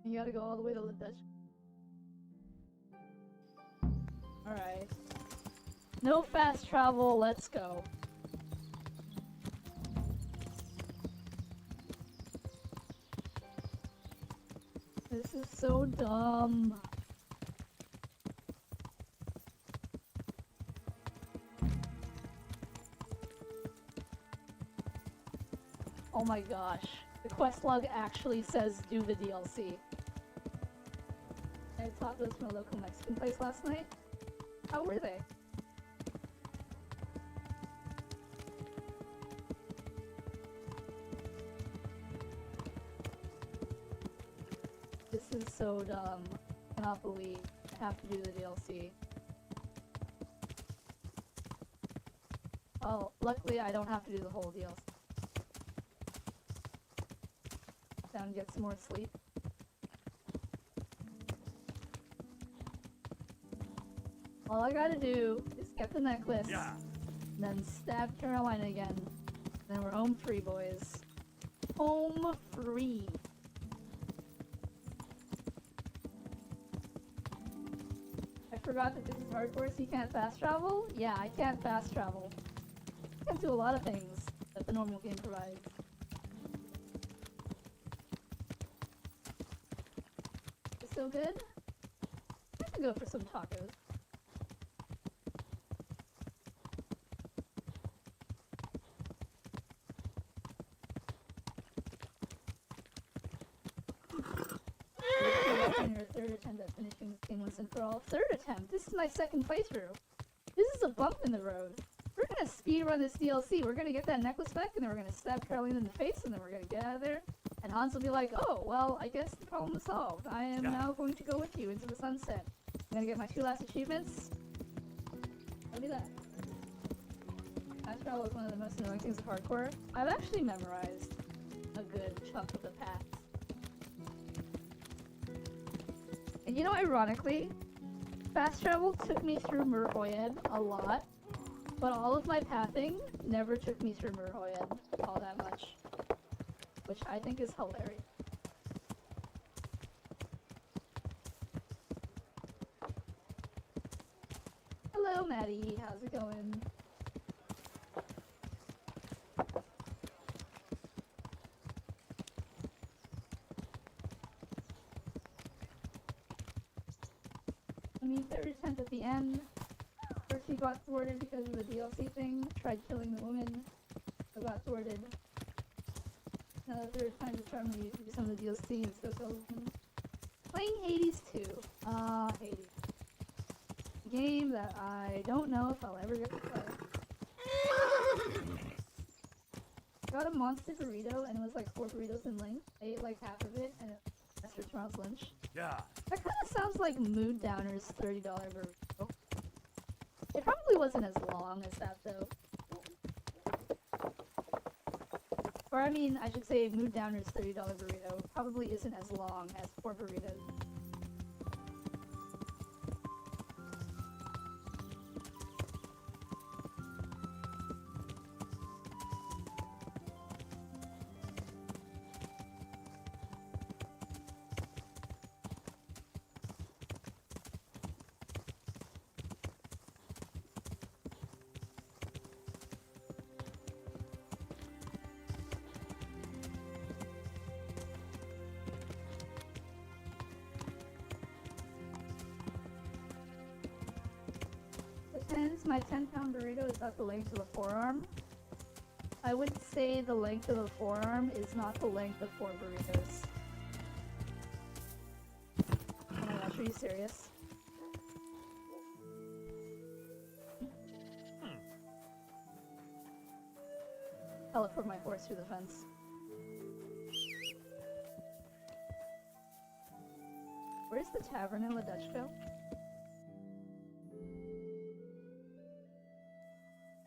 You gotta go all the way to the Dutch. Alright. No fast travel, let's go. This is so dumb. Oh my gosh. The quest log actually says do the DLC. I taught those from a local Mexican place last night. How were they? This is so dumb. I cannot believe I have to do the DLC. Oh, luckily I don't have to do the whole DLC. Down and get some more sleep. All I gotta do is get the necklace, and then stab Carolina again. Then we're home free, boys. Home free. I forgot that this is hardcore, so you can't fast travel? Yeah, I can't fast travel. I can't do a lot of things that the normal game provides. It's so good? I could go for some tacos. Your third attempt at finishing this game once and for all. Third attempt? This is my second playthrough. This is a bump in the road. We're gonna speedrun this DLC. We're gonna get that necklace back, and then we're gonna stab Caroline in the face, and then we're gonna get out of there. And Hans will be like, oh, well, I guess the problem is solved. I am now going to go with you into the sunset. I'm gonna get my 2 last achievements. I'll do that. Fast travel is one of the most annoying things of hardcore. I've actually memorized a good chunk of the paths. And you know, ironically, fast travel took me through Murhoyed a lot, but all of my pathing never took me through Murhoyed all that much, which I think is hilarious. Maddie. How's it going? I mean, third attempt at the end. First he got thwarted because of the DLC thing. Tried killing the woman. So got thwarted. Now the third time to try to do some of the DLC and still kills him. Playing Hades 2. Hades. A game that I don't know if I'll ever get to play. Got a monster burrito and it was like 4 burritos in length. I ate like half of it and that's for tomorrow's lunch. Yeah. That kind of sounds like Mood Downer's $30 burrito. It probably wasn't as long as that though. Or I mean, I should say Mood Downer's $30 burrito probably isn't as long as 4 burritos. Depends, my 10-pound burrito is not the length of the forearm. I would say the length of the forearm is not the length of 4 burritos. Oh my gosh, are you serious? Teleport my horse through the fence. Where's the tavern in Ledechko?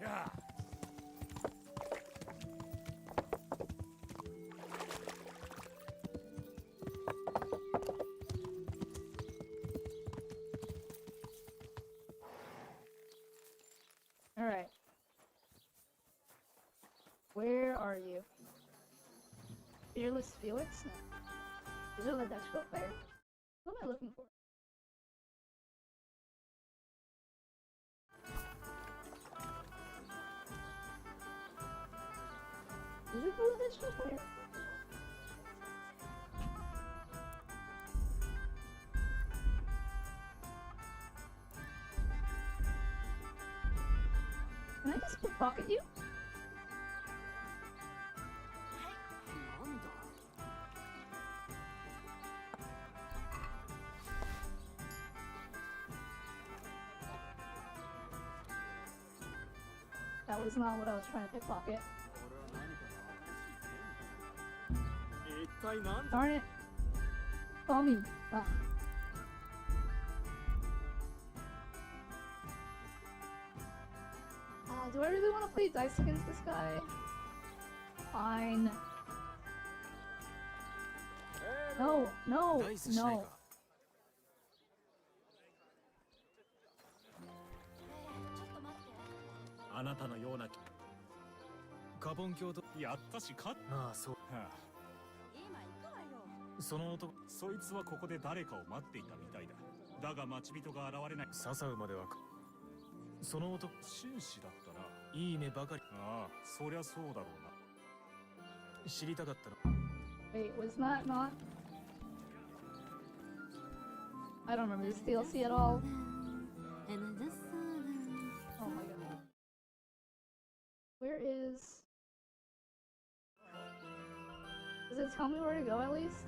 Yeah. Alright. Where are you? Fearless Felix? No. Is it Ledechko player? What am I looking for? Is it the Ledechko player? Can I just pickpocket you? That was not what I was trying to pickpocket. Darn it. Call me. Ugh. Do I really want to play dice against this guy? Fine. No, no, no. あなたのようなカボン教とやったし勝っああそう、はあ、その男そいつはここで誰かを待っていたみたいだ。だが待ち人が現れない。笹馬ではその男紳士だったな。いい目ばかり。ああそりゃそうだろうな。知りたかったの。 Wait, was that not? I don't remember this DLC at all. Oh my god. Where is... Does it tell me where to go at least?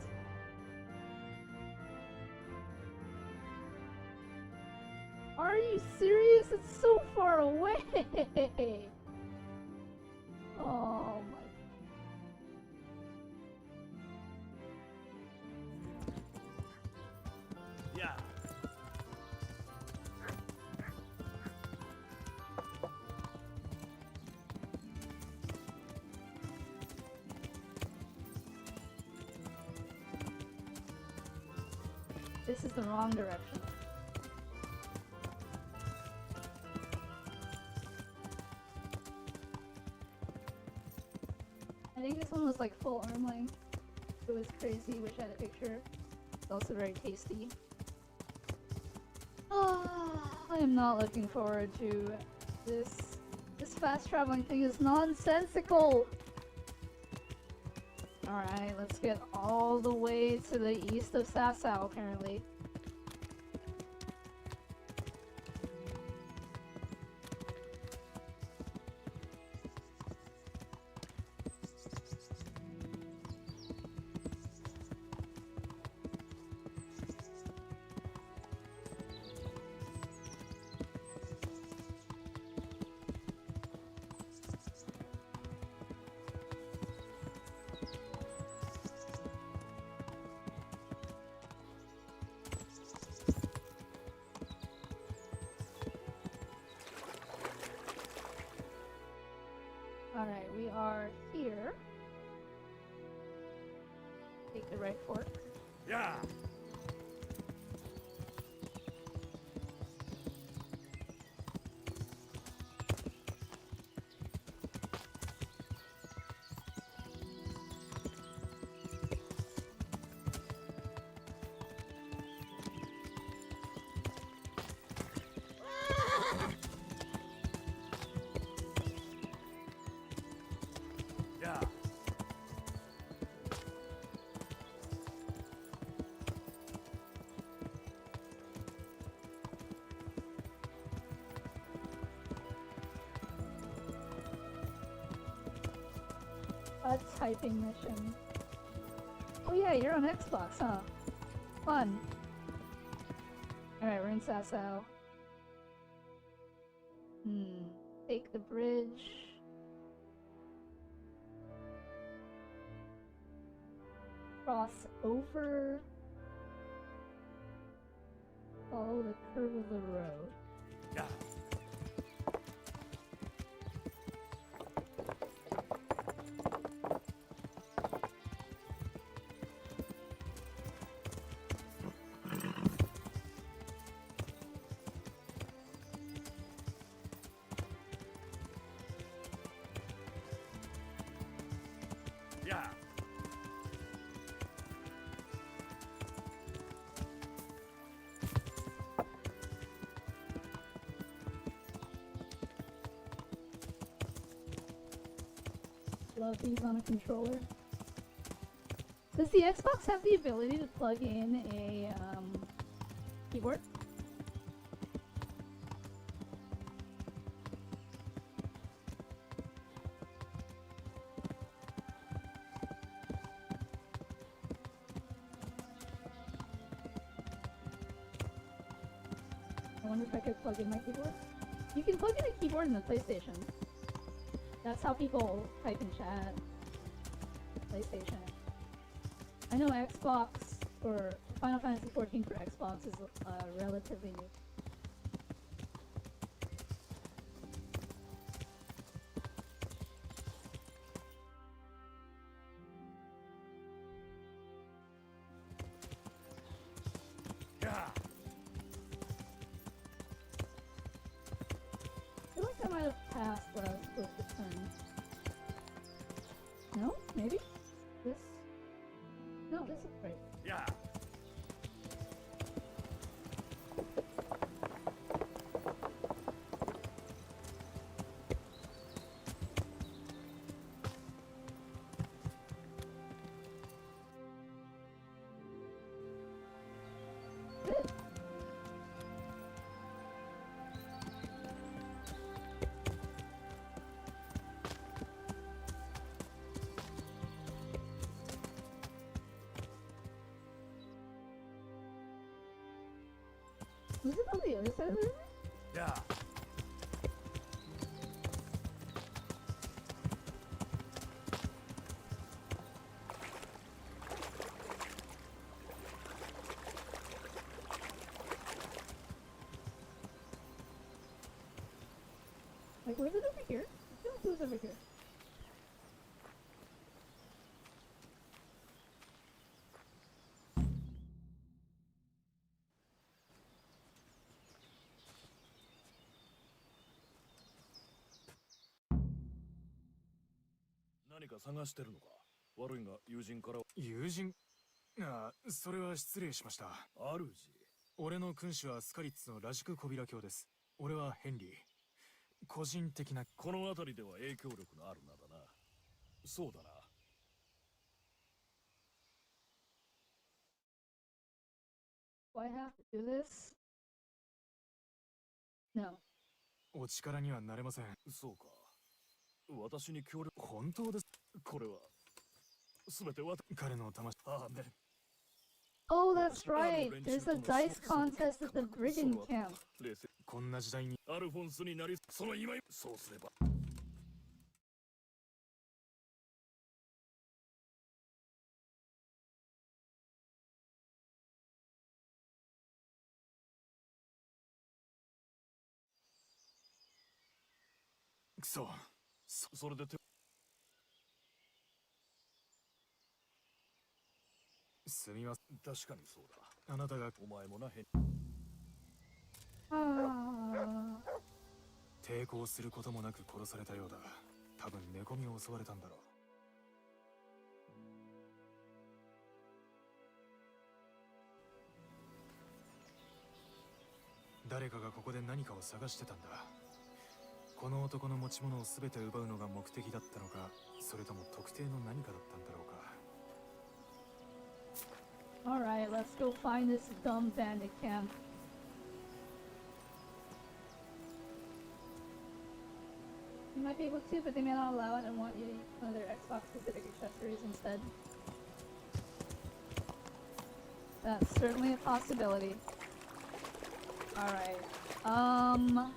Are you serious? It's so far away! Oh my... Yeah. This is the wrong direction. I think this one was like full arm length. It was crazy, wish I had a picture. It's also very tasty. I am not looking forward to this. This fast traveling thing is nonsensical. Alright, let's get all the way to the east of Sasau, apparently. Alright, we are here. Take the right fork. Yeah. Yeah. A typing mission. Oh yeah, you're on Xbox, huh? Fun. Alright, we're in Sasau. Take the bridge. Cross over. Follow the curve of the road. Yeah. Yeah. Love these on a controller. Does the Xbox have the ability to plug in a keyboard? I wonder if I could plug in my keyboard. You can plug in a keyboard in the PlayStation. That's how people type in chat. PlayStation. I know Xbox, or Final Fantasy XIV for Xbox is relatively new. Yeah. I feel like I might have passed what I was supposed to turn. No? Maybe? This? No, this is right. Yeah. Good. Was it on the other side of the river? Yeah. Like, was it over here? I feel like it was over here.友人？ああ、それは失礼しました。主、俺の君主はスカリッツのラジクコビラ卿です。俺はヘンリー。個人的なこの辺りでは影響力のある名だな。そうだな。Do I have to do this? No. お力にはなれません。そうか。私に協力。本当です。これは全て彼の魂。アーメン。 Oh, that's right. There's a dice contest at the brigand camp. こんな時代にアルフォンスになり、その祝い。そうすれば。くそ。それで手。すみません。確かにそうだ。あなたがお前もな。抵抗することもなく殺されたようだ。多分寝込みを襲われたんだろう。誰かがここで何かを探してたんだ。この男の持ち物を全て奪うのが目的だったのか、それとも特定の何かだったんだろうか。Alright, let's go find this dumb bandit camp. You might be able to, but they may not allow it and want you to use one of their Xbox-specific accessories instead. That's certainly a possibility. Alright. I'm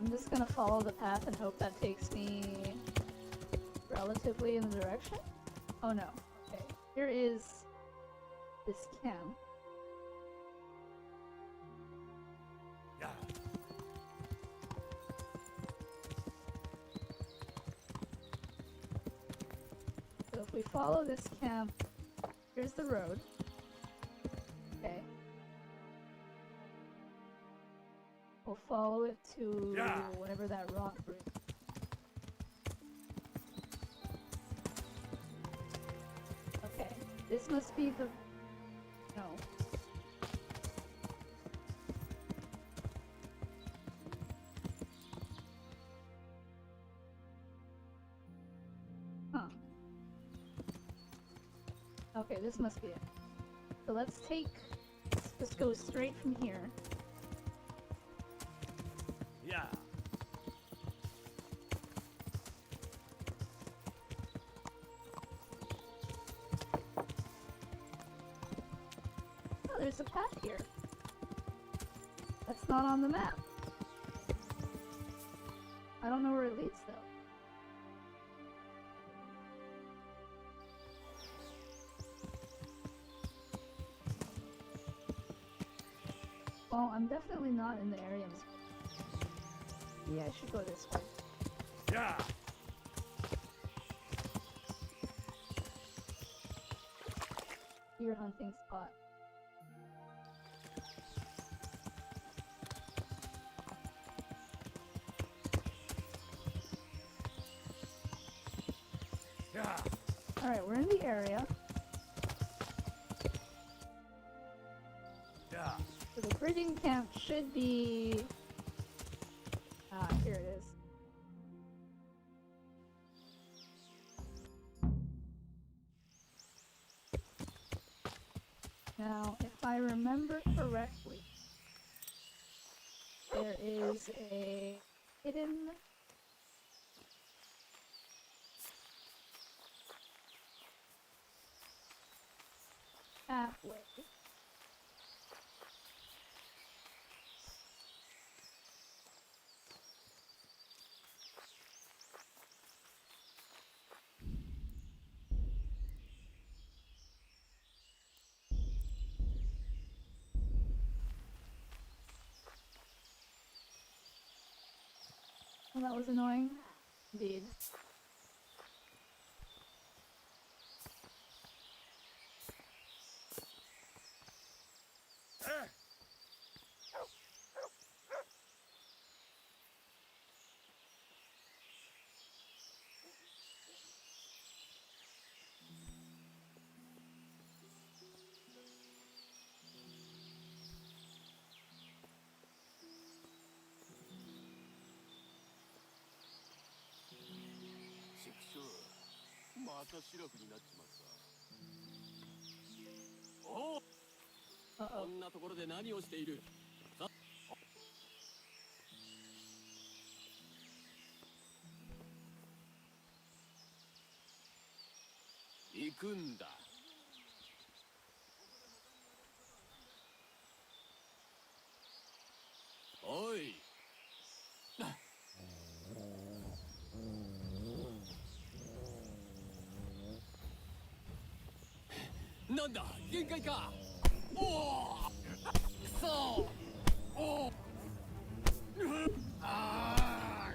just gonna follow the path and hope that takes me relatively in the direction? Oh no. Okay. Here is this camp. Yeah. So if we follow this camp, here's the road. Okay. We'll follow it to whatever that rock brings. Okay, this must be the... No. Huh. Okay, this must be it. So let's just go straight from here. Yeah. Oh, there's a path here. That's not on the map. I don't know where it leads though. Well, I'm definitely not in the area. Yeah, I should go this way. Yeah. Deer hunting spot. Yeah. Alright, we're in the area. Yeah. So the bridging camp should be... Ah, here it is. Now, if I remember correctly, there is a hidden pathway. Well, that was annoying. Indeed. た白くになっちまった。おお。こんなところで何をしている？行くんだ。おい。なんだ、限界か。おお。くそ。おお。ああ。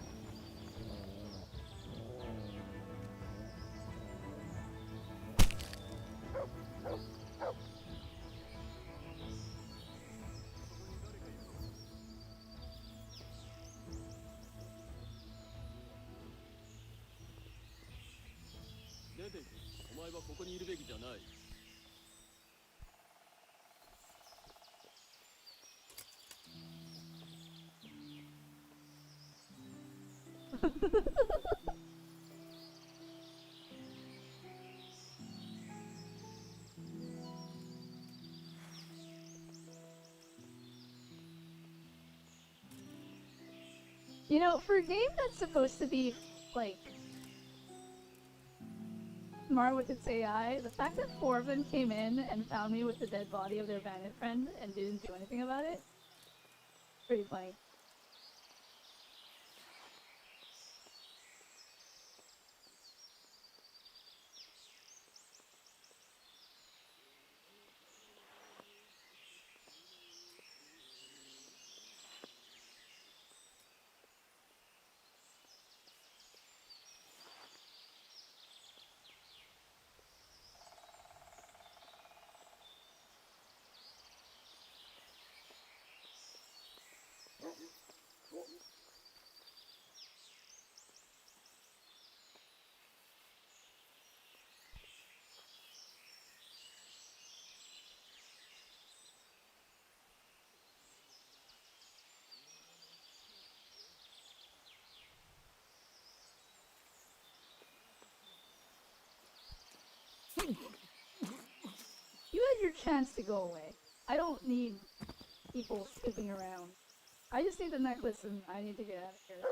出ていけ。お前はここにいるべきじゃない。You know, for a game that's supposed to be, like, smart with its AI, the fact that 4 of them came in and found me with the dead body of their bandit friend and didn't do anything about it, pretty funny. You had your chance to go away. I don't need people skipping around. I just need the necklace and I need to get out of here.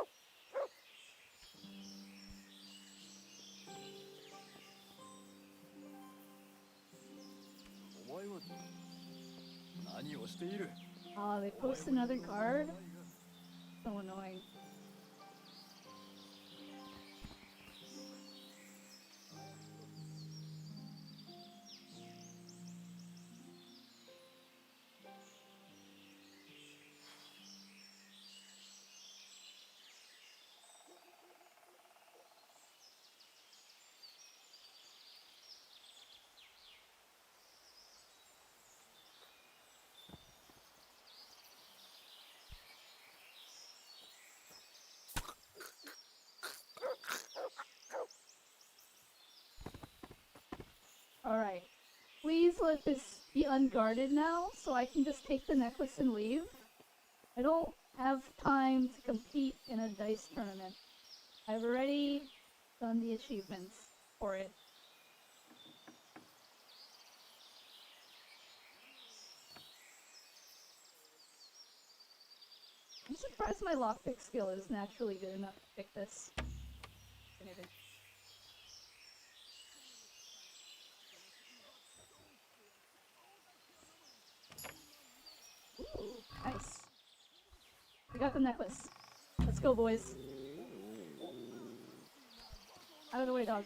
Ah, they post another card? So annoying. Alright. Please let this be unguarded now, so I can just take the necklace and leave. I don't have time to compete in a dice tournament. I've already done the achievements for it. I'm surprised my lockpick skill is naturally good enough to pick this. Anything. Ooh, nice. We got the necklace. Let's go, boys. Out of the way, dog.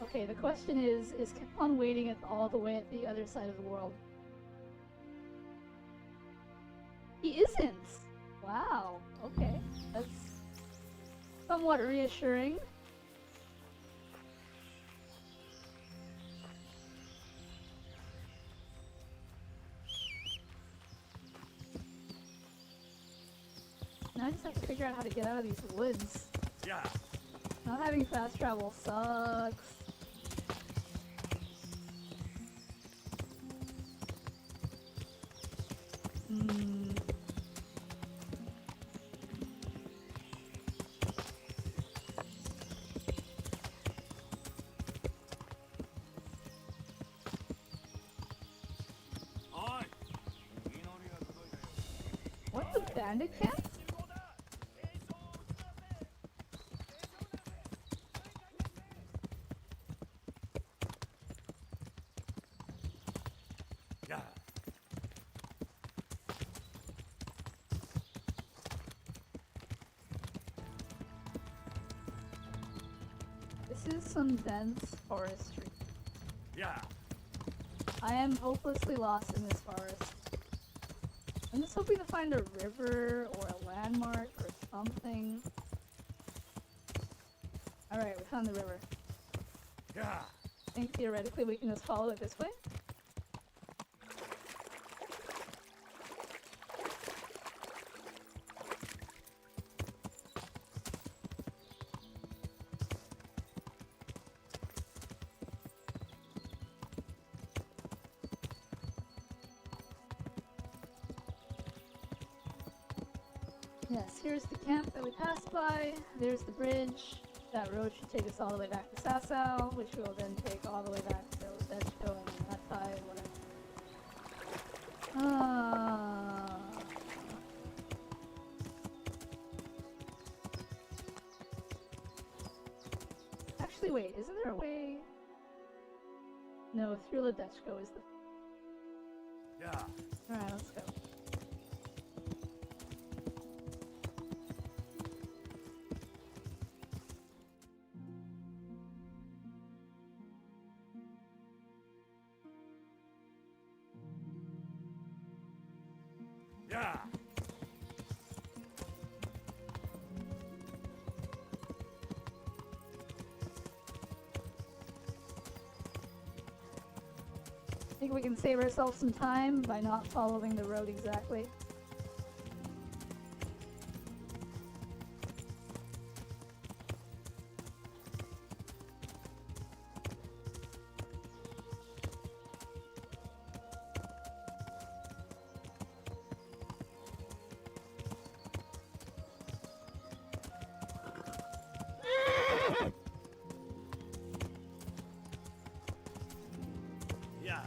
Okay, the question is Kepon waiting all the way at the other side of the world? He isn't! Wow, okay. That's somewhat reassuring. Now I just have to figure out how to get out of these woods. Yeah. Not having fast travel sucks. What, the bandit camp? Yeah. This is some dense forestry. Yeah. I am hopelessly lost in this forest. I'm just hoping to find a river or a landmark or something. Alright, we found the river. Yeah. I think theoretically we can just follow it this way. Yes, here's the camp that we passed by. There's the bridge. That road should take us all the way back to Sasau, which will then take all the way back to Dechko and that side, whatever. Actually, wait, isn't there a way? No, through Ledechko is the... Yeah. Alright, let's go. Yeah. I think we can save ourselves some time by not following the road exactly. Yeah.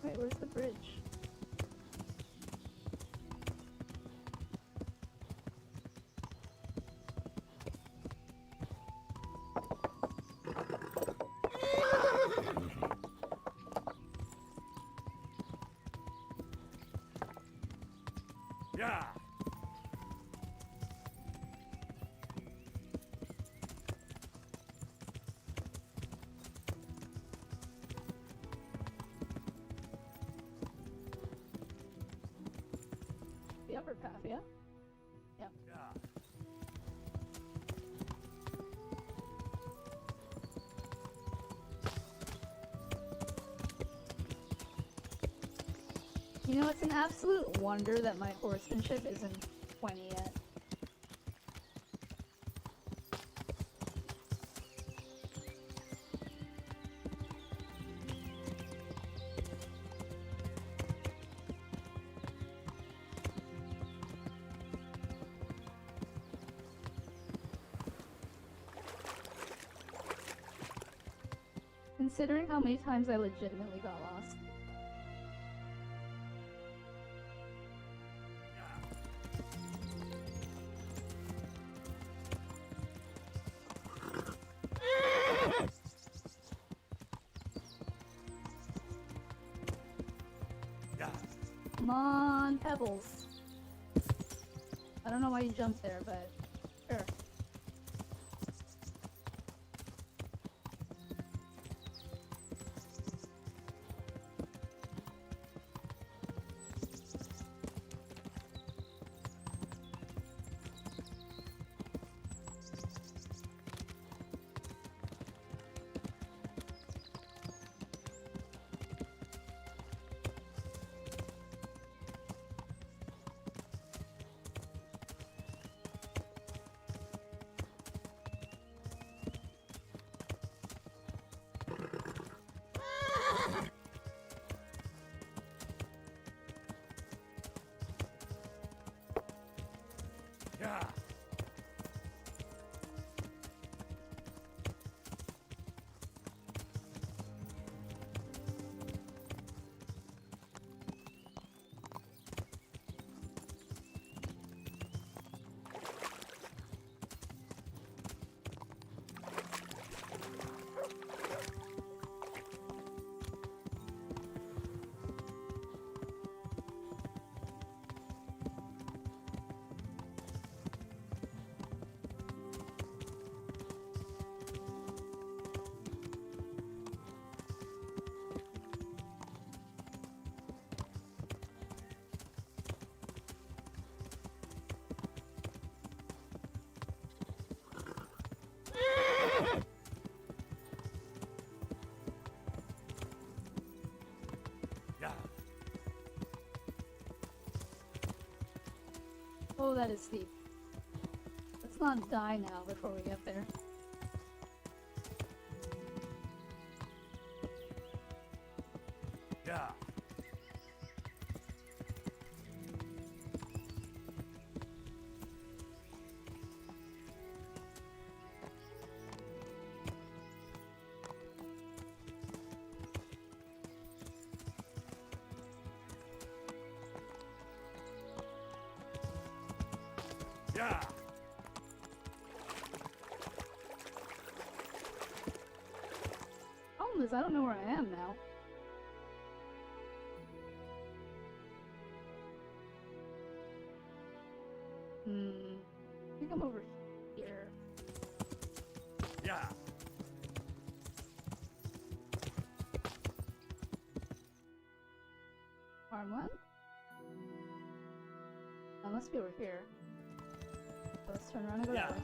Wait, where's the bridge? Yeah. The upper path, yeah? Yep. Yeah. You know, it's an absolute wonder that my horsemanship isn't 20 yet. Considering how many times I legitimately got lost. Yeah. Come on, Pebbles. I don't know why you jumped there, but sure. Oh, that is steep. Let's not die now before we get there. Yeah. Yeah. Problem is, I don't know where I am now. I think I'm over here. Yeah. Farmland? I must be over here. So let's turn around and go that way.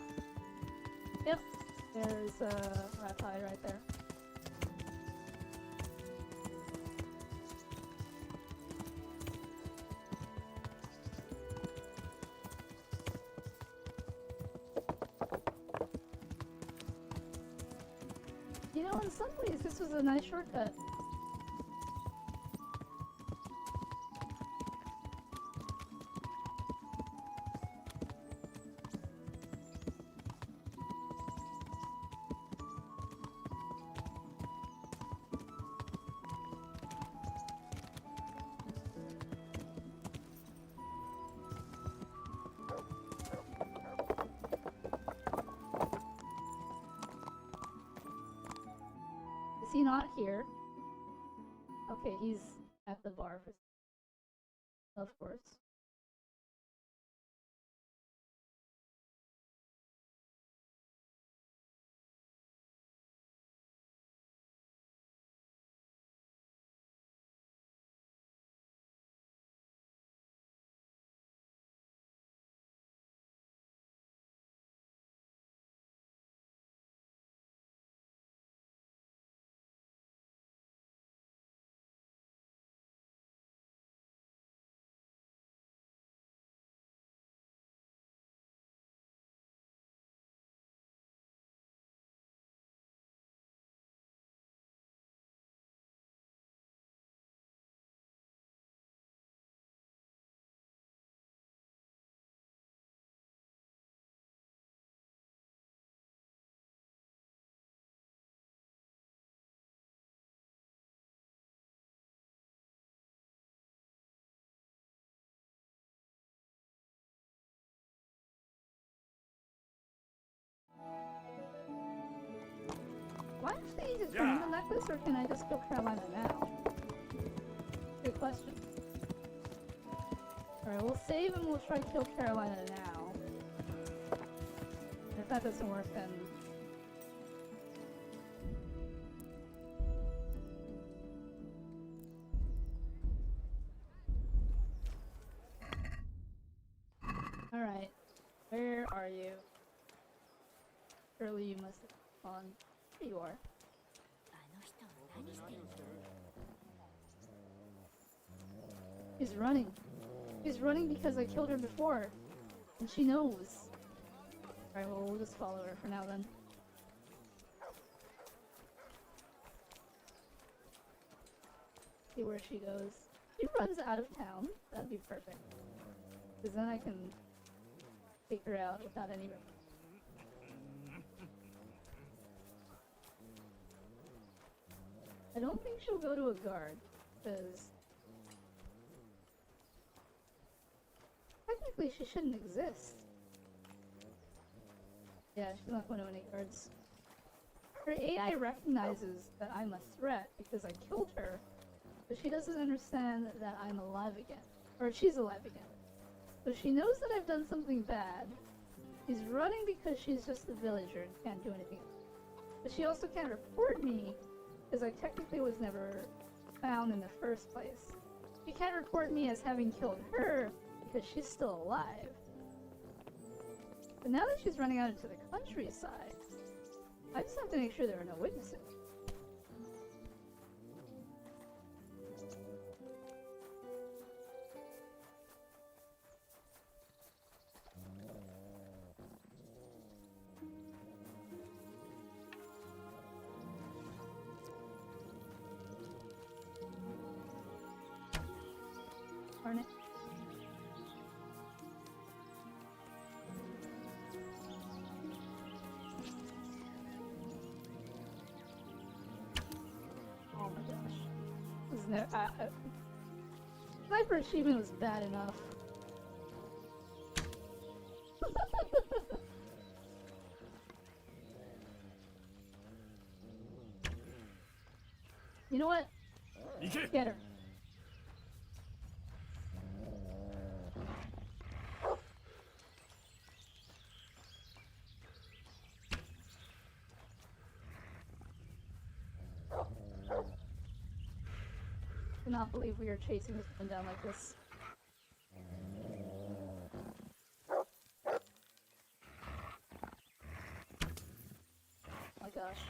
Yep. There's a rat hide right there. You know, in some ways, this was a nice shortcut. Is he not here? Okay, he's at the bar for... Of course. Why don't they just bring the necklace, or can I just kill Carolina now? Good question. Alright, we'll save and we'll try to kill Carolina now. If that doesn't work, then... Alright, where are you? Surely you must have gone. Here you are. She's running. She's running because I killed her before. And she knows. Alright, well, we'll just follow her for now then. See where she goes. She runs out of town. That'd be perfect. Because then I can take her out without any... I don't think she'll go to a guard, because... technically she shouldn't exist. Yeah, she's not going to any guards. Her AI recognizes that I'm a threat because I killed her, but she doesn't understand that I'm alive again. Or she's alive again. So she knows that I've done something bad. She's running because she's just a villager and can't do anything else. But she also can't report me, because I technically was never found in the first place. She can't report me as having killed her, because she's still alive. But now that she's running out into the countryside, I just have to make sure there are no witnesses. No, Sniper achievement was bad enough. You know what? Get her. I cannot believe we are chasing this woman down like this. Oh my gosh.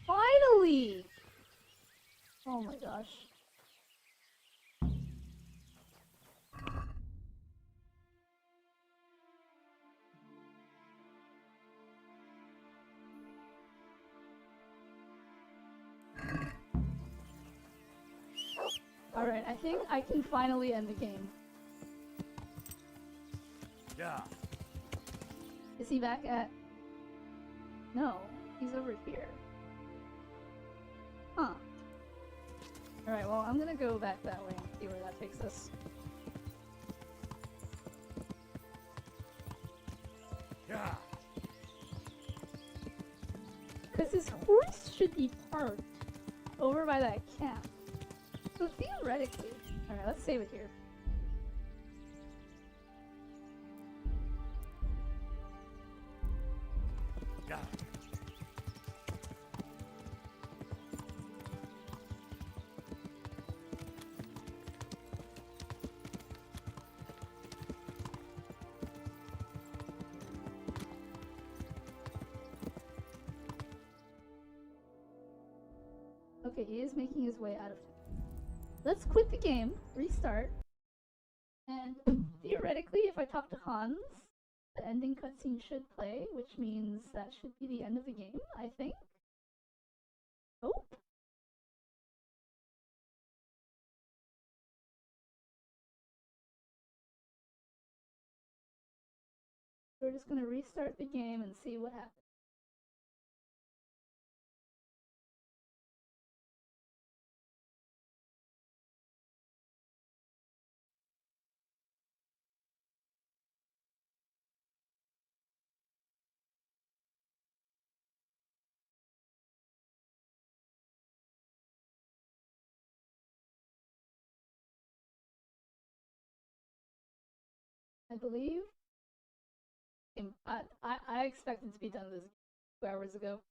Finally! Oh my gosh. Alright, I think I can finally end the game. Yeah. Is he back at... No, he's over here. Huh. Alright, well, I'm gonna go back that way and see where that takes us. Yeah. Because his horse should be parked over by that camp. So theoretically... Alright, let's save it here. Yeah. Okay, he is making his way out of town. Let's quit the game, restart, and theoretically, if I talk to Hans, the ending cutscene should play, which means that should be the end of the game, I think. Oh. We're just gonna restart the game and see what happens. I believe. I expected to be done this 2 hours ago.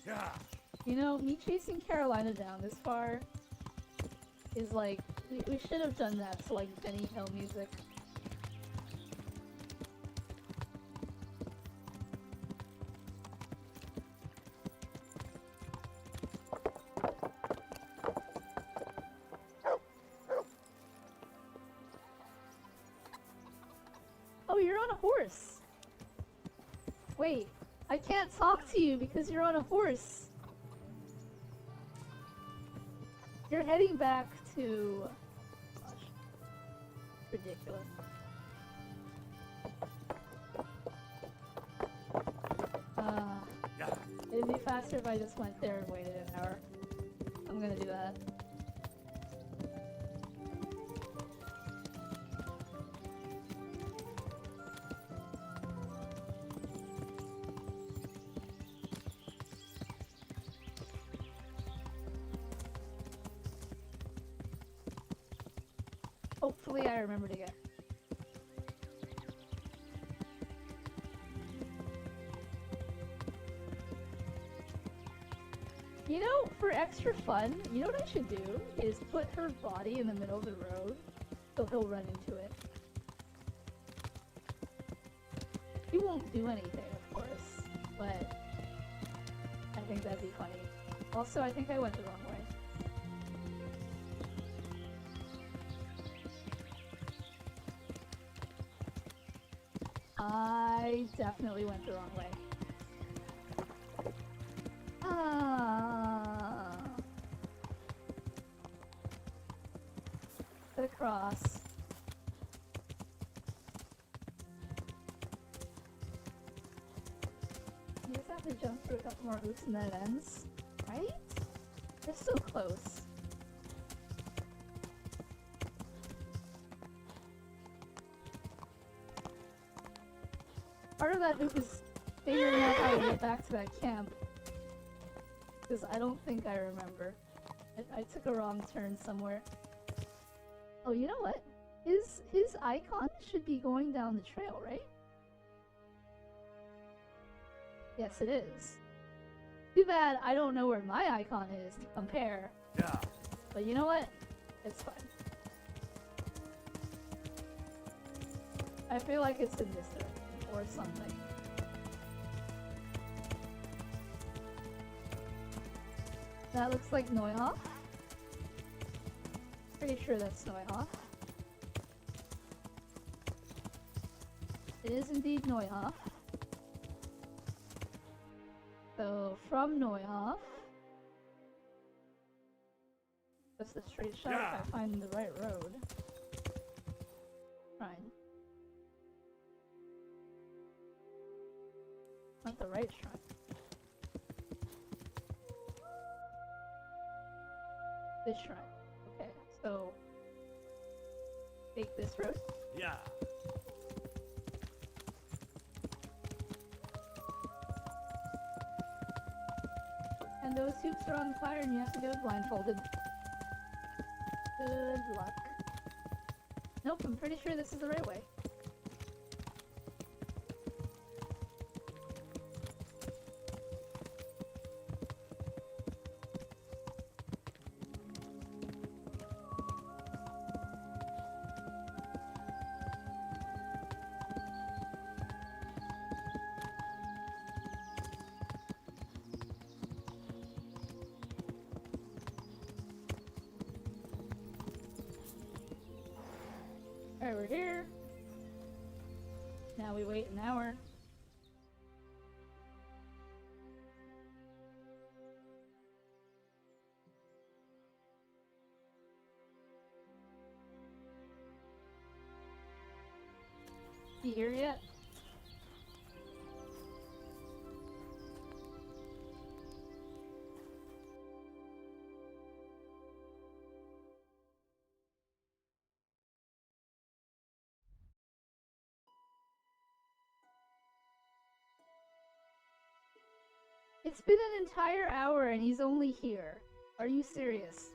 Yeah. You know, me chasing Carolina down this far is like, we should have done that to like Benny Hill music. Oh, you're on a horse. Wait, I can't talk to you because you're on a horse. You're heading back to... Gosh. Ridiculous. It'd be faster if I just went there and waited an hour. I'm gonna do that. Hopefully I remember to get. You know, for extra fun, you know what I should do? Is put her body in the middle of the road, so he'll run into it. He won't do anything, of course, but That'd be funny. Also, I think I went the wrong way. I definitely went the wrong way. Across. You just have to jump through a couple more hoops and then it ends, right? They're so close. Part of that hoop is figuring out how to get back to that camp. Because I don't think I remember. I took a wrong turn somewhere. Oh, you know what? His icon should be going down the trail, right? Yes, it is. Too bad I don't know where my icon is to compare. Yeah. But you know what? It's fine. I feel like it's in this direction or something. That looks like Neuhoff. Pretty sure that's Neuhoff. It is indeed Neuhoff. So from Neuhoff, just a straight shot if I find the right road. Fine. Not the right shrine. This shrine. Okay, so take this road. Yeah. And those hoops are on fire and you have to do it blindfolded. Good luck. Nope, I'm pretty sure this is the right way. Alright, we're here. Now we wait an hour. You here yet? It's been an entire hour and he's only here. Are you serious?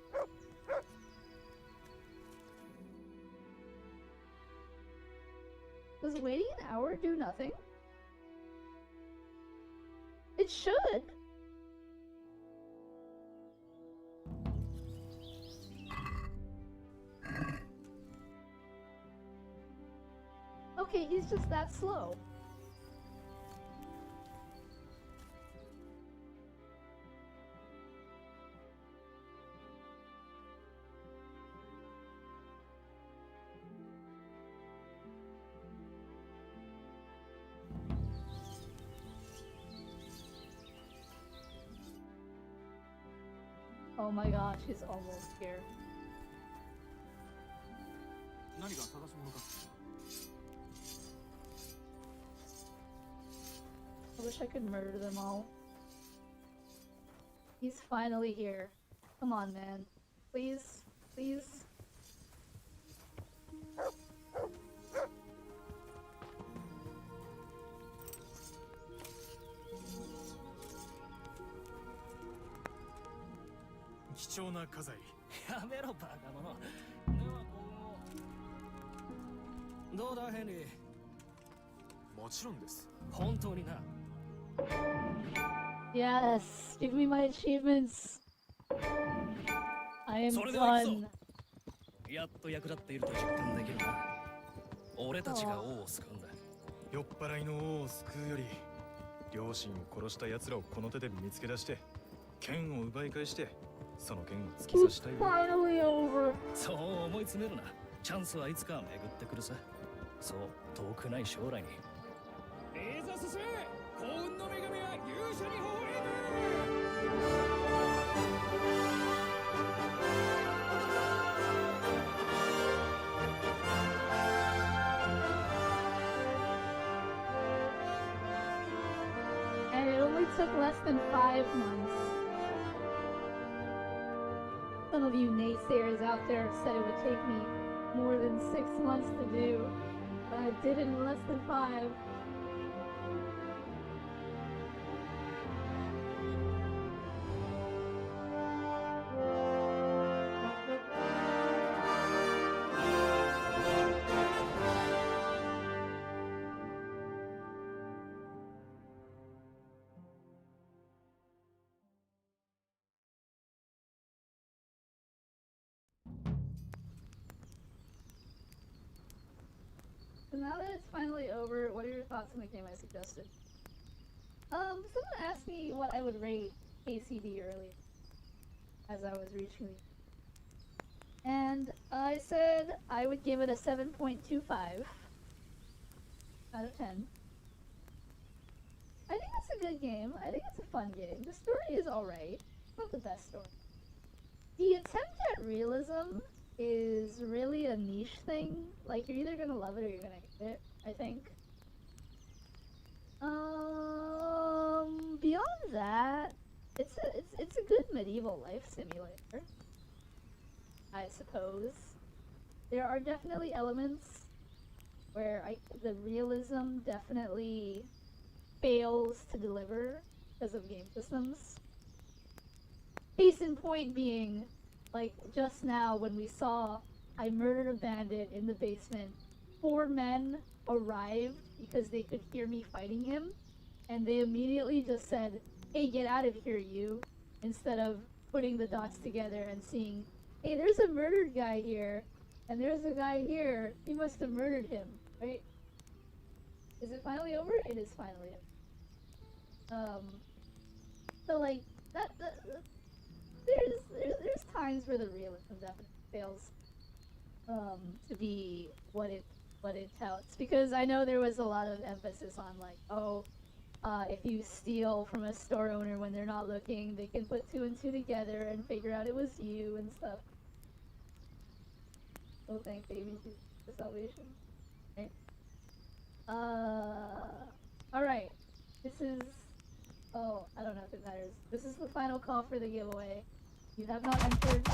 Does waiting an hour do nothing? It should. Okay, he's just that slow. Oh my gosh, he's almost here. I wish I could murder them all. He's finally here. Come on, man. Please, please.やめろバカ者。では今後どうだヘンリー。もちろんです。本当にな。Yes, give me my achievements. I am それでは行くぞ。 done. やっと役立っていると実感できるな。俺たちが王を救うんだ。酔っ払いの王を救うより両親を殺した奴らをこの手で見つけ出して剣を奪い返してその剣を突き刺したいよ。 Finally over. そう思い詰めるな。チャンスはいつか巡ってくるさ。そう遠くない将来に。いざ進め、幸運の女神は勇者に微笑む。And it only took less than 5 months. Some of you naysayers out there said it would take me more than 6 months to do, but I did it in less than 5. So now that it's finally over, what are your thoughts on the game I suggested? Someone asked me what I would rate ACD earlier, as I was reaching the... And I said I would give it a 7.25 out of 10. I think it's a good game. I think it's a fun game. The story is alright. Not the best story. The attempt at realism is really a niche thing. Like, you're either gonna love it or you're gonna hate it, I think. Beyond that, it's a good medieval life simulator, I suppose. There are definitely elements where the realism definitely fails to deliver because of game systems. Case in point being, like, just now when we saw I murdered a bandit in the basement, 4 men arrived because they could hear me fighting him, and they immediately just said, "Hey, get out of here, you," instead of putting the dots together and seeing, hey, there's a murdered guy here, and there's a guy here, he must have murdered him, right? Is it finally over? It is finally over. So, like, there's times where the realism definitely fails to be what it touts, because I know there was a lot of emphasis on, like, oh, if you steal from a store owner when they're not looking, they can put 2 and 2 together and figure out it was you and stuff. Oh, thank baby for salvation. Right? Alright. This is... Oh, I don't know if it matters. This is the final call for the giveaway. You have not entered...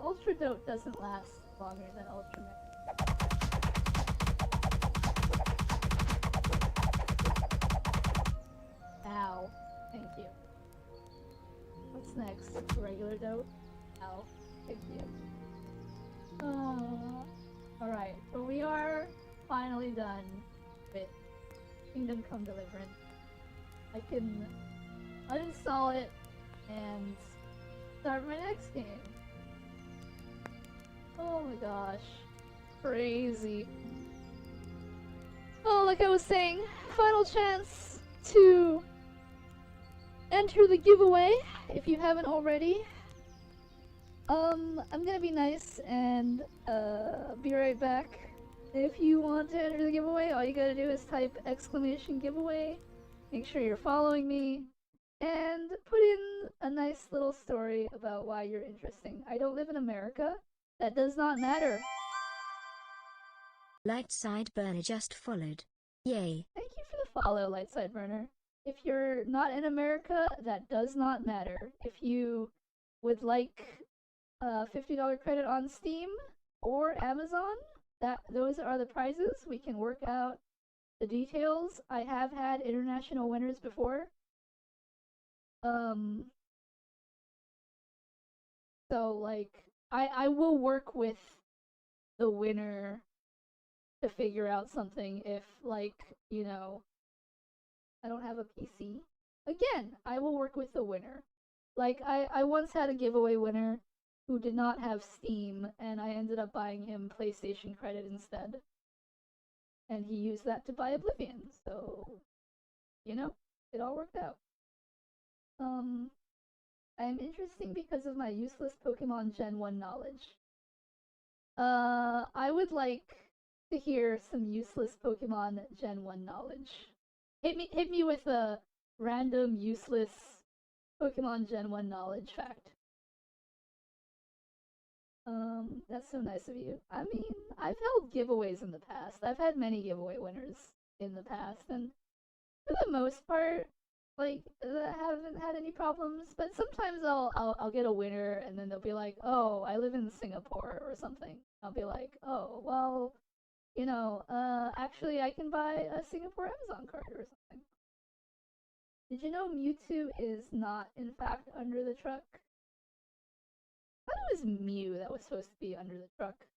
Ultradote doesn't last longer than Ultraman. Ow. Thank you. What's next? Regular dote? Ow. Thank you. Alright, so we are finally done with Kingdom Come Deliverance. I can uninstall it and start my next game. Oh my gosh. Crazy. Oh, like I was saying, final chance to enter the giveaway if you haven't already. I'm gonna be nice and be right back. If you want to enter the giveaway, all you gotta do is type exclamation giveaway. Make sure you're following me and put in a nice little story about why you're interesting. I don't live in America. That does not matter. Lightside Burner just followed. Yay. Thank you for the follow, Lightside Burner. If you're not in America, that does not matter. If you would like a $50 credit on Steam or Amazon, those are the prizes. We can work out the details. I have had international winners before. So like I will work with the winner to figure out something if, like, you know, I don't have a PC. Again, I will work with the winner. Like, I once had a giveaway winner who did not have Steam, and I ended up buying him PlayStation credit instead. And he used that to buy Oblivion, so, you know, it all worked out. I'm interesting because of my useless Pokemon Gen 1 knowledge. I would like to hear some useless Pokemon Gen 1 knowledge. Hit me with a random useless Pokemon Gen 1 knowledge fact. That's so nice of you. I mean, I've held giveaways in the past. I've had many giveaway winners in the past, and for the most part, like, I haven't had any problems. But sometimes I'll get a winner, and then they'll be like, "Oh, I live in Singapore" or something. I'll be like, "Oh, well, you know, actually, I can buy a Singapore Amazon card or something." Did you know Mewtwo is not, in fact, under the truck? I thought it was Mew that was supposed to be under the truck.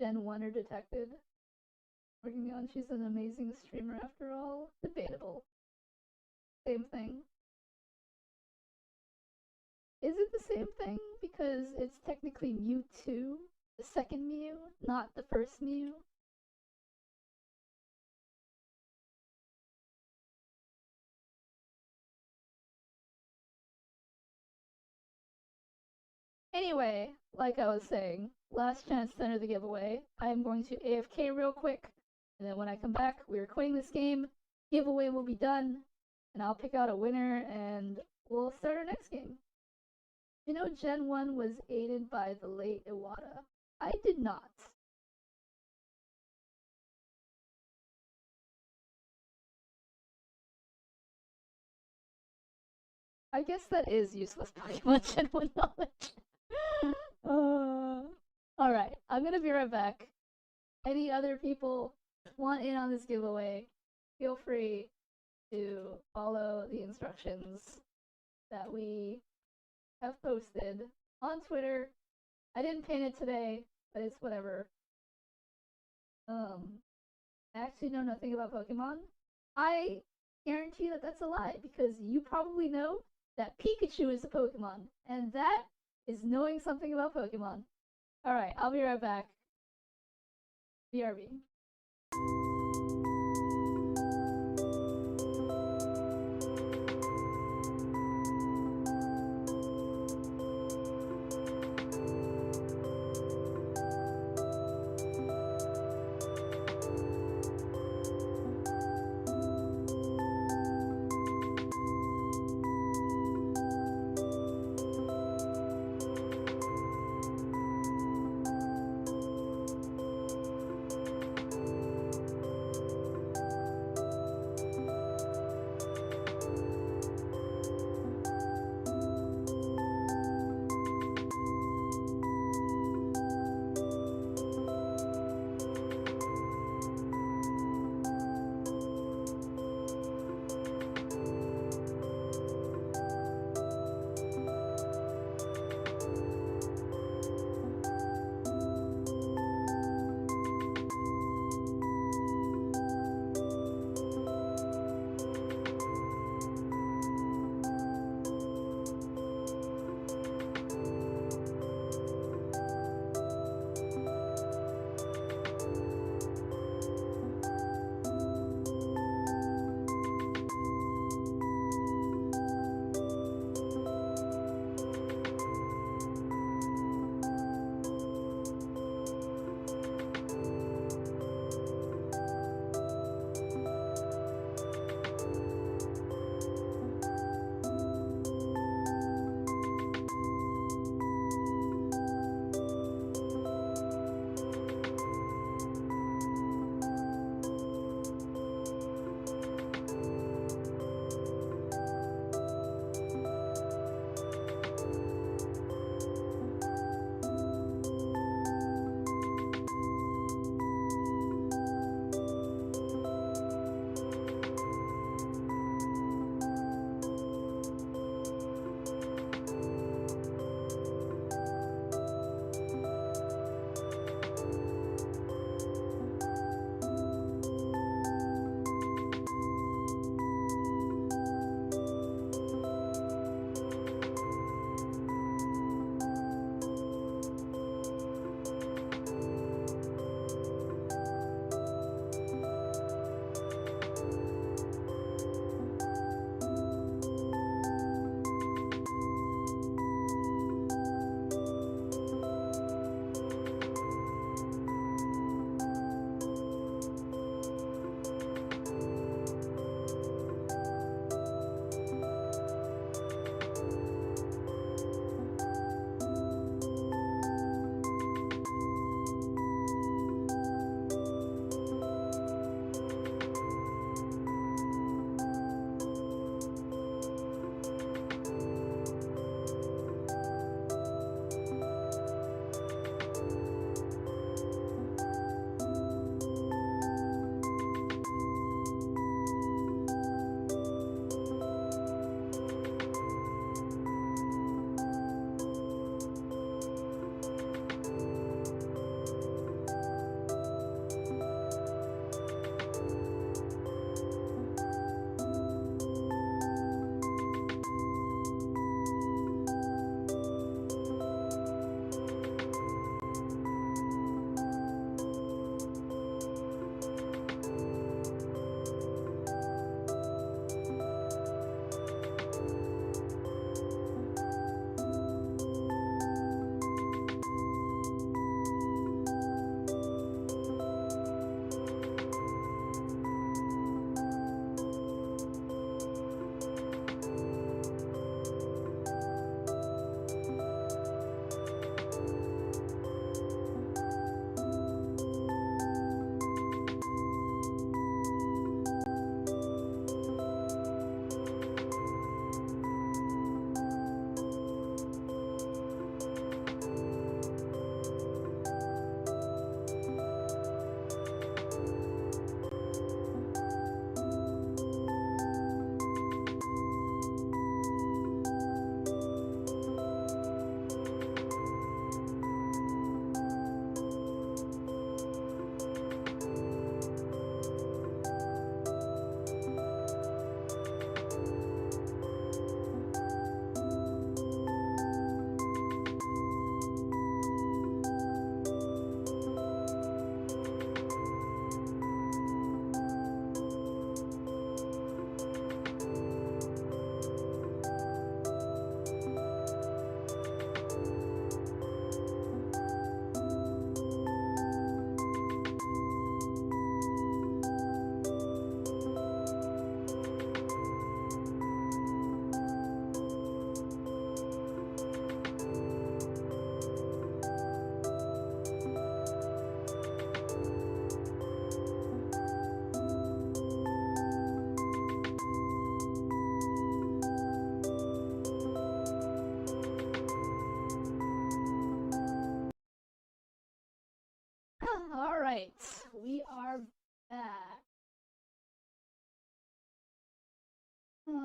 Gen 1 or detected. Working on, she's an amazing streamer after all. Debatable. Same thing. Is it the same thing? Because it's technically Mewtwo, the second Mew, not the first Mew. Anyway, like I was saying, last chance to enter the giveaway. I am going to AFK real quick, and then when I come back, we are quitting this game. Giveaway will be done, and I'll pick out a winner, and we'll start our next game. You know, Gen 1 was aided by the late Iwata. I did not. I guess that is useless Pokemon Gen 1 knowledge. Alright, I'm gonna be right back. Any other people want in on this giveaway, feel free to follow the instructions that we have posted on Twitter. I didn't paint it today, but it's whatever. I actually know nothing about Pokemon. I guarantee that that's a lie, because you probably know that Pikachu is a Pokemon, and that is knowing something about Pokemon. Alright, I'll be right back. BRB.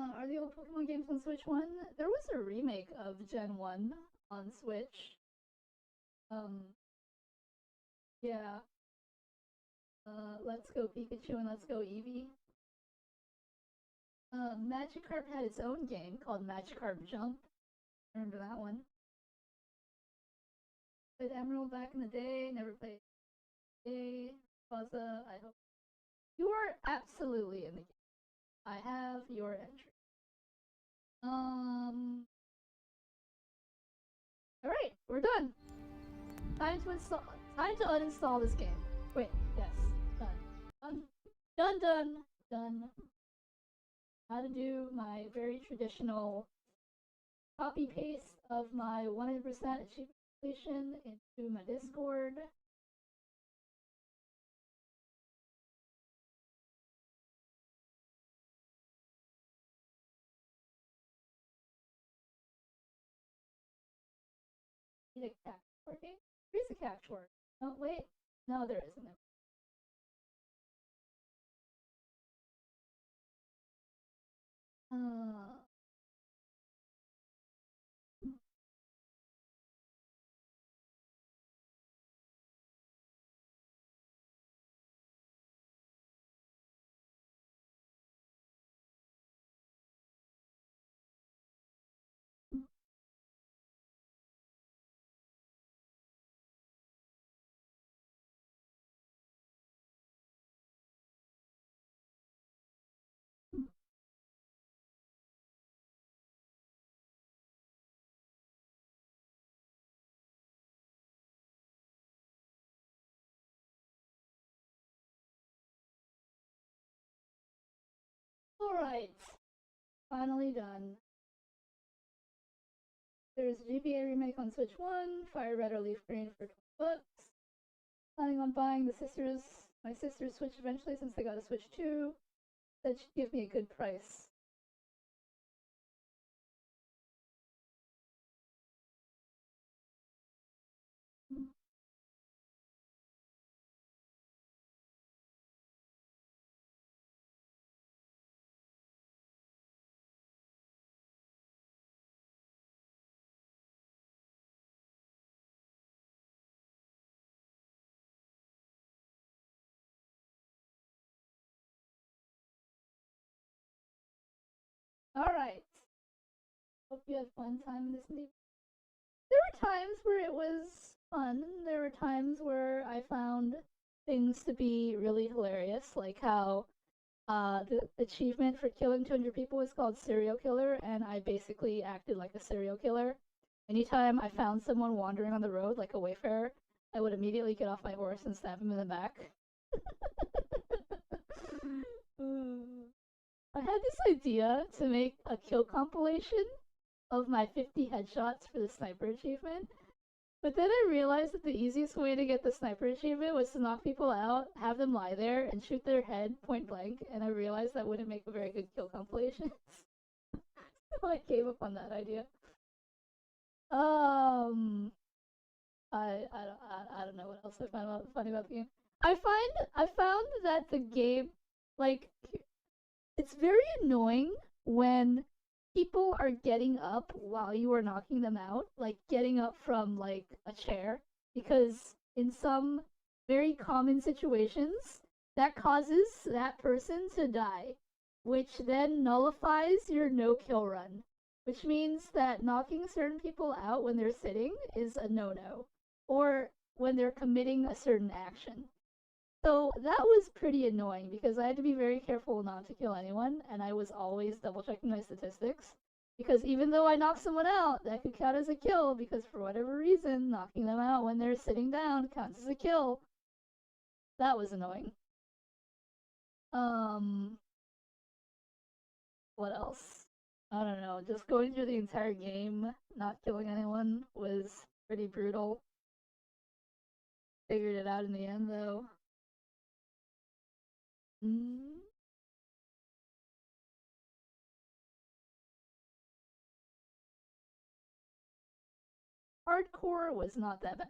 Are the old Pokemon games on Switch 1? There was a remake of Gen 1 on Switch. Yeah. Let's Go Pikachu and Let's Go Eevee. Magikarp had its own game called Magikarp Jump. I remember that one. Played Emerald back in the day, never played Plaza. I hope you are absolutely in the game. I have your entry. Alright, we're done. Time to uninstall this game. Wait, yes. Done. How to do my very traditional copy paste of my 100% achievement completion into my Discord. Need a cat working? There's a cat word. Oh wait, no, there isn't. Alright. Finally done. There's a GBA remake on Switch 1, Fire Red or Leaf Green for $20. Planning on buying my sister's Switch eventually since they got a Switch 2. Said she'd give me a good price. Alright. Hope you had fun time in this movie. There were times where it was fun. There were times where I found things to be really hilarious, like how the achievement for killing 200 people was called Serial Killer, and I basically acted like a serial killer. Anytime I found someone wandering on the road, like a wayfarer, I would immediately get off my horse and stab him in the back. I had this idea to make a kill compilation of my 50 headshots for the sniper achievement, but then I realized that the easiest way to get the sniper achievement was to knock people out, have them lie there, and shoot their head point blank, and I realized that wouldn't make a very good kill compilation. So I gave up on that idea. I don't know what else I found funny about the game. I found that the game, like, it's very annoying when people are getting up while you are knocking them out, like getting up from like a chair, because in some very common situations that causes that person to die, which then nullifies your no kill run, which means that knocking certain people out when they're sitting is a no-no, or when they're committing a certain action. So that was pretty annoying because I had to be very careful not to kill anyone, and I was always double checking my statistics. Because even though I knocked someone out, that could count as a kill, because for whatever reason, knocking them out when they're sitting down counts as a kill. That was annoying. What else? I don't know, just going through the entire game, not killing anyone, was pretty brutal. Figured it out in the end, though. Hardcore was not that bad.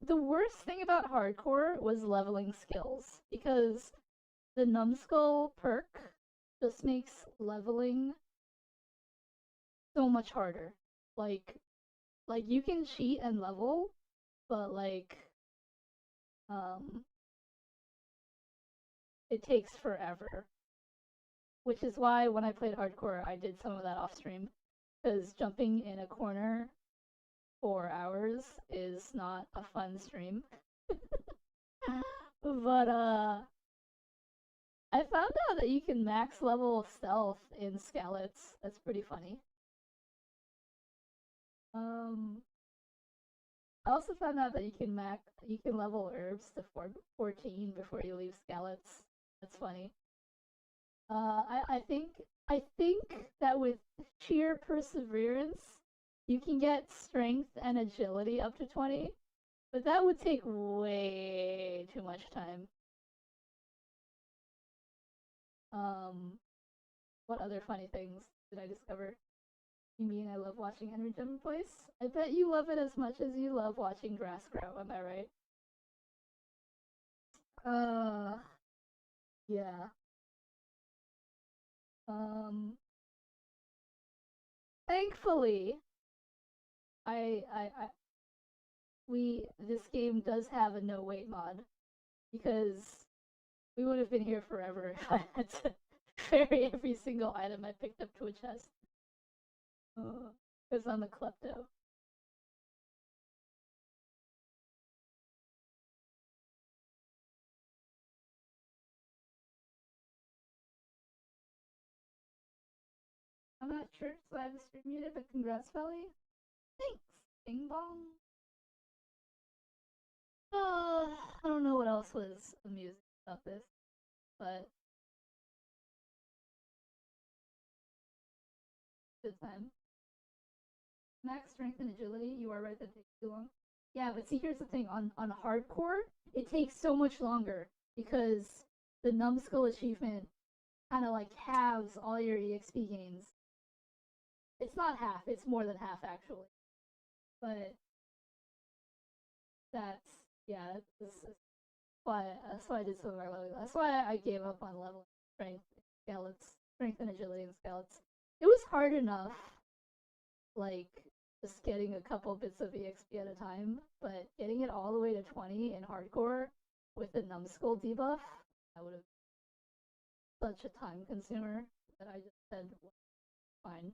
The worst thing about hardcore was leveling skills, because the numbskull perk just makes leveling so much harder. Like you can cheat and level, but like it takes forever. Which is why when I played hardcore, I did some of that off stream, because jumping in a corner for hours is not a fun stream. But I found out that you can max level stealth in Scallots. That's pretty funny. I also found out that you can level herbs to 14 before you leave Scallots. That's funny. I think that with sheer perseverance, you can get strength and agility up to 20, but that would take way too much time. What other funny things did I discover? You mean I love watching Henry Jump Place? I bet you love it as much as you love watching grass grow, am I right? Yeah. Thankfully, this game does have a no wait mod, because we would have been here forever if I had to ferry every single item I picked up to a chest. Because I'm a klepto. I'm not sure, so I have a stream muted, but congrats, Belly. Thanks, Bing Bong. I don't know what else was amusing about this, but good time. Max strength and agility, you are right, that takes too long. Yeah, but see, here's the thing, on hardcore, it takes so much longer, because the numbskull achievement kind of like halves all your EXP gains. It's not half, it's more than half actually. But that's why I did so very low. That's why I gave up on leveling strength and agility and Scallots. It was hard enough, like just getting a couple bits of EXP at a time, but getting it all the way to 20 in hardcore with the numbskull debuff, that would have been such a time consumer that I just said, fine.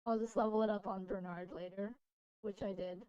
I'll just level it up on Bernard later, which I did.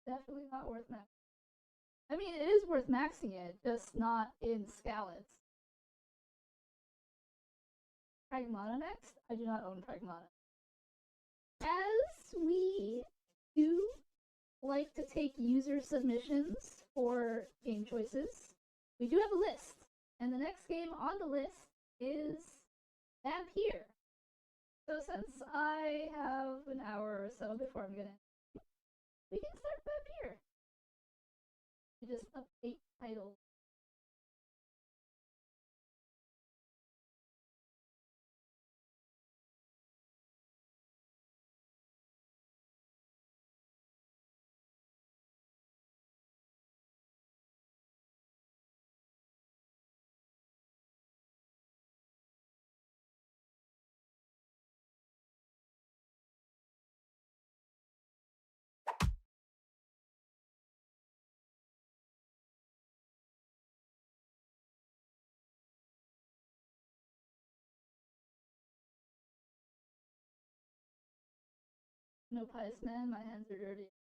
Definitely not worth maxing. I mean, it is worth maxing it, just not in Scallots. Pragmata next? I do not own Pragmata. As we do like to take user submissions for game choices, we do have a list. And the next game on the list is Vampyr. So since I have an hour or so before I'm gonna, we can start Vampyr. We just update titles. No pious man, my hands are dirty.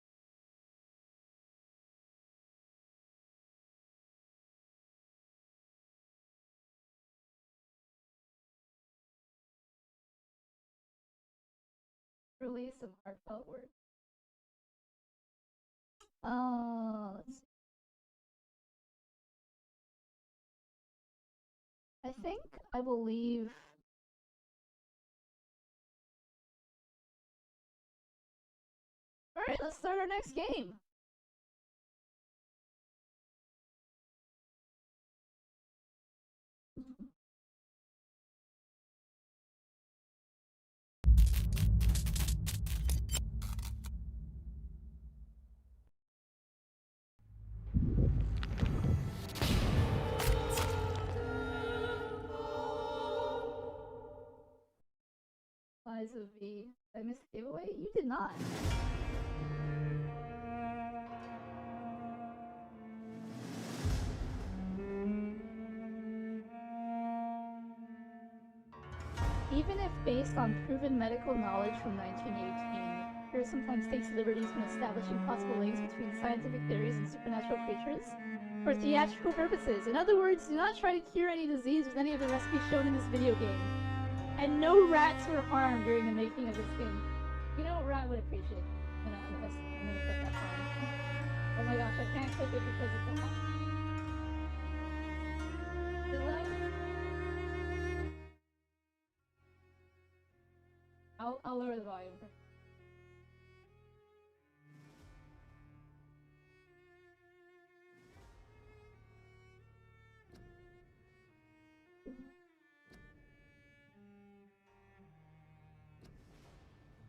Release some heartfelt words. Let's see. I think I will leave. Alright, let's start our next game. Liza V. I missed the giveaway? You did not. Even if based on proven medical knowledge from 1918, Vampyr sometimes takes liberties when establishing possible links between scientific theories and supernatural creatures for theatrical purposes. In other words, do not try to cure any disease with any of the recipes shown in this video game. And no rats were harmed during the making of this game. You know what Rat would appreciate? I'm gonna put that on. Oh my gosh, I can't click it because it's a I'll lower the volume.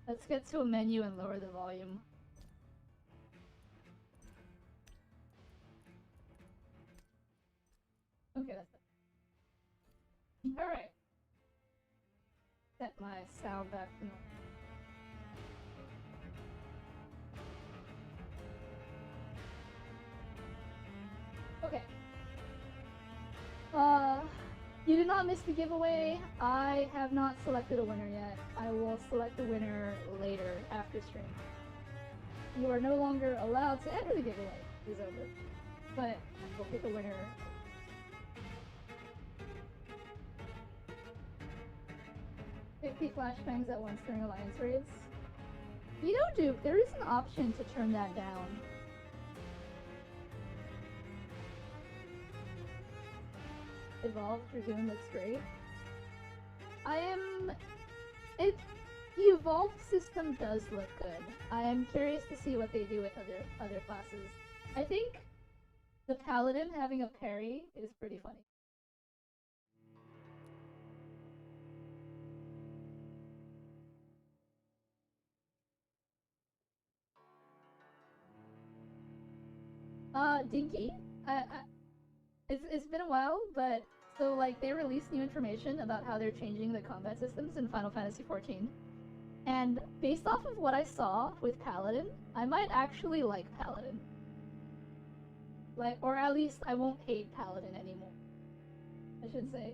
Let's get to a menu and lower the volume. Okay, that's it. Alright. Set my sound back to normal. Okay. You did not miss the giveaway. I have not selected a winner yet. I will select a winner later after stream. You are no longer allowed to enter the giveaway. It's over. But we'll pick a winner. $50 flashbangs at once during alliance raids. You know, Duke, there is an option to turn that down. Evolved Resume looks great. The evolved system does look good. I am curious to see what they do with other classes. I think the Paladin having a parry is pretty funny. Dinky. It's been a while, but so like they released new information about how they're changing the combat systems in Final Fantasy XIV. And based off of what I saw with Paladin, I might actually like Paladin. Like, or at least I won't hate Paladin anymore. I should say.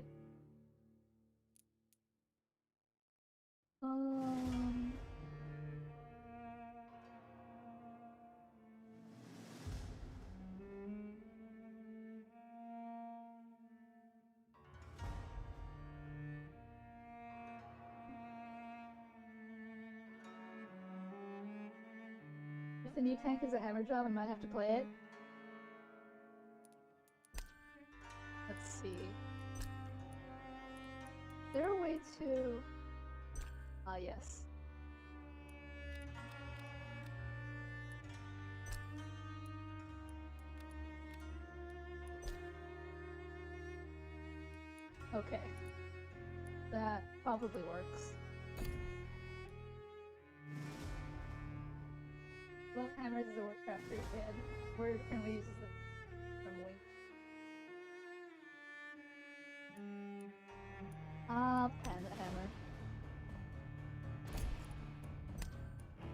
If the new tank is a hammer job, I might have to play it. Let's see. Is there a way to... Ah, yes. Okay. That probably works. Both hammers is a Warcraft 3 kid. Word currently uses the from Wing. Panda hammer.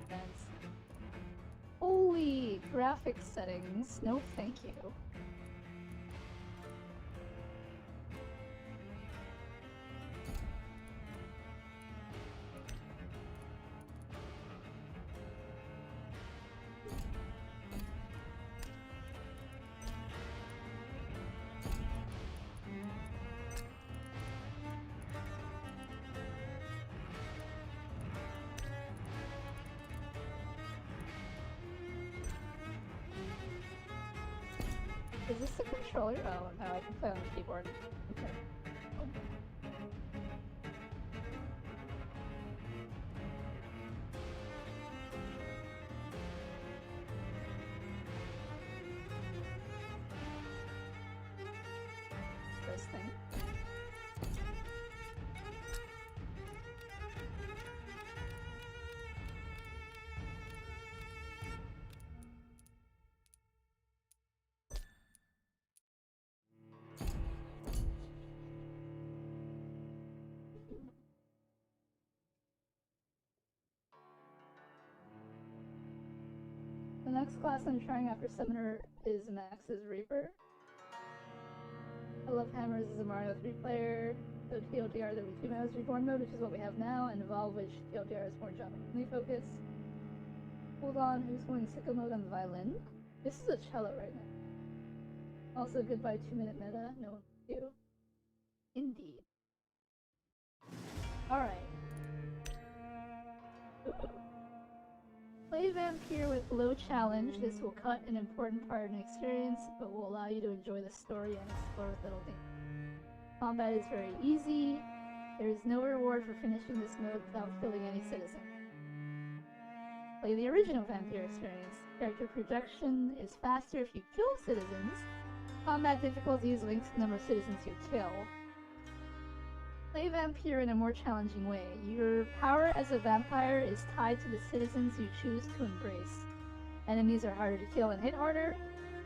Thanks. Holy graphics settings. No, thank you. Is this the controller? Oh no, I can play on the keyboard. Okay. This thing. The next class I'm trying after Summoner is Max's Reaper. I love Hammers as a Mario 3 player. So TLDR, there were 2 modes, Reborn mode, which is what we have now, and Evolve, which TLDR is more Japanese focused. Hold on, who's going sicko mode on the violin? This is a cello right now. Also, goodbye 2-minute meta, no one will do. Indeed. Alright. Play Vampyr with low challenge. This will cut an important part of an experience, but will allow you to enjoy the story and explore with little things. Combat is very easy. There is no reward for finishing this mode without killing any citizen. Play the original Vampyr experience. Character projection is faster if you kill citizens. Combat difficulty is linked to the number of citizens you kill. Play Vampyr in a more challenging way. Your power as a vampire is tied to the citizens you choose to embrace. Enemies are harder to kill and hit harder.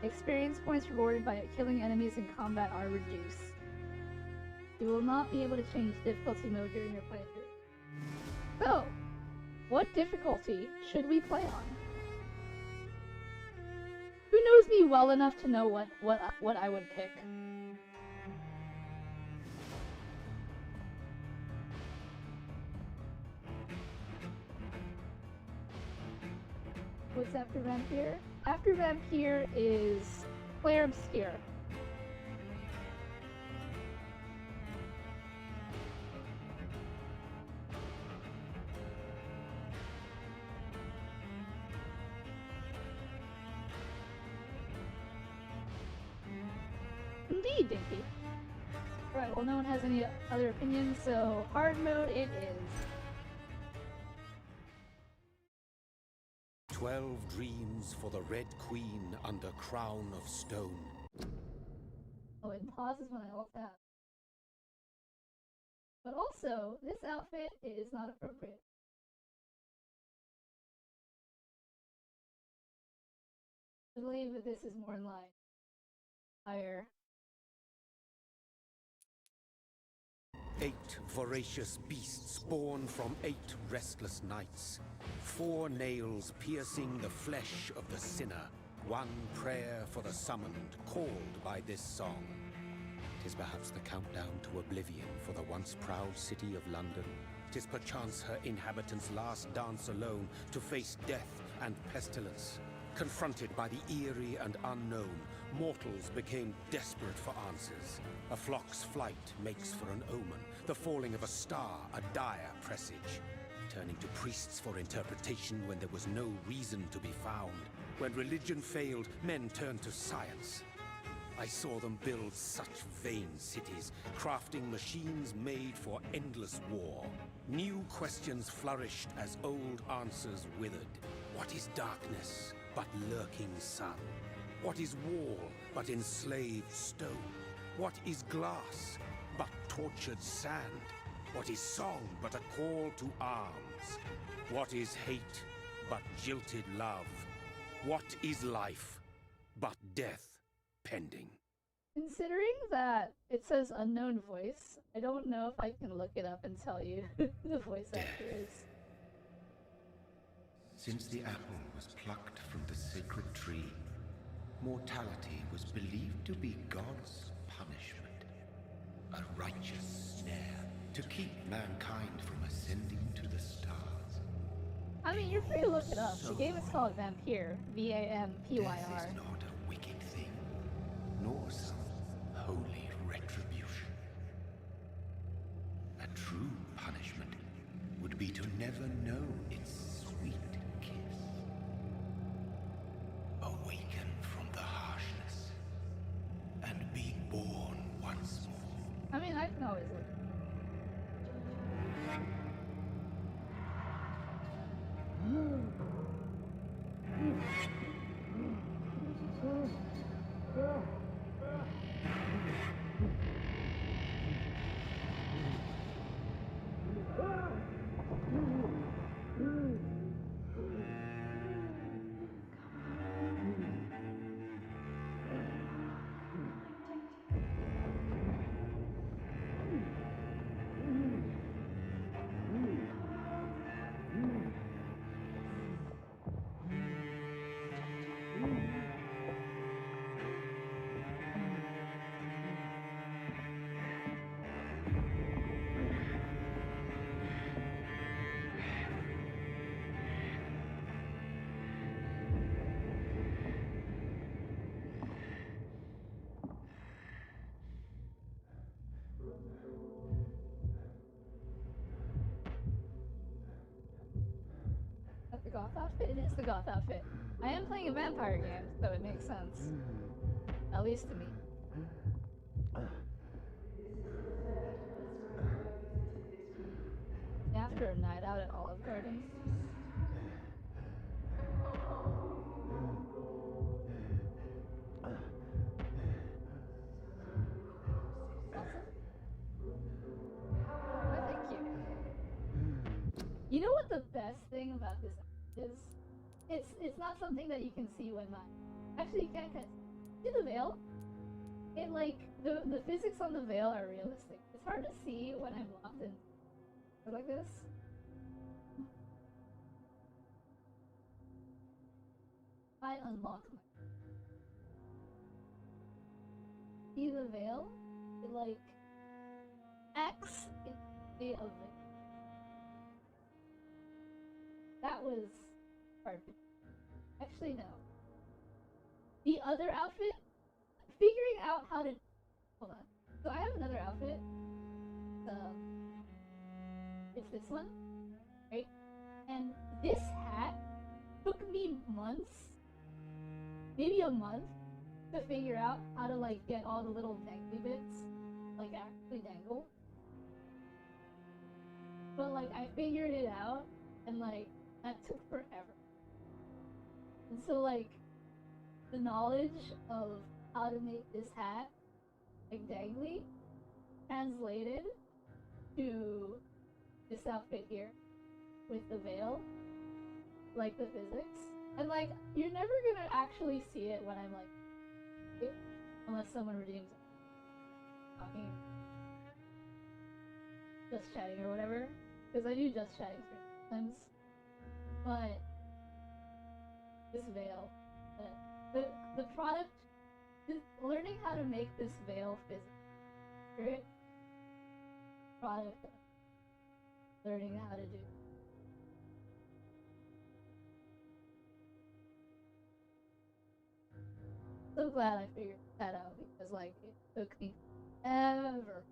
Experience points rewarded by killing enemies in combat are reduced. You will not be able to change difficulty mode during your playthrough. So, what difficulty should we play on? Who knows me well enough to know what I would pick? What's after Vampyr? After Vampyr is Player Obscure. Indeed, Dinky. Right, well no one has any other opinions, so hard mode it is. 12 dreams for the Red Queen under crown of stone. Oh, it pauses when I ult that. But also, this outfit is not appropriate. I believe that this is more in line. Higher. 8 voracious beasts born from 8 restless nights. 4 nails piercing the flesh of the sinner. 1 prayer for the summoned, called by this song. 'Tis perhaps the countdown to oblivion for the once proud city of London. 'Tis perchance her inhabitants' last dance alone to face death and pestilence. Confronted by the eerie and unknown, mortals became desperate for answers. A flock's flight makes for an omen, the falling of a star a dire presage. Turning to priests for interpretation when there was no reason to be found. When religion failed, men turned to science. I saw them build such vain cities, crafting machines made for endless war. New questions flourished as old answers withered. What is darkness but lurking sun? What is wall but enslaved stone? What is glass but tortured sand? What is song but a call to arms? What is hate but jilted love? What is life but death pending? Considering that it says unknown voice, I don't know if I can look it up and tell you who the voice actor is. Since the apple was plucked from the sacred tree, mortality was believed to be God's punishment. A righteous snare to keep mankind from ascending to the stars. I mean, you're free to look it up. The game is called Vampyr. Vampyr. Death is not a wicked thing, nor some holy retribution. A true punishment would be to never know its sweet kiss. Awaken from the harshness goth outfit? It is the goth outfit. I am playing a vampire game, so it makes sense. At least to me. After a night out at Olive Garden. Awesome. Why, thank you. You know what the best thing about this is? It's not something that you can see when actually you can't see the veil. It like the physics on the veil are realistic. It's hard to see when I'm locked in like this. I unlock my see the veil. It like acts in the of it. That was perfect. Actually, no. The other outfit, figuring out how to. Hold on. So I have another outfit. It's this one, right? And this hat took me months, maybe a month, to figure out how to like get all the little dangly bits, like actually dangle. But like I figured it out, and like that took forever. And so like the knowledge of how to make this hat like dangly translated to this outfit here with the veil, like the physics. And like you're never gonna actually see it when I'm like unless someone redeems it. Talking just chatting or whatever. Because I do just chatting sometimes. But this veil, the product, learning how to make this veil physical product, learning how to do. So glad I figured that out because like it took me ever.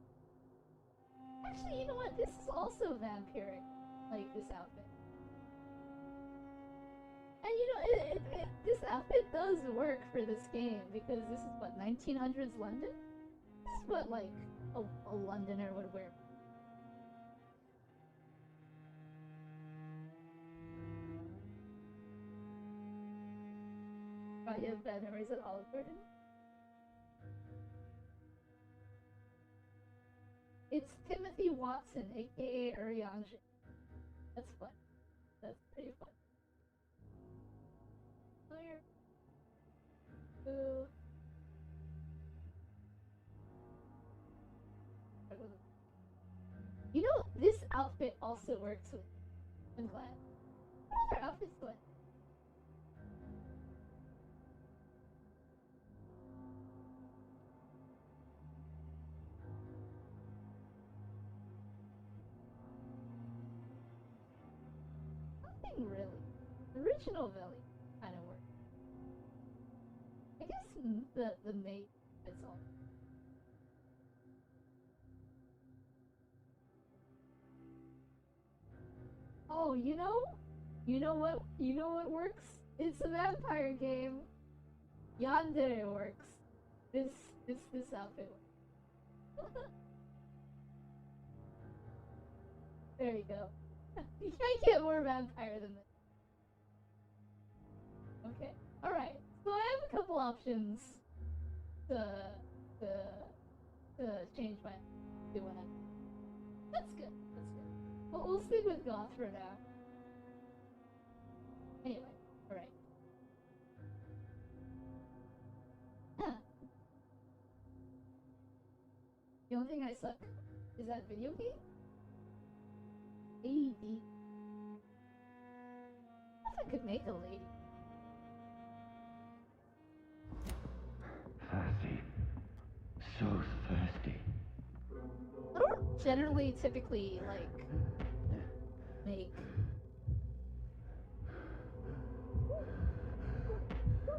Actually, you know what? This is also vampiric, like this outfit. And you know, this outfit does work for this game because this is what 1900s London. This is what like a Londoner would wear. You have bad memories at Olive Garden? It's Timothy Watson, aka Urianji. That's fun. That's pretty fun. Clear. Boo. You know, this outfit also works with. I'm glad. What other outfits do I? Nothing really. The original Valley kind of worked. I guess the mate fits all. Oh, you know what works? It's a vampire game. Yandere works. This outfit works. There you go. You can't get more vampire than this. Okay. Alright. So I have a couple options to change my do what I. That's good. That's good. But we'll stick with goth for now. Anyway, alright. The only thing I suck is that video game. AD. If I could make a lady. Thirsty. So thirsty. I don't generally typically like make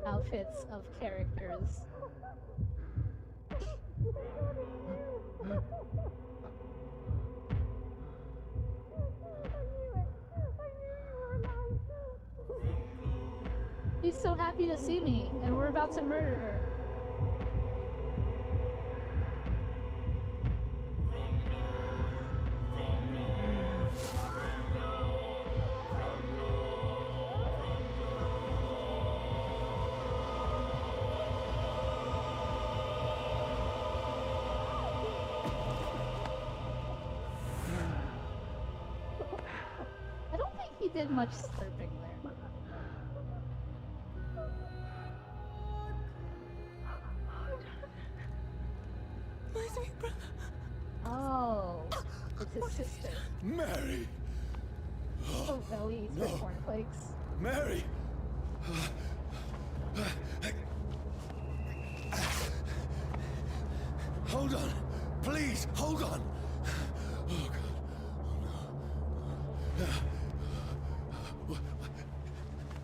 outfits of characters. she's so happy to see me, and we're about to murder her. I don't think he did much slurping there. My sweet brother. Oh, it's his sister. Mary! Oh, Velly eats her cornflakes. Mary! Hold on! Please, hold on! Oh, God. Oh, no.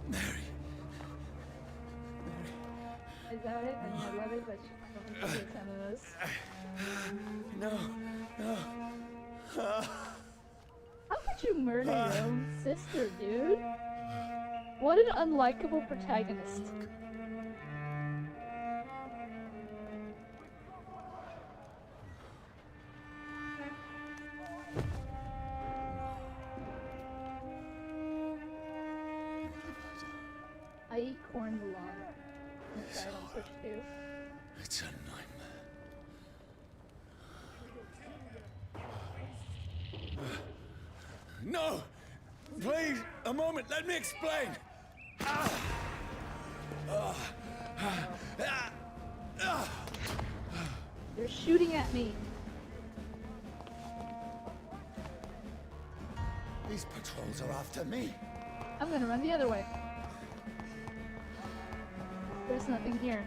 Mary. Is that it? I mean, I love it, but I don't think it's some of this. No, no. How could you murder your own sister, dude? What an unlikable protagonist. I eat corn belong. That's what I don't switch to. It's a nightmare. No! Please, a moment, let me explain! They're shooting at me. These patrols are after me. I'm gonna run the other way. There's nothing here.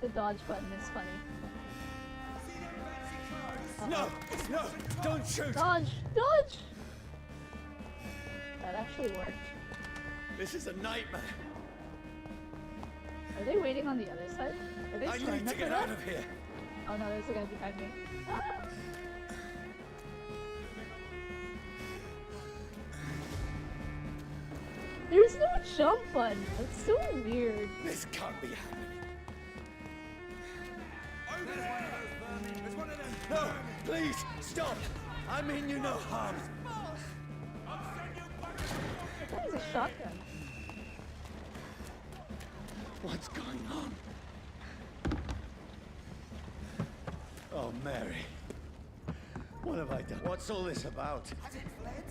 The dodge button is funny. No! No! Don't shoot! Dodge! Dodge! That actually worked. This is a nightmare. Are they waiting on the other side? Are they I starting need to up get for out that? of here. Oh no, there's a guy behind me. There's no jump button. That's so weird. This can't be happening. No! Please, stop! I mean you no harm. That is a shotgun. What's going on? Oh, Mary. What have I done? What's all this about? Has it fled?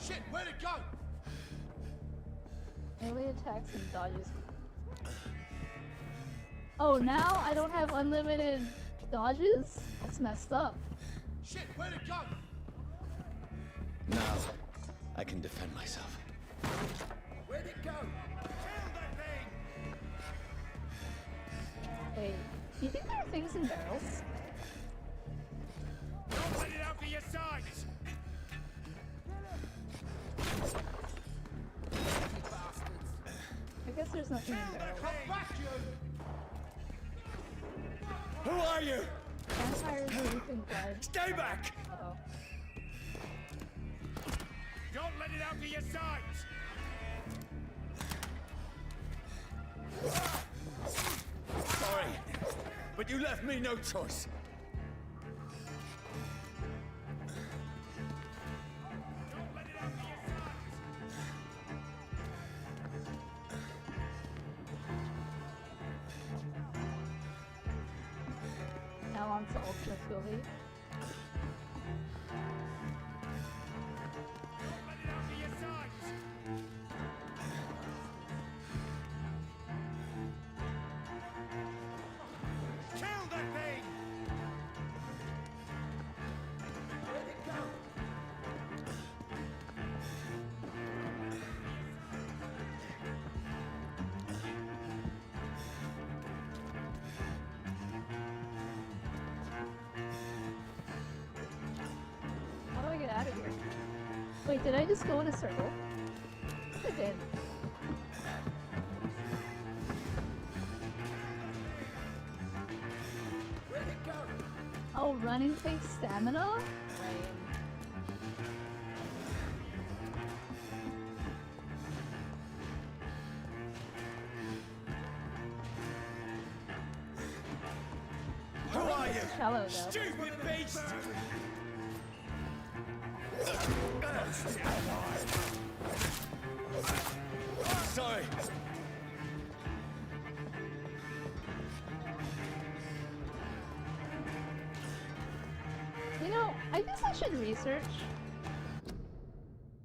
Shit, where'd it go? Melee attacks and dodges. Oh, now I don't have unlimited dodges? That's messed up. Shit, where'd it go? Now, I can defend myself. Where'd it go? Wait, do you think there are things in barrels? Don't let it out for your sides! I guess there's nothing in barrels. Who are you? Vampires sleeping blood. Stay back! Uh-oh. Don't let it out for your sides! Sorry, but you left me no choice. Now on to Ultra Philly. How do I get out of here? Wait, did I just go in a circle? I did. Oh, running takes stamina? Lame. Who are you? Shallow though. Stupid beast! Sorry. You know, I guess I should research.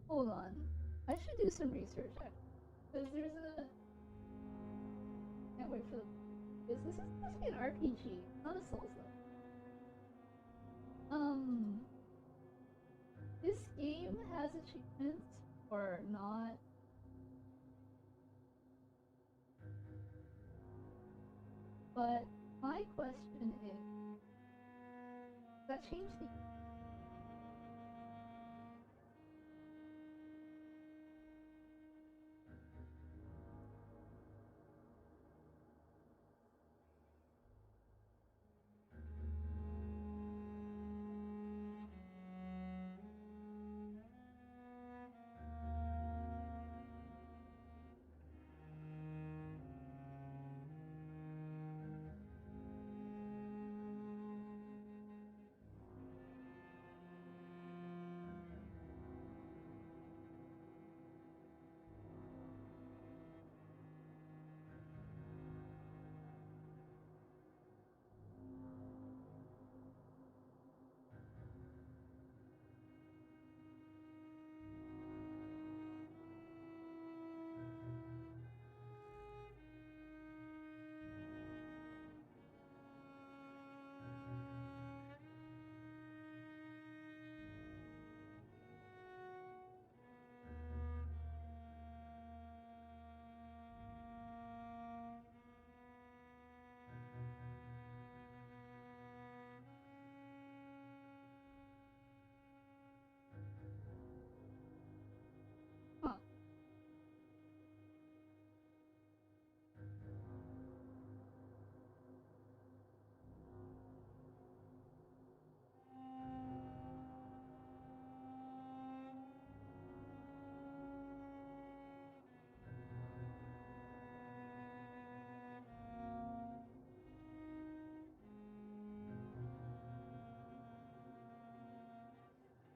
Hold on. I should do some research. Because there's a... Can't wait for the... This is supposed to be an RPG, not a Souls though. This game has achievements or not? But my question is, does that change the...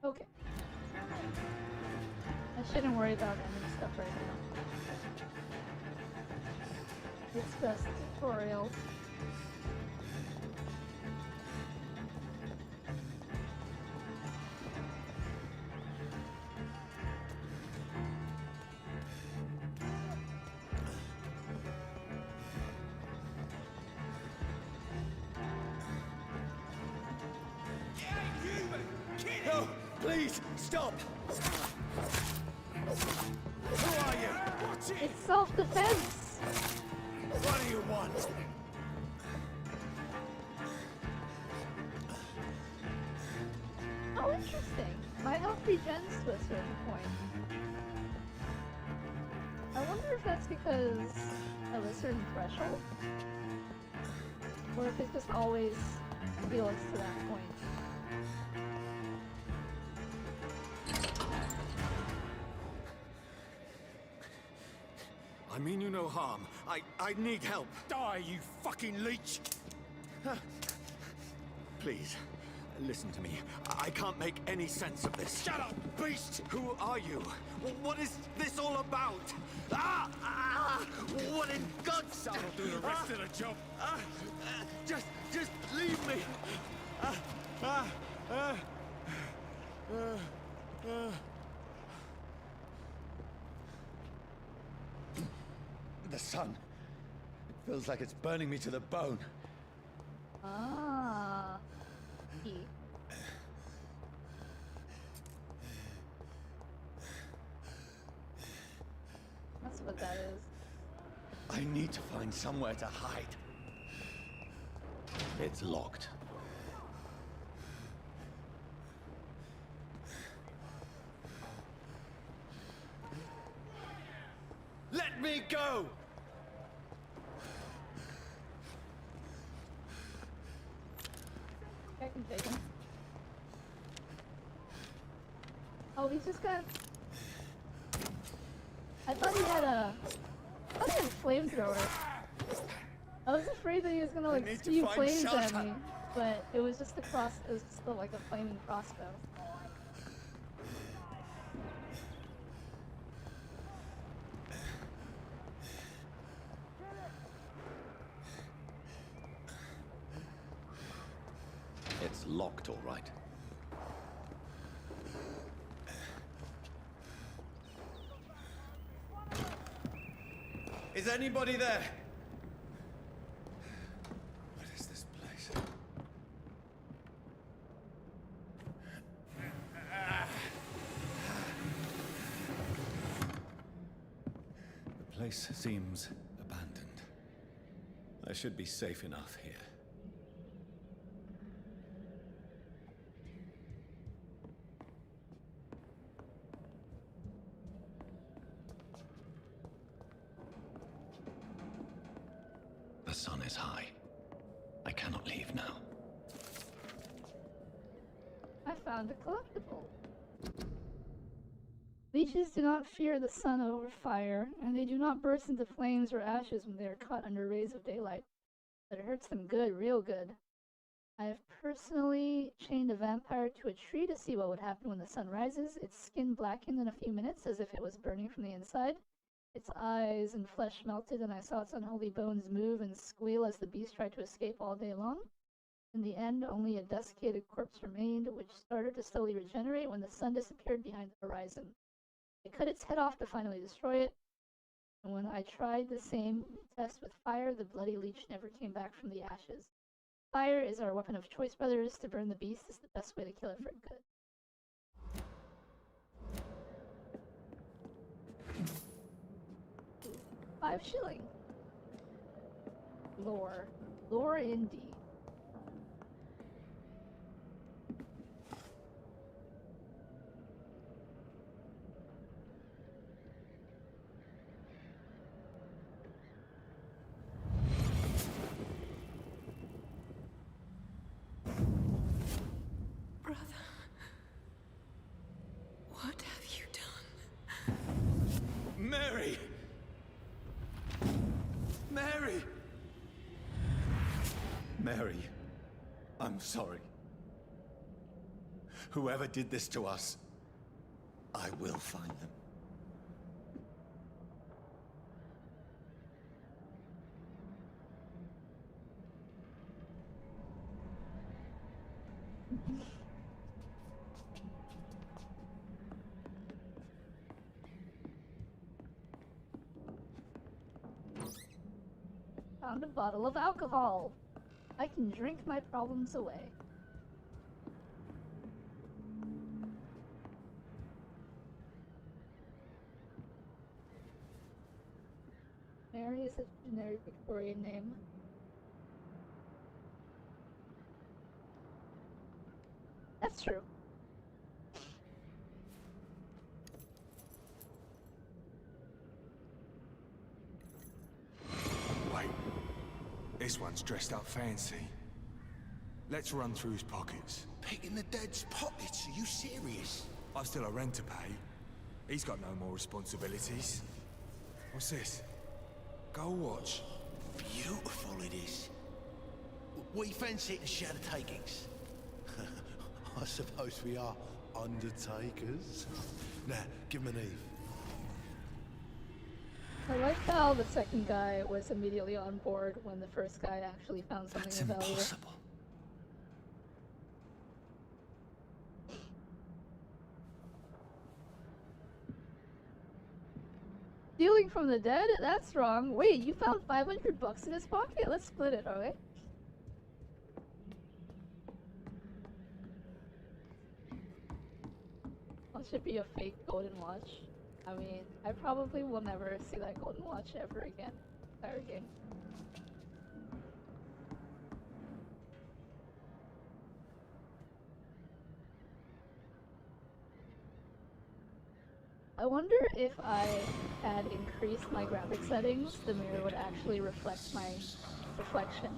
Okay. I shouldn't worry about any stuff right now. It's just tutorials. No, please, stop! Who are you? What's it? It's self-defense! What do you want? Oh, interesting. My health regens to a certain point. I wonder if that's because of a certain threshold? Or if it just always heals to that point. I mean you no harm. I need help. Die, you fucking leech! Please, listen to me. I can't make any sense of this. Shut up, beast! Who are you? What is this all about? What in God's name? I'll do the rest of the job. Just leave me. The sun. It feels like it's burning me to the bone. Ah. That's what that is. I need to find somewhere to hide. It's locked. Let me go! I can take him. Oh, he's just got... I thought he had a flamethrower. I was afraid that he was gonna like spew flames at me, but it was just it was just like a flaming crossbow. It's locked, all right. Is anybody there? What is this place? The place seems abandoned. I should be safe enough here. The sun is high. I cannot leave now. I found a collectible. Leeches do not fear the sun over fire, and they do not burst into flames or ashes when they are caught under rays of daylight. But it hurts them good, real good. I have personally chained a vampire to a tree to see what would happen when the sun rises. Its skin blackened in a few minutes as if it was burning from the inside. Its eyes and flesh melted, and I saw its unholy bones move and squeal as the beast tried to escape all day long. In the end, only a desiccated corpse remained, which started to slowly regenerate when the sun disappeared behind the horizon. I cut its head off to finally destroy it, and when I tried the same test with fire, the bloody leech never came back from the ashes. Fire is our weapon of choice, brothers. To burn the beast is the best way to kill it for good. 5 shilling. Lore. Lore indeed. Brother, what have you done? Mary! Mary! Mary, I'm sorry. Whoever did this to us, I will find them. Found a bottle of alcohol. I can drink my problems away. Mary is a generic Victorian name. That's true. Wait. This one's dressed up fancy. Let's run through his pockets. Picking the dead's pockets? Are you serious? I've still a rent to pay. He's got no more responsibilities. What's this? Gold watch. Beautiful it is. We fancy it to share the takings. I suppose we are undertakers. Now, give him an Eve. I like how the second guy was immediately on board when the first guy actually found something of value. Impossible. Stealing from the dead? That's wrong. Wait, you found 500 bucks in his pocket? Let's split it, alright? That should be a fake golden watch. I mean, I probably will never see that golden watch ever again. Entire game. I wonder if I had increased my graphic settings, the mirror would actually reflect my reflection.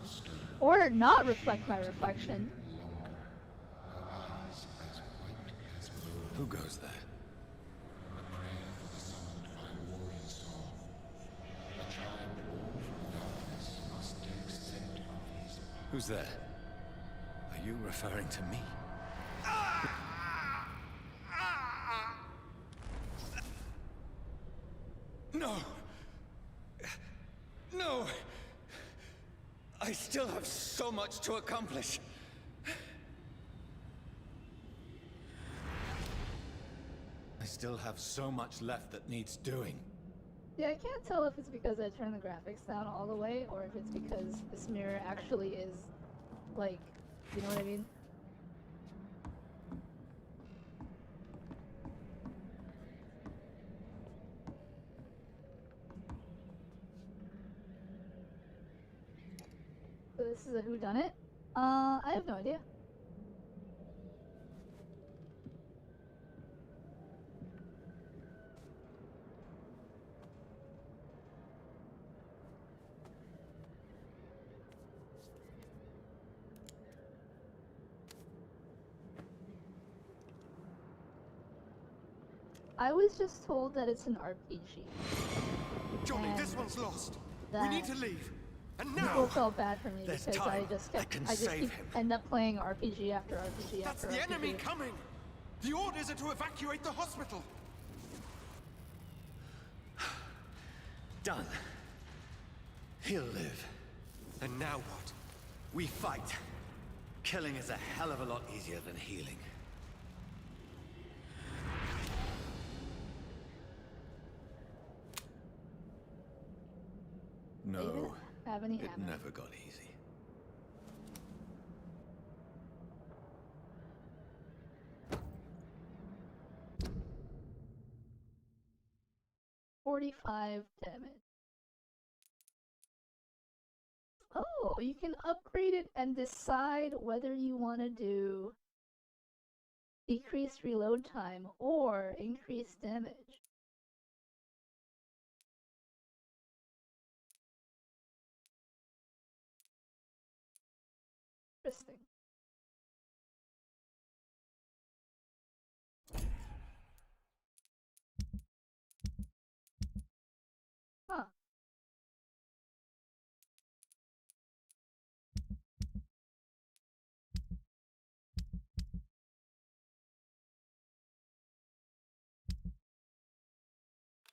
Or not reflect my reflection. Who goes there? Who's there? Are you referring to me? No! No! I still have so much to accomplish. I still have so much left that needs doing. Yeah, I can't tell if it's because I turned the graphics down all the way or if it's because this mirror actually is, like, you know what I mean? So this is a whodunit? I have no idea. I was just told that it's an RPG. Johnny, and this one's lost. We need to leave. And now! People felt bad for me There's because time. I just I kept, can I just save keep, him. end up playing RPG after RPG That's after the RPG. enemy coming! The orders are to evacuate the hospital! Done. He'll live. And now what? We fight. Killing is a hell of a lot easier than healing. They didn't No, have any it ammo. never got easy. $45 damage. Oh, you can upgrade it and decide whether you want to do decreased reload time or increased damage. Interesting. Huh.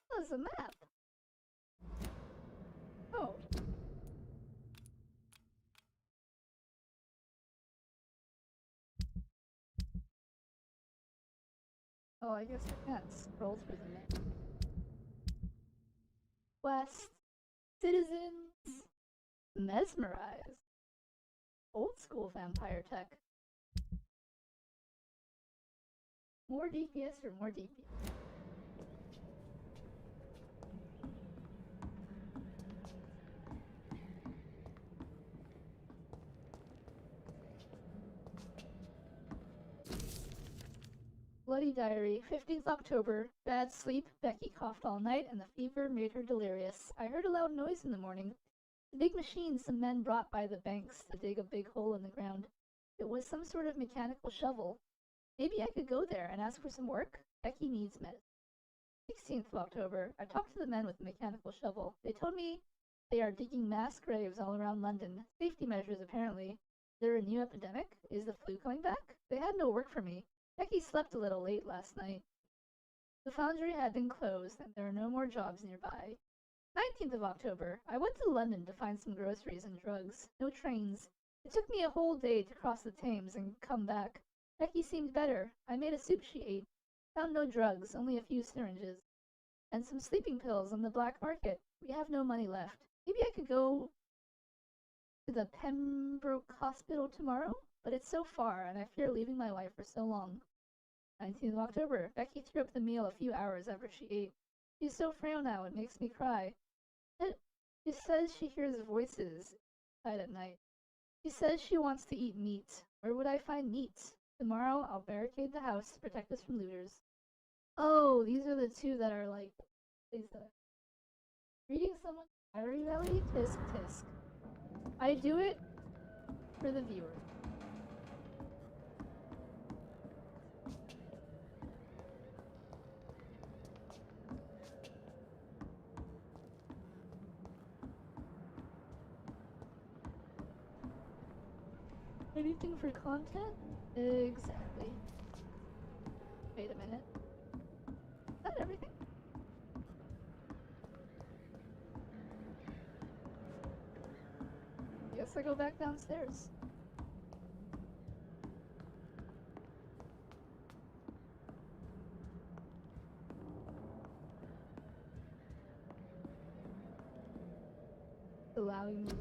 There's a map. Oh. Oh, I guess I can't scroll through the map. Quest. Citizens. Mesmerized. Old school vampire tech. More DPS or more DPS? Bloody diary, 15th October. Bad sleep. Becky coughed all night and the fever made her delirious. I heard a loud noise in the morning. The big machine some men brought by the banks to dig a big hole in the ground. It was some sort of mechanical shovel. Maybe I could go there and ask for some work? Becky needs medicine. 16th of October. I talked to the men with the mechanical shovel. They told me they are digging mass graves all around London. Safety measures, apparently. Is there a new epidemic? Is the flu coming back? They had no work for me. Becky slept a little late last night. The foundry had been closed, and there are no more jobs nearby. 19th of October. I went to London to find some groceries and drugs. No trains. It took me a whole day to cross the Thames and come back. Becky seemed better. I made a soup she ate. Found no drugs, only a few syringes. And some sleeping pills on the black market. We have no money left. Maybe I could go to the Pembroke Hospital tomorrow? But it's so far, and I fear leaving my wife for so long. 19th of October. Becky threw up the meal a few hours after she ate. She's so frail now, it makes me cry. She says she hears voices inside at night. She says she wants to eat meat. Where would I find meat? Tomorrow I'll barricade the house to protect us from looters. Oh, these are the two that are like... Reading someone diary belly? Tisk tisk. I do it for the viewer. anything for content? Exactly. Wait a minute. Is that everything? Guess I go back downstairs. Allowing me to...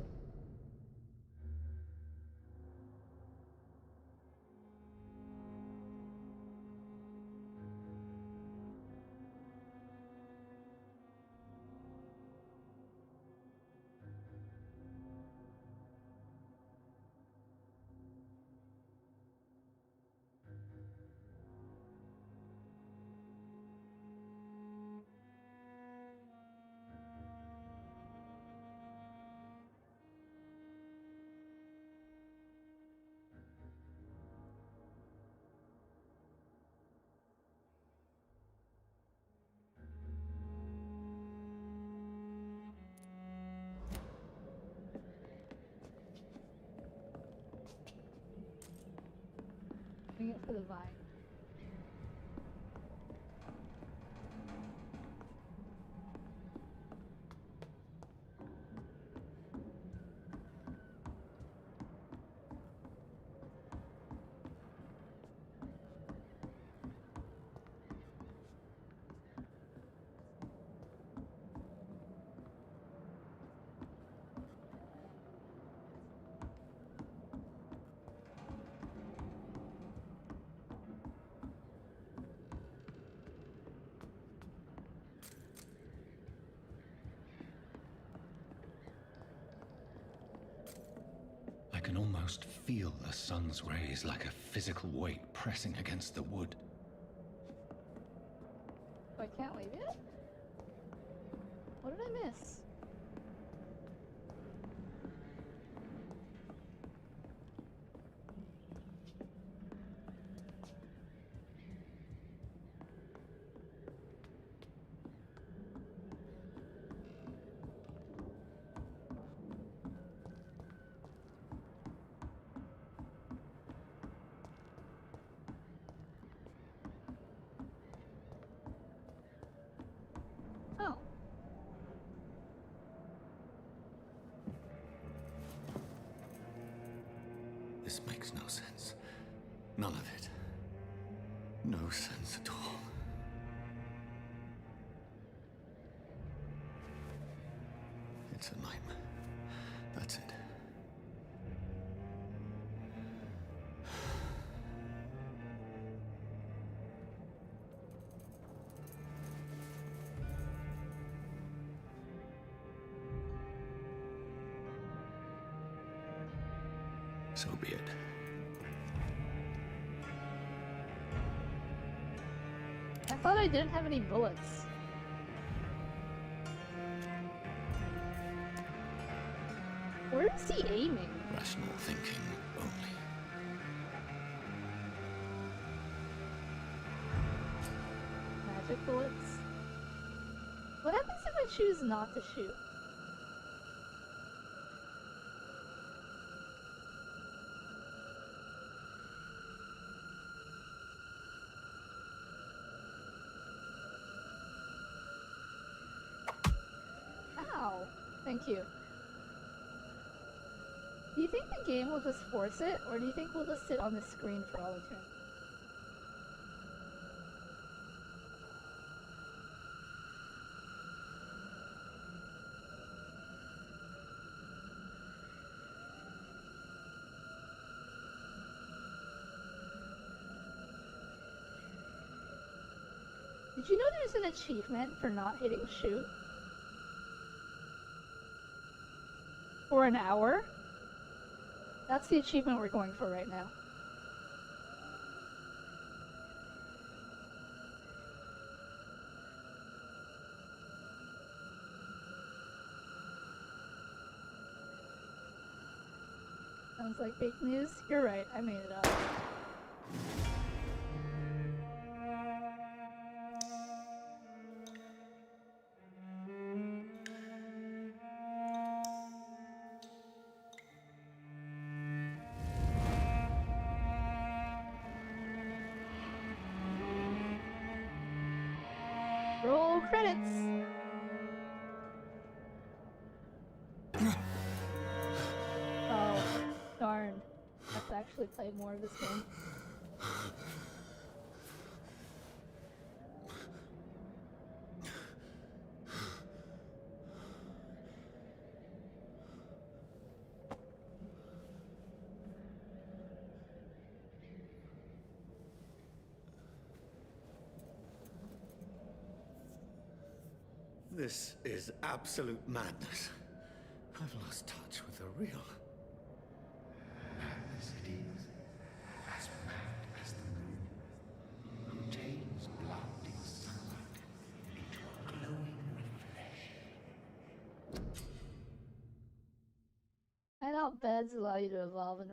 Doing it for the vine. I can almost feel the sun's rays like a physical weight pressing against the wood. Oh, I can't leave yet? What did I miss? Oh. This makes no sense. None of it. No sense at all. It's a nightmare. That's it. So be it. I thought I didn't have any bullets. Where is he aiming? Rational thinking only. Magic bullets? What happens if I choose not to shoot? Ow! Thank you. Do you think the game will just force it, or do you think we'll just sit on the screen for all eternity? Did you know there's an achievement for not hitting shoot? For an hour? That's the achievement we're going for right now. Sounds like fake news? You're right, I made it up. Roll credits! Oh, darn. I have to actually play more of this game. This is absolute madness. I've lost touch with the real. Madness it is, as mad as the moon, who changes blinding sunlight into a glowing reflection. Hideout beds allow you to evolve and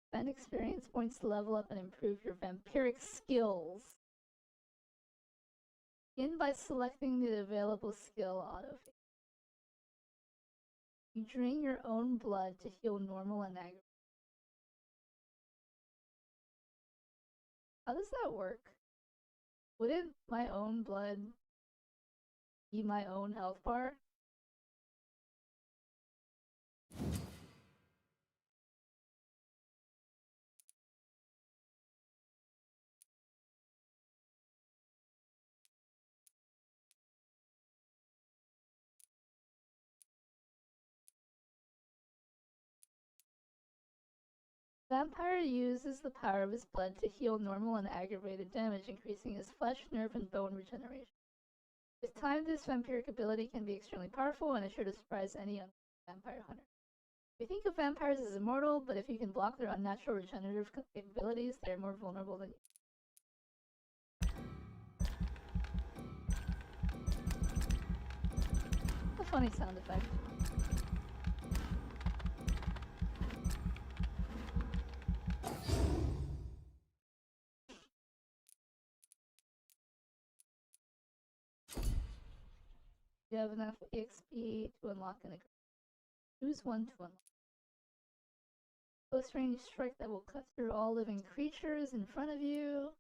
spend experience points to level up and improve your vampiric skills. Begin by selecting the available skill autofit. You drain your own blood to heal normal and aggravate. How does that work? Wouldn't my own blood be my own health bar? Vampyr uses the power of his blood to heal normal and aggravated damage, increasing his flesh, nerve, and bone regeneration. With time, this vampiric ability can be extremely powerful and is sure to surprise any vampire hunter. We think of vampires as immortal, but if you can block their unnatural regenerative capabilities, they are more vulnerable than you. A funny sound effect. You have enough EXP to unlock an agreement. Choose one to unlock. Close range strike that will cut through all living creatures in front of you.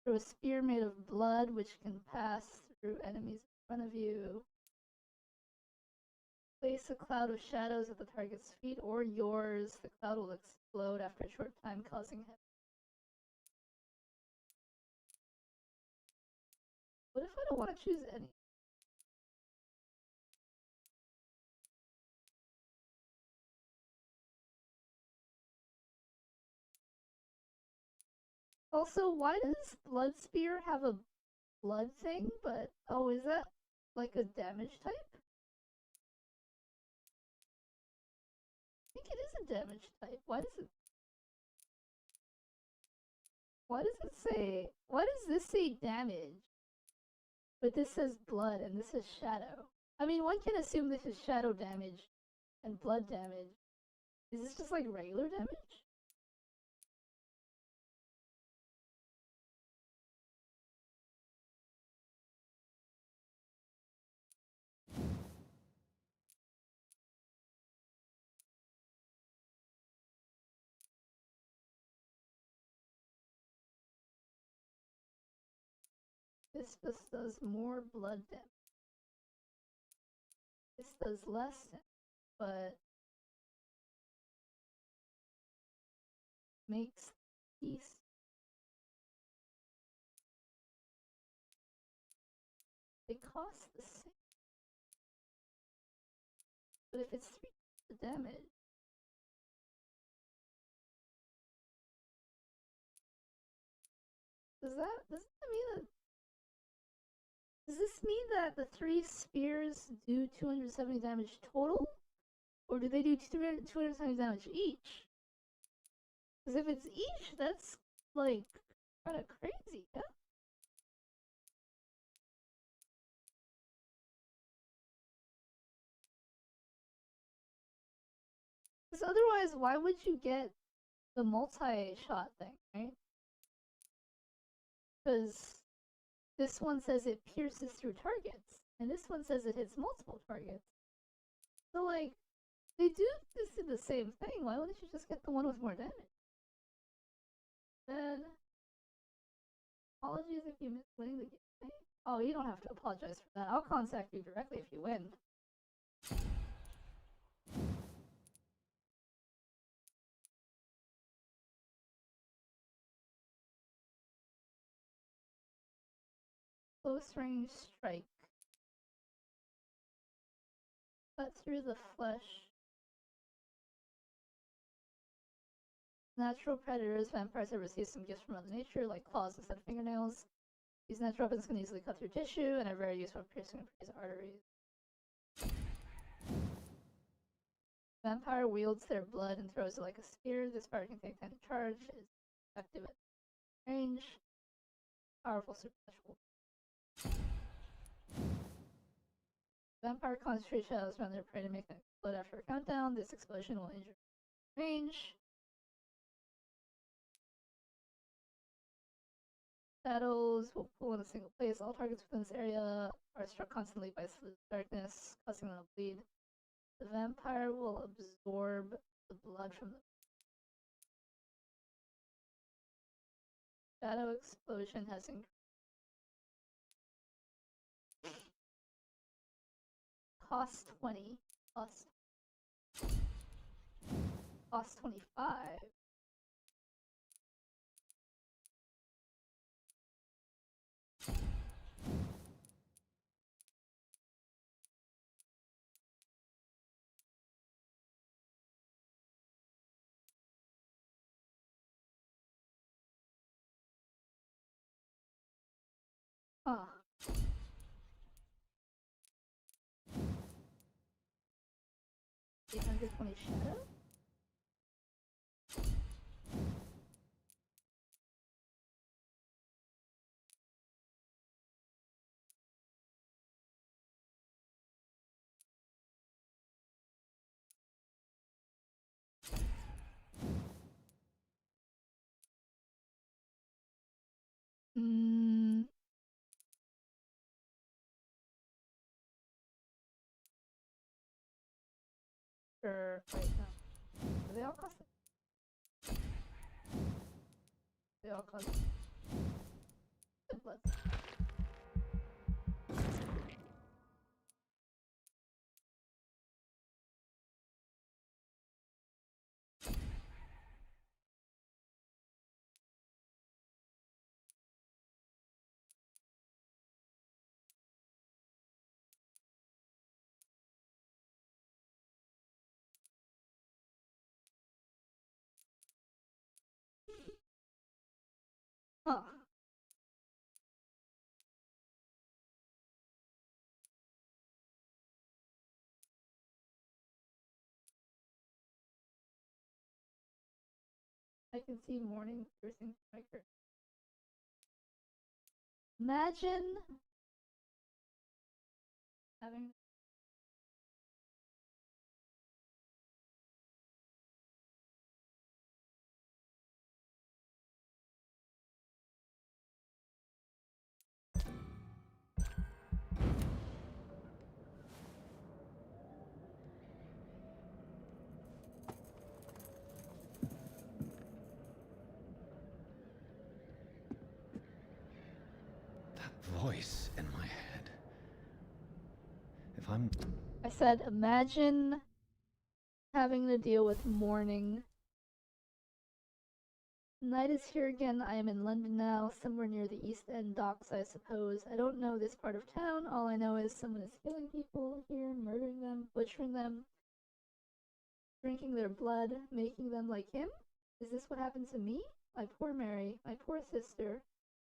Throw a spear made of blood which can pass through enemies in front of you. Place a cloud of shadows at the target's feet or yours. The cloud will explode after a short time, causing him. What if I don't want to choose any? Also, why does Blood Spear have a blood thing, but oh, is that like a damage type? I think it is a damage type. Why does it say, why does this say damage? But this says blood and this is shadow. I mean, one can assume this is shadow damage and blood damage. Is this just like regular damage? This just does more blood damage. This does less damage, but makes peace. They cost the same. But if it's 3 the damage. Does that mean that? Does this mean that the 3 spears do 270 damage total? Or do they do 270 damage each? Because if it's each, that's like kind of crazy, yeah? Because otherwise, why would you get the multi-shot thing, right? Because this one says it pierces through targets, and this one says it hits multiple targets. So, like, they do this in the same thing. Why wouldn't you just get the one with more damage? Then, apologies if you missed winning the game. Oh, you don't have to apologize for that. I'll contact you directly if you win. Close range strike. Cut through the flesh. Natural predators, vampires have received some gifts from Mother Nature, like claws instead of fingernails. These natural weapons can easily cut through tissue and are very useful for piercing prey's arteries. Vampire wields their blood and throws it like a spear. This fire can take time to charge. Is effective at range. Powerful supernatural. Vampire concentrate shadows around their prey to make them explode after a countdown. This explosion will injure range. Shadows will pull in a single place. All targets within this area are struck constantly by darkness, causing them to bleed. The vampire will absorb the blood from the shadow explosion has increased. Cost 20. Cost 25. Huh. $820 shadow? Sure. Wait, no. Do they all cost it? They all cost blood. Huh. I can see morning piercing striker. Imagine having Voice in my head. If I'm... I said, imagine having to deal with morning. Night is here again. I am in London now, somewhere near the East End docks, I suppose. I don't know this part of town. All I know is someone is killing people here, murdering them, butchering them, drinking their blood, making them like him? Is this what happened to me? My poor Mary, my poor sister.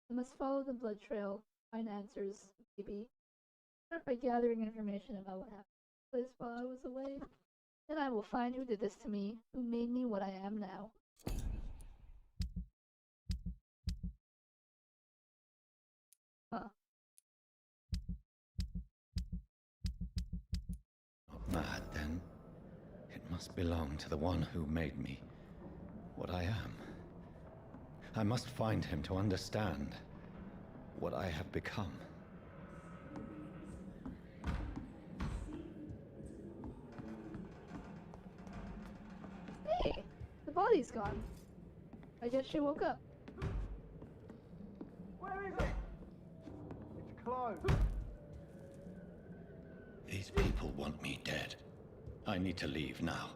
I must follow the blood trail, find answers, maybe. Start by gathering information about what happened to this place while I was away. Then I will find who did this to me, who made me what I am now. Huh. Not mad, then. It must belong to the one who made me what I am. I must find him to understand what I have become. Hey, the body's gone. I guess she woke up. Where is it? It's Clive. These people want me dead. I need to leave now.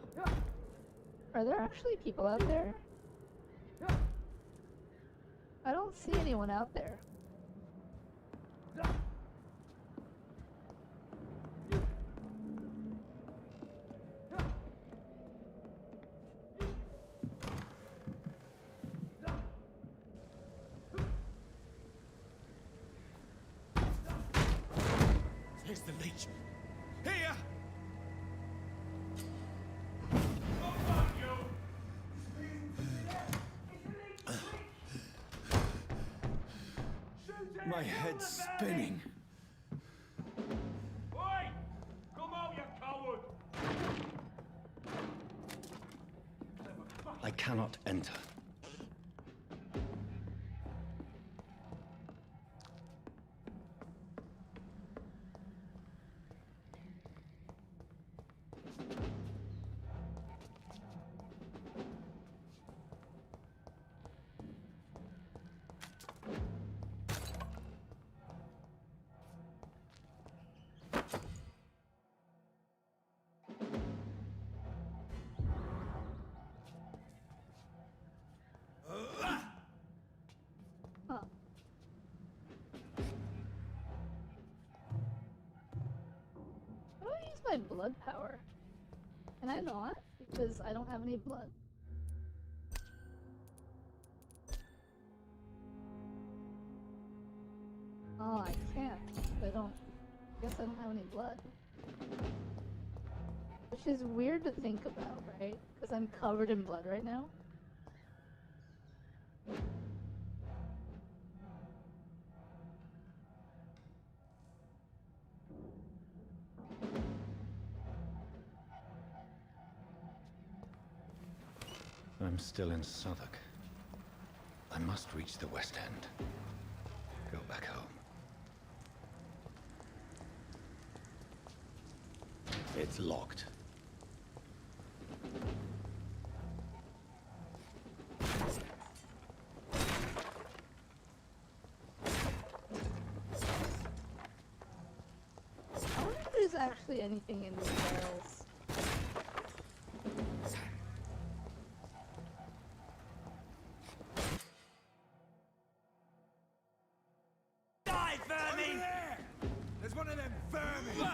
Are there actually people out there? I don't see anyone out there. Here's the leech. Here! My head's spinning. Oi! Come out, you coward! I cannot enter. Huh. How do I use my blood power? Can I not? Because I don't have any blood. Oh, I can't. I guess I don't have any blood. Which is weird to think about, right? Because I'm covered in blood right now. I'm still in Southwark. I must reach the West End. Go back home. It's locked. I wonder if there's actually anything in these barrels. Die, vermin! Over there! There's one of them vermin!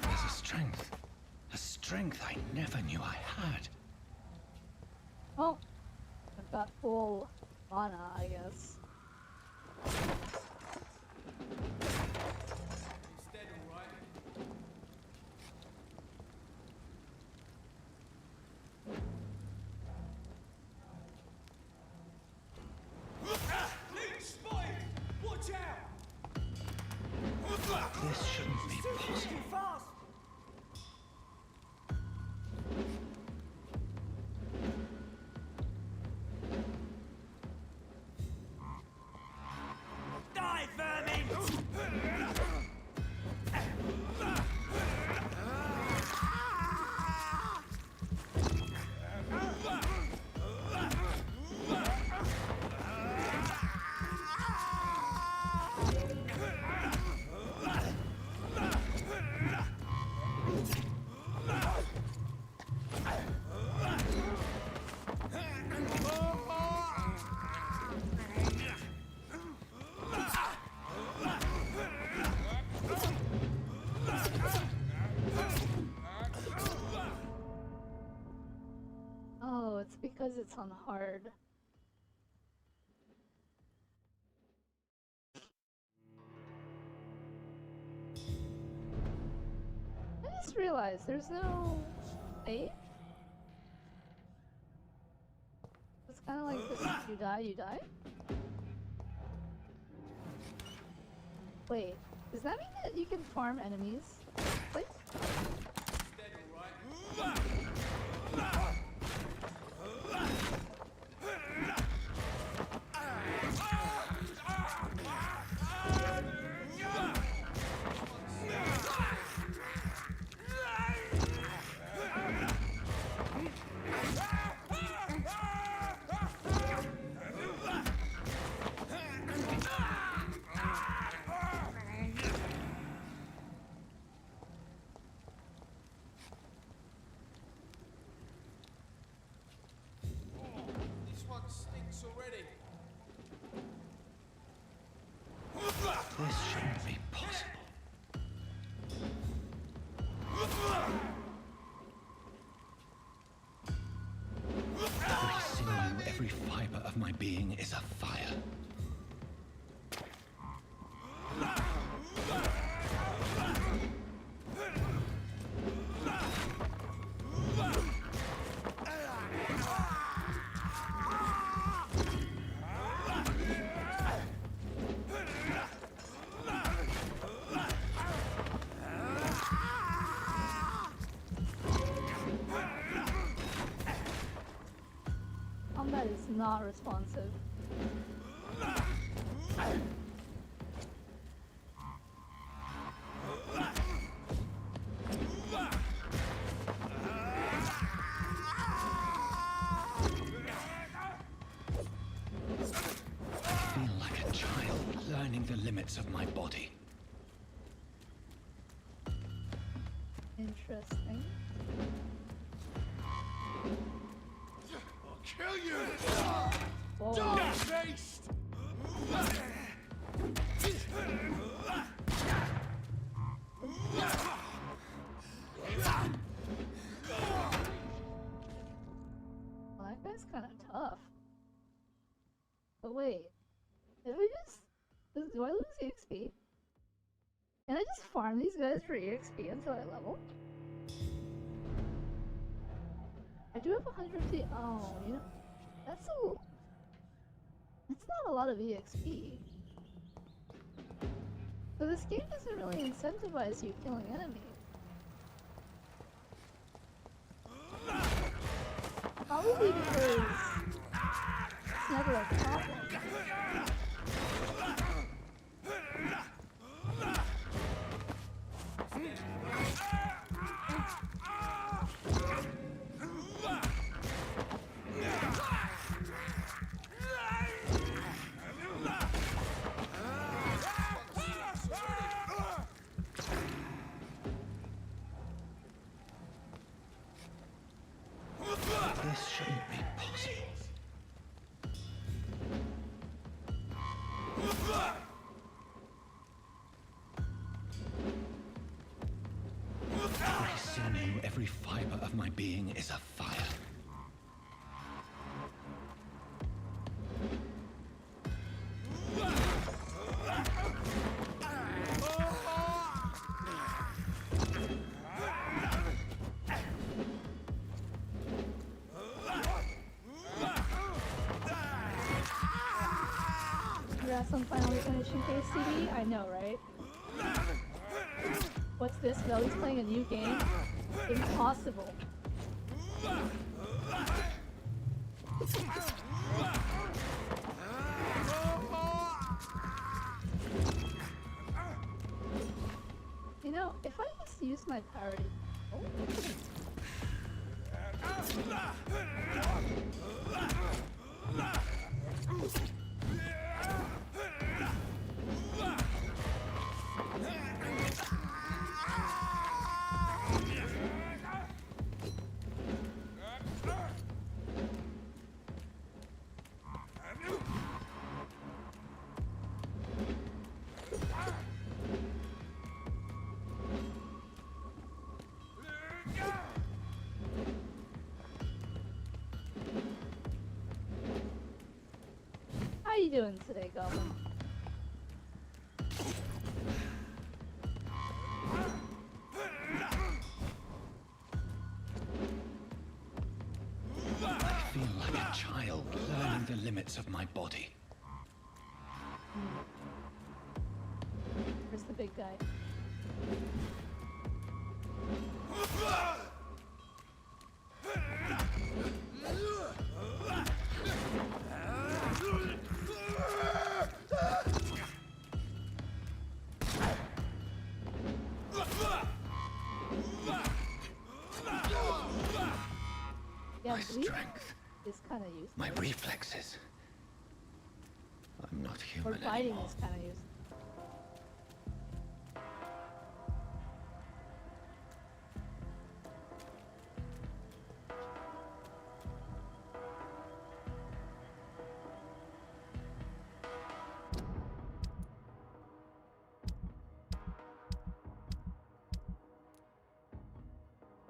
There's a strength I never knew I had. Oh, I've got full mana, I guess. Leech spotted! Watch out! This shouldn't be possible. Fast! Die, vermin! Oh, it's because it's on hard. I just realized there's no save. It's kind of like this: if you die, you die. Wait, Does that mean that you can farm enemies? Please? This one stinks already. This shouldn't be possible. Every sinew, every fiber of my being is afire. Combat is not responsive. I feel like a child learning the limits of my body. Interesting. I'll kill you! Whoa. Die, beast! Well, that guy's kind of tough. But wait, did we just... do I lose EXP? Can I just farm these guys for EXP until I level? I do have 150. Oh, you know, that's not a lot of EXP. So this game doesn't really incentivize you killing enemies. Probably because it's never a problem. This shouldn't be possible. Every sinew, every fiber of my being is afire. Congrats on finally finishing KCD. I know, right? What's this? Vely's playing a new game? Impossible. You know, if I just use my parity... How you doing today, Goblin? I feel like a child learning the limits of my body. Where's the big guy. Yeah, My strength, is kind of useless. my reflexes. I'm not Or human fighting anymore. is kind of useless.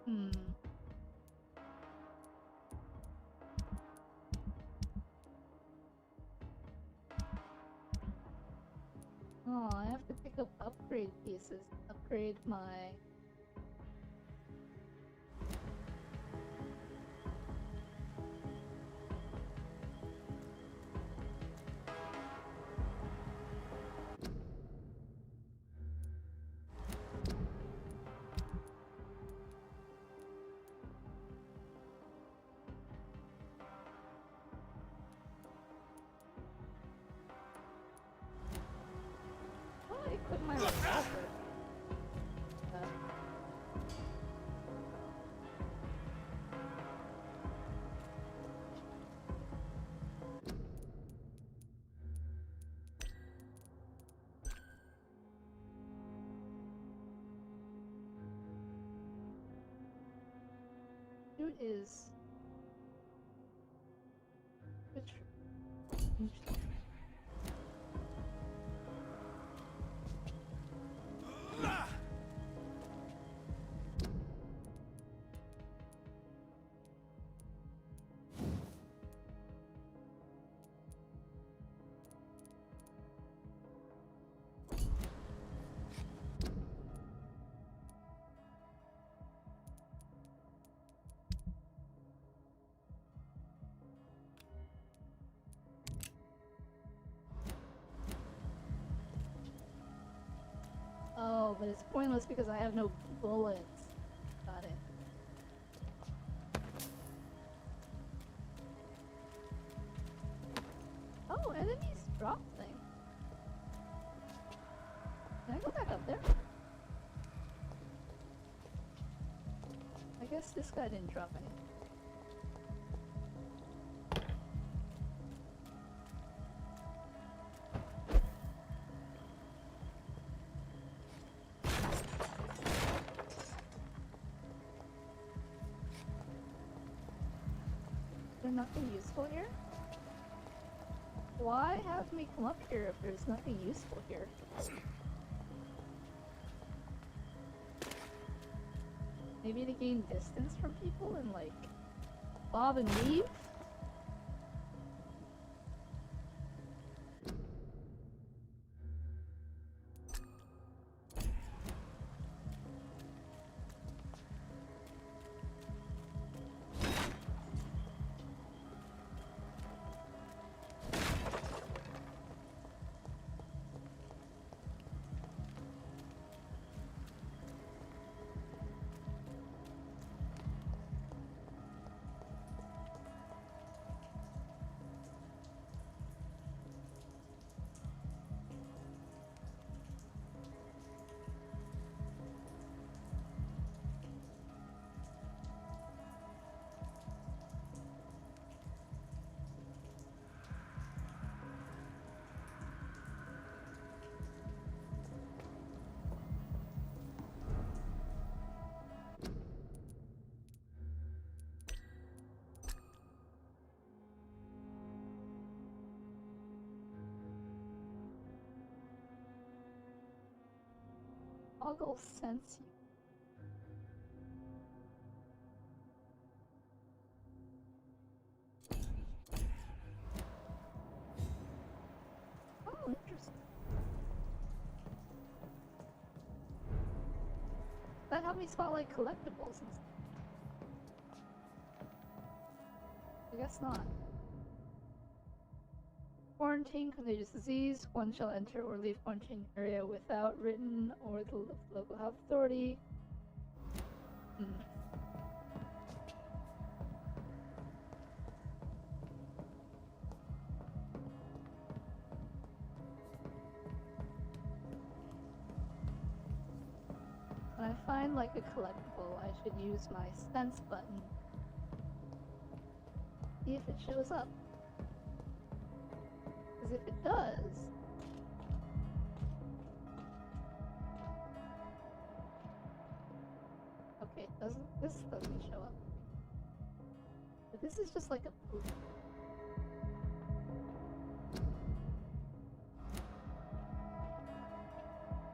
Hmm. Oh, I have to pick up upgrade pieces. Upgrade my... Oh, I equip my revolver. Dude is... Which... Oh, but it's pointless because I have no bullets. Got it. Oh, enemies drop things. Can I go back up there? I guess this guy didn't drop anything. Is there nothing useful here? Why have me come up here if there's nothing useful here? Maybe to gain distance from people and like bob and weave? Toggle sense you. Oh, interesting. That helped me spot like collectibles and stuff. I guess not. Quarantine, contagious disease. One shall enter or leave quarantine area without written or the local health authority. When I find like a collectible, I should use my sense button. See if it shows up. Because if it does, okay, this doesn't show up. But this is just like a proof.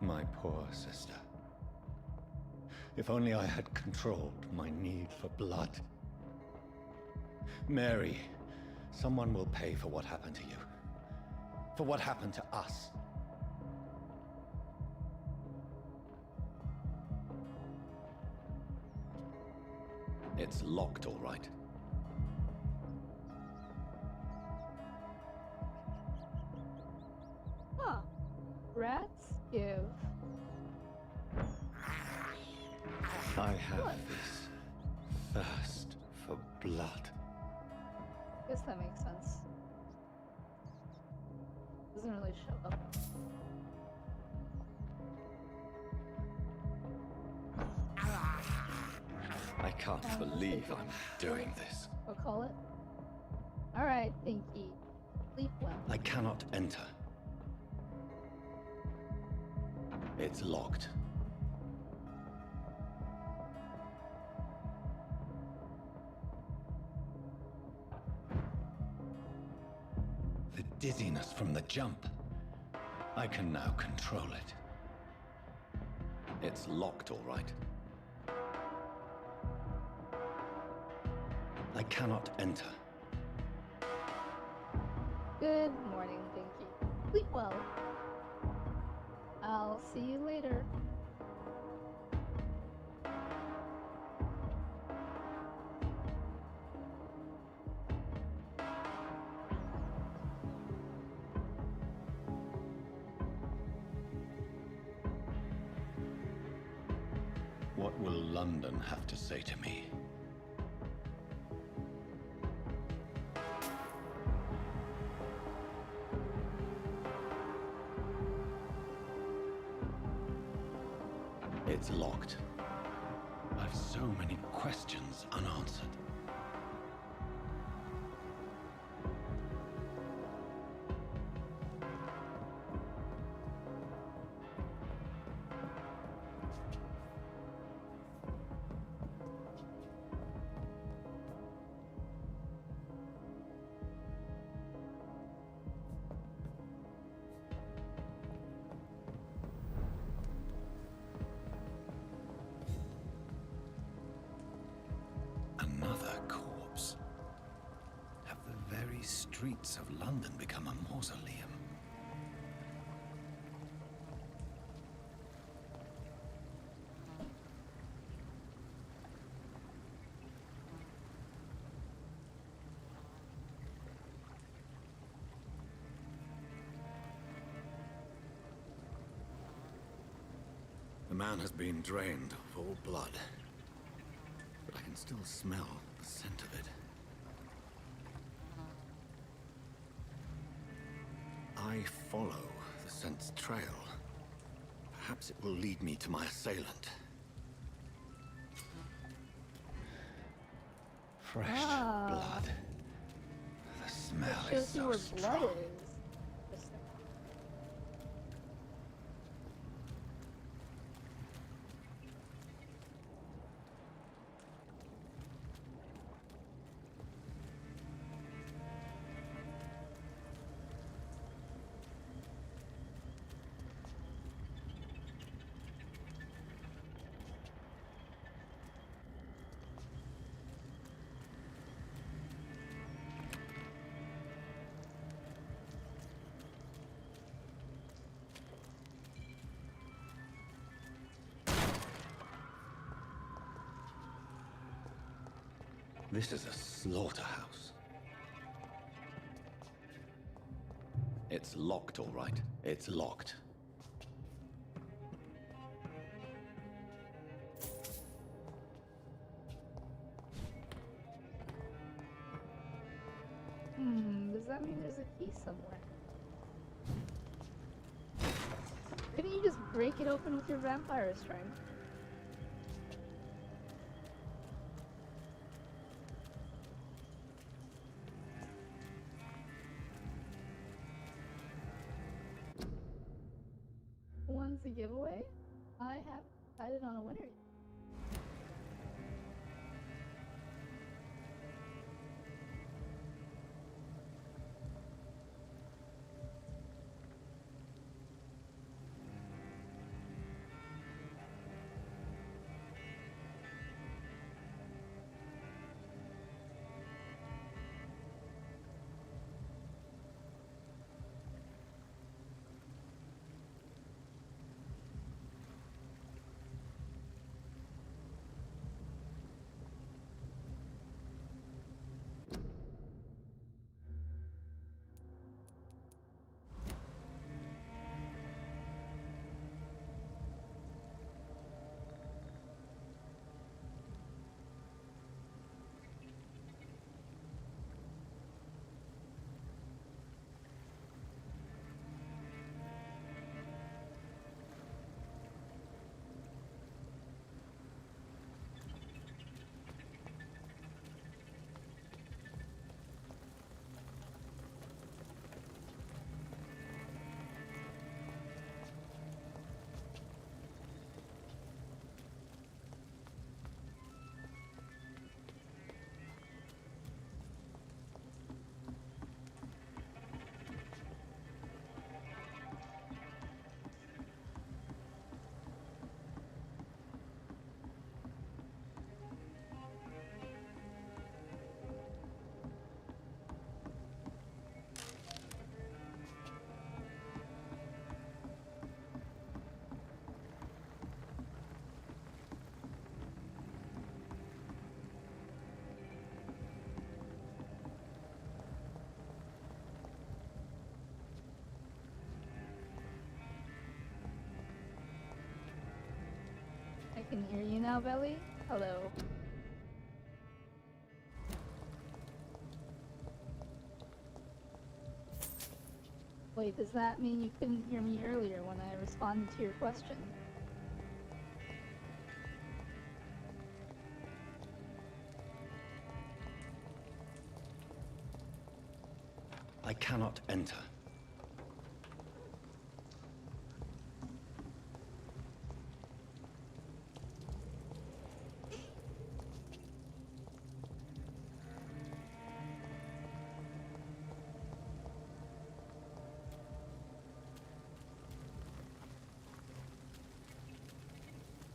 My poor sister. If only I had controlled my need for blood. Mary, someone will pay for what happened to you. For what happened to us. It's locked, all right. Huh. Rats give. I have this thirst for blood. Guess that makes sense. Doesn't really show up. I can't believe I'm doing this. We'll call it. Alright, Thinky. Sleep well. I cannot enter. It's locked. The dizziness from the jump. I can now control it. It's locked, all right. I cannot enter. Good morning, Thinky. Sleep well. I'll see you later. What will London have to say to me? It's locked. I've so many questions unanswered. Another corpse. Have the very streets of London become a mausoleum? The man has been drained of all blood. But I can still smell the scent of it. I follow the scent's trail. Perhaps it will lead me to my assailant. Fresh blood. The smell is Shows you so where strong. blood is. This is a slaughterhouse. It's locked, all right. It's locked. Does that mean there's a key somewhere? Couldn't you just break it open with your vampire strength? One's a giveaway? I haven't decided on a winner yet. I can hear you now, Belly. Hello. Wait, does that mean you couldn't hear me earlier when I responded to your question? I cannot enter.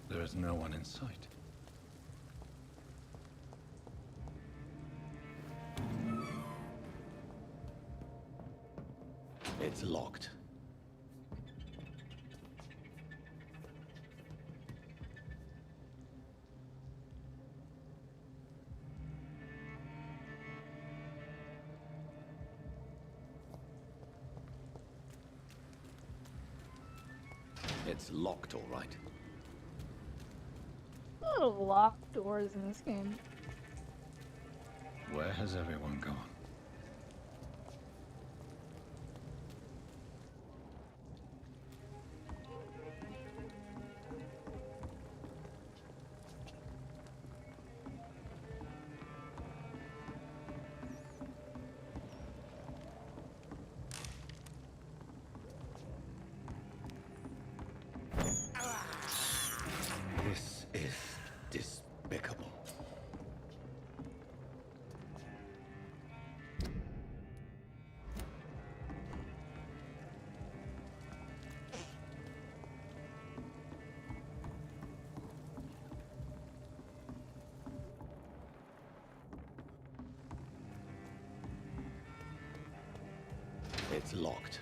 There is no one in sight. It's locked. It's locked, all right. A lot of locked doors in this game. Where has everyone gone? This is despicable. It's locked.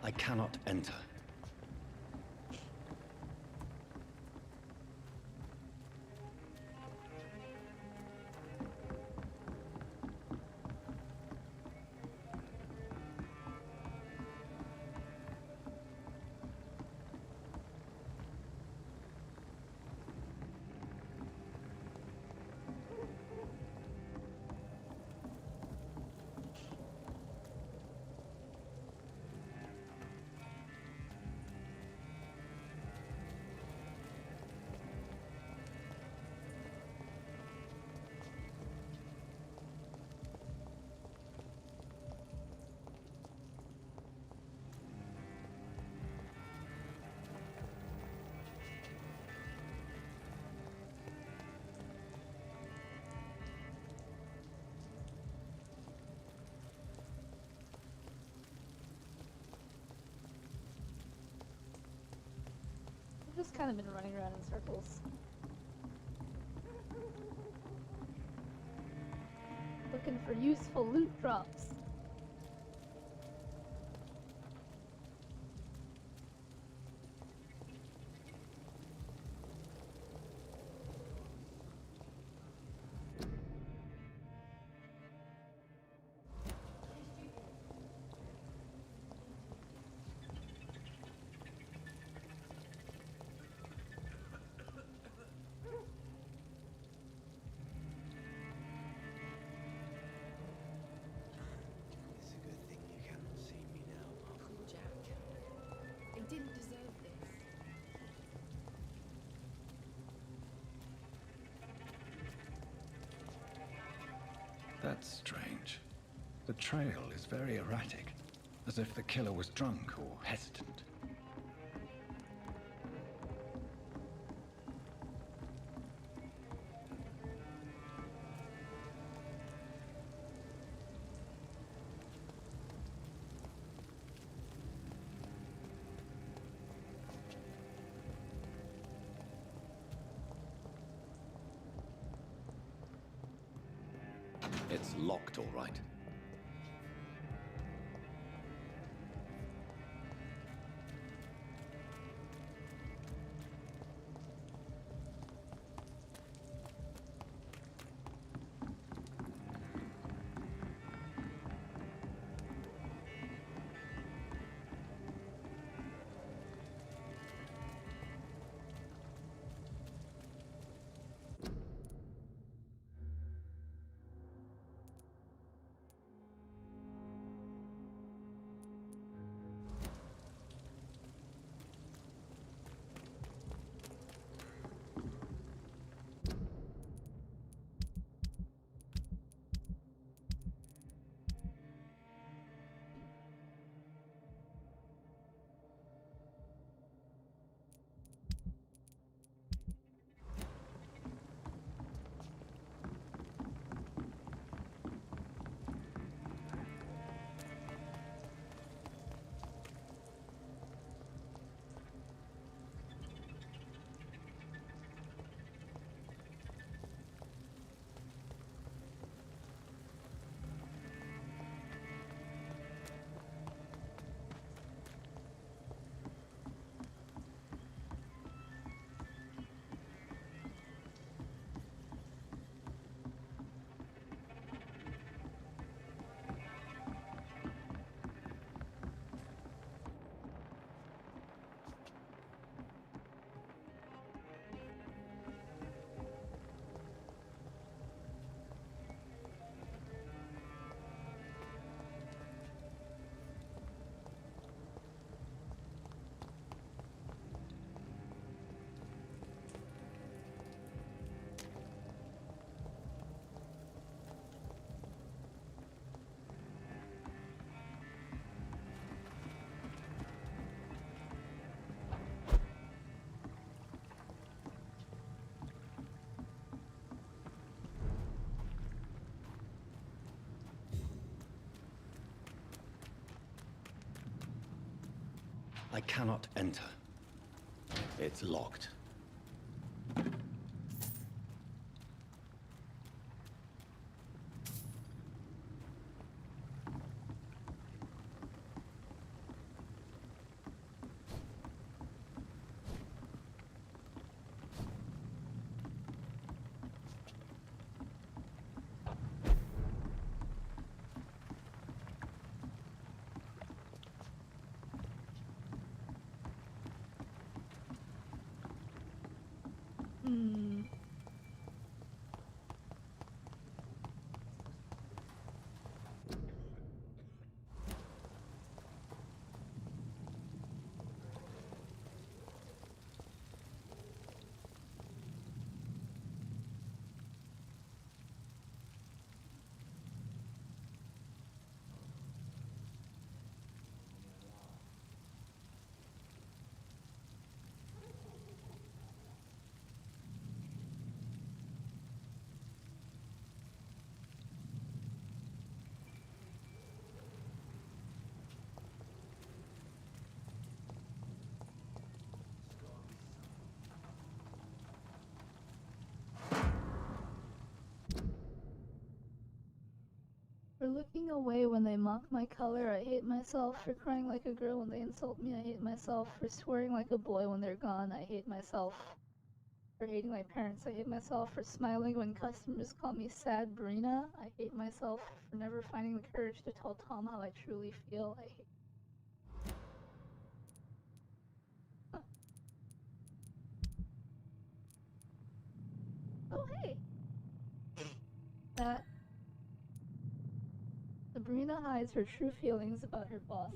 I cannot enter. I've just kind of been running around in circles. Looking for useful loot drops. Didn't deserve this. That's strange. The trail is very erratic, as if the killer was drunk or hesitant. It's locked, all right. I cannot enter. It's locked. for looking away when they mock my color. I hate myself for crying like a girl when they insult me. I hate myself for swearing like a boy when they're gone. I hate myself for hating my parents. I hate myself for smiling when customers call me sad Brina. I hate myself for never finding the courage to tell Tom how I truly feel. I hate Oh, hey! That Sabrina hides her true feelings about her boss.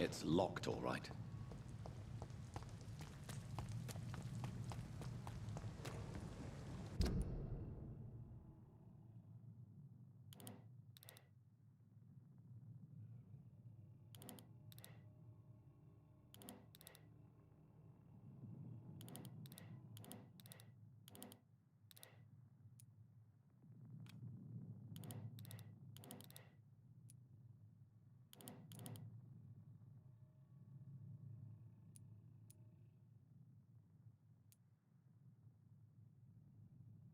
It's locked, all right.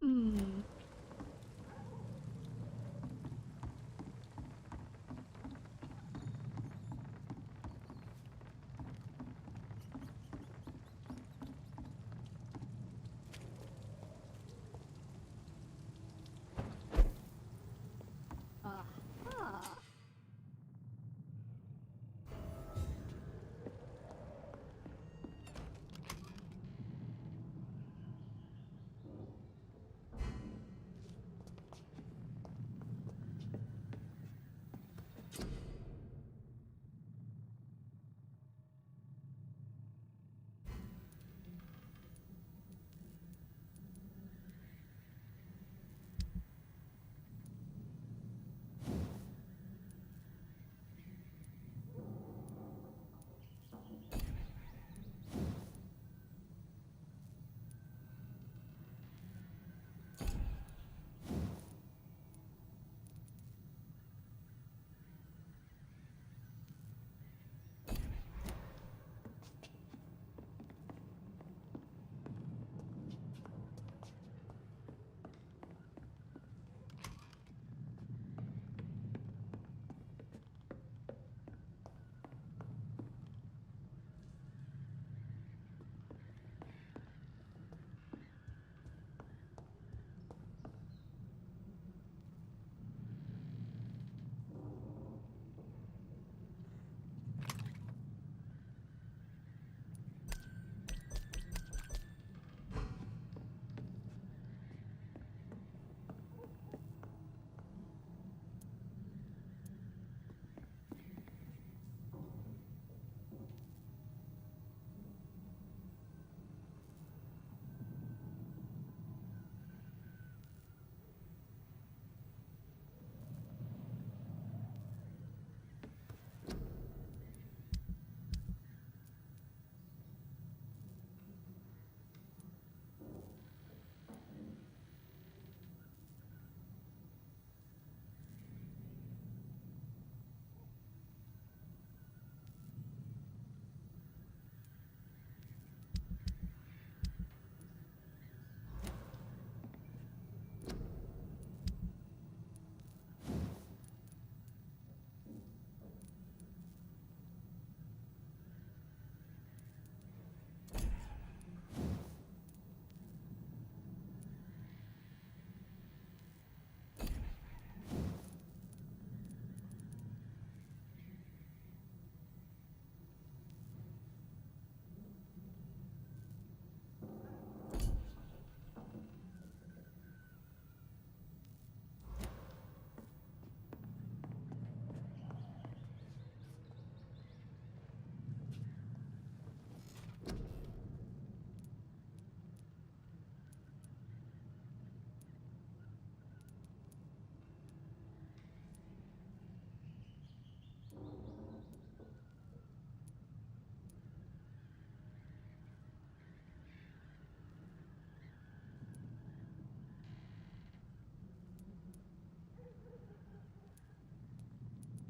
Hmm. Aha.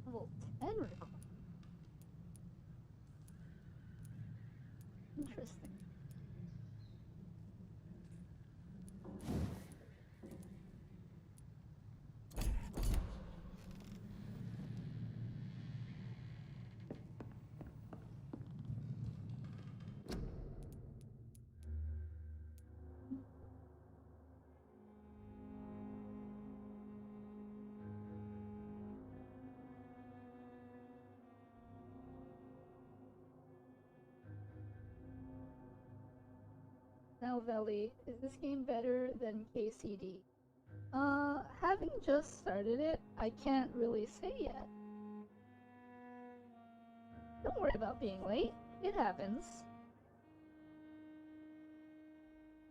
Level 10 record. Interesting. Now, Veli, is this game better than KCD? Having just started it, I can't really say yet. Don't worry about being late. It happens.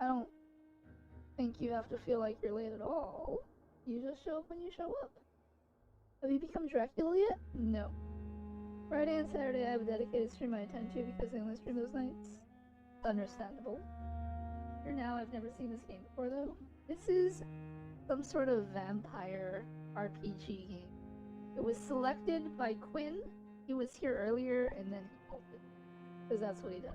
I don't think you have to feel like you're late at all. You just show up when you show up. Have you become Dracula yet? No. Friday and Saturday I have a dedicated stream I attend to because I only stream those nights. Understandable. For now, I've never seen this game before though. This is some sort of vampire RPG game. It was selected by Quinn. He was here earlier and then he bolted. Because that's what he does.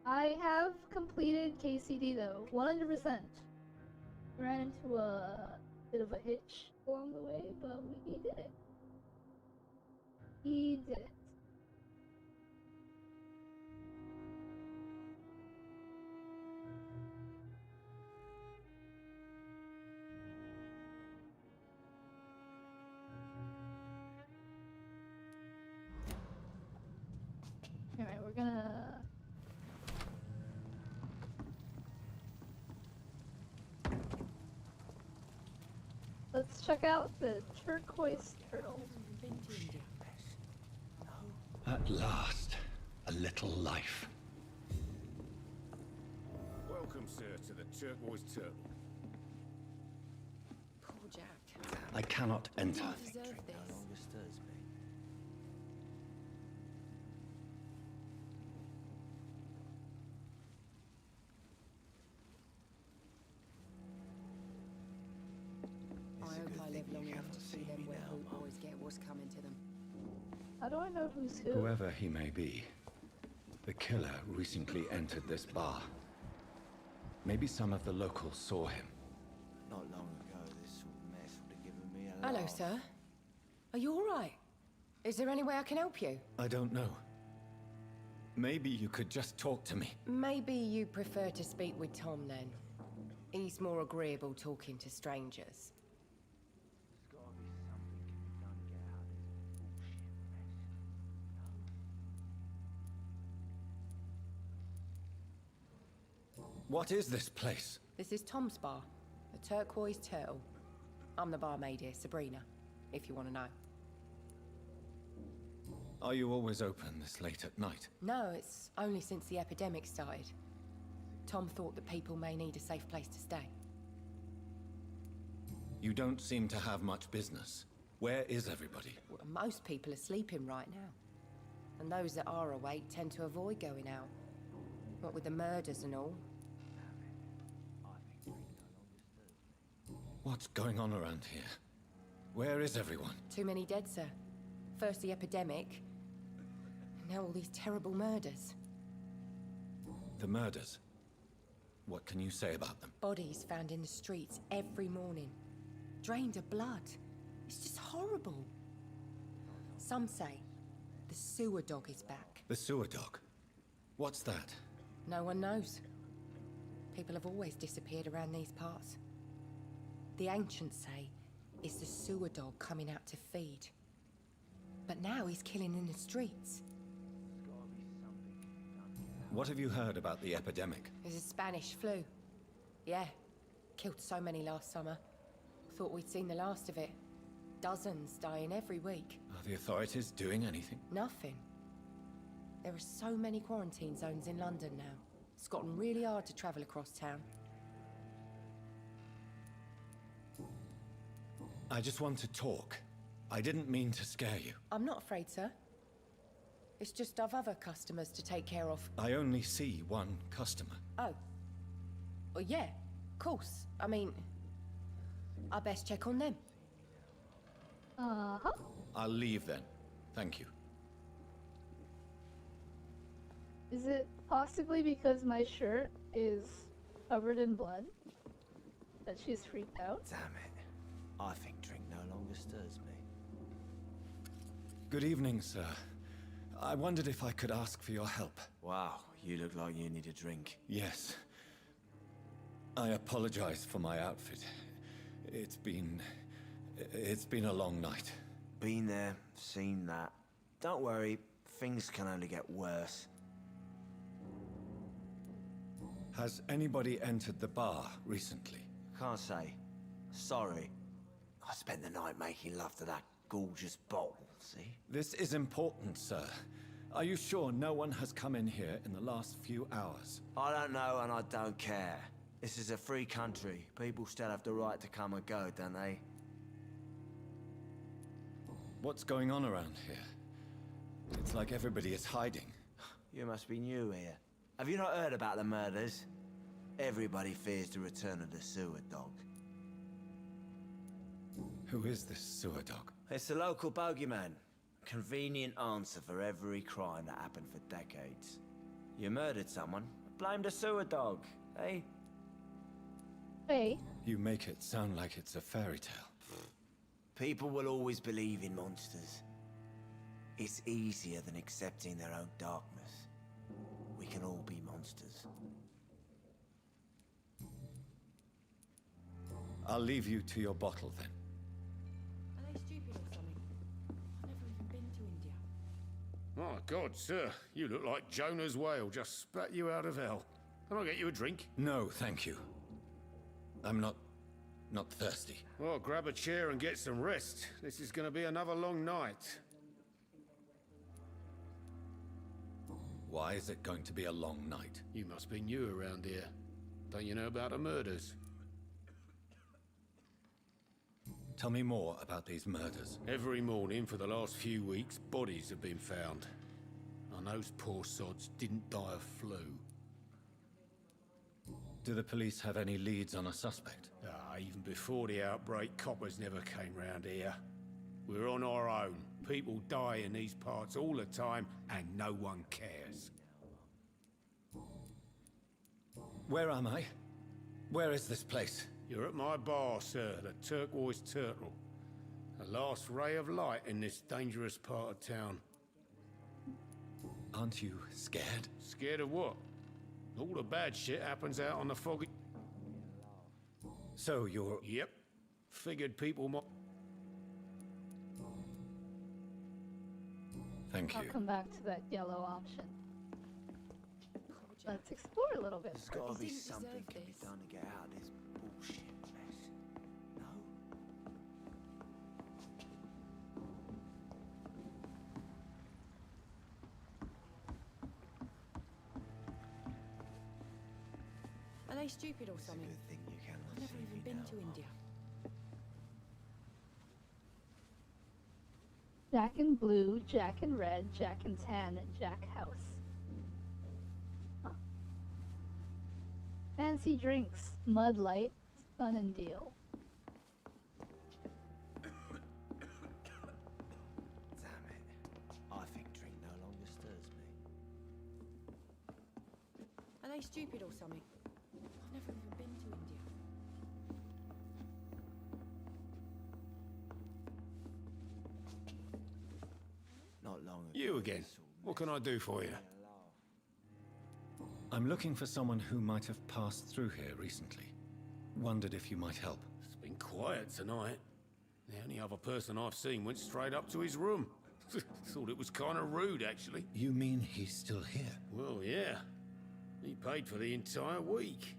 I have completed KCD though, 100%. Ran into a bit of a hitch along the way, but he did it. He did it. Alright, we're gonna... Let's check out the turquoise turtle. At last, a little life. Welcome, sir, to the Turquoise Turtle. Poor Jack. I cannot enter. You deserve this. I hope I live long enough to see them where boot boys get what's coming to them. How do I know who's who? Whoever he may be, the killer recently entered this bar. Maybe some of the locals saw him. Not long ago, this sort of mess would have given me a Hello, laugh. sir. Are you all right? Is there any way I can help you? I don't know. Maybe you could just talk to me. Maybe you prefer to speak with Tom then. He's more agreeable talking to strangers. What is this place? This is Tom's bar, the Turquoise Turtle. I'm the barmaid here, Sabrina, if you want to know. Are you always open this late at night? No, it's only since the epidemic started. Tom thought that people may need a safe place to stay. You don't seem to have much business. Where is everybody? Well, most people are sleeping right now. And those that are awake tend to avoid going out. What with the murders and all. What's going on around here? Where is everyone? Too many dead, sir. First the epidemic, now all these terrible murders. The murders? What can you say about them? Bodies found in the streets every morning. Drained of blood. It's just horrible. Some say the sewer dog is back. The sewer dog? What's that? No one knows. People have always disappeared around these parts. The ancients say it's the sewer dog coming out to feed. But now he's killing in the streets. What have you heard about the epidemic? There's a Spanish flu. Yeah. Killed so many last summer. Thought we'd seen the last of it. Dozens dying every week. Are the authorities doing anything? Nothing. There are so many quarantine zones in London now. It's gotten really hard to travel across town. I just want to talk. I didn't mean to scare you. I'm not afraid, sir. It's just I've other customers to take care of. I only see one customer. Oh. Well, yeah, of course. I mean, I best check on them. Uh-huh. I'll leave then. Thank you. Is it possibly because my shirt is covered in blood that she's freaked out? Damn it. I think drink no longer stirs me. Good evening, sir. I wondered if I could ask for your help. Wow, you look like you need a drink. Yes. I apologize for my outfit. It's been a long night. Been there, seen that. Don't worry, things can only get worse. Has anybody entered the bar recently? Can't say. Sorry. I spent the night making love to that gorgeous bottle, see? This is important, sir. Are you sure no one has come in here in the last few hours? I don't know and I don't care. This is a free country. People still have the right to come and go, don't they? What's going on around here? It's like everybody is hiding. You must be new here. Have you not heard about the murders? Everybody fears the return of the sewer dog. Who is this sewer dog? It's the local bogeyman. Convenient answer for every crime that happened for decades. You murdered someone, Blame the sewer dog, eh? Hey. You make it sound like it's a fairy tale. People will always believe in monsters. It's easier than accepting their own darkness. We can all be monsters. I'll leave you to your bottle then. Are they stupid or something? I've never even been to India. My God, sir, you look like Jonah's whale just spat you out of hell. Can I get you a drink? No, thank you. I'm not thirsty. Well, grab a chair and get some rest. This is going to be another long night. Why is it going to be a long night? You must be new around here. Don't you know about the murders? Tell me more about these murders. Every morning for the last few weeks, bodies have been found. And those poor sods didn't die of flu. Do the police have any leads on a suspect? Even before the outbreak, coppers never came round here. We're on our own. People die in these parts all the time, and no one cares. Where am I? Where is this place? You're at my bar, sir, the Turquoise Turtle. The last ray of light in this dangerous part of town. Aren't you scared? Scared of what? All the bad shit happens out on the foggy... So you're... Yep. Figured people might... Thank you. I'll come back to that yellow option. Let's explore a little bit. There's gotta be something can be done to get out of this bullshit mess. No? Are they stupid or It's a something? good thing you cannot I've never see even me been now, to Mum. India. Jack in blue, Jack in red, Jack in tan, and Jack house. Huh. Fancy drinks, Mud Light, Sun and Deal. Damn it. I think drink no longer stirs me. Are they stupid or something? I've never even been to India. Not long ago. You again. What can I do for you? I'm looking for someone who might have passed through here recently. Wondered if you might help. It's been quiet tonight. The only other person I've seen went straight up to his room. Thought it was kind of rude, actually. You mean he's still here? Well, yeah. He paid for the entire week.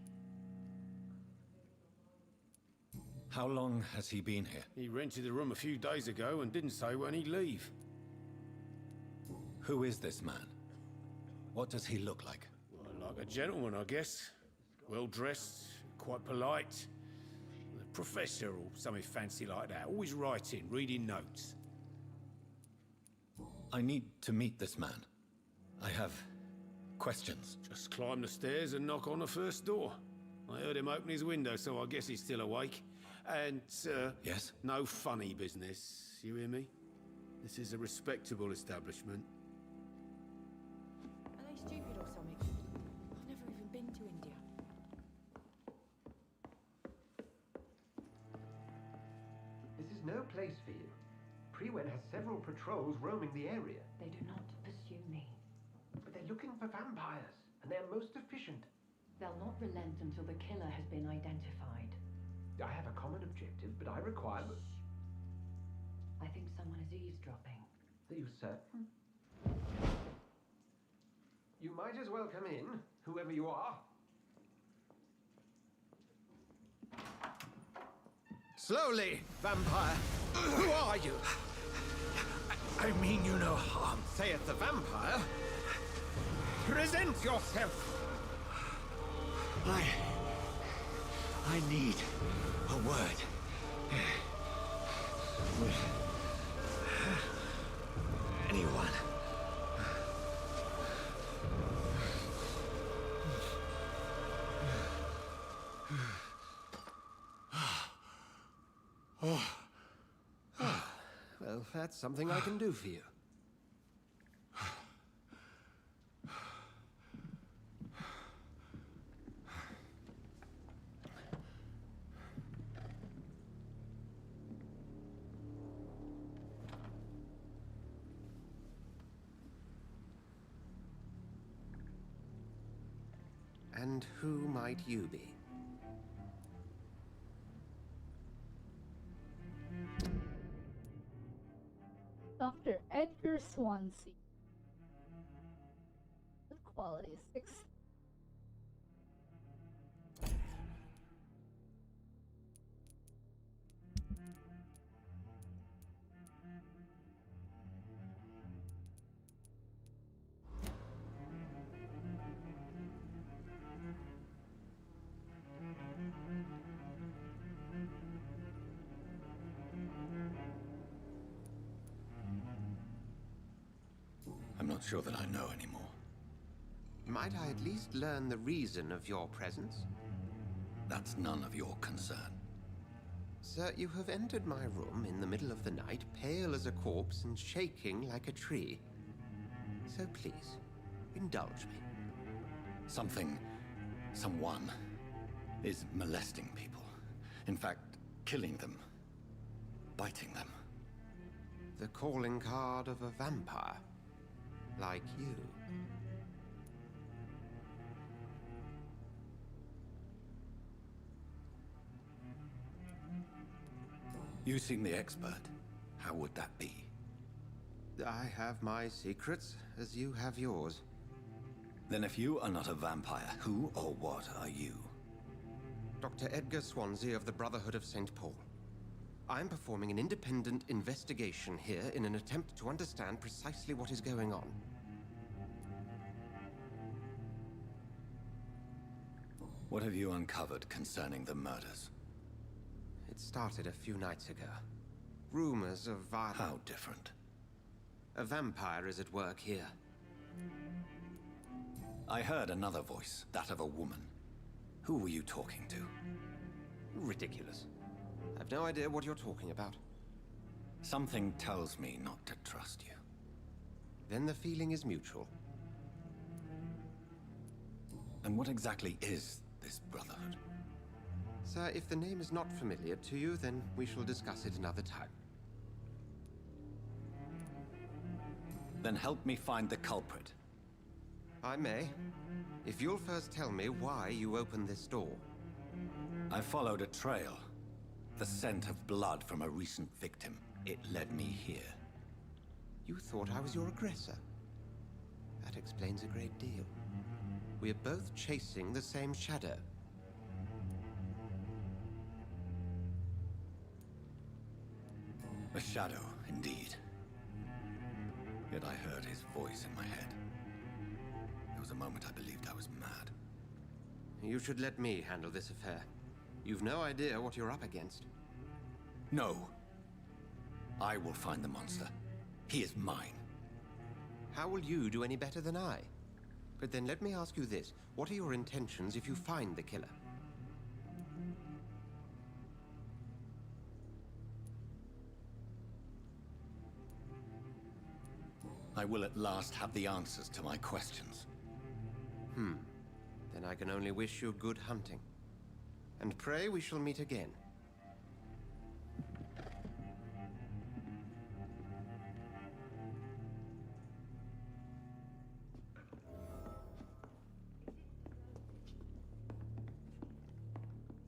How long has he been here? He rented the room a few days ago and didn't say when he'd leave. Who is this man? What does he look like? Well, like a gentleman, I guess. Well-dressed, quite polite. A professor or something fancy like that. Always writing, reading notes. I need to meet this man. I have questions. Just climb the stairs and knock on the first door. I heard him open his window, so I guess he's still awake. And, Yes? no funny business. You hear me? This is a respectable establishment. Are they stupid or something? I've never even been to India. This is no place for you. Priwen has several patrols roaming the area. They do not pursue me. But they're looking for vampires, and they're most efficient. They'll not relent until the killer has been identified. I have a common objective, but I require... I think someone is eavesdropping. Are you certain? You might as well come in, whoever you are. Slowly, vampire. Who are you? I mean you no harm. Saith the vampire. Present yourself. I need a word. With anyone. Well, that's something I can do for you. And who might you be? Dr. Edgar Swansea. Good quality, 6. I'm not sure that I know anymore. Might I at least learn the reason of your presence? That's none of your concern. Sir, you have entered my room in the middle of the night, pale as a corpse and shaking like a tree. So please, indulge me. Someone is molesting people. In fact, killing them. Biting them. The calling card of a vampire. Like you. You seem the expert. How would that be? I have my secrets, as you have yours. Then if you are not a vampire, who or what are you? Dr. Edgar Swansea of the Brotherhood of St. Paul. I'm performing an independent investigation here in an attempt to understand precisely what is going on. What have you uncovered concerning the murders? It started a few nights ago. Rumors of violence. How different? A vampire is at work here. I heard another voice, that of a woman. Who were you talking to? Ridiculous. I've no idea what you're talking about. Something tells me not to trust you. Then the feeling is mutual. And what exactly is this Brotherhood? Sir, if the name is not familiar to you, then we shall discuss it another time. Then help me find the culprit. I may. If you'll first tell me why you opened this door. I followed a trail. The scent of blood from a recent victim. It led me here. You thought I was your aggressor. That explains a great deal. We are both chasing the same shadow. A shadow, indeed. Yet I heard his voice in my head. There was a moment I believed I was mad. You should let me handle this affair. You've no idea what you're up against. No. I will find the monster. He is mine. How will you do any better than I? But then let me ask you this. What are your intentions if you find the killer? I will at last have the answers to my questions. Then I can only wish you good hunting. And pray we shall meet again.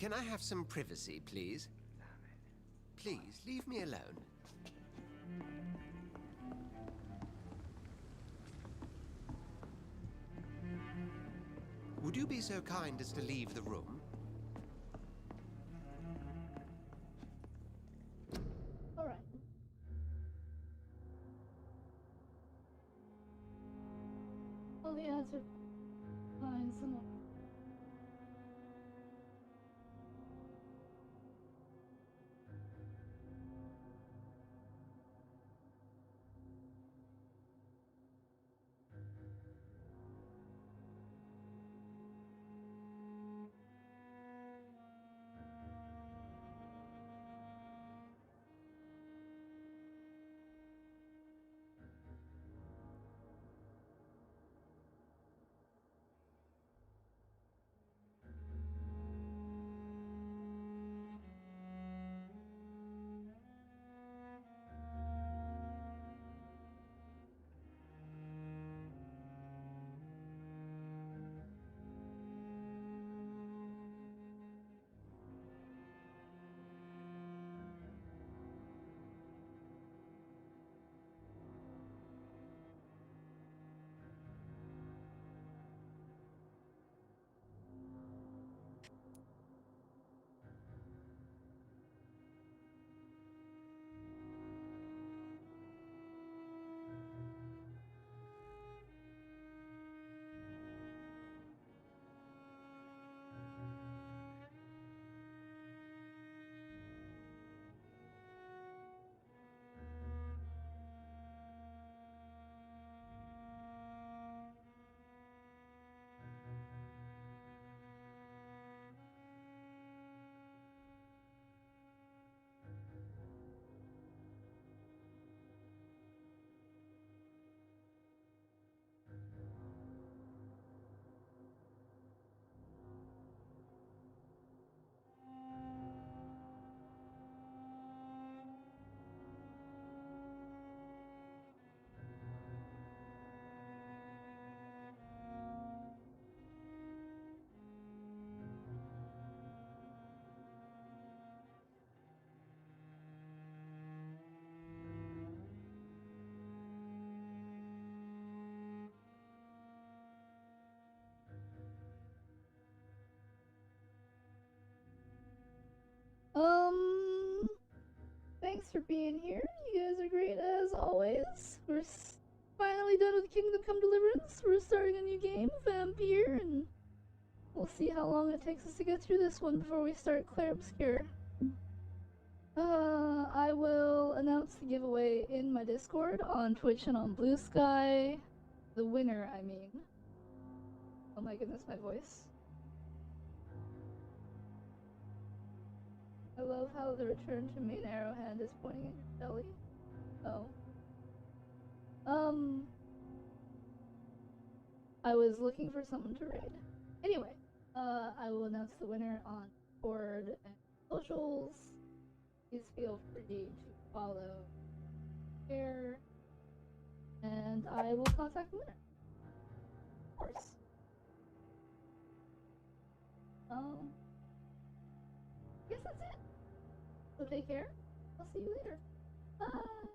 Can I have some privacy, please? Please, leave me alone. Would you be so kind as to leave the room? Alright. All the answer. Find someone. for being here. You guys are great as always. We're finally done with Kingdom Come Deliverance. We're starting a new game, Vampyr, and we'll see how long it takes us to get through this one before we start Clair Obscure. I will announce the giveaway in my Discord, on Twitch, and on Blue Sky. The winner, I mean. Oh my goodness, my voice. I love how the return to main arrowhand is pointing at your belly. Oh. I was looking for someone to raid. Anyway, I will announce the winner on Discord and socials. Please feel free to follow, share, and I will contact the winner. Of course. I guess that's it. So take care. I'll see you later. Bye.